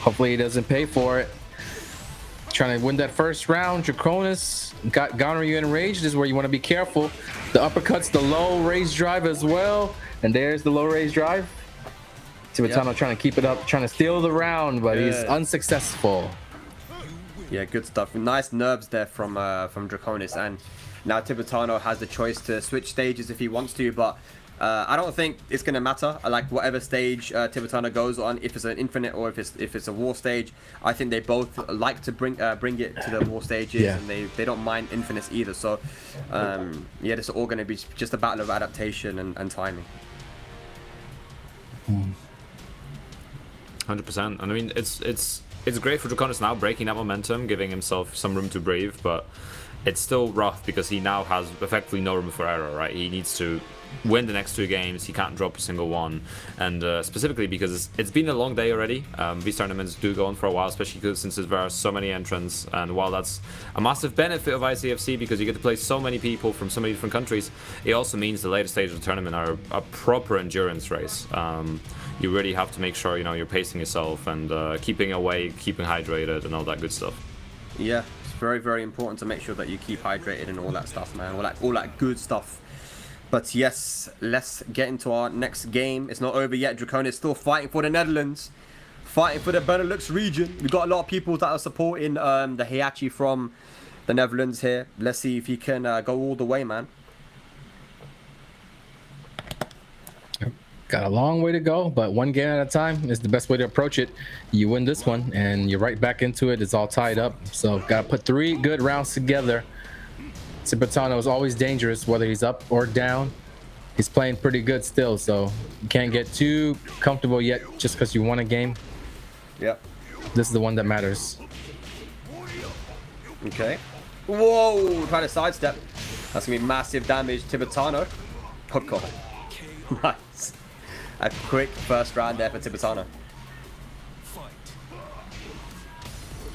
B: Hopefully he doesn't pay for it. Trying to win that first round. Draconis got Ganryu enraged. This is where you want to be careful. The uppercuts, the low raise drive as well. And there's the low raise drive. Tibetano trying to keep it up, trying to steal the round, but he's unsuccessful.
C: Yeah, good stuff. Nice nerves there from Draconis. And now Tibetano has the choice to switch stages if he wants to, but I don't think it's gonna matter. Like whatever stage Tibetano goes on, if it's an infinite or if it's a war stage, I think they both like to bring it to the war stages, and they don't mind infinites either. So yeah, this is all gonna be just a battle of adaptation and timing.
D: 100%. And I mean, it's great for Draconis now breaking that momentum, giving himself some room to breathe, but it's still rough because he now has effectively no room for error, right? He needs to win the next 2 games. He can't drop a single one, and specifically because it's been a long day already. These tournaments do go on for a while, especially since there are so many entrants, and while that's a massive benefit of ICFC because you get to play so many people from so many different countries, it also means the later stage of the tournament are a proper endurance race. You really have to make sure, you know, you're pacing yourself and keeping awake, keeping hydrated, and all that good stuff.
C: Yeah, it's very, very important to make sure that you keep hydrated and all that stuff, man. All that good stuff. But yes, let's get into our next game. It's not over yet. Draconis is still fighting for the Netherlands, fighting for the Benelux region. We've got a lot of people that are supporting the Heihachi from the Netherlands here. Let's see if he can go all the way, man.
B: Got a long way to go, but one game at a time is the best way to approach it. You win this one, and you're right back into it. It's all tied up, so got to put 3 good rounds together. Tibetano is always dangerous, whether he's up or down. He's playing pretty good still, so you can't get too comfortable yet just because you won a game.
C: Yep.
B: This is the one that matters.
C: Okay. Whoa, trying to sidestep. That's going to be massive damage. Tibetano. Oh, God. Nice. A quick first round there for Tibetano.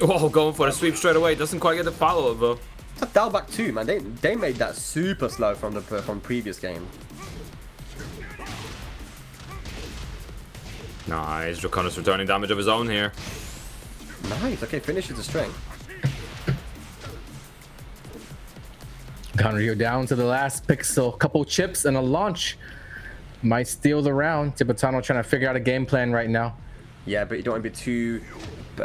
D: Whoa, going for the sweep straight away. Doesn't quite get the follow-up, though.
C: It's a down back 2, man. They made that super slow from the previous game.
D: Nice. Draconis returning damage of his own here.
C: Nice. Okay, finishes the string.
B: Ganryu down to the last pixel. Couple chips and a launch. Might steal the round. Tibetano trying to figure out a game plan right now.
C: Yeah, but you don't want to be too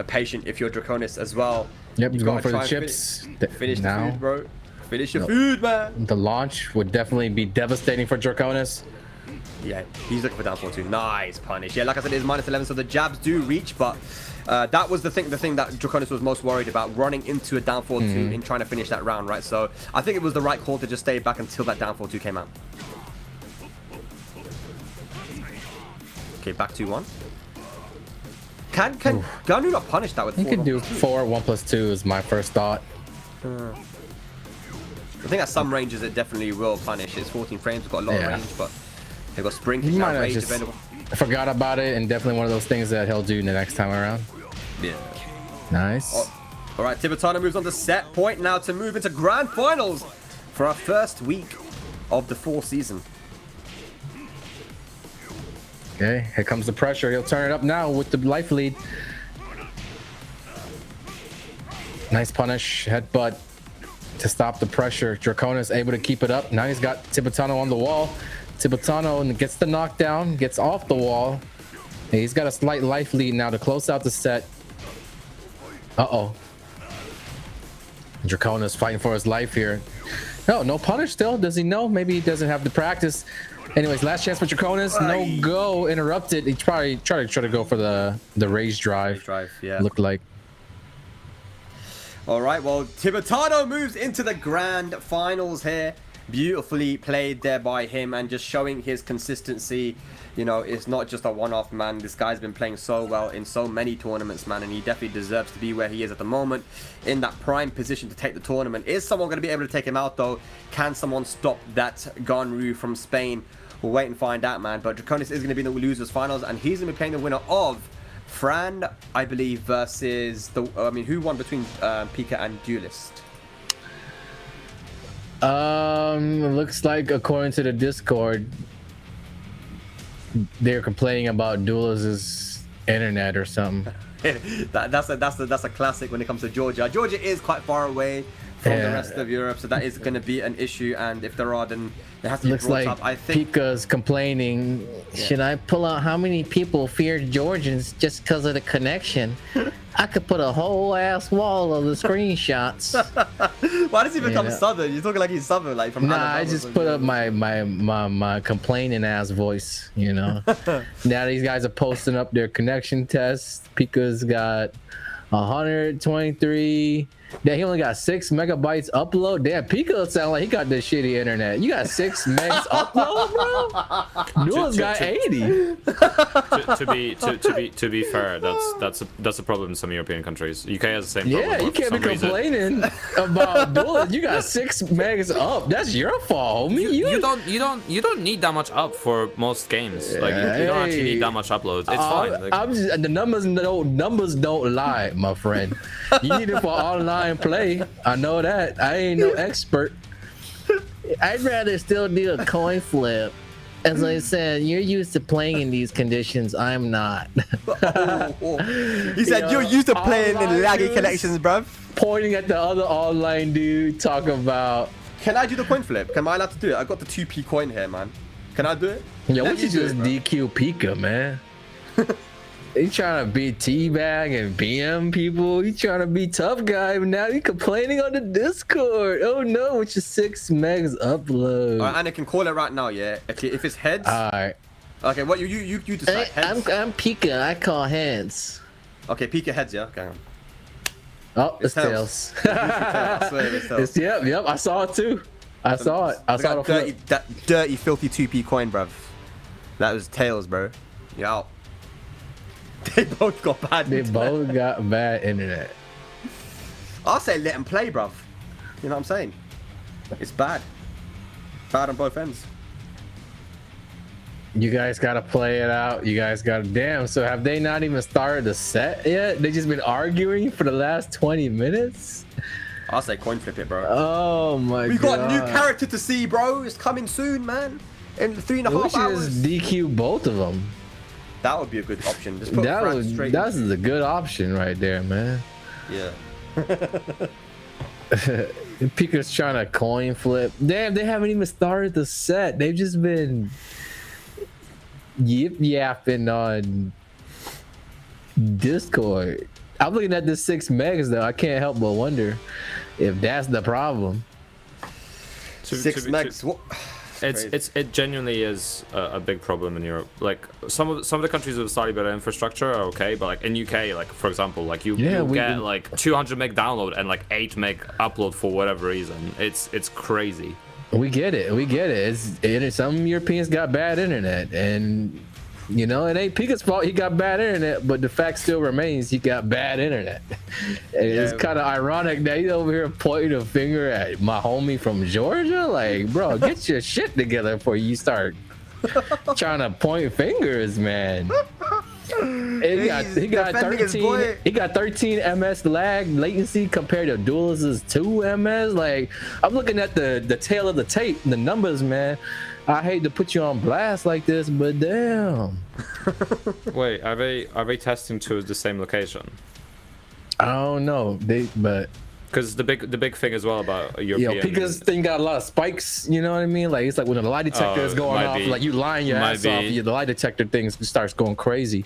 C: patient if you're Draconis as well.
B: Yep,
C: You've
B: he's going
C: got to
B: for the
C: try and
B: chips.
C: Finish the
B: now.
C: food, bro. Finish your food, man.
B: The launch would definitely be devastating for Draconis.
C: Yeah, he's looking for down 4-2. Nice punish. Yeah, like I said, it is -11, so the jabs do reach, but that was the thing that Draconis was most worried about, running into a down 4-2 in trying to finish that round, right? So I think it was the right call to just stay back until that down 4-2 came out. Okay, back 2-1. Can Ganryu not punish that with 4?
B: You can do 4, 1+2 is my first thought.
C: I think at some ranges it definitely will punish. It's 14 frames, we've got a lot of range, but they've got spring
B: He might have
C: rage
B: just
C: available.
B: forgot about it, and definitely one of those things that he'll do the next time around.
C: Yeah.
B: Nice.
C: All right, Tibetano moves on to set point now to move into grand finals for our first week of the fall season.
B: Okay, here comes the pressure. He'll turn it up now with the life lead. Nice punish, headbutt to stop the pressure. Draconis able to keep it up. Now he's got Tibetano on the wall. Tibetano gets the knockdown, gets off the wall. Hey, he's got a slight life lead now to close out the set. Uh-oh. Draconis fighting for his life here. No punish still. Does he know? Maybe he doesn't have the practice. Anyways, last chance for Draconis. No go. Interrupted. He probably try to go for the rage drive.
C: Yeah.
B: Looked like.
C: All right, well, Tibetano moves into the grand finals here. Beautifully played there by him and just showing his consistency. You know, it's not just a one-off, man. This guy's been playing so well in so many tournaments, man, and he definitely deserves to be where he is at the moment in that prime position to take the tournament. Is someone going to be able to take him out, though? Can someone stop that Ganryu from Spain? We'll wait and find out, man. But Draconis is going to be in the losers finals, and he's going to be playing the winner of Fran, I believe, versus the... who won between Pikah and Duelist?
B: Looks like according to the Discord, they're complaining about Duelist's internet or something.
C: that's a classic when it comes to Georgia. Georgia is quite far away from the rest of Europe, so that is going to be an issue. And if there are, then it has to be
B: Looks
C: brought
B: like
C: up. I think
B: Pikah's complaining. Should I pull out how many people fear Georgians just because of the connection? I could put a whole ass wall of the screenshots.
C: Why does he become Southern? You're talking like he's Southern, like from Alabama.
B: I just put up my complaining ass voice, you know. Now these guys are posting up their connection tests. Pikah's got 123. Damn, he only got 6 megabytes upload. Damn, Pikah sound like he got this shitty internet. You got 6 megs upload, bro? Duel's got 80.
D: To be fair, that's a problem in some European countries. UK has the same problem.
B: Yeah, you can't be complaining about Duel. You got 6 megs up. That's your fault, homie.
D: You don't need that much up for most games. Like you don't actually need that much uploads. It's fine. Like,
B: I'm just, the numbers don't lie, my friend. You need it for online play. I know that. I ain't no expert.
E: I'd rather still do a coin flip. As I said, you're used to playing in these conditions. I'm not.
C: He said you're used to playing in laggy connections, bruv.
B: Pointing at the other online dude, talking about.
C: Can I do the coin flip? Am I allowed to do it? I got the 2p coin here, man. Can I do it?
B: Yo,
C: Let
B: we should
C: me do
B: just
C: it, bro.
B: DQ Pikah, man. He trying to be teabag and BM people. He trying to be tough guy, but now he complaining on the Discord. Oh no, with your 6 megs upload.
C: Alright, and I can call it right now, yeah. If it's heads.
B: Alright.
C: Okay, what you decide. Heads.
E: I'm Pikah. I call heads.
C: Okay, Pikah heads, yeah. Okay.
B: Oh, it's tails.
C: I swear it's tails.
B: Yep. I saw it too. I saw it. I saw
C: that dirty, filthy 2p coin, bruv. That was tails, bro. Yeah. They both got bad
B: They
C: internet.
B: both got bad internet.
C: I'll say let him play, bruv. You know what I'm saying? It's bad. Bad on both ends.
E: You guys gotta play it out. You guys gotta. Damn. So have they not even started the set yet? They just been arguing for the last 20 minutes.
C: I'll say coin flip it, bro.
E: Oh my god.
C: We got a new character to see, bro. It's coming soon, man. In 3.5
E: We should
C: hours.
E: just DQ both of them.
C: That would be a good option. Just put Fran straight.
E: That's a good option right there, man.
C: Yeah.
E: Pikah's trying to coin flip. Damn, they haven't even started the set. They've just been yapping on Discord. I'm looking at this 6 megs though. I can't help but wonder if that's the problem.
C: 6 megs. What?
D: It genuinely is a big problem in Europe. Like some of the countries with slightly better infrastructure are okay, but like in UK, like for example, like you get like 200 meg download and like 8 meg upload for whatever reason. It's crazy.
E: We get it. Some Europeans got bad internet, and you know it ain't Pikah's fault he got bad internet, but the fact still remains he got bad internet. And it's kind of ironic that he's over here pointing a finger at my homie from Georgia. Like, bro, get your shit together before you start trying to point fingers, man. He got 13 ms lag latency compared to Duelist's 2 ms. Like, I'm looking at the tail of the tape, the numbers, man. I hate to put you on blast like this, but damn.
D: Wait, are they testing to the same location?
E: I don't know.
D: Because the big thing as well about European.
E: Pikah's thing got a lot of spikes. You know what I mean? Like it's like when the lie detector is going off, like you lying your ass off, the lie detector thing starts going crazy.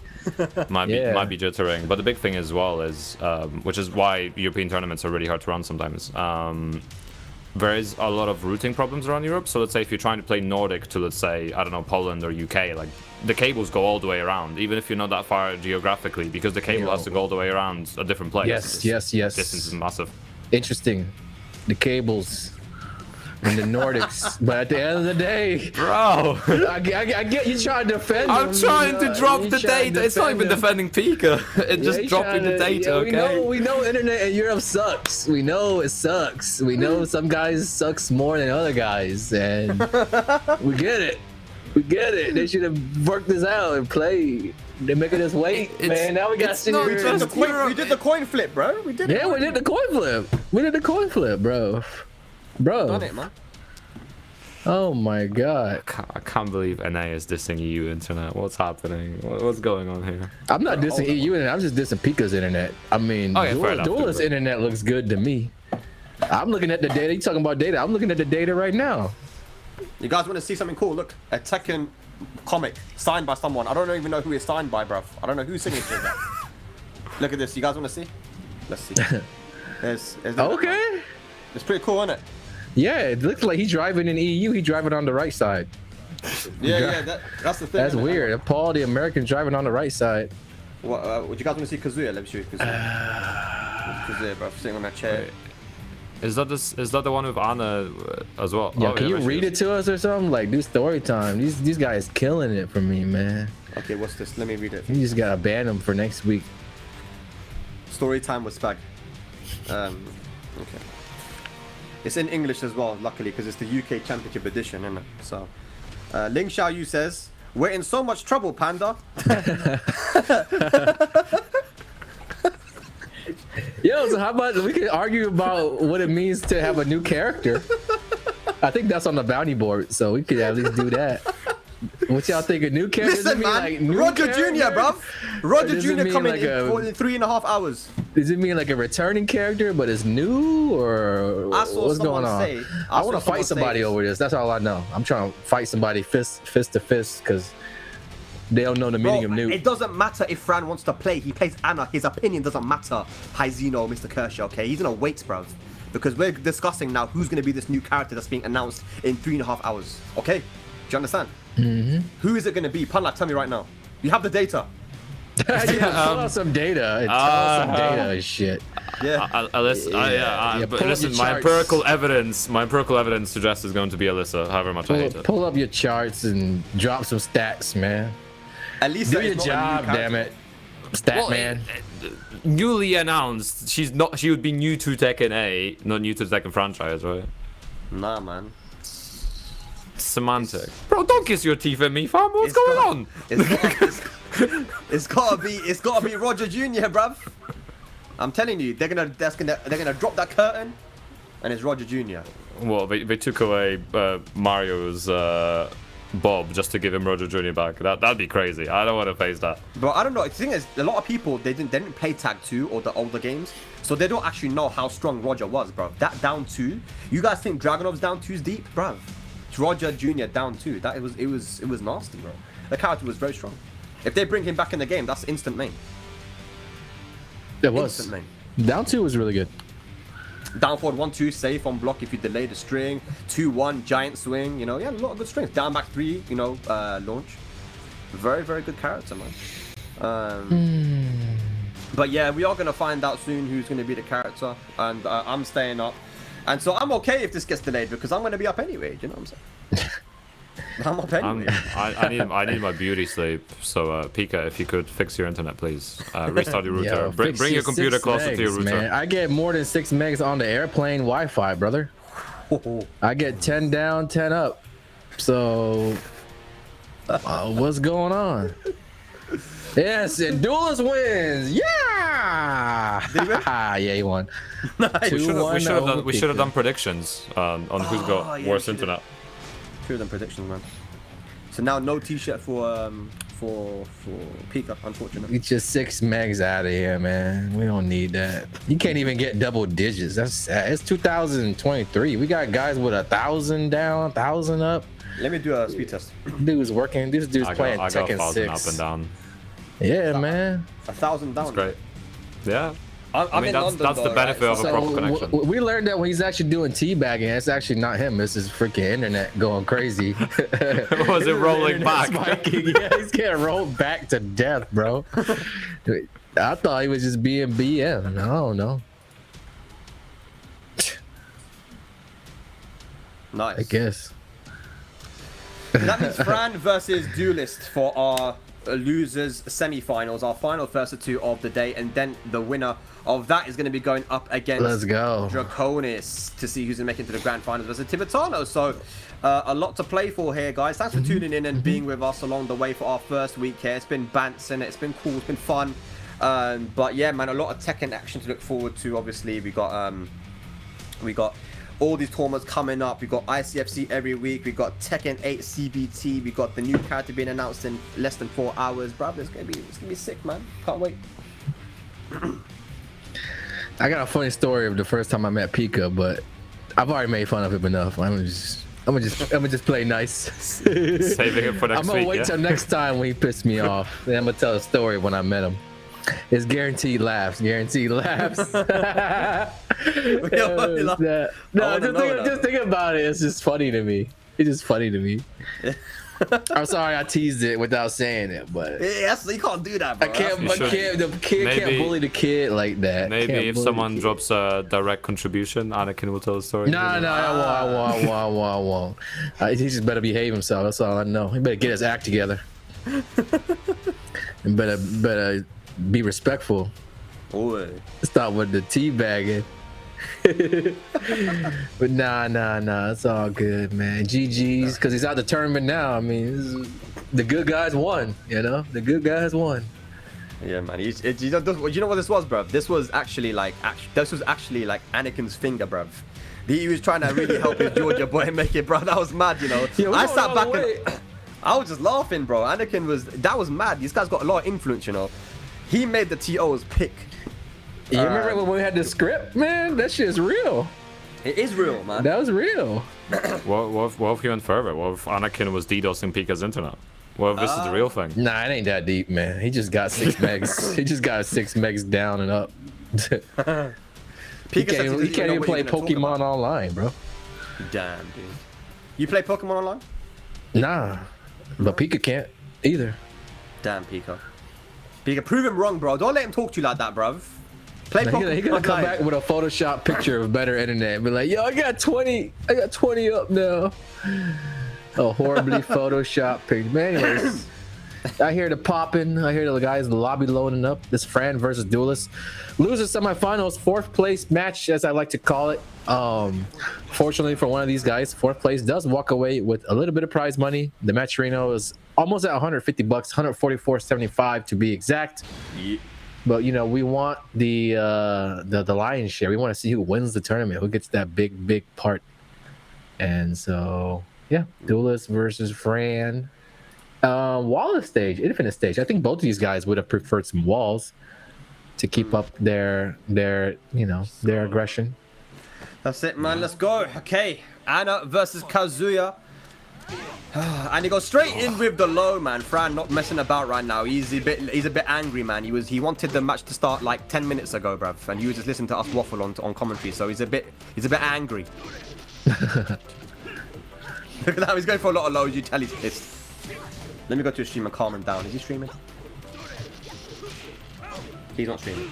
D: might be jittering. But the big thing as well is, which is why European tournaments are really hard to run sometimes. There is a lot of routing problems around Europe. So let's say if you're trying to play Nordic to, let's say, I don't know, Poland or UK, like the cables go all the way around, even if you're not that far geographically, because the cable has to go all the way around a different place.
E: Yes.
D: Distance is massive.
E: Interesting. The cables and the Nordics, but at the end of the day,
D: bro,
E: I get you trying to defend him.
D: I'm trying to drop the data. It's not even defending Pikah. It's just dropping the data. Okay.
E: We know internet in Europe sucks. We know it sucks. We know some guys sucks more than other guys, and we get it. They should have worked this out and played. They're making us wait, man. Now we got to
C: we did the coin flip, bro. We did it.
E: Yeah, we did the coin flip. Bro.
C: Done it, man.
E: Oh my god.
D: I can't believe NA is dissing EU internet. What's happening? What's going on here?
E: I'm not dissing EU internet. I'm just dissing Pikah's internet. I mean, Duelist's internet looks good to me. I'm looking at the data. You talking about data? I'm looking at the data right now.
C: You guys want to see something cool? Look, a Tekken comic signed by someone. I don't even know who it's signed by, bruv. I don't know whose signature is that. Look at this. You guys want to see? Let's see. There's
E: okay.
C: It's pretty cool, isn't it?
E: Yeah, it looks like he's driving in EU. He's driving on the right side.
C: Yeah, that's the thing.
E: That's weird. Paul, the American, driving on the right side.
C: What? Would you guys want to see Kazuya? Let me show you Kazuya. Kazuya, bro, sitting on that chair.
D: Wait. Is that the one with Anna as well?
E: Yeah, can you read it to us or something? Like, do story time. These guys killing it for me, man.
C: Okay, what's this? Let me read it.
E: You just gotta ban them for next week.
C: Story time with Spag. Okay. It's in English as well, luckily, because it's the UK Championship edition, isn't it? So, Ling Xiaoyu says, "We're in so much trouble, Panda."
E: Yo, so how about we can argue about what it means to have a new character? I think that's on the bounty board, so we could at least do that. What y'all think of new characters?
C: Listen, man, like Roger Jr., bruv. Roger Jr. coming like in 3.5 hours.
E: Does it mean like a returning character, but it's new, or what's going on? I want to fight somebody over this. That's all I know. I'm trying to fight somebody fist to fist because they don't know the meaning of new.
C: It doesn't matter if Fran wants to play. He plays Anna. His opinion doesn't matter. Zeno, Mr. Kershaw, okay? He's gonna wait, bruv. Because we're discussing now who's gonna be this new character that's being announced in 3.5 hours. Okay? Do you understand?
E: Mm-hmm.
C: Who is it gonna be? Panda, tell me right now. You have the data.
E: Pull out some data. Tell us some data and shit.
C: Yeah.
D: But listen, my empirical evidence suggests it's going to be Eliza, however much I hate it.
E: Pull up your charts and drop some stats, man.
C: Eliza
E: do your job, damn it, man.
D: newly announced. She's not. She would be new to Tekken A, not new to the Tekken franchise, right?
C: Nah, man.
D: Semantic. Bro, don't kiss your teeth at me, fam. What's going on?
C: It's gotta be Roger Jr., bruv. I'm telling you, they're gonna drop that curtain, and it's Roger Jr.
D: Well, they took away Mario's Bob just to give him Roger Jr. back. That'd be crazy. I don't want to face that.
C: But I don't know. The thing is, a lot of people they didn't play Tag 2 or the older games, so they don't actually know how strong Roger was, bro. That down 2. You guys think Dragonov's down 2's deep, bruv? It's Roger Jr. down 2. It was nasty, bro. The character was very strong. If they bring him back in the game, that's instant main.
E: It was.
C: Instant main.
E: Down 2 was really good.
C: Down forward 1-2 safe on block if you delay the string. 2-1 giant swing. You know, yeah, a lot of good strings. Down back 3. You know, launch. Very very good character, man. But yeah, we are gonna find out soon who's gonna be the character, and I'm staying up, and so I'm okay if this gets delayed because I'm gonna be up anyway. Do you know what I'm saying? I'm up anyway.
D: I need my beauty sleep. So Pikah, if you could fix your internet, please. Restart your router.
E: Yo,
D: Bring your computer closer to your router.
E: Man. I get more than 6 megs on the airplane Wi-Fi, brother. I get 10 down, 10 up. So what's going on? Yes, and Duelist wins. Yeah.
C: Did he win?
E: Yeah, he won.
C: Nice.
D: We should have done predictions on who's got worse internet.
C: True than predictions, man. So now no t-shirt for Pikah, unfortunately.
E: Get your 6 megs out of here, man. We don't need that. You can't even get double digits. That's sad. It's 2023. We got guys with 1,000 down, 1,000 up.
C: Let me do a speed test.
E: Dude's working. This dude's playing Tekken
D: 1,000
E: 6.
D: up and down.
E: Yeah, man.
C: 1,000 down.
D: That's great. Yeah.
C: I'm in London,
D: that's the
C: though,
D: benefit
C: right?
D: of a proper connection.
E: We learned that when he's actually doing teabagging, it's actually not him. It's his freaking internet going crazy.
D: Was it rolling back?
E: Yeah, he's getting rolled back to death, bro. I thought he was just being BM. I don't know.
C: Nice.
E: I guess.
C: That means Fran versus Duelist for our losers semi-finals, our final first two of the day, and then the winner of that is going to be going up against
E: Let's go.
C: Draconis to see who's going to make it to the grand finals versus Tibetano. So a lot to play for here, guys. Thanks for tuning in and being with us along the way for our first week here. It's been bants and it's been cool, it's been fun, but yeah, man, a lot of Tekken action to look forward to. Obviously we got all these tournaments coming up. We got ICFC every week. We got Tekken 8 CBT. We got the new character being announced in less than 4 hours. Bro, it's gonna be sick, man. Can't wait.
E: I got a funny story of the first time I met Pikah, but I've already made fun of him enough. I'm gonna just play nice.
D: Saving it for next week.
E: I'm gonna wait till next time when he pissed me off. Then I'm gonna tell a story when I met him. It's guaranteed laughs. Guaranteed laughs. Just think about it. It's just funny to me. It's just funny to me. I'm sorry I teased it without saying it, but
C: Yeah, you can't do that, bro.
E: the kid can't bully the kid like that.
D: Maybe
E: Can't
D: if
E: bully
D: someone
E: the kid.
D: drops a direct contribution, Anakin will tell the story.
E: No, I won't. He just better behave himself. That's all I know. He better get his act together. And better be respectful.
C: Boy.
E: Stop with the teabagging. But nah, it's all good, man. GG's, because he's out the tournament now. I mean, the good guys won, you know? The good guys won.
C: Yeah, man. You know what this was, bruv? This was actually like Anakin's finger, bruv. He was trying to really help his Georgia boy make it, bro. That was mad, you know.
E: Yeah,
C: I sat back and I was just laughing, bro. Anakin was mad. These guys got a lot of influence, you know. He made the TOs pick.
E: You remember when we had the script, man? That shit is real.
C: It is real, man.
E: That was real.
D: What if he went further? What if Anakin was DDoSing Pikah's internet? What if this is the real thing?
E: Nah, it ain't that deep, man. He just got 6 megs. He just got 6 megs down and up. He can't even play Pokemon online, bro.
C: Damn, dude. You play Pokemon online?
E: Nah, but Pikah can't either.
C: Damn, Pikah. Pikah, prove him wrong, bro. Don't let him talk to you like that, bruv. Play Pokemon.
E: He gonna come back with a Photoshop picture of better internet and be like, yo, I got 20 up now. A horribly Photoshop picture. Man, anyways, I hear the popping. I hear the guys in the lobby loading up. This Fran versus Duelist. Loser semifinals, 4th place match, as I like to call it. Fortunately for one of these guys, 4th place does walk away with a little bit of prize money. The match Reno is almost at $150, 144.75 to be exact.
C: Yeah.
E: But you know, we want the lion's share. We want to see who wins the tournament, who gets that big part. And so yeah, Duelist versus Fran. Wallace stage, Infinite stage. I think both of these guys would have preferred some walls to keep up their aggression.
C: That's it, man. Let's go. Okay, Anna versus Kazuya. And he goes straight in with the low, man. Fran not messing about right now. He's a bit angry, man. He wanted the match to start like 10 minutes ago, bruv, and he was just listening to us waffle on commentary. So he's a bit angry. Look at that. He's going for a lot of lows. You tell he's pissed. Let me go to a stream and calm him down. Is he streaming? He's not streaming.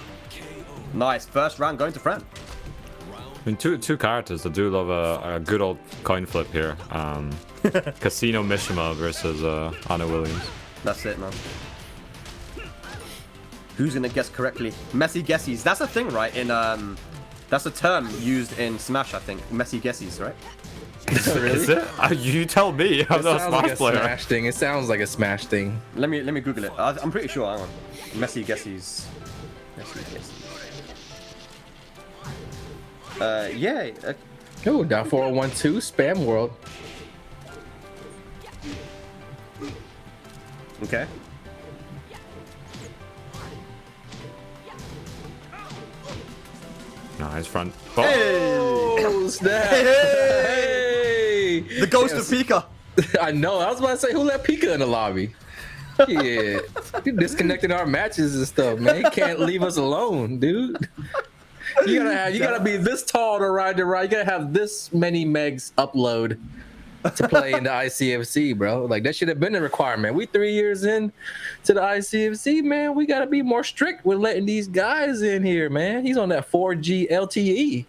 C: Nice. First round going to Fran.
D: I mean, two characters that do love a good old coin flip here. Casino Mishima versus Anna Williams.
C: That's it, man. Who's gonna guess correctly? Messy guesses. That's a thing, right? In that's a term used in Smash, I think. Messy guesses, right?
B: Really?
D: Is it? You tell me. I'm not a Smash player.
B: Smash thing. It sounds like a Smash thing.
C: Let me Google it. I'm pretty sure. Hang on. Messy guesses. Messy guesses. Yeah.
B: Oh, down 412 spam world.
C: Okay.
D: Nice front.
B: Oh, snap.
C: Hey! The ghost of Pikah.
B: I know. I was about to say, who let Pikah in the lobby? Yeah, you disconnecting our matches and stuff, man. You can't leave us alone, dude. You gotta be this tall to ride the ride. You gotta have this many megs upload to play in the ICFC, bro. Like that should have been a requirement. We 3 years in to the ICFC, man. We gotta be more strict with letting these guys in here, man. He's on that 4G LTE.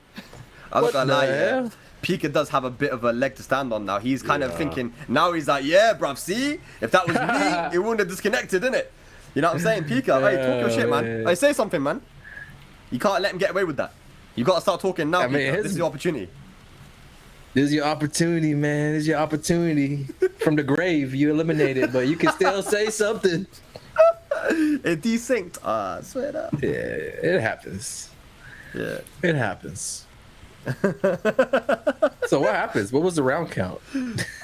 C: I'm not gonna lie, yeah. Pikah does have a bit of a leg to stand on now. He's kind of thinking, now he's like, yeah, bruv, see? If that was me, it wouldn't have disconnected, innit? You know what I'm saying? Pikah, hey, talk your shit, man. Hey, say something, man. You can't let him get away with that. You gotta start talking now,
B: I mean,
C: Pikah. This is your opportunity.
B: This is your opportunity, man. This is your opportunity. From the grave, you eliminated, but you can still say something.
C: It desynced. I swear that.
B: Yeah, it happens.
C: Yeah.
B: It happens. So what happens? What was the round count?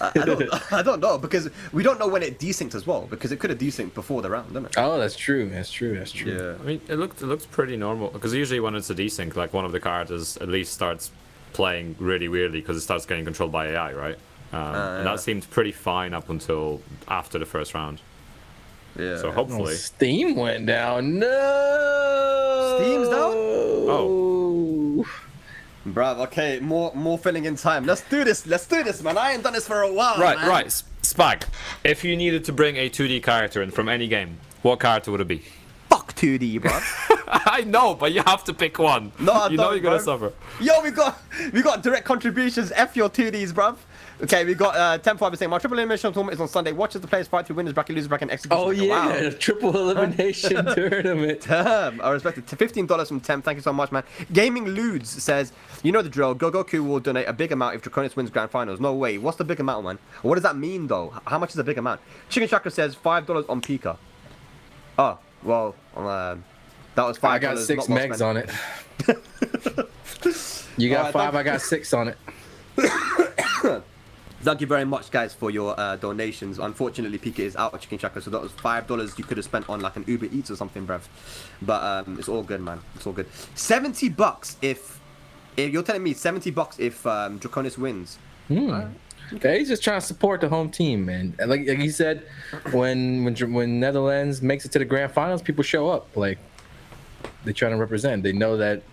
C: I don't know, because we don't know when it desynced as well, because it could have desynced before the round, didn't it?
B: Oh, that's true. That's true. That's true.
C: Yeah.
D: I mean, it looks pretty normal because usually when it's a desync, like one of the characters at least starts playing really weirdly because it starts getting controlled by AI, right? And that seemed pretty fine up until after the first round.
C: Yeah.
D: So hopefully,
B: Steam went down. No.
C: Steam's down?
B: Oh.
C: Bruv, okay, more filling in time. Let's do this, man. I ain't done this for a while, man.
D: Right. Spag, if you needed to bring a 2D character in from any game, what character would it be?
C: Fuck 2D, bruv.
D: I know, but you have to pick one.
C: No, I
D: you know
C: don't,
D: you're gonna
C: bruv.
D: suffer.
C: Yo, we got direct contributions. F your 2Ds, bruv. Okay, we got 10-5 saying my triple elimination tournament is on Sunday. Watch as the players fight through winners bracket, losers bracket, and execution.
B: Oh yeah,
C: Wow.
B: the triple elimination tournament.
C: I respect it. $15 from Temp. Thank you so much, man. Gaming Ludes says, you know the drill. Goku will donate a big amount if Draconis wins grand finals. No way. What's the big amount, man? What does that mean, though? How much is a big amount? Chicken Chakra says $5 on Pikah. Oh, well, that was $5.
B: I got 6 megs on it. You got 5. I got 6 on it.
C: Thank you very much, guys, for your donations. Unfortunately, Pikah is out of Chicken Chakra, so that was $5 you could have spent on like an Uber Eats or something, bruv. But it's all good, man. It's all good. $70 if you're telling me $70 if Draconis wins.
B: Okay, he's just trying to support the home team, man. And like he said, when Netherlands makes it to the grand finals, people show up. Like they're trying to represent. They know that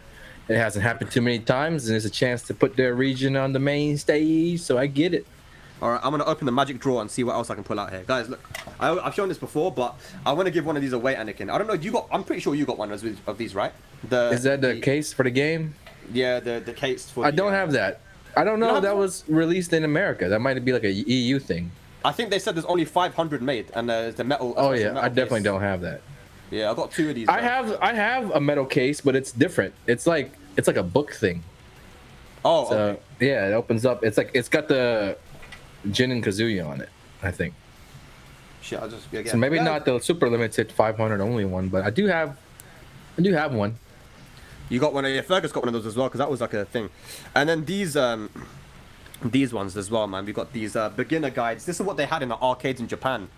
B: it hasn't happened too many times, and there's a chance to put their region on the main stage. So I get it.
C: All right, I'm gonna open the magic drawer and see what else I can pull out here, guys. Look, I've shown this before, but I want to give one of these away, Anakin. I don't know. I'm pretty sure you got one of these, right?
B: Is that the case for the game?
C: Yeah, the case for.
B: I don't have that. I don't know if that was released in America. That might be like a EU thing.
C: I think they said there's only 500 made, and the metal.
B: Oh
C: the
B: yeah,
C: metal
B: I definitely
C: case.
B: don't have that.
C: Yeah, I got 2 of these.
B: I
C: bro.
B: have a metal case, but it's different. It's like a book thing.
C: Oh,
B: So
C: okay.
B: yeah, it opens up. It's got the Jin and Kazuya on it, I think.
C: Shit, I'll just get.
B: So maybe not the super limited 500 only one, but I do have one.
C: You got one of your Fergus got one of those as well, because that was like a thing. And then these ones as well, man. We got these beginner guides. This is what they had in the arcades in Japan.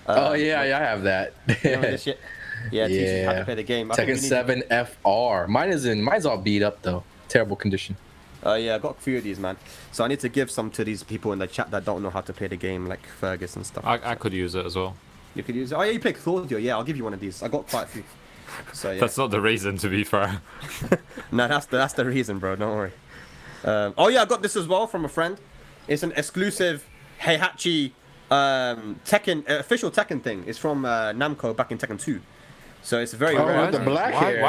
B: Oh yeah, I have that.
C: You know this shit? Yeah, teachers you how to play the game. I think
B: Tekken
C: we need
B: 7 FR. Mine's all beat up though. Terrible condition.
C: yeah, I got a few of these, man. So I need to give some to these people in the chat that don't know how to play the game, like Fergus and stuff.
D: I could use it as well.
C: You could use it. Oh yeah, you play Claudio. Yeah, I'll give you one of these. I got quite a few. So yeah.
D: That's not the reason, to be fair.
C: No, that's the reason, bro. Don't worry. Oh yeah, I got this as well from a friend. It's an exclusive Heihachi Tekken official Tekken thing. It's from Namco back in Tekken 2. So it's very
B: Oh,
C: rare.
B: with the black hair.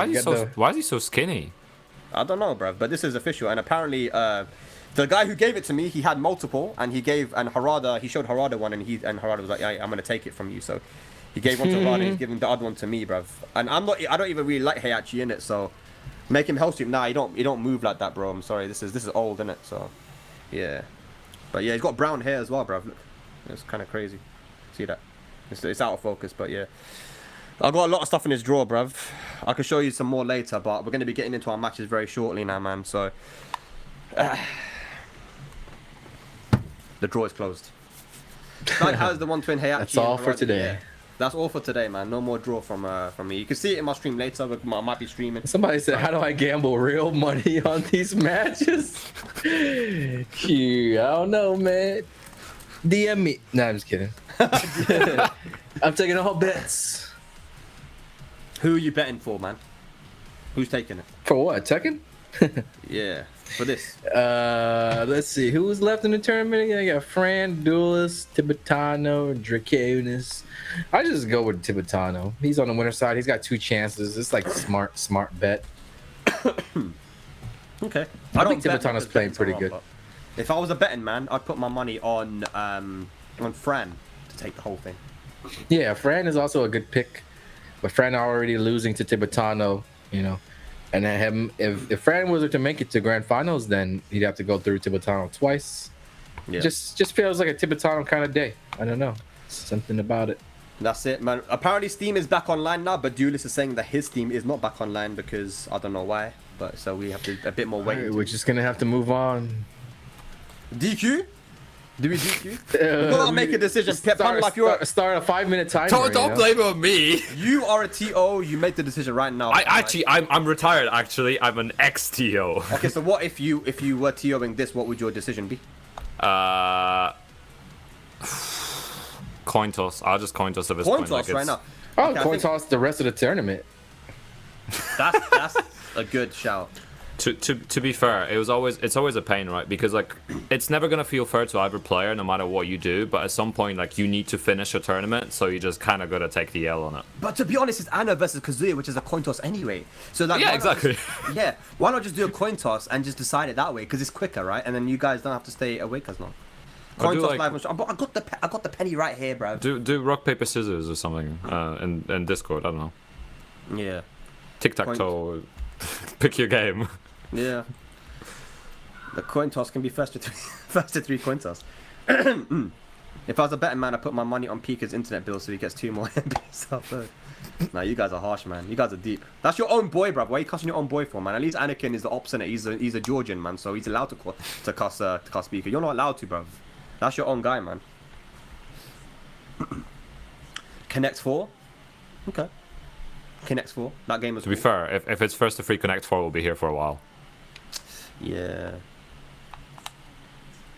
D: Why is he so skinny?
C: I don't know, bruv, but this is official. And apparently, the guy who gave it to me, he had multiple, and he showed Harada one, and Harada was like, yeah, I'm gonna take it from you. So he gave one to Harada, and he's giving the other one to me, bruv. And I don't even really like Heihachi in it, so make him Hellstream. Nah, you don't move like that, bro. I'm sorry, this is old, innit? So yeah, but yeah, he's got brown hair as well, bruv. Look, it's kind of crazy. See that? It's out of focus, but yeah. I've got a lot of stuff in his drawer, bruv. I can show you some more later, but we're going to be getting into our matches very shortly now, man. So, the drawer is closed. That has the one twin Heihachi.
B: That's all for today.
C: Yeah. That's all for today, man. No more draw from me. You can see it in my stream later. But I might be streaming.
B: Somebody said, "How do I gamble real money on these matches?" Phew, I don't know, man. DM me. No, I'm just kidding. I'm taking all bets.
C: Who are you betting for, man? Who's taking it?
B: For what? Tekken?
C: Yeah, for this.
B: Let's see. Who was left in the tournament again? I got Fran, Duelist, Tibetano, Draconis. I just go with Tibetano. He's on the winner side. He's got 2 chances. It's like smart bet.
C: Okay.
B: I think Tibetano's playing pretty good.
C: If I was a betting man, I'd put my money on Fran to take the whole thing.
B: Yeah, Fran is also a good pick. But Fran already losing to Tibetano, you know. And then him, if Fran was to make it to grand finals, then he'd have to go through Tibetano twice.
C: Yeah.
B: Just feels like a Tibetano kind of day. I don't know. Something about it.
C: That's it, man. Apparently Steam is back online now, but Duelist is saying that his Steam is not back online because I don't know why. But so we have to a bit more wait.
B: Right, we're just gonna have to move on.
C: DQ? Do we DQ? We gotta make a decision. Panda,
B: Start a 5-minute timer.
D: Don't blame it on me.
C: You are a TO. You make the decision right now.
D: I'm retired. Actually, I'm an ex-TO.
C: Okay, so what if you were TOing this? What would your decision be?
D: Coin toss. I'll just coin toss at this
C: Coin
D: point.
C: toss right now.
B: Oh,
C: Okay, I
B: coin
C: think
B: toss the rest of the tournament.
C: That's a good shout.
D: To be fair, it's always a pain, right? Because like it's never gonna feel fair to either player, no matter what you do. But at some point, like you need to finish a tournament, so you just kind of gotta take the L on it.
C: But to be honest, it's Anna versus Kazuya, which is a coin toss anyway. So like,
D: Yeah,
C: why not
D: exactly.
C: yeah, why not just do a coin toss and just decide it that way? Because it's quicker, right? And then you guys don't have to stay awake as long. Coin toss live. But I got the penny right here, bro.
D: Do rock paper scissors or something in Discord. I don't know.
C: Yeah.
D: Tic tac toe. Pick your game.
C: Yeah. The coin toss can be first to three coin toss. If I was a betting man, I'd put my money on Pikah's internet bill so he gets 2 more MBs. Nah, you guys are harsh, man. You guys are deep. That's your own boy, bruv. Why are you cussing your own boy for, man? At least Anakin is the opposite. He's a Georgian, man, so he's allowed to cuss Pikah. You're not allowed to, bruv. That's your own guy, man. Connect 4? Okay. Connect 4. That game was
D: To be fair, if it's first to free Connect 4, we'll be here for a while.
C: Yeah.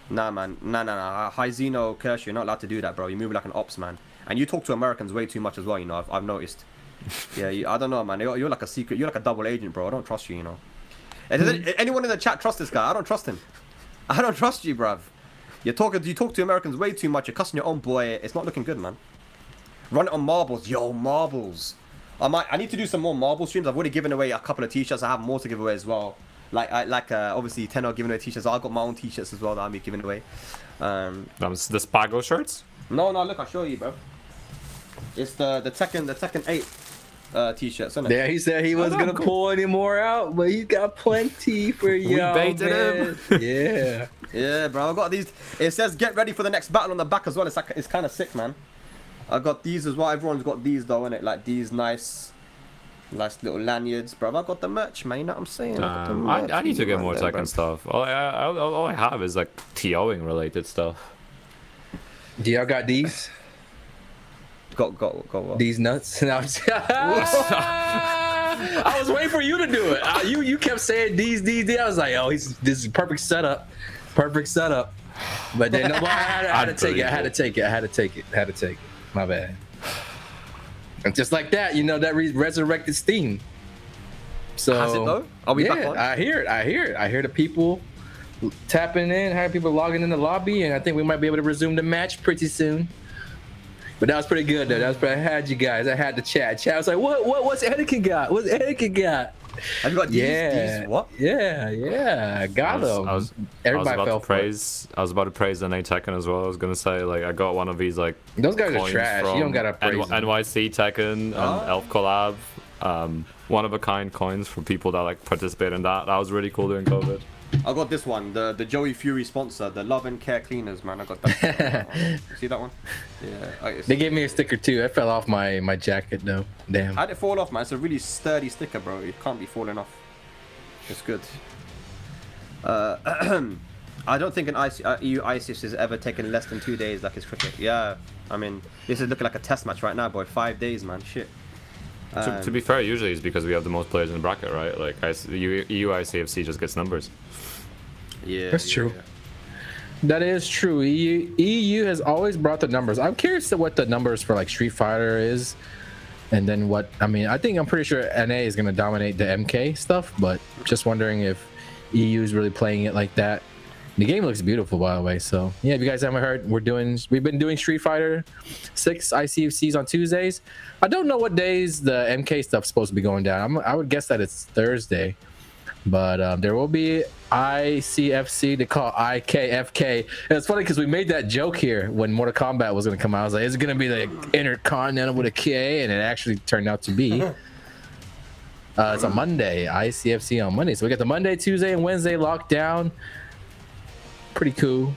C: Nah, man. Nah. High Zeno, Kirsch, you're not allowed to do that, bro. You move like an ops, man. And you talk to Americans way too much as well, you know. I've noticed. Yeah, I don't know, man. You're like a secret. You're like a double agent, bro. I don't trust you, you know. Does anyone in the chat trust this guy? I don't trust him. I don't trust you, bruv. You talk to Americans way too much. You're cussing your own boy. It's not looking good, man. Run it on marbles. Yo, marbles. I need to do some more marble streams. I've already given away a couple of t-shirts. I have more to give away as well. Obviously Tenno giving away t-shirts. I've got my own t-shirts as well that I'll be giving away.
D: The Spago shirts?
C: No, look, I'll show you, bro. It's the Tekken 8 t-shirts, isn't it?
E: Yeah, he said he wasn't gonna pull any more out, but he got plenty for y'all.
D: baited him.
E: Yeah.
C: Yeah, bro. I got these. It says get ready for the next battle on the back as well. It's kind of sick, man. I got these as well. Everyone's got these though, innit? Like these nice little lanyards, bro. I got the merch, man. You know what I'm saying?
D: I need to get more Tekken stuff. All I have is like TOing related stuff.
E: Do y'all got these?
C: Got what?
E: These nuts? No, I was waiting for you to do it. You kept saying these. I was like, oh, this is perfect setup. Perfect setup. But then I had to take it. My bad. And just like that, you know, that resurrected Steam. So
C: Has it though? Are we back on?
E: I hear it. I hear the people tapping in. I hear people logging in the lobby, and I think we might be able to resume the match pretty soon. But that was pretty good though. I had you guys. I had the chat. Chat was like, what's Etiquette got? What's Etiquette got?
C: Have you got these? These what?
E: Yeah. Got them.
D: I was about to praise NA Tekken as well. I was gonna say, like, I got one of these, like,
E: those guys are trash. You don't gotta praise them.
D: NYC Tekken and Elf collab, one of a kind coins for people that like participate in that. That was really cool during COVID.
C: I got this one, the Joey Fury sponsor, the Love and Care Cleaners, man. I got that. See that one? Yeah.
E: They gave me a sticker too. It fell off my jacket though. Damn.
C: How'd it fall off, man? It's a really sturdy sticker, bro. It can't be falling off. It's good. I don't think an EU ICFC has ever taken less than 2 days like it's cricket. Yeah, I mean, this is looking like a test match right now, boy. 5 days, man. Shit.
D: To be fair, usually it's because we have the most players in the bracket, right? Like, EU ICFC just gets numbers.
C: Yeah,
E: that's true. That is true. EU has always brought the numbers. I'm curious to what the numbers for like Street Fighter is, and then what. I mean, I'm pretty sure NA is going to dominate the MK stuff, but just wondering if EU is really playing it like that. The game looks beautiful, by the way. So yeah, if you guys haven't heard, we've been doing Street Fighter 6 ICFCs on Tuesdays. I don't know what days the MK stuff's supposed to be going down. I would guess that it's Thursday, but there will be ICFC. They call IKFK. And it's funny because we made that joke here when Mortal Kombat was going to come out. I was like, is it going to be the Intercontinental with a K? And it actually turned out to be. It's a Monday, ICFC on Monday. So we got the Monday, Tuesday, and Wednesday locked down. Pretty cool.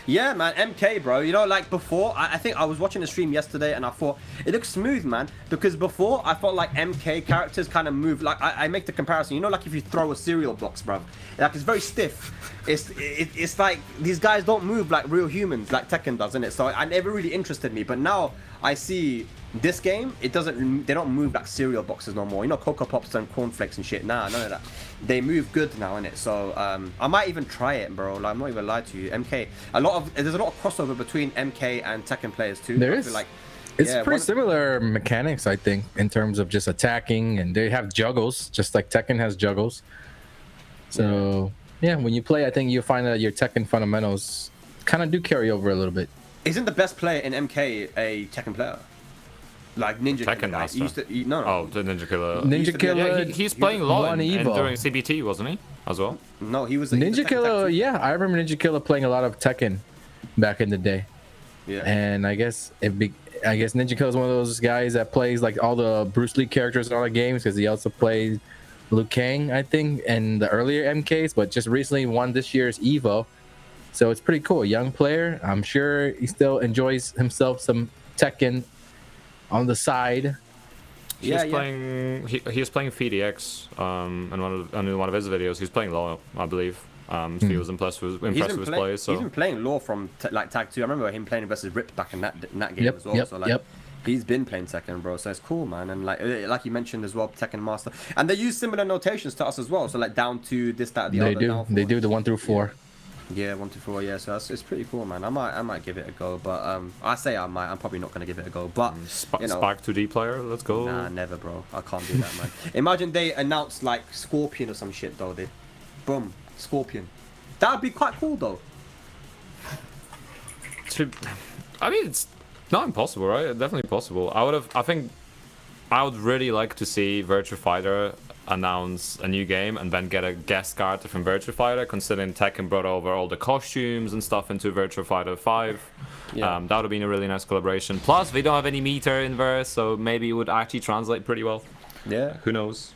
C: Yeah, man, MK, bro. You know, like before, I think I was watching the stream yesterday and I thought it looks smooth, man. Because before, I felt like MK characters kind of move. Like I make the comparison. You know, like if you throw a cereal box, bro. Like it's very stiff. It's like these guys don't move like real humans, like Tekken does, innit? So I never really interested me. But now I see this game. They don't move like cereal boxes no more. You know, Cocoa Pops and cornflakes and shit. Nah, none of that. They move good now, innit? So I might even try it, bro. Like I'm not even lying to you. MK. There's a lot of crossover between MK and Tekken players too.
E: There is. It's pretty similar mechanics, I think, in terms of just attacking, and they have juggles, just like Tekken has juggles. So yeah, when you play, I think you'll find that your Tekken fundamentals kind of do carry over a little bit.
C: Isn't the best player in MK a Tekken player? Like Ninja
D: Tekken
C: Killer.
D: Master.
C: No.
D: Oh, the Ninja Killer.
E: Ninja Killer.
D: Yeah, he's playing LoL and
E: Evo.
D: during CBT, wasn't he? As well.
C: No, he was
E: Ninja Killer. Yeah, I remember Ninja Killer playing a lot of Tekken back in the day.
C: Yeah.
E: And I guess Ninja Killer is one of those guys that plays like all the Bruce Lee characters in all the games because he also played Liu Kang, I think, in the earlier MKs, but just recently won this year's Evo. So it's pretty cool. Young player. I'm sure he still enjoys himself some Tekken on the side.
D: He was playing FDX in one of his videos. He's playing LoL, I believe. He was impressed with his play. So
C: he's been playing LoL from like Tag 2. I remember him playing versus Rip back in that game as well. So like he's been playing Tekken, bro. So it's cool, man. And like you mentioned as well, Tekken Master. And they use similar notations to us as well. So like down to this, that, the other.
E: They do the 1 through 4.
C: Yeah, 1 to 4. Yeah, so it's pretty cool, man. I might give it a go, but I say I might. I'm probably not gonna give it a go, but you know,
D: Spark 2D player, let's go.
C: Nah, never, bro. I can't do that, man. Imagine they announced like Scorpion or some shit, though. Boom, Scorpion. That'd be quite cool, though.
D: I mean, it's not impossible, right? Definitely possible. I think I would really like to see Virtua Fighter announce a new game and then get a guest character from Virtua Fighter, considering Tekken brought over all the costumes and stuff into Virtua Fighter 5.
C: Yeah.
D: That would have been a really nice collaboration. Plus, they don't have any meter in verse, so maybe it would actually translate pretty well.
C: Yeah.
D: Who knows?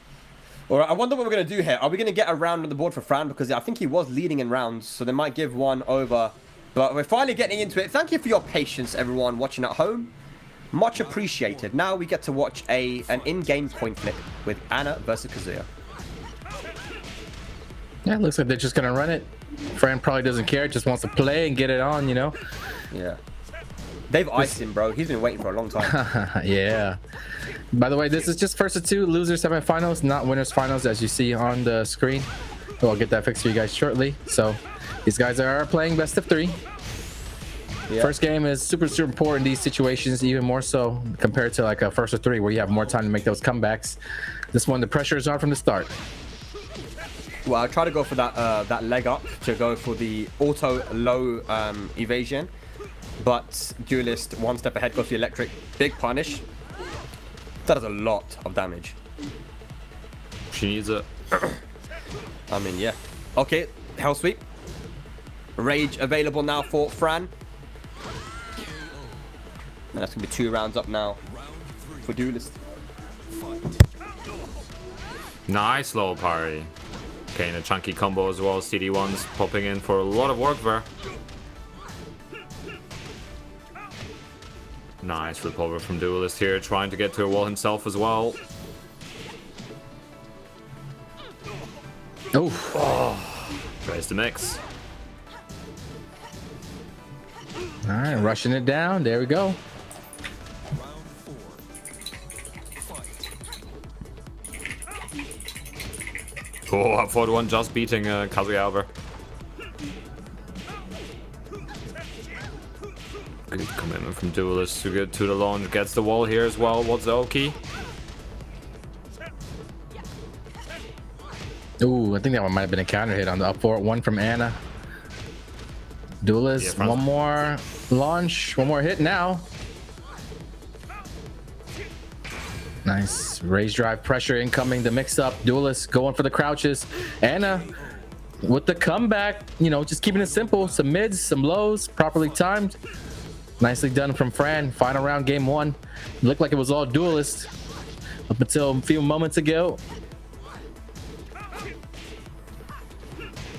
C: All right, I wonder what we're going to do here. Are we going to get a round on the board for Fran? Because I think he was leading in rounds, so they might give one over. But we're finally getting into it. Thank you for your patience, everyone watching at home. Much appreciated. Now we get to watch an in-game coin flip with Anna versus Kazuya.
E: Yeah, it looks like they're just gonna run it. Fran probably doesn't care, just wants to play and get it on, you know.
C: Yeah. They've iced him, bro. He's been waiting for a long time.
E: Yeah. By the way, this is just first of two losers semifinals, not winners finals, as you see on the screen. I'll get that fixed for you guys shortly. So these guys are playing best of three.
C: Yeah.
E: First game is super important in these situations, even more so compared to like a first of three where you have more time to make those comebacks. This one, the pressure is on from the start.
C: Well, I try to go for that leg up to go for the auto low evasion, but Duelist one step ahead, goes for the electric. Big punish. That does a lot of damage.
D: She needs it.
C: I mean, yeah. Okay, Hell Sweep. Rage available now for Fran. And that's going to be 2 rounds up now for Duelist.
D: Nice low parry. Okay, and a chunky combo as well. CD1's popping in for a lot of work there. Nice flip over from Duelist here, trying to get to a wall himself as well.
E: Oh,
D: Tries to mix.
E: all right, rushing it down. There we go.
D: Oh, up 4-1, just beating Kazuya over. Good commitment from Duelist to get to the launch. Gets the wall here as well. What's the Oki?
E: Ooh, I think that one might have been a counter hit on the up 4-1 from Anna. Duelist,
D: Yeah,
E: one more launch, one more hit now. Nice raise drive pressure incoming, the mix up. Duelist going for the crouches. Anna with the comeback, you know, just keeping it simple. Some mids, some lows, properly timed. Nicely done from Fran. Final round, game 1. Looked like it was all Duelist up until a few moments ago.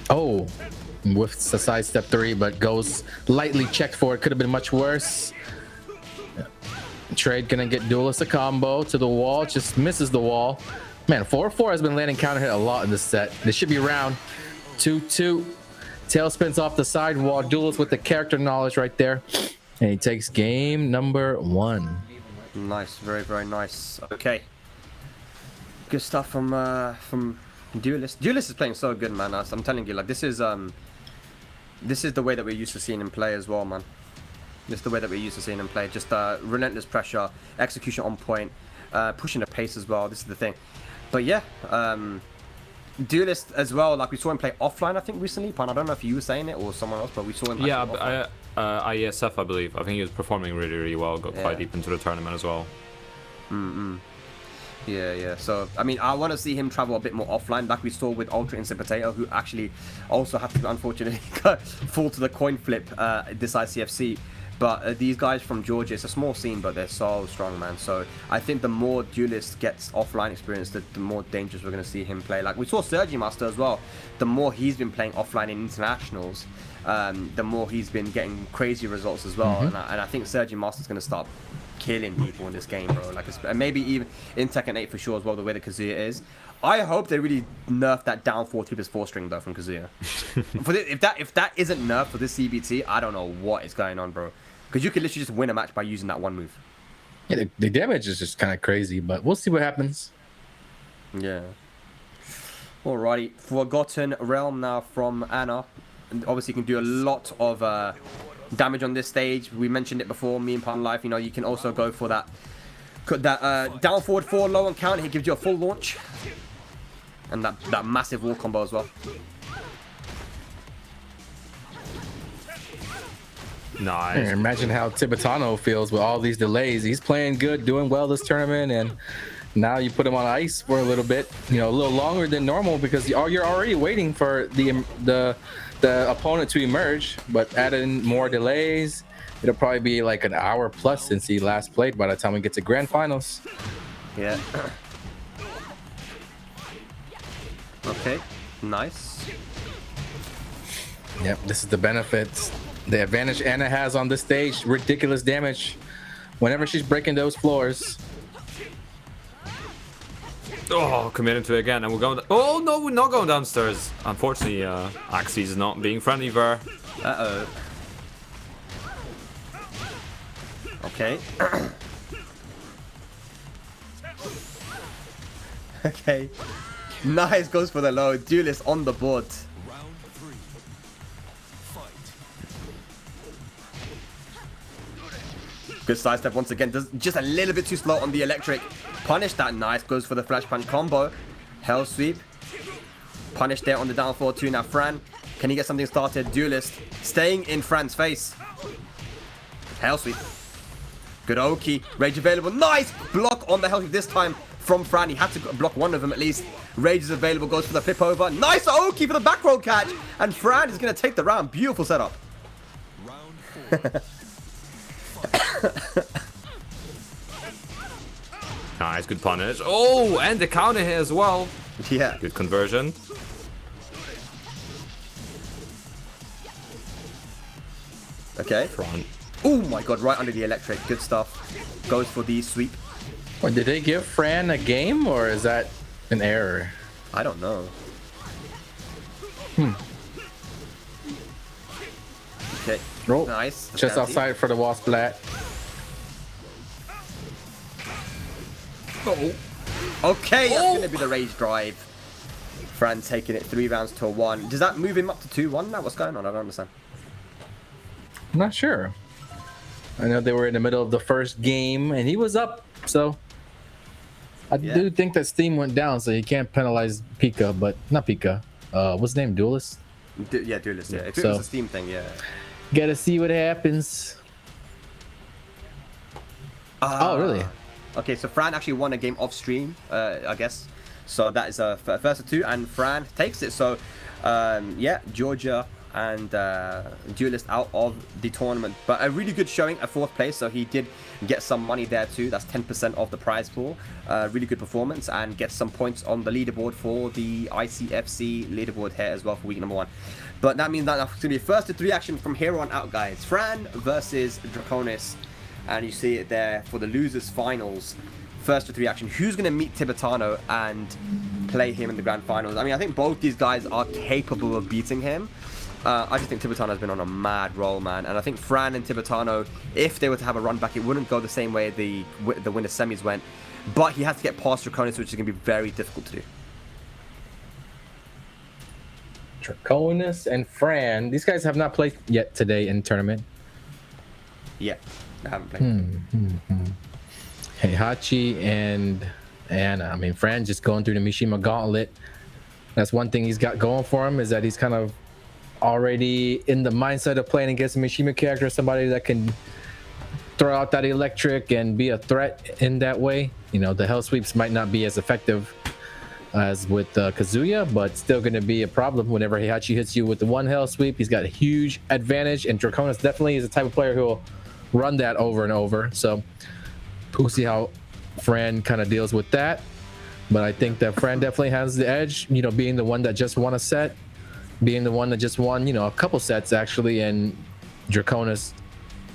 E: Oh, with the side step 3, but goes lightly checked for it. Could have been much worse. Trade gonna get Duelist a combo to the wall, just misses the wall. Man, 4-4 has been landing counter hit a lot in this set. This should be round 2-2. Tail spins off the side wall. Duelist with the character knowledge right there. And he takes game number 1.
C: Nice, very, very nice. Okay. Good stuff from Duelist. Duelist is playing so good, man. I'm telling you, like this is the way that we're used to seeing him play as well, man. This is the way that we're used to seeing him play. Just relentless pressure, execution on point, pushing the pace as well. This is the thing. But yeah, Duelist as well. Like we saw him play offline, I think recently. Pan, I don't know if you were saying it or someone else, but we saw him.
D: Yeah, ICFC, I believe. I think he was performing really, really well. Got quite deep into the tournament as well.
C: Yeah. So, I mean, I want to see him travel a bit more offline, like we saw with Ultra Instant Potato, who actually also had to, unfortunately, fall to the coin flip this ICFC. But these guys from Georgia, it's a small scene, but they're so strong, man. So I think the more Duelist gets offline experience, the more dangerous we're going to see him play. Like we saw Sergi Master as well. The more he's been playing offline in internationals, the more he's been getting crazy results as well. And I think Sergi Master's going to start killing people in this game, bro. Like, and maybe even in Tekken 8 for sure as well, the way that Kazuya is. I hope they really nerf that down 4 string though from Kazuya. If that isn't nerfed for this CBT, I don't know what is going on, bro. Because you could literally just win a match by using that one move.
E: Yeah, the damage is just kind of crazy, but we'll see what happens.
C: Yeah. Alrighty, Forgotten Realm now from Anna. And obviously, you can do a lot of damage on this stage. We mentioned it before, me and Pan Life. You know, you can also go for that down forward 4 low on counter. He gives you a full launch. And that massive wall combo as well.
D: Nice.
E: Imagine how Tibetano feels with all these delays. He's playing good, doing well this tournament, and
B: Now you put him on ice for a little bit, you know, a little longer than normal because you're already waiting for the opponent to emerge. But add in more delays, it'll probably be like an hour plus since he last played by the time we get to grand finals.
C: Yeah. Okay, nice.
B: Yep, this is the benefits, the advantage Anna has on this stage. Ridiculous damage whenever she's breaking those floors.
D: Oh, committing to it again, and we're going. Oh no, we're not going downstairs. Unfortunately, Axie's not being friendly there.
C: Uh-oh. Okay. Okay. Nice, goes for the low. Duelist on the board. Good sidestep once again. Does just a little bit too slow on the electric. Punish that. Nice. Goes for the flash punch combo. Hell sweep. Punish there on the down 4-2. Now Fran, can he get something started? Duelist staying in Fran's face. Hell sweep. Good Oki. Rage available. Nice block on the hell sweep this time from Fran. He had to block one of them at least. Rage is available. Goes for the flip over. Nice Oki for the back roll catch. And Fran is going to take the round. Beautiful setup.
D: Nice, good punish. Oh, and the counter here as well.
C: Yeah.
D: Good conversion.
C: Okay.
D: Front.
C: Oh my god, right under the electric. Good stuff. Goes for the sweep.
B: Wait, did they give Fran a game or is that an error?
C: I don't know. Okay.
B: Oh,
C: Nice.
B: just
C: Fancy.
B: outside for the wall splat.
C: Oh. Okay, that's going to be the rage drive. Fran taking it 3 rounds to 1. Does that move him up to 2-1 now? What's going on? I don't understand.
B: I'm not sure. I know they were in the middle of the first game and he was up, so I do think that Steam went down, so you can't penalize Pikah, but not Pikah. What's his name? Duelist?
C: Yeah, Duelist, yeah. If it
B: So-
C: was a Steam thing, yeah.
B: Gotta see what happens. Oh, really?
C: Okay, so Fran actually won a game off stream, I guess. So that is a first of 2, and Fran takes it. So, yeah, Georgia and Duelist out of the tournament. But a really good showing, a 4th place. So he did get some money there too. That's 10% of the prize pool. Really good performance, and get some points on the leaderboard for the ICFC leaderboard here as well for week number 1. But that means that's going to be first to 3 action from here on out, guys. Fran versus Draconis. And you see it there for the losers finals. First to 3 action. Who's going to meet Tibetano and play him in the grand finals? I mean, I think both these guys are capable of beating him. I just think Tibetano's been on a mad roll, man. And I think Fran and Tibetano, if they were to have a run back, it wouldn't go the same way the winner semis went. But he has to get past Draconis, which is going to be very difficult to do.
B: Draconis and Fran. These guys have not played yet today in tournament.
C: Yeah, I haven't played.
B: Heihachi and Anna. I mean, Fran just going through the Mishima Gauntlet. That's one thing he's got going for him, is that he's kind of already in the mindset of playing against a Mishima character, somebody that can throw out that electric and be a threat in that way. You know, the hell sweeps might not be as effective as with Kazuya, but still going to be a problem whenever Heihachi hits you with the one hell sweep. He's got a huge advantage, and Draconis definitely is the type of player who will run that over and over. So we'll see how Fran kind of deals with that. But I think that Fran definitely has the edge, you know, being the one that just won a set, being the one that just won, you know, a couple sets actually. And Draconis,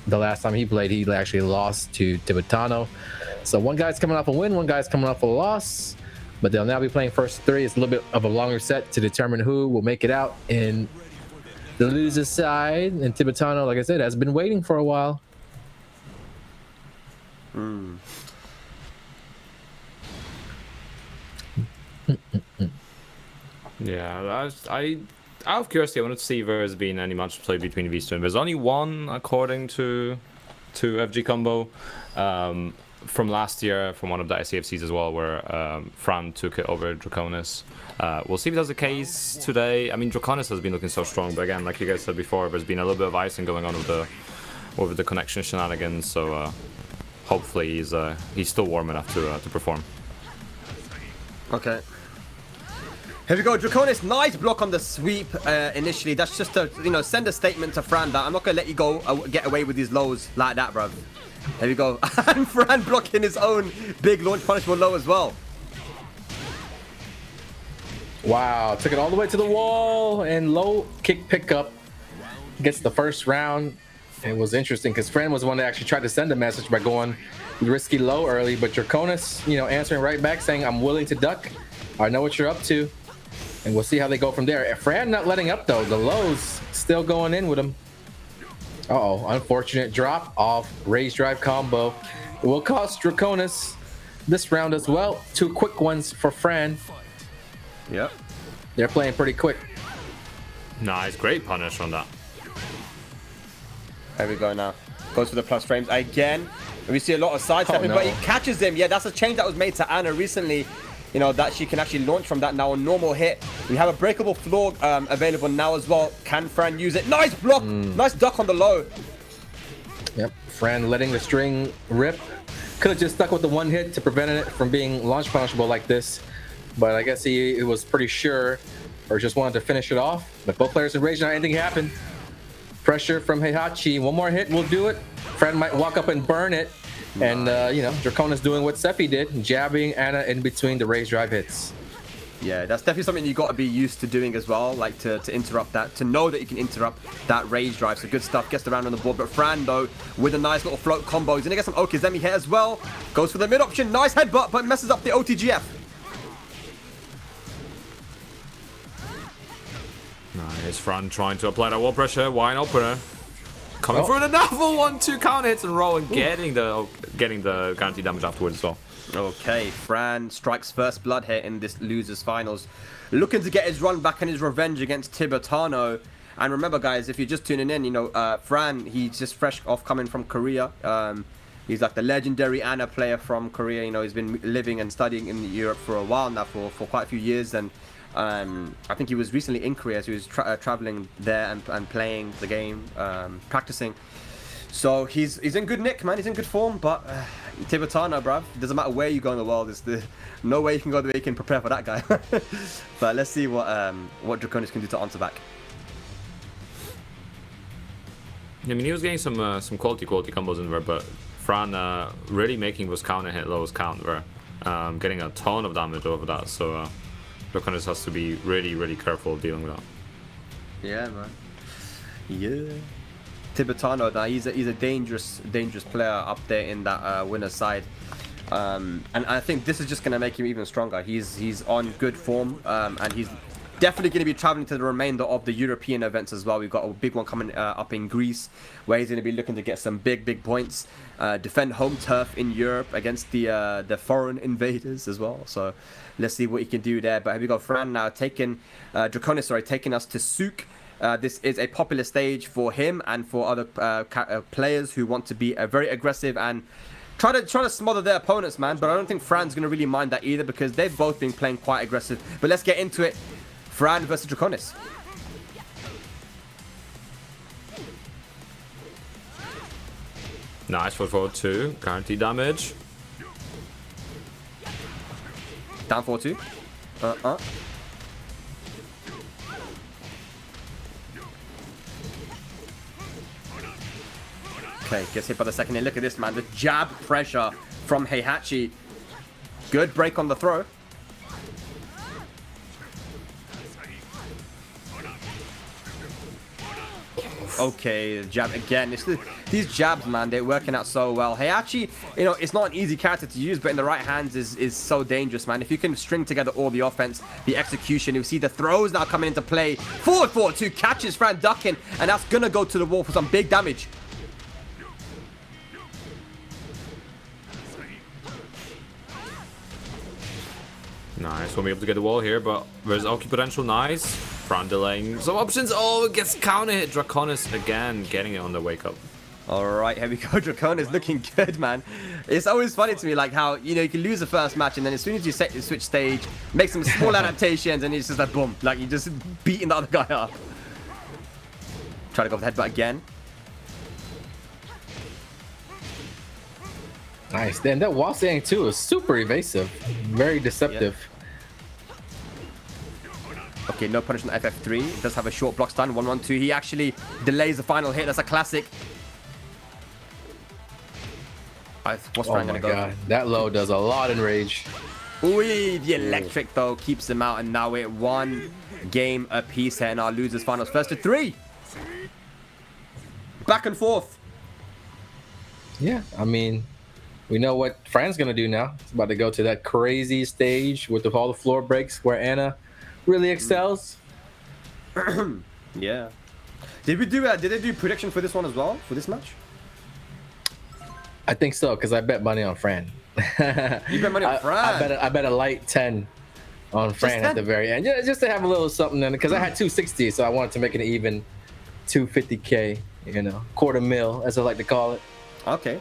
B: the last time he played, he actually lost to Tibetano. So one guy's coming off a win, one guy's coming off a loss, but they'll now be playing first 3. It's a little bit of a longer set to determine who will make it out in the loser's side. And Tibetano, like I said, has been waiting for a while.
D: Yeah, I out of curiosity, I wanted to see if there's been any match played between these two. There's only one, according to FG Combo, from last year, from one of the ICFCs as well, where Fran took it over Draconis. We'll see if that's the case today. I mean, Draconis has been looking so strong, but again, like you guys said before, there's been a little bit of icing going on with the connection shenanigans. So hopefully he's still warm enough to perform.
C: Okay. Here we go, Draconis, nice block on the sweep initially. That's just to, you know, send a statement to Fran that I'm not going to let you go get away with these lows like that, bruv. Here we go. And Fran blocking his own big launch punishable low as well.
B: Wow, took it all the way to the wall and low kick pickup. Gets the first round. It was interesting because Fran was the one that actually tried to send a message by going risky low early, but Draconis, you know, answering right back saying, I'm willing to duck. I know what you're up to. And we'll see how they go from there. Fran not letting up though. The lows still going in with him. Uh-oh, unfortunate drop off raise drive combo. It will cost Draconis this round as well. 2 quick ones for Fran.
C: Yep.
B: They're playing pretty quick.
D: Nice, great punish on that.
C: There we go now. Goes for the plus frames again. We see a lot of sidestepping,
B: no.
C: but he catches him. Yeah, that's a change that was made to Anna recently. You know, that she can actually launch from that now on normal hit. We have a breakable floor available now as well. Can Fran use it? Nice block! Nice duck on the low.
B: Yep, Fran letting the string rip. Could have just stuck with the one hit to prevent it from being launch punishable like this. But I guess he was pretty sure or just wanted to finish it off. But both players in rage now, anything happened. Pressure from Heihachi. One more hit will do it. Fran might walk up and burn it. And, you know, Draconis doing what Sephi did, jabbing Anna in between the raise drive hits.
C: Yeah, that's definitely something you got to be used to doing as well, like to interrupt that, to know that you can interrupt that rage drive. So good stuff, gets the round on the board. But Fran, though, with a nice little float combo, he's going to get some Okizemi here as well. Goes for the mid option, nice headbutt, but messes up the OTGF.
D: Nice, Fran trying to apply that wall pressure. Wine opener. Coming through another 1-2 counter hits in a row and getting the guaranteed damage afterwards as well.
C: Okay, Fran strikes first blood here in this losers finals. Looking to get his run back and his revenge against Tibetano. And remember, guys, if you're just tuning in, you know, Fran, he's just fresh off coming from Korea. He's like the legendary Anna player from Korea. You know, he's been living and studying in Europe for a while now, for quite a few years. And I think he was recently in Korea, so he was traveling there and playing the game, practicing. So he's in good nick, man. He's in good form. But Tibetano, bruv, doesn't matter where you go in the world. There's no way you can go the way you can prepare for that guy. But let's see what Draconis can do to answer back.
D: I mean, he was getting some quality combos in there, but Fran really making those counter hit lows count there, getting a ton of damage over that. So Draconis has to be really careful dealing with that. Yeah, man.
C: Yeah. Tibetano, now he's a dangerous player up there in that winner's side. And I think this is just going to make him even stronger. He's on good form, and he's definitely going to be traveling to the remainder of the European events as well. We've got a big one coming up in Greece, where he's going to be looking to get some big points, defend home turf in Europe against the foreign invaders as well. So let's see what he can do there. But here we go, Fran now taking Draconis, taking us to Souk. This is a popular stage for him and for other players who want to be very aggressive and try to smother their opponents, man. But I don't think Fran's going to really mind that either, because they've both been playing quite aggressive. But let's get into it. Fran versus Draconis.
D: Nice forward 2, guaranteed damage.
C: Down 4-2. Okay, gets hit by the second hit. Look at this, man. The jab pressure from Heihachi. Good break on the throw. Okay, jab again. These jabs, man, they're working out so well. Heihachi, you know, it's not an easy character to use, but in the right hands is so dangerous, man. If you can string together all the offense, the execution, you see the throws now coming into play. Forward 2 catches Fran ducking, and that's gonna go to the wall for some big damage.
D: Nice, won't be able to get the wall here, but there's Oki potential. Nice. Fran delaying some options. Oh, it gets counter hit. Draconis again getting it on the wake up.
C: All right, here we go. Draconis looking good, man. It's always funny to me, like how, you know, you can lose the first match and then as soon as you switch stage, make some small adaptations and it's just like boom, like you just beating the other guy up. Try to go for the headbutt again.
B: Nice. Then that wall standing too is super evasive, very deceptive.
C: Okay, no punish on FF3. It does have a short block stun. 1-1-2. He actually delays the final hit. That's a classic. What's Fran gonna go?
B: God. That low does a lot in rage.
C: Ooh, the electric though keeps him out, and now we're 1 game apiece here in our losers finals. First to 3. Back and forth.
B: Yeah, I mean, we know what Fran's gonna do now. It's about to go to that crazy stage with all the floor breaks where Anna really excels.
C: Yeah. Did they do prediction for this one as well, for this match?
B: I think so, because I bet money on Fran.
C: You bet money on Fran?
B: I bet a light 10 on Fran at the very end. Just to have a little something in it, because I had 260, so I wanted to make it an even 250K, you know, quarter mil, as I like to call it.
C: Okay.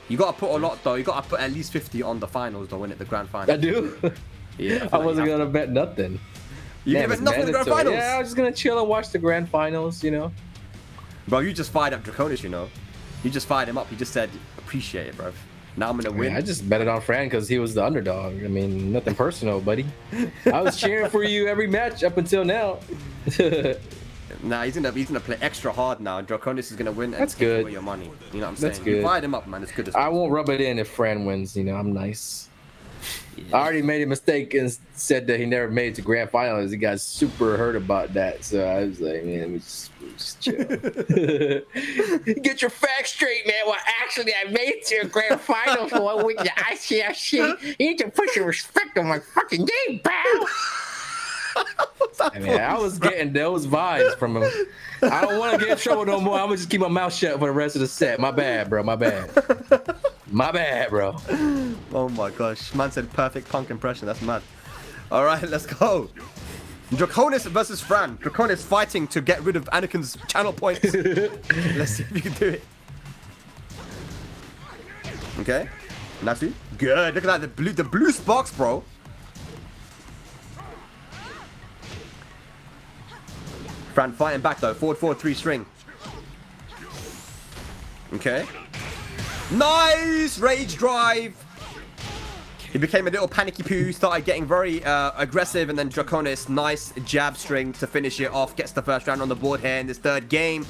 C: You gotta put a lot though. You gotta put at least 50 on the finals though, the grand final.
B: I do?
C: Yeah.
B: I wasn't going to bet nothing.
C: You
B: Damn,
C: bet
B: it's
C: nothing in the grand
B: mandatory.
C: finals?
B: Yeah, I was just going to chill and watch the grand finals, you know.
C: Bro, you just fired up Draconis, you know. You just fired him up. He just said, appreciate it, bro. Now I'm gonna win.
B: I just bet it on Fran because he was the underdog. I mean, nothing personal, buddy. I was cheering for you every match up until now.
C: Nah, he's gonna play extra hard now. Draconis is gonna win and
B: That's
C: take
B: good.
C: away your money. You know what I'm
B: That's
C: saying?
B: good.
C: You fired him up, man. It's good as
B: I won't rub it in if Fran wins. You know, I'm nice.
C: Yeah.
B: I already made a mistake and said that he never made it to grand finals. He got super hurt about that. So I was like, man, let me just chill. Get your facts straight, man. Well, actually, I made it to a grand final for 1 week. The ICFC. You need to put some respect on my fucking game, pal. I mean, I was getting those vibes from him. I don't want to get in trouble no more. I'm gonna just keep my mouth shut for the rest of the set. My bad, bro. My bad. My bad, bro.
C: Oh my gosh. Man said perfect punk impression. That's mad. All right, let's go. Draconis versus Fran. Draconis fighting to get rid of Anakin's channel points. Let's see if you can do it. Okay. Natsu. Good. Look at that. The blue sparks, bro. Fran fighting back though. Forward, 3 string. Okay. Nice rage drive. He became a little panicky poo, started getting very aggressive, and then Draconis, nice jab string to finish it off. Gets the first round on the board here in this 3rd game.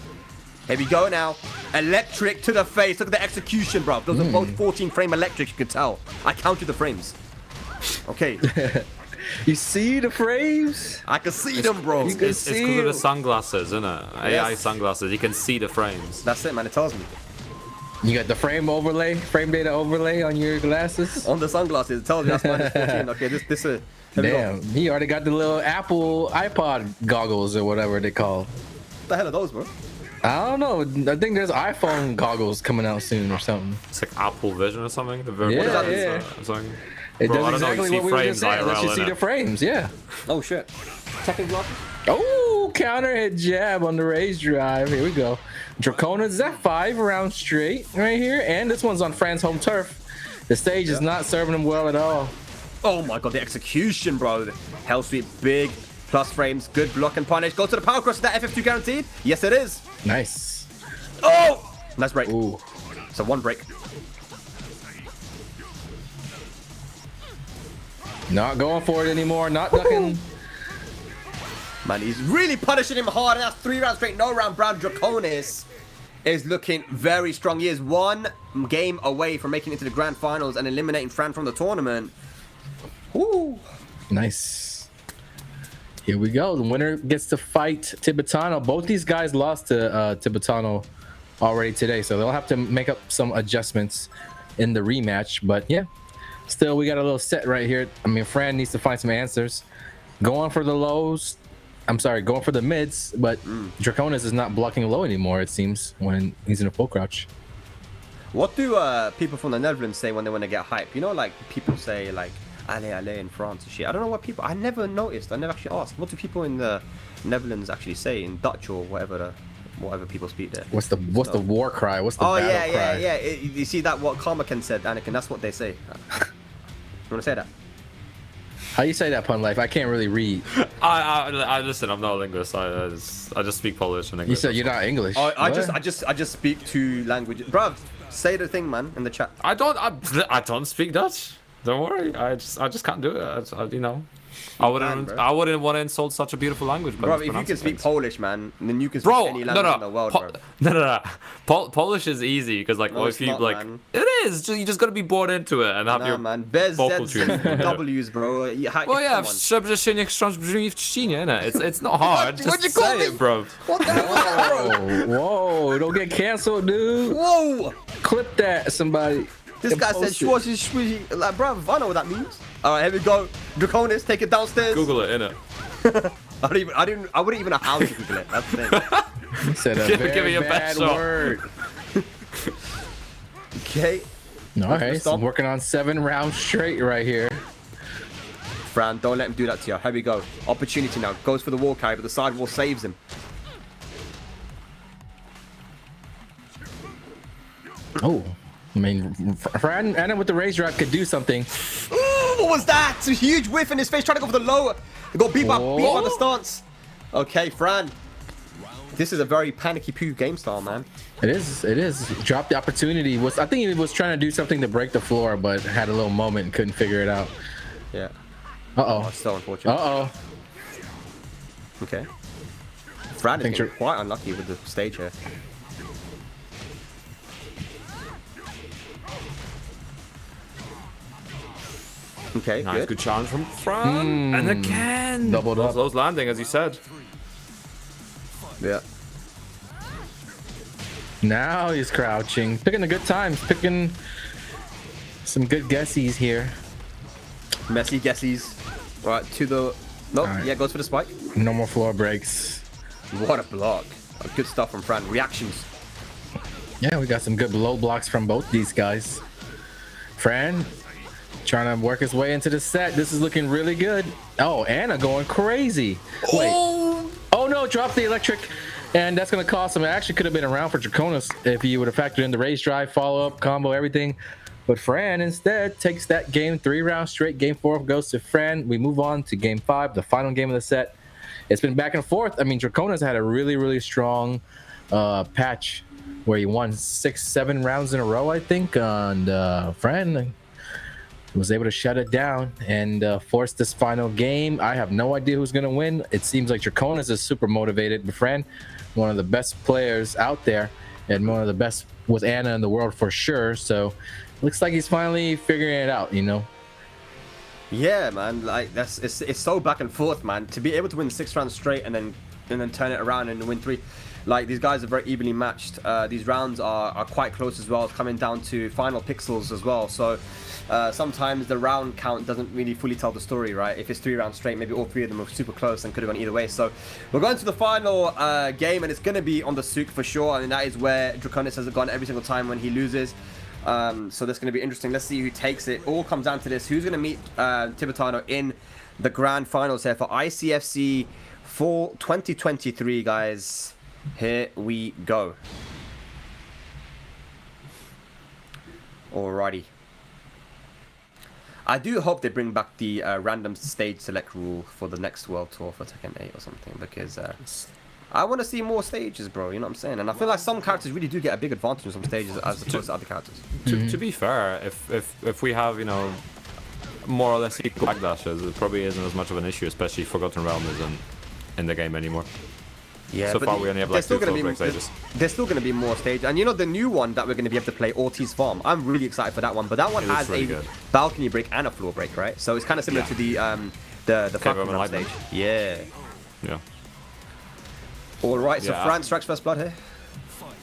C: Here we go now. Electric to the face. Look at the execution, bro. Those are both 14 frame electrics, you can tell. I counted the frames. Okay.
B: You see the frames?
C: I can see them, bro.
B: You can
D: It's because of the sunglasses, isn't it? AI
C: Yes.
D: sunglasses. You can see the frames.
C: That's it, man. It tells me.
B: You got the frame data overlay on your glasses?
C: On the sunglasses, it tells me that's minus 14. Okay, this is...
B: Damn, he already got the little Apple iPod goggles or whatever they call.
C: What the hell are those, bro?
B: I don't know. I think there's iPhone goggles coming out soon or something.
D: It's like Apple Vision or something. The very
B: Yeah,
D: what is
B: yeah.
D: that? Something.
B: It
D: Bro,
B: does
D: I don't know,
B: exactly
D: you
B: what
D: see
B: we were
D: frames
B: just saying. Let you
D: IRL,
B: see
D: innit?
B: the frames, yeah.
C: Oh, shit. Tekken glasses?
B: Oh, counter hit jab on the raise drive. Here we go. Draconis F5 around straight right here. And this one's on Fran's home turf. The stage is not serving him well at all.
C: Oh my god, the execution, bro. Hell sweep, big plus frames, good block and punish. Go to the power cross. Is that FF2 guaranteed? Yes, it is.
B: Nice.
C: Oh! Nice break.
B: Ooh.
C: So 1 break.
B: Not going for it anymore. Not ducking.
C: Man, he's really punishing him hard. And that's 3 rounds straight. No round. Brown Draconis is looking very strong. He is 1 game away from making it to the grand finals and eliminating Fran from the tournament. Woo!
B: Nice. Here we go. The winner gets to fight Tibetano. Both these guys lost to Tibetano already today, so they'll have to make up some adjustments in the rematch. But yeah, still, we got a little set right here. I mean, Fran needs to find some answers. Going for the lows. I'm sorry, going for the mids, but Draconis is not blocking low anymore, it seems, when he's in a full crouch.
C: What do people from the Netherlands say when they want to get hype? You know, like people say like "allez, allez" in France and shit. I don't know what people. I never noticed. I never actually asked. What do people in the Netherlands actually say in Dutch or whatever people speak there?
B: What's the war cry? What's the battle cry?
C: yeah. You see that what Karmakan said, Anakin? That's what they say. You want to say that?
B: How you say that, Pun Life? I can't really read.
D: I listen. I'm not a linguist. I just speak Polish and English.
B: You said you're not English.
C: I
B: What?
C: just speak 2 languages. Bruv, say the thing, man, in the chat.
D: I don't speak Dutch. Don't worry. I just can't do it. You know. I wouldn't want to insult such a beautiful language.
C: Bro, if you can speak Polish, man, then you can speak
D: bro,
C: any language in the world, bro.
D: Polish is easy because like,
C: No,
D: if
C: it's
D: you
C: not,
D: like,
C: man.
D: it is. You just gotta be born into it and have your
C: man. There's
D: vocal
C: Z's
D: tunes.
C: and W's, bro.
D: Well, yeah, żeby się nie chrząść brzmi w trzcinie, innit? It's not hard.
C: What'd you
D: Just
C: call
D: say
C: me?
D: it, bro.
C: What the hell was that, bro?
B: Whoa, don't get canceled, dude.
C: Whoa!
B: Clip that, somebody.
C: This
B: and
C: guy
B: post
C: said
B: it.
C: schwazzy schwizzy. Like, bro, I know what that means. All right, here we go. Draconis, take it downstairs.
D: Google it, innit?
C: I wouldn't even know how to Google it. That's the thing.
B: You said a
D: Give
B: very
D: me your
B: bad
D: best shot.
B: word.
C: Okay.
B: All right, so
C: Stop.
B: I'm working on 7 rounds straight right here.
C: Fran, don't let him do that to you. Here we go. Opportunity now. Goes for the wall carry, but the side wall saves him.
B: Oh, I mean, Fran and with the raise drop could do something.
C: Ooh, what was that? It's a huge whiff in his face, trying to go for the lower. He got beat by the stance. Okay, Fran. This is a very panicky poo game style, man.
B: It is. Dropped the opportunity. I think he was trying to do something to break the floor, but had a little moment and couldn't figure it out.
C: Yeah.
B: Uh-oh.
C: Oh, so unfortunate.
B: Uh-oh.
C: Okay. Fran is
B: Think
C: getting quite unlucky with the stage here. Okay,
D: Nice,
C: good.
D: good challenge from Fran. And again,
B: Doubled up.
D: Those landing, as you said.
C: Yeah.
B: Now he's crouching. Picking the good times. Picking some good guessies here.
C: Messy guessies. Right, to the... Nope,
B: All right.
C: yeah, goes for the spike.
B: No more floor breaks.
C: What a block. Good stuff from Fran. Reactions.
B: Yeah, we got some good low blocks from both these guys. Fran trying to work his way into the set. This is looking really good. Oh, Anna going crazy. Wait. Oh no, dropped the electric. And that's going to cost him. It actually could have been around for Draconis if he would have factored in the raise drive, follow-up, combo, everything. But Fran instead takes that game 3 rounds straight. Game 4 goes to Fran. We move on to game 5, the final game of the set. It's been back and forth. I mean, Draconis had a really, really strong patch where he won 6-7 rounds in a row, I think. And Fran was able to shut it down and force this final game. I have no idea who's going to win. It seems like Draconis is super motivated. But Fran, one of the best players out there and one of the best with Anna in the world for sure. So looks like he's finally figuring it out, you know.
C: Yeah, man. Like it's so back and forth, man. To be able to win 6 rounds straight and then turn it around and win 3. Like, these guys are very evenly matched. These rounds are quite close as well, coming down to final pixels as well. So sometimes the round count doesn't really fully tell the story, right? If it's 3 rounds straight, maybe all 3 of them are super close and could have gone either way. So we're going to the final game, and it's going to be on the Souk for sure. I mean, that is where Draconis has gone every single time when he loses. So that's going to be interesting. Let's see who takes it. All comes down to this. Who's going to meet Tibetano in the grand finals here for ICFC for 2023, guys? Here we go. Alrighty. I do hope they bring back the random stage select rule for the next World Tour for Tekken 8 or something, because I want to see more stages, bro. You know what I'm saying? And I feel like some characters really do get a big advantage on some stages as opposed to other characters.
D: To be fair, if we have, you know, more or less equal backdashes, it probably isn't as much of an issue, especially Forgotten Realm isn't in the game anymore.
C: Yeah,
D: So
C: but
D: far we only have like 2 floor break stages.
C: There's still going to be more stages. And you know, the new one that we're going to be able to play, Ortiz Farm, I'm really excited for that one. But that one
D: It looks
C: has
D: really
C: a
D: good.
C: balcony break and a floor break, right? So it's kind of similar
D: Yeah.
C: to the Forgotten Realm
D: Enlightenment.
C: stage. Yeah.
D: Yeah.
C: All right, so
D: Yeah.
C: Fran strikes first blood here.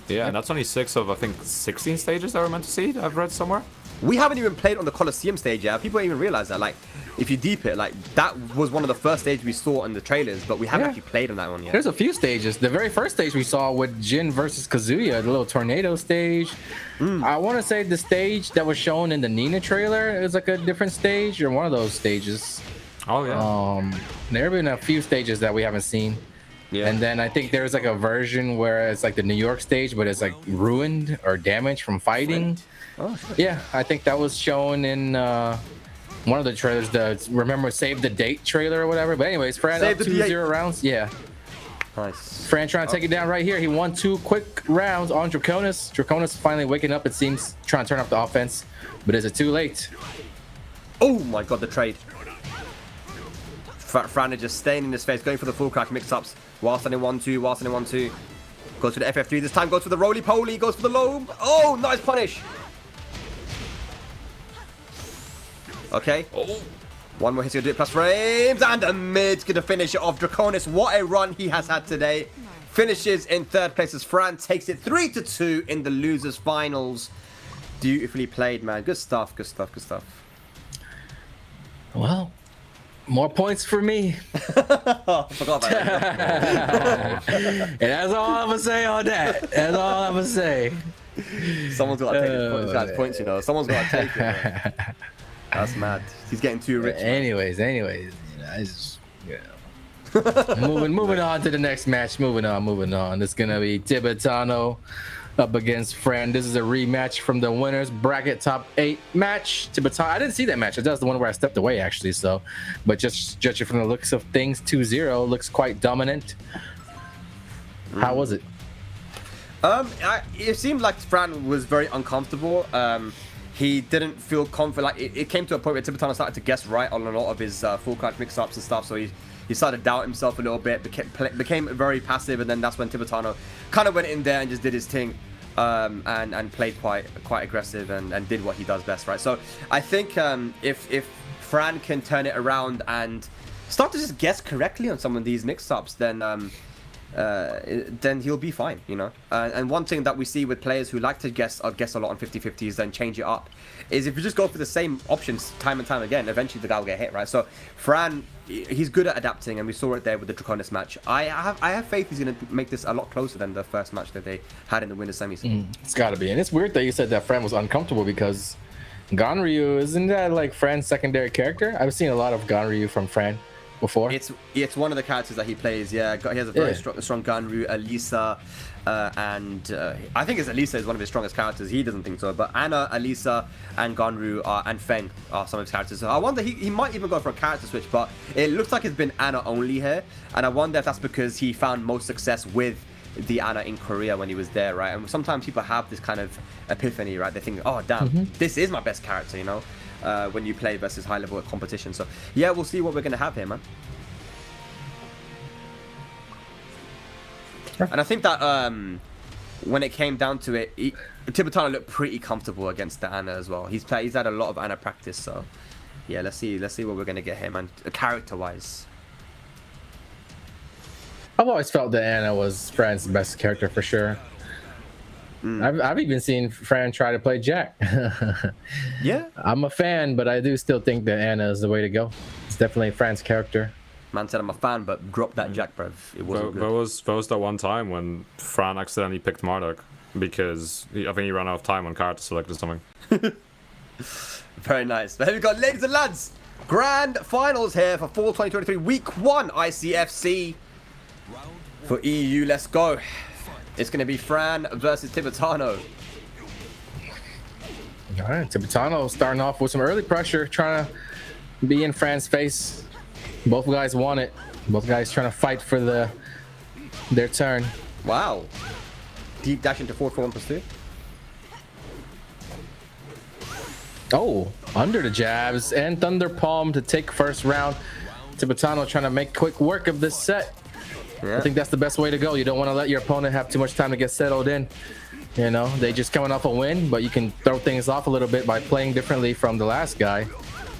D: Yeah, and that's only 6 of, I think, 16 stages that we're meant to see, I've read somewhere.
C: We haven't even played on the Colosseum stage yet. People don't even realize that. Like, if you deep it, like, that was one of the first stages we saw in the trailers, but we haven't
B: Yeah.
C: actually played on that one yet.
B: There's a few stages. The very first stage we saw with Jin versus Kazuya, the little tornado stage. I want to say the stage that was shown in the Nino trailer is like a different stage or one of those stages.
D: Oh, yeah.
B: There have been a few stages that we haven't seen.
C: Yeah.
B: And then I think there's like a version where it's like the New York stage, but it's like ruined or damaged from fighting.
C: Oh, shit.
B: Yeah, I think that was shown in one of the trailers. Remember Save the Date trailer or whatever. But anyways, Fran
C: Save
B: up
C: the
B: 2-0
C: Date.
B: rounds. Yeah.
C: Nice.
B: Fran trying to take it down right here. He won 2 quick rounds on Draconis. Draconis finally waking up, it seems, trying to turn up the offense. But is it too late?
C: Oh my god, the trade. Fran is just staying in his face, going for the full crack mix-ups. Whilst on in 1-2, whilst on in 1-2. Goes for the FF3 this time, goes for the roly-poly, goes for the low. Oh, nice punish. Okay.
D: Oh.
C: One more hit's gonna do it, plus frames, and the mid's gonna finish it off. Draconis, what a run he has had today. Finishes in third place as Fran takes it 3-2 in the losers finals. Beautifully played, man. Good stuff, good stuff, good stuff.
B: Well, more points for me.
C: Oh, I forgot about that.
B: And that's all I'm gonna say on that. That's all I'm gonna say.
C: Someone's got to take this guy's points, you know. Someone's got to take it. Man. That's mad. He's getting too rich.
B: Anyways, you know, it's, you know. moving on to the next match. Moving on. It's gonna be Tibetano up against Fran. This is a rematch from the winners bracket top 8 match. Tibetano, I didn't see that match. That was the one where I stepped away actually. So, but just judging from the looks of things, 2-0 looks quite dominant. How was it?
C: It seemed like Fran was very uncomfortable. He didn't feel confident. Like it came to a point where Tibetano started to guess right on a lot of his full card mix-ups and stuff. So he started to doubt himself a little bit, became very passive, and then that's when Tibetano kind of went in there and just did his thing, and played quite aggressive and did what he does best, right? So I think if Fran can turn it around and start to just guess correctly on some of these mix-ups, then he'll be fine, you know. And one thing that we see with players who like to guess a lot on 50-50s, then change it up, is if you just go for the same options time and time again, eventually the guy will get hit, right? So Fran, he's good at adapting, and we saw it there with the Draconis match. I have faith he's going to make this a lot closer than the first match that they had in the winners semis.
B: It's got to be. And it's weird that you said that Fran was uncomfortable, because Ganryu, isn't that like Fran's secondary character? I've seen a lot of Ganryu from Fran before.
C: It's one of the characters that he plays. Yeah, he has a very strong Ganryu. Eliza, and I think Eliza is one of his strongest characters. He doesn't think so, but Anna, Eliza, and Ganryu and Feng are some of his characters. So I wonder, he might even go for a character switch, but it looks like it's been Anna only here, and I wonder if that's because he found most success with the Anna in Korea when he was there, right? And sometimes people have this kind of epiphany, right? They think, oh damn, this is my best character, you know, when you play versus high level competition. So yeah, we'll see what we're gonna have here, man. And I think that when it came down to it, Tibetano looked pretty comfortable against the Anna as well. He's had a lot of Anna practice, so yeah, let's see what we're gonna get here, man. Character-wise,
B: I've always felt that Anna was Fran's best character for sure. I've even seen Fran try to play Jack.
C: yeah,
B: I'm a fan, but I do still think that Anna is the way to go. It's definitely Fran's character.
C: Man said I'm a fan, but drop that Jack, bruv. It wasn't good.
D: There was that one time when Fran accidentally picked Marduk because I think he ran out of time on card to select or something.
C: Very nice. But here we go, ladies and lads. Grand finals here for fall 2023, week 1 ICFC. For EU, let's go. It's going to be Fran versus Tibetano.
B: All right, Tibetano starting off with some early pressure, trying to be in Fran's face. Both guys want it. Both guys trying to fight for their turn.
C: Wow. Deep dash into 4 for 1+2.
B: Oh, under the jabs and Thunder Palm to take first round. Tibetano trying to make quick work of this set. Yeah. I think that's the best way to go. You don't want to let your opponent have too much time to get settled in. You know, they just coming off a win, but you can throw things off a little bit by playing differently from the last guy.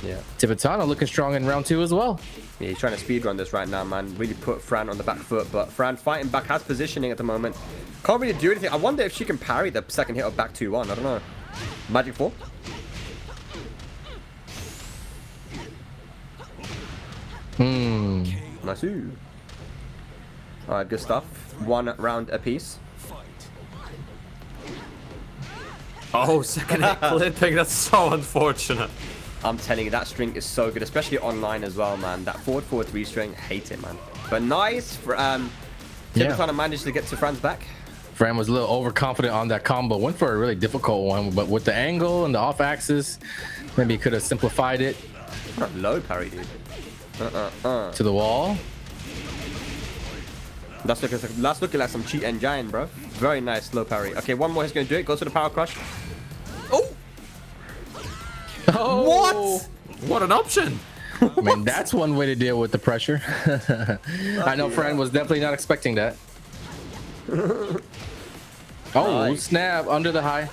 C: Yeah.
B: Tibetano looking strong in round 2 as well.
C: Yeah, he's trying to speedrun this right now, man. Really put Fran on the back foot, but Fran fighting back, has positioning at the moment. Can't really do anything. I wonder if she can parry the second hit of back 2-1. I don't know. Magic 4? Nice. Alright, good stuff. 1 round apiece.
D: Oh, second hit clipping. That's so unfortunate.
C: I'm telling you, that string is so good, especially online as well, man. That forward 3 string, hate it, man. But nice. Tibetano managed to get to Fran's back.
B: Fran was a little overconfident on that combo. Went for a really difficult one, but with the angle and the off axis, maybe he could have simplified it.
C: Low parry, dude.
B: To the wall.
C: That's looking like some cheat engine, bro. Very nice low parry. Okay, one more. He's going to do it. Goes to the power crush. Oh!
B: Oh!
C: What?
D: What an option!
B: I mean, that's one way to deal with the pressure. I know Fran was definitely not expecting that. Oh,
C: Nice.
B: snap, under the high.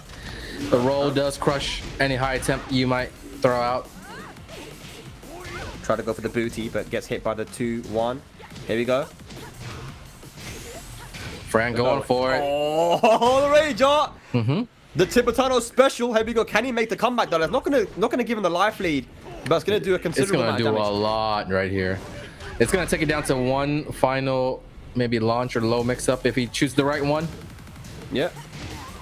B: The roll does crush any high attempt you might throw out.
C: Try to go for the booty, but gets hit by the 2-1. Here we go.
B: Fran going for it.
C: Oh, the rage art! The Tibetano special. Here we go. Can he make the comeback though? It's not gonna give him the life lead, but it's gonna do a
B: It's
C: considerable
B: gonna
C: amount
B: do
C: of
B: a
C: damage.
B: lot right here. It's gonna take it down to one final, maybe launch or low mix up if he chooses the right one.
C: Yeah.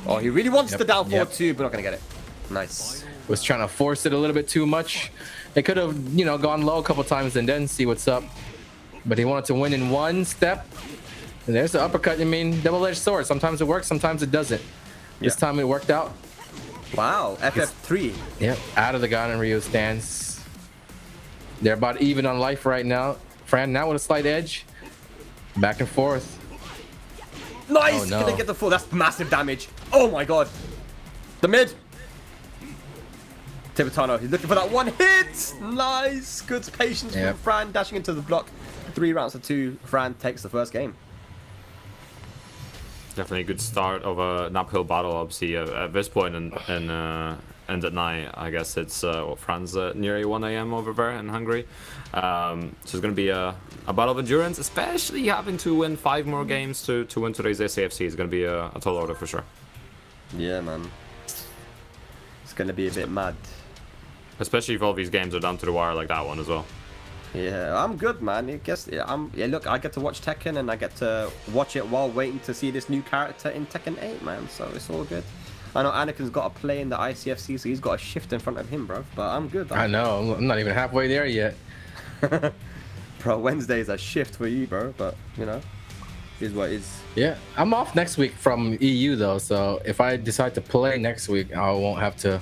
C: Oh, he really wants the down forward
B: yep.
C: too, but not gonna get it. Nice.
B: Was trying to force it a little bit too much. They could have, you know, gone low a couple times and then see what's up. But he wanted to win in one step. And there's the uppercut. I mean, double-edged sword. Sometimes it works, sometimes it doesn't. This time it worked out.
C: Wow. FF3.
B: Yep, out of the Ganryu stance. They're about even on life right now. Fran now with a slight edge. Back and forth.
C: Nice.
B: Oh, no.
C: Gonna get the full. That's massive damage. Oh my god. The mid. Tibetano. He's looking for that one hit. Nice. Good patience
B: Yep.
C: from Fran dashing into the block. 3 rounds to 2. Fran takes the first game.
D: Definitely a good start of an uphill battle. Obviously, at this point and at night, I guess it's Fran's nearly 1 a.m. over there in Hungary. So it's going to be a battle of endurance, especially having to win 5 more games to win today's ICFC. Is going to be a tall order for sure.
C: Yeah, man. It's gonna be a bit mad.
D: Especially if all these games are down to the wire like that one as well.
C: Yeah, I'm good, man. I guess yeah, look, I get to watch Tekken and I get to watch it while waiting to see this new character in Tekken 8, man. So it's all good. I know Anakin's got to play in the ICFC, so he's got a shift in front of him, bro. But I'm good.
B: I know. I'm not even halfway there yet.
C: Bro, Wednesday's a shift for you, bro. But, you know, is what is.
B: Yeah, I'm off next week from EU though, so if I decide to play next week, I won't have to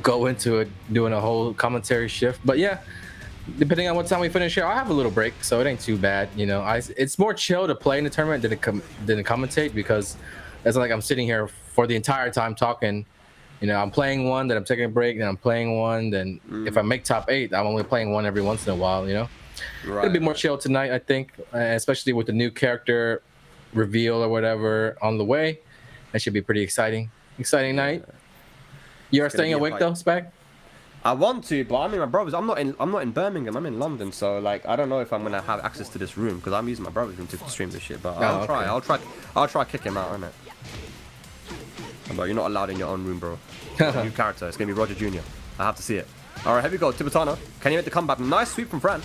B: go into it doing a whole commentary shift. But yeah, depending on what time we finish here, I'll have a little break, so it ain't too bad. You know, it's more chill to play in the tournament than to commentate, because it's like I'm sitting here for the entire time talking. You know, I'm playing one, then I'm taking a break, then I'm playing one, then if I make top 8, I'm only playing one every once in a while. You know, it'll be more chill tonight, I think, especially with the new character reveal or whatever on the way. That should be pretty exciting night. You're staying awake though, Spag?
C: I want to, but I mean, my brothers. I'm not in Birmingham. I'm in London, so like, I don't know if I'm gonna have access to this room because I'm using my brother's room to stream this shit. But I'll try. I'll try kick him out, innit? But you're not allowed in your own room, bro. New character. It's gonna be Roger Jr. I have to see it. All right, here we go. Tibetano. Can you make the comeback? Nice sweep from Fran.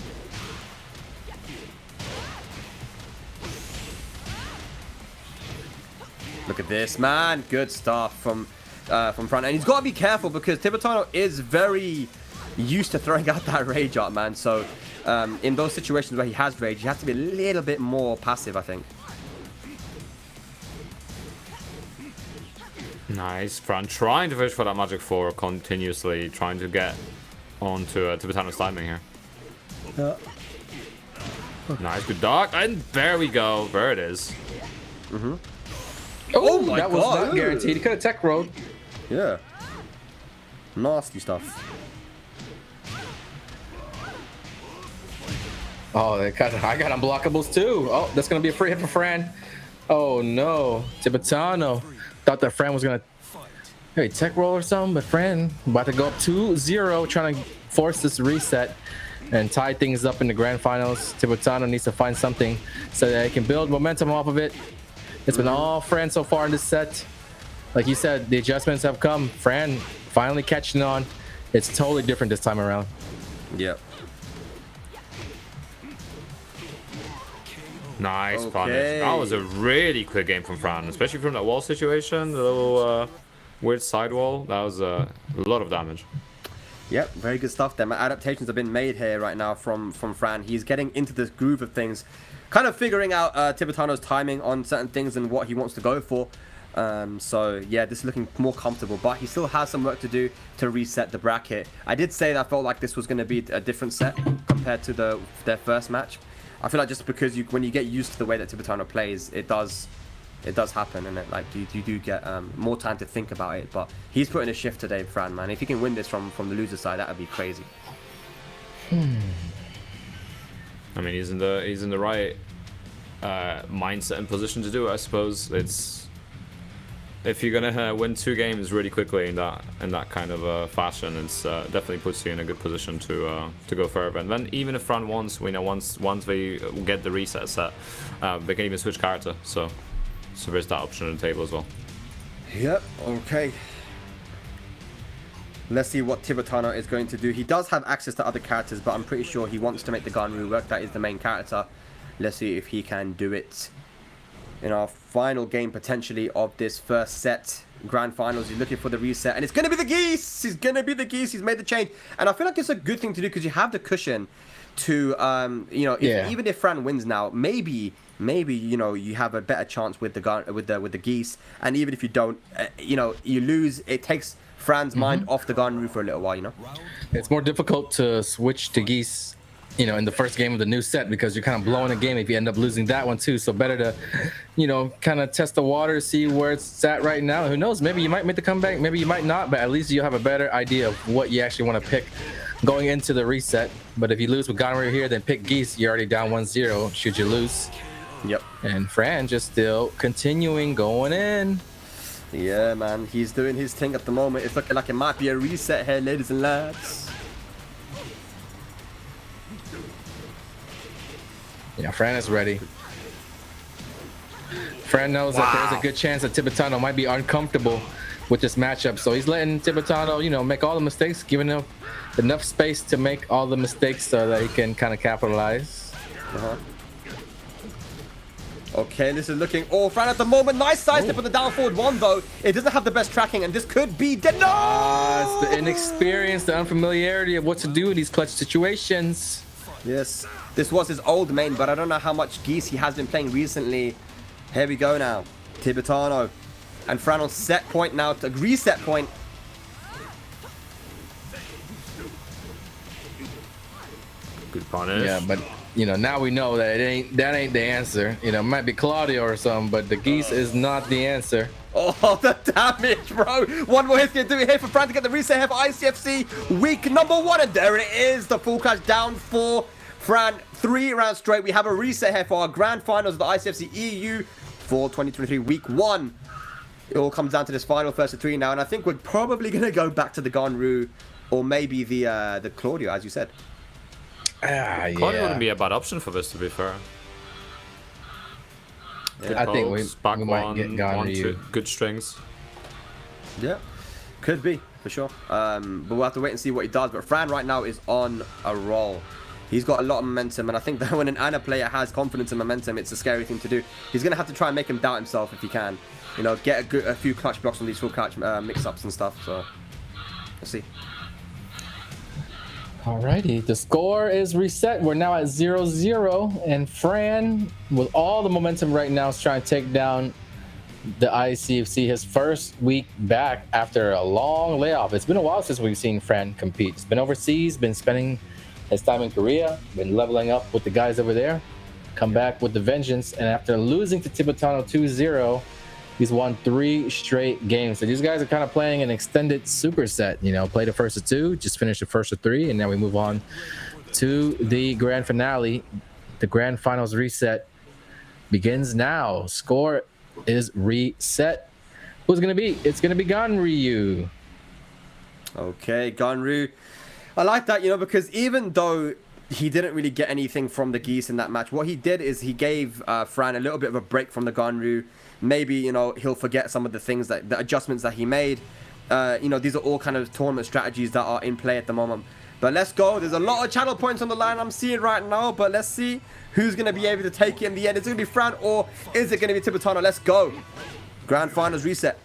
C: Look at this, man. Good stuff from Fran. And he's got to be careful because Tibetano is very used to throwing out that rage art, man. So in those situations where he has rage, he has to be a little bit more passive, I think.
D: Nice. Fran trying to fish for that magic 4, continuously trying to get onto Tibetano's timing here.
C: Yeah.
D: Nice, good dog. And there we go. There it is.
C: Oh my
B: that was
C: God.
B: not guaranteed. He could have tech rolled.
C: Yeah. Nasty stuff.
B: Oh, I got unblockables too. Oh, that's gonna be a free hit for Fran. Oh no, Tibetano thought that Fran was gonna tech roll or something, but Fran about to go up 2-0, trying to force this reset and tie things up in the grand finals. Tibetano needs to find something so that he can build momentum off of it. It's been all Fran so far in this set. Like you said, the adjustments have come. Fran finally catching on. It's totally different this time around.
C: Yep.
D: Nice
C: Okay.
D: punish. That was a really quick game from Fran, especially from that wall situation, the little weird side wall. That was a lot of damage.
C: Yep, very good stuff there. Adaptations have been made here right now from Fran. He's getting into this groove of things, kind of figuring out Tibetano's timing on certain things and what he wants to go for. So yeah, this is looking more comfortable, but he still has some work to do to reset the bracket. I did say that I felt like this was going to be a different set compared to their first match. I feel like just because when you get used to the way that Tibetano plays, it does it does happen, and like you do get more time to think about it. But he's putting a shift today, Fran, man. If he can win this from the loser side, that would be crazy.
D: I mean, he's in the right mindset and position to do it. I suppose it's if you're gonna win 2 games really quickly in that kind of fashion, it's definitely puts you in a good position to go further. And then even if Fran wants, we know once they get the reset set, they can even switch character. So there's that option on the table as well.
C: Yep. Okay. Let's see what Tibetano is going to do. He does have access to other characters, but I'm pretty sure he wants to make the Ganryu work. That is the main character. Let's see if he can do it. In our final game, potentially, of this first set. Grand finals, he's looking for the reset. And it's going to be the Geese! He's going to be the Geese. He's made the change. And I feel like it's a good thing to do because you have the cushion to, you know, even if Fran wins now, maybe you know you have a better chance with the Geese. And even if you don't, you know, you lose. It takes Fran's mind off the Ganryu for a little while, you know.
B: It's more difficult to switch to Geese, you know, in the first game of the new set because you're kind of blowing a game if you end up losing that one too. So better to, you know, kind of test the water, see where it's at right now. Who knows? Maybe you might make the comeback, maybe you might not, but at least you'll have a better idea of what you actually want to pick going into the reset. But if you lose with Ganryu here, then pick Geese. You're already down 1-0 should you lose.
C: Yep.
B: And Fran just still continuing going in.
C: Yeah, man, he's doing his thing at the moment. It's looking like it might be a reset here, ladies and lads.
B: Yeah, Fran is ready. Fran knows that there's a good chance that Tibetano might be uncomfortable with this matchup, so he's letting Tibetano, you know, make all the mistakes, giving him enough space to make all the mistakes so that he can kind of capitalize.
C: Okay, this is looking all Fran at the moment. Nice sidestep on the down forward 1 though. It doesn't have the best tracking, and this could be dead. No!
B: It's the inexperience, the unfamiliarity of what to do in these clutch situations.
C: Yes, this was his old main, but I don't know how much Geese he has been playing recently. Here we go now. Tibetano. And Fran on set point now, to reset point.
D: Good punish.
B: Yeah, but you know, now we know that that ain't the answer. You know, it might be Claudio or something, but the Geese is not the answer.
C: Oh, the damage, bro. One more hit's going to do it here for Fran to get the reset here for ICFC week number 1. And there it is. The full crash down for Fran. 3 rounds straight. We have a reset here for our grand finals of the ICFC EU for 2023 week 1. It all comes down to this final first of 3 now. And I think we're probably going to go back to the Ganryu or maybe the Claudio, as you said.
D: Claudio wouldn't be a bad option for this, to be fair.
B: Yeah, I think we might get Ganryu.
D: Good strings.
C: Yeah, could be for sure. But we'll have to wait and see what he does. But Fran right now is on a roll. He's got a lot of momentum, and I think that when an Ana player has confidence and momentum, it's a scary thing to do. He's gonna have to try and make him doubt himself if he can. You know, get a few clutch blocks on these full clutch mix-ups and stuff. So let's see.
B: Alrighty, the score is reset. We're now at 0-0, and Fran, with all the momentum right now, is trying to take down the ICFC, his first week back after a long layoff. It's been a while since we've seen Fran compete. He's been overseas, been spending his time in Korea, been leveling up with the guys over there, come back with the vengeance, and after losing to Tibetano 2-0, he's won 3 straight games. So these guys are kind of playing an extended superset. You know, play the first of 2, just finish the first of 3, and now we move on to the grand finale. The grand finals reset begins now. Score is reset. Who's gonna be? It's gonna be Ganryu.
C: Okay, Ganryu. I like that, you know, because even though he didn't really get anything from the Geese in that match, what he did is he gave Fran a little bit of a break from the Ganryu. Maybe, you know, he'll forget some of the things that the adjustments that he made. You know, these are all kind of tournament strategies that are in play at the moment. But let's go. There's a lot of channel points on the line I'm seeing right now, but let's see who's going to be able to take it in the end. Is it going to be Fran or is it going to be Tibetano? Let's go. Grand finals reset.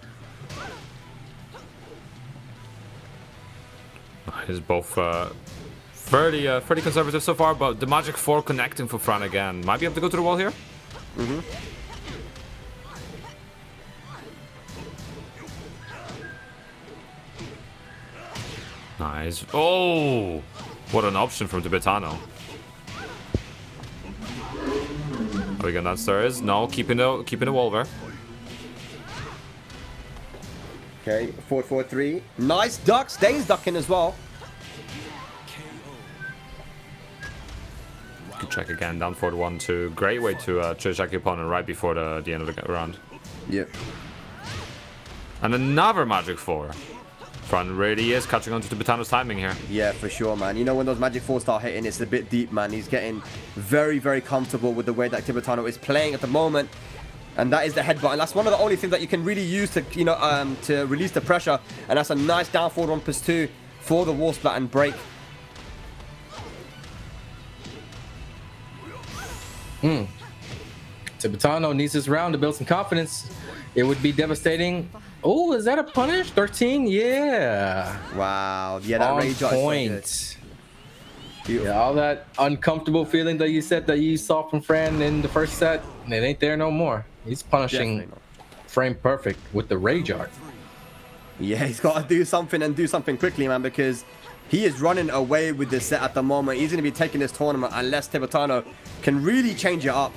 D: He's both fairly conservative so far, but the Magic 4 connecting for Fran again. Might be able to go to the wall here. Nice. Oh, what an option from Tibetano. Are we going downstairs? No, keeping the wall there.
C: Okay, 4-4-3. Nice duck. Stays ducking as well.
D: Good check again, down forward 1-2. Great way to check your opponent right before the end of the round.
C: Yep.
D: And another Magic 4. Fran really is catching on to Tibetano's timing here.
C: Yeah, for sure, man. You know, when those Magic 4 start hitting, it's a bit deep, man. He's getting very, very comfortable with the way that Tibetano is playing at the moment. And that is the headbutt. And that's one of the only things that you can really use to, you know, to release the pressure. And that's a nice down forward 1+2 for the wall splat and break.
B: Tibetano needs this round to build some confidence. It would be devastating. Oh, is that a punish? 13? Yeah.
C: Wow. Yeah, that
B: On
C: rage art
B: point.
C: is so good.
B: Yeah, all that uncomfortable feeling that you said that you saw from Fran in the first set, it ain't there no more. He's punishing
C: Definitely not.
B: frame perfect with the rage art.
C: Yeah, he's got to do something and do something quickly, man, because he is running away with this set at the moment. He's going to be taking this tournament unless Tibetano can really change it up.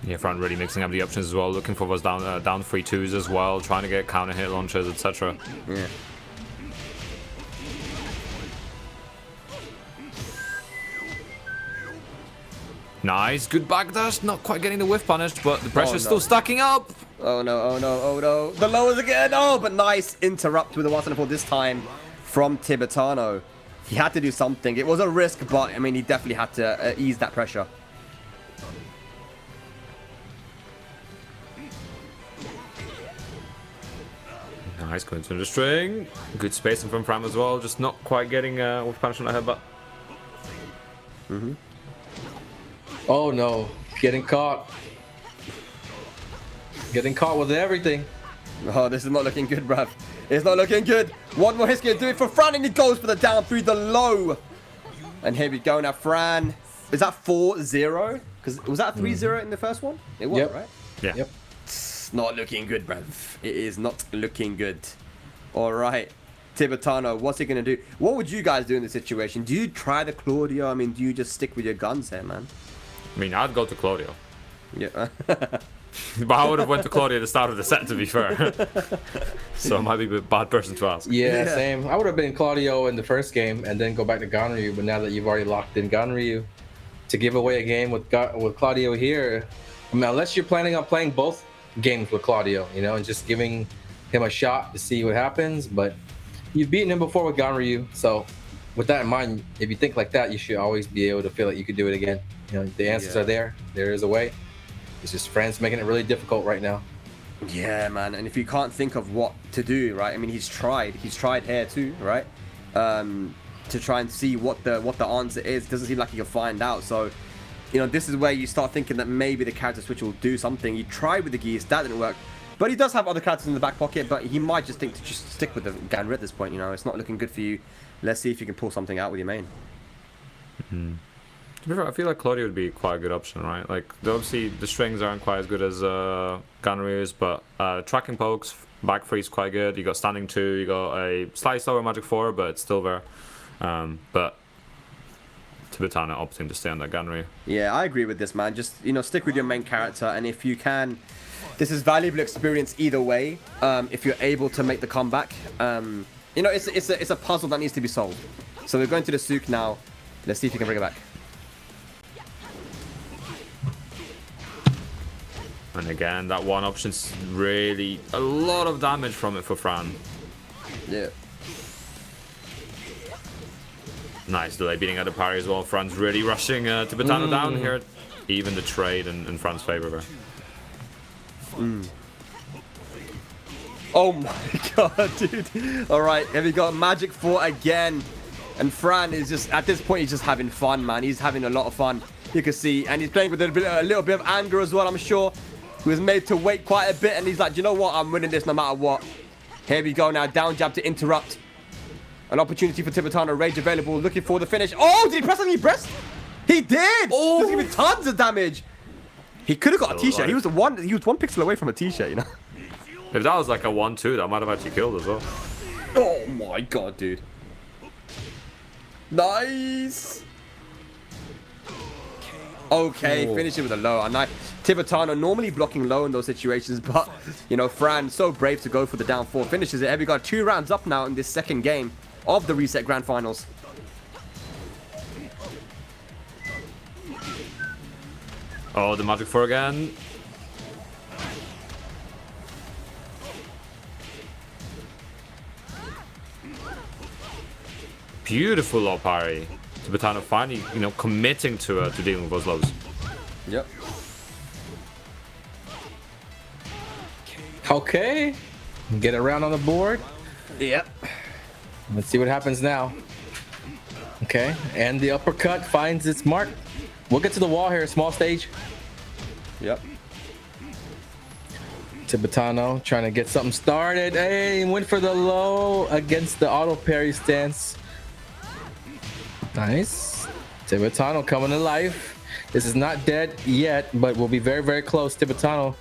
D: Yeah, Fran really mixing up the options as well, looking for those down 3-2s as well, trying to get counter hit launchers, etc.
C: Yeah.
D: Nice, good backdash, not quite getting the whiff punished, but the pressure's
C: no.
D: still stacking up.
C: Oh no, oh no, oh no. The lowers again. Oh, but nice interrupt with the 1-4 this time from Tibetano. He had to do something. It was a risk, but I mean, he definitely had to ease that pressure.
D: Nice, going to the string. Good spacing from Fran as well, just not quite getting whiff punish on the headbutt.
B: Oh no, getting caught. Getting caught with everything.
C: Oh, this is not looking good, bruv. It's not looking good. One more hit's gonna do it for Fran, and he goes for the down through the low. And here we go now, Fran. Is that 4-0? Because was that 3-0 in the first one? It was,
B: Yep.
C: right?
D: Yeah.
B: Yep.
C: It's not looking good, bruv. It is not looking good. All right. Tibetano, what's he gonna do? What would you guys do in this situation? Do you try the Claudio? I mean, do you just stick with your guns here, man?
D: I mean, I'd go to Claudio.
C: Yeah.
D: But I would have went to Claudio at the start of the set, to be fair. So I might be a bad person to ask.
B: Yeah,
C: Yeah.
B: same. I would have been Claudio in the first game and then go back to Ganryu, but now that you've already locked in Ganryu, to give away a game with Claudio here, I mean, unless you're planning on playing both games with Claudio, you know, and just giving him a shot to see what happens, but you've beaten him before with Ganryu, so with that in mind, if you think like that, you should always be able to feel like you could do it again. You know, the answers are there. There is a way. It's just Fran's making it really difficult right now.
C: Yeah, man. And if you can't think of what to do, right? I mean, he's tried here too, right? To try and see what the answer is. Doesn't seem like he can find out. So, you know, this is where you start thinking that maybe the character switch will do something. He tried with the Geese, that didn't work. But he does have other characters in the back pocket, but he might just think to just stick with the Ganryu at this point. You know, it's not looking good for you. Let's see if you can pull something out with your main.
D: To be fair, I feel like Claudio would be quite a good option, right? Like, obviously, the strings aren't quite as good as Ganryu's, but tracking pokes, back freeze quite good. You got standing 2, you got a slightly slower Magic 4, but it's still there. But Tibetano opting to stay on that Ganryu.
C: Yeah, I agree with this, man. Just, you know, stick with your main character, and if you can, this is valuable experience either way. If you're able to make the comeback, you know, it's a puzzle that needs to be solved. So we're going to the Souk now. Let's see if you can bring it back.
D: And again, that one option's really a lot of damage from it for Fran.
C: Yeah.
D: Nice delay beating out the parry as well. Fran's really rushing Tibetano down here. Even the trade in Fran's favor there.
C: Oh my god, dude. Alright, here we go. Magic 4 again. And Fran is just, at this point, he's just having fun, man. He's having a lot of fun. You can see. And he's playing with a little bit of anger as well, I'm sure. He was made to wait quite a bit. And he's like, you know what? I'm winning this no matter what. Here we go now. Down jab to interrupt. An opportunity for Tibetano. Rage available. Looking for the finish. Oh, did he press on your breast? He did! Oh! He's giving tons of damage. He could have got a t-shirt. He was one pixel away from a t-shirt, you know?
D: If that was like a 1-2, that might have actually killed as well.
C: Oh my god, dude. Nice. Okay, finish it with a low. Tibetano normally blocking low in those situations, but, you know, Fran, so brave to go for the down 4, finishes it. And we got 2 rounds up now in this second game of the Reset Grand Finals.
D: Oh, the Magic 4 again. Beautiful low parry. Tibetano finally, you know, committing to dealing with those lows.
C: Yep.
B: Okay. Get around on the board.
C: Yep.
B: Let's see what happens now. Okay. And the uppercut finds its mark. We'll get to the wall here. Small stage.
C: Yep.
B: Tibetano trying to get something started. Hey, went for the low against the auto parry stance. Nice. Tibetano coming to life. This is not dead yet, but we'll be very, very close. Tibetano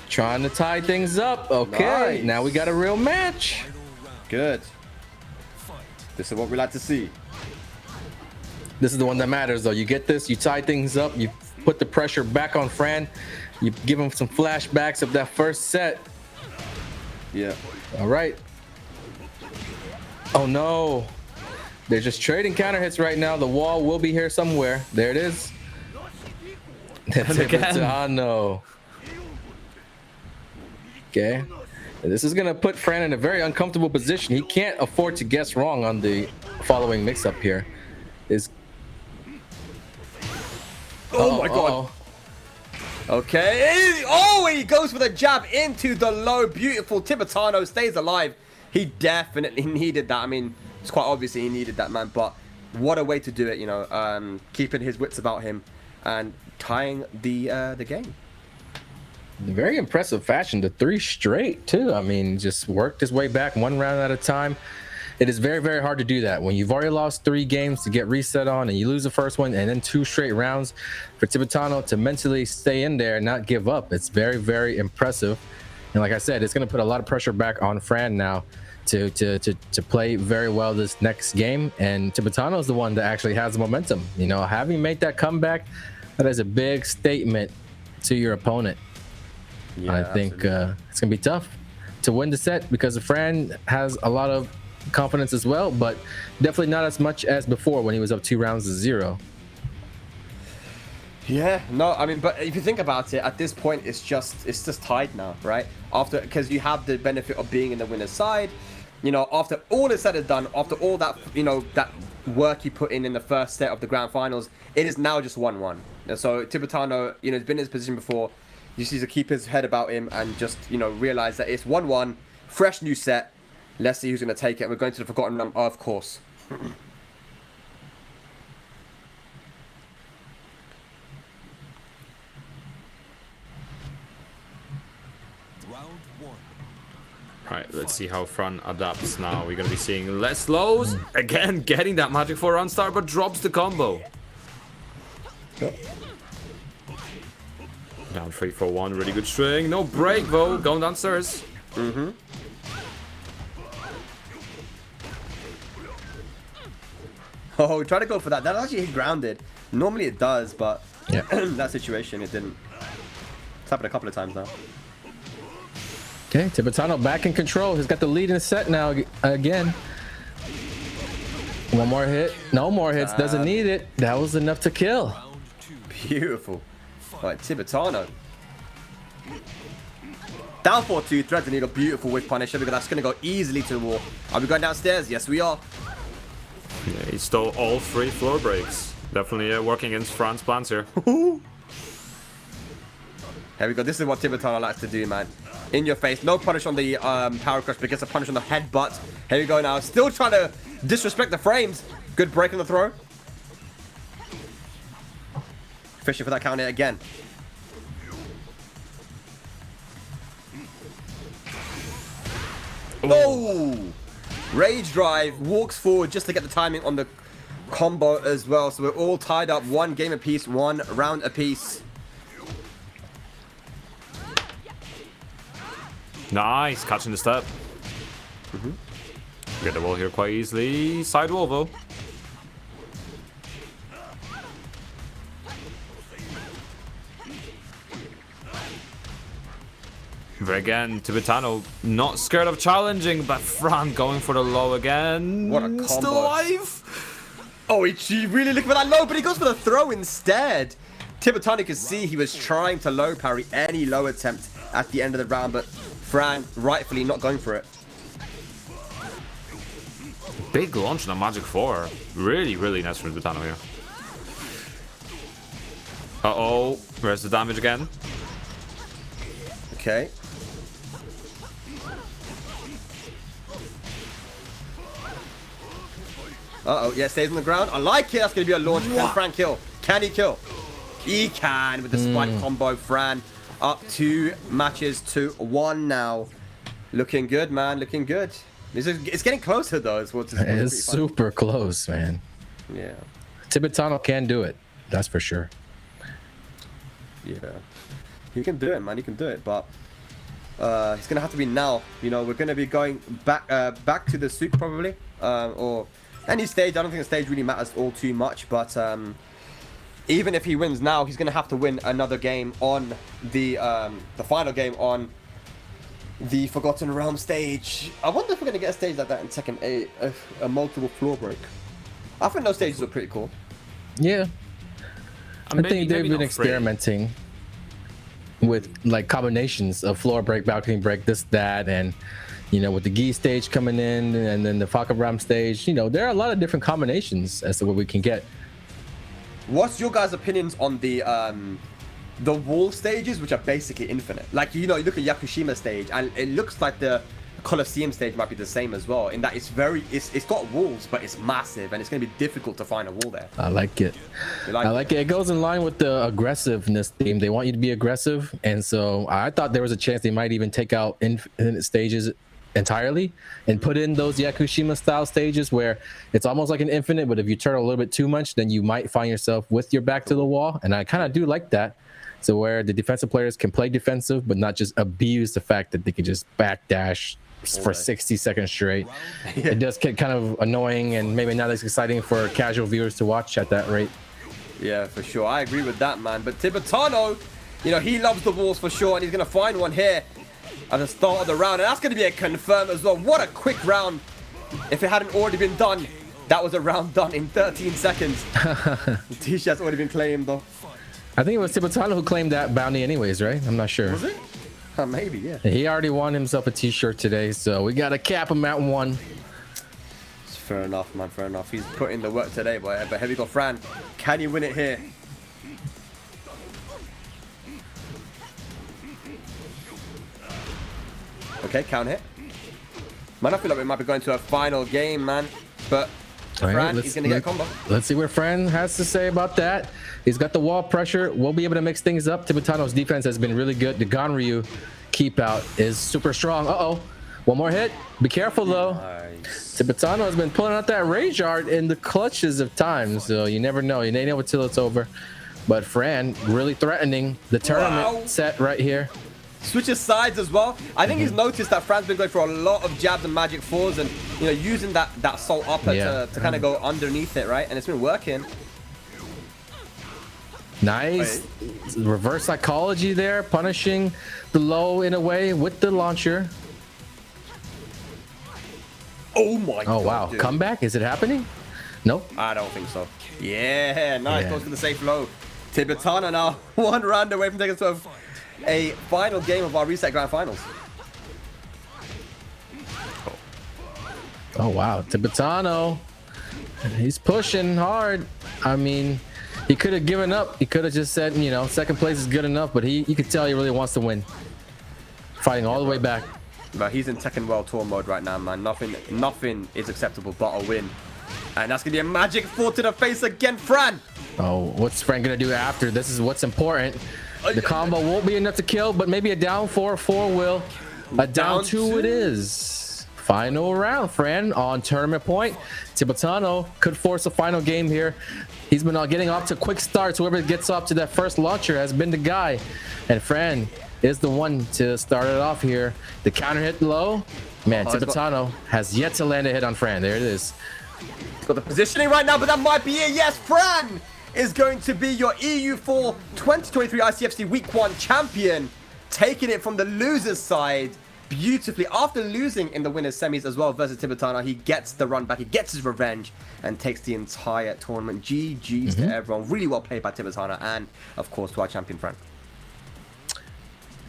B: trying to tie things up. Okay,
C: Nice.
B: now we got a real match.
C: Good. This is what we like to see.
B: This is the one that matters, though. You get this, you tie things up, you put the pressure back on Fran, you give him some flashbacks of that first set.
C: Yeah.
B: All right. Oh, no. They're just trading counter hits right now. The wall will be here somewhere. There it is. Tibetano. Okay. This is going to put Fran in a very uncomfortable position. He can't afford to guess wrong on the following mix-up here.
C: Oh my god. Okay. Oh, he goes for the jab into the low. Beautiful. Tibetano stays alive. He definitely needed that. I mean, it's quite obvious he needed that, man. But what a way to do it, you know. Keeping his wits about him and tying the game.
B: Very impressive fashion. The 3 straight, too. I mean, just worked his way back 1 round at a time. It is very, very hard to do that. When you've already lost 3 games to get reset on and you lose the first one and then 2 straight rounds, for Tibetano to mentally stay in there and not give up, it's very, very impressive. And like I said, it's going to put a lot of pressure back on Fran now to play very well this next game. And Tibetano is the one that actually has the momentum. You know, having made that comeback, that is a big statement to your opponent.
C: Yeah,
B: I think it's going to be tough to win the set because Fran has a lot of confidence as well, but definitely not as much as before when he was up 2 rounds to 0.
C: Yeah, no, I mean, but if you think about it, at this point, it's just tied now, right? Because you have the benefit of being in the winner's side. You know, after all is said and done, after all that, you know, that work you put in the first set of the grand finals, it is now just 1-1. And so Tibetano, you know, has been in his position before. He just needs to keep his head about him and just, you know, realize that it's 1-1, fresh new set. Let's see who's going to take it. We're going to the Forgotten Realm, of course.
D: Alright, let's see how Fran adapts now. We're going to be seeing less lows. Again, getting that Magic 4 round start, but drops the combo.
C: Yep.
D: Down 3-4-1, really good string. No break, though. Going downstairs.
C: Mm-hmm. Oh, try to go for that. That actually hit grounded. Normally it does, but
B: Yeah.
C: that situation, it didn't. It's happened a couple of times now.
B: Okay, Tibetano back in control. He's got the lead in the set now again. One more hit. No more hits. Doesn't need it. That was enough to kill.
C: Beautiful. All right, Tibetano. Down 4-2, threads the needle. Beautiful with Punisher because that's going to go easily to the wall. Are we going downstairs? Yes, we are.
D: Yeah, he stole all 3 floor breaks. Definitely working against Fran's plans here.
C: Here we go. This is what Tibetano likes to do, man. In your face. No punish on the power crush, but gets a punish on the headbutt. Here we go now. Still trying to disrespect the frames. Good break on the throw. Fishing for that counter again. Oh! Rage drive. Walks forward just to get the timing on the combo as well. So we're all tied up. 1 game apiece. 1 round apiece.
D: Nice, catching the step. Get the wall here quite easily. Side wall though. But again, Tibetano not scared of challenging, but Fran going for the low again.
C: What a combo.
D: Still alive.
C: Oh, he really looking for that low, but he goes for the throw instead. Tibetano could see he was trying to low parry any low attempt at the end of the round, but Fran rightfully not going for it.
D: Big launch on a Magic 4. Really, really nice from Tibetano here. Uh-oh. Where's the damage again?
C: Okay. Uh-oh, yeah, stays on the ground. I like it. That's going to be a launch. Can Fran kill? Can he kill? He can with the spike combo. Fran up 2 matches to 1 now. Looking good, man. Looking good. It's getting closer, though.
E: It's super close, man.
C: Yeah.
E: Tibetano can do it. That's for sure.
C: Yeah. He can do it, man. He can do it, but it's going to have to be now. You know, we're going to be going back to the Super probably, or any stage. I don't think the stage really matters all too much, but even if he wins now, he's going to have to win another game on the final game on the Forgotten Realm stage. I wonder if we're going to get a stage like that in Tekken, a multiple floor break. I think those stages are pretty cool.
E: Yeah. I think they've been experimenting with like combinations of floor break, balcony break, this, that, and you know, with the Geese stage coming in and then the Forgotten Realm stage, you know, there are a lot of different combinations as to what we can get.
C: What's your guys' opinions on the wall stages, which are basically infinite? Like, you know, you look at Yakushima stage, and it looks like the Colosseum stage might be the same as well. In that it's got walls, but it's massive, and it's going to be difficult to find a wall there.
E: I like it. I like it. It goes in line with the aggressiveness theme. They want you to be aggressive, and so I thought there was a chance they might even take out infinite stages entirely and put in those Yakushima style stages where it's almost like an infinite, but if you turn a little bit too much, then you might find yourself with your back to the wall. And I kind of do like that. So where the defensive players can play defensive, but not just abuse the fact that they can just backdash for 60 seconds straight. It does get kind of annoying and maybe not as exciting for casual viewers to watch at that rate.
C: Yeah, for sure. I agree with that, man. But Tibetano, you know, he loves the walls for sure, and he's going to find one here at the start of the round. And that's going to be a confirm as well. What a quick round. If it hadn't already been done, that was a round done in 13 seconds. The t-shirt's already been claimed, though.
E: I think it was Tibetano who claimed that bounty anyways, right? I'm not sure.
C: Was it? Maybe, yeah.
E: He already won himself a t-shirt today, so we got to cap him at 1.
C: It's fair enough, man, fair enough. He's put in the work today, but here we go, Fran. Can he win it here? Okay, count hit. Man, I feel like we might be going to a final game, man. But Fran, he's going to get a combo.
E: Let's see what Fran has to say about that. He's got the wall pressure. We'll be able to mix things up. Tibetano's defense has been really good. The Ganryu keep out is super strong. Uh-oh. One more hit. Be careful, though. Nice. Tibetano has been pulling out that rage art in the clutches of times, so you never know. You ain't know until it's over. But Fran really threatening the tournament set right here.
C: Switches sides as well. I think he's noticed that Fran's been going for a lot of jabs and magic fours and, you know, using that soul upper to kind of go underneath it, right? And it's been working.
E: Nice reverse psychology there, punishing the low in a way with the launcher.
C: Oh my god.
E: Oh wow,
C: dude.
E: Comeback? Is it happening? Nope.
C: I don't think so. Yeah, nice. Goes for the safe low. Tibetano now 1 round away from taking to a final game of our Reset Grand Finals.
E: Oh wow, Tibetano. He's pushing hard. I mean, he could have given up. He could have just said, you know, second place is good enough, but you could tell he really wants to win. Fighting all the way back.
C: But he's in Tekken World Tour mode right now, man. Nothing is acceptable but a win. And that's going to be a magic 4 to the face again, Fran.
E: Oh, what's Fran going to do after? This is what's important. The combo won't be enough to kill, but maybe a down 4-4 will. A down 2 it is. Final round, Fran on tournament point. Tibetano could force a final game here. He's been getting off to quick starts. Whoever gets off to that first launcher has been the guy. And Fran is the one to start it off here. The counter hit low. Man, Tibetano has yet to land a hit on Fran. There it is.
C: He's got the positioning right now, but that might be it. Yes, Fran is going to be your EU4 2023 ICFC Week 1 champion. taking it from the loser's side beautifully. After losing in the winners semis as well versus Tibetano, he gets the run back, he gets his revenge, and takes the entire tournament. GG's to everyone. Really well played by Tibetano, and of course to our champion Fran.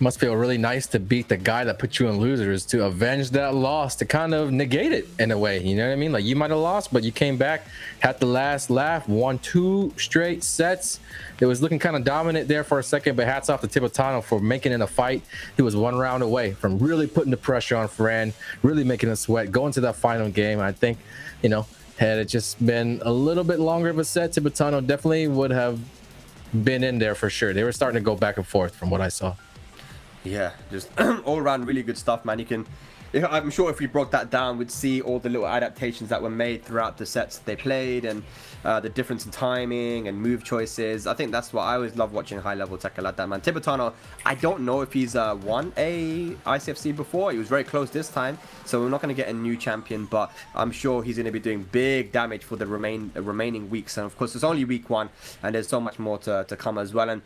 B: Must feel really nice to beat the guy that put you in losers, to avenge that loss, to kind of negate it in a way. You know what I mean? Like, you might have lost, but you came back, had the last laugh, won 2 straight sets. It was looking kind of dominant there for a second, but hats off to Tibetano for making it a fight. He was 1 round away from really putting the pressure on Fran, really making us sweat, going to that final game. I think, you know, had it just been a little bit longer of a set, Tibetano definitely would have been in there for sure. They were starting to go back and forth from what I saw.
C: Yeah, just all around really good stuff, man. I'm sure if we broke that down, we'd see all the little adaptations that were made throughout the sets they played, and the difference in timing and move choices. I think that's what I always love watching high-level Tekken like that, man. Tibetano, I don't know if he's won a ICFC before. He was very close this time, so we're not going to get a new champion, but I'm sure he's going to be doing big damage for the remaining weeks. And of course, it's only week 1, and there's so much more to come as well. And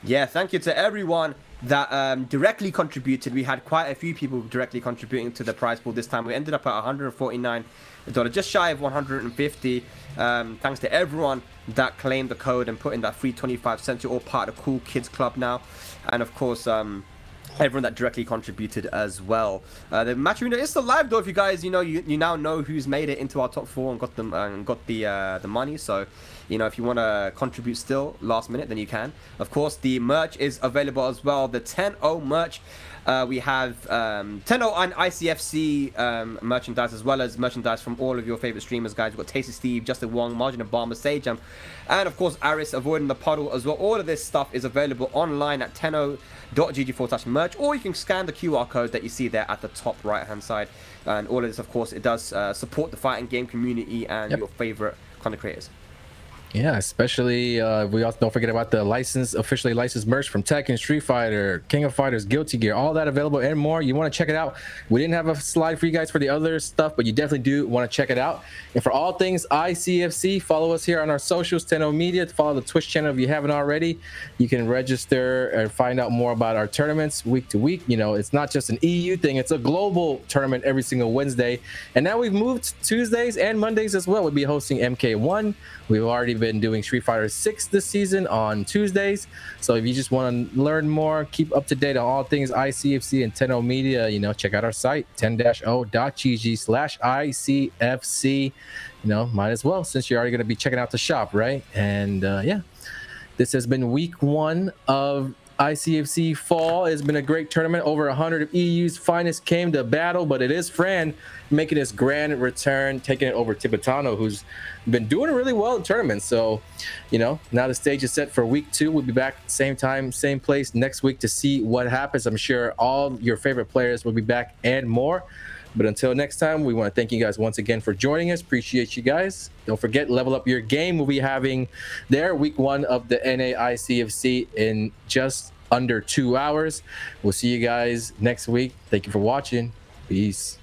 C: yeah, thank you to everyone that directly contributed. We had quite a few people directly contributing to the prize pool this time. We ended up at $149, just shy of 150. Thanks to everyone that claimed the code and put in that free 25 cents. You're all part of the Cool Kids Club now. And of course, everyone that directly contributed as well. The match arena is still live though. If you guys, you now know who's made it into our top 4 and got them got the money. So, if you want to contribute still last minute, then you can. Of course, the merch is available as well. The 10-0 merch. We have 10-0 and ICFC merchandise, as well as merchandise from all of your favorite streamers, guys. We've got Tasty Steve, Justin Wong, Margin of Barmer, Sagejam, and of course Aris, Avoiding the Puddle as well. All of this stuff is available online at 10.0.gg/merch, or you can scan the QR code that you see there at the top right hand side. And all of this, of course, it does support the fighting game community and your favorite content creators.
B: Yeah, especially we also don't forget about the officially licensed merch from Tekken, Street Fighter, King of Fighters, Guilty Gear, all that available and more. You want to check it out. We didn't have a slide for you guys for the other stuff, but you definitely do want to check it out. And for all things ICFC, follow us here on our socials, 10-0 Media. Follow the Twitch channel if you haven't already. You can register and find out more about our tournaments week to week. It's not just an EU thing, it's a global tournament every single Wednesday. And now we've moved Tuesdays and Mondays as well. We'll be hosting MK1. We've already been doing Street Fighter 6 this season on Tuesdays. So if you just want to learn more, keep up to date on all things ICFC and 10-0 Media, check out our site, 10-0.gg/ICFC. Might as well, since you're already going to be checking out the shop, right? And yeah, this has been week 1 of ICFC Fall. It's been a great tournament. Over 100 of EU's finest came to battle, but it is Fran making his grand return, taking it over Tibetano, who's been doing really well in tournaments. So, now the stage is set for week 2. We'll be back same time, same place next week to see what happens. I'm sure all your favorite players will be back and more. But until next time, we want to thank you guys once again for joining us. Appreciate you guys. Don't forget, level up your game. We'll be having their week 1 of the NAICFC in just under 2 hours. We'll see you guys next week. Thank you for watching. Peace.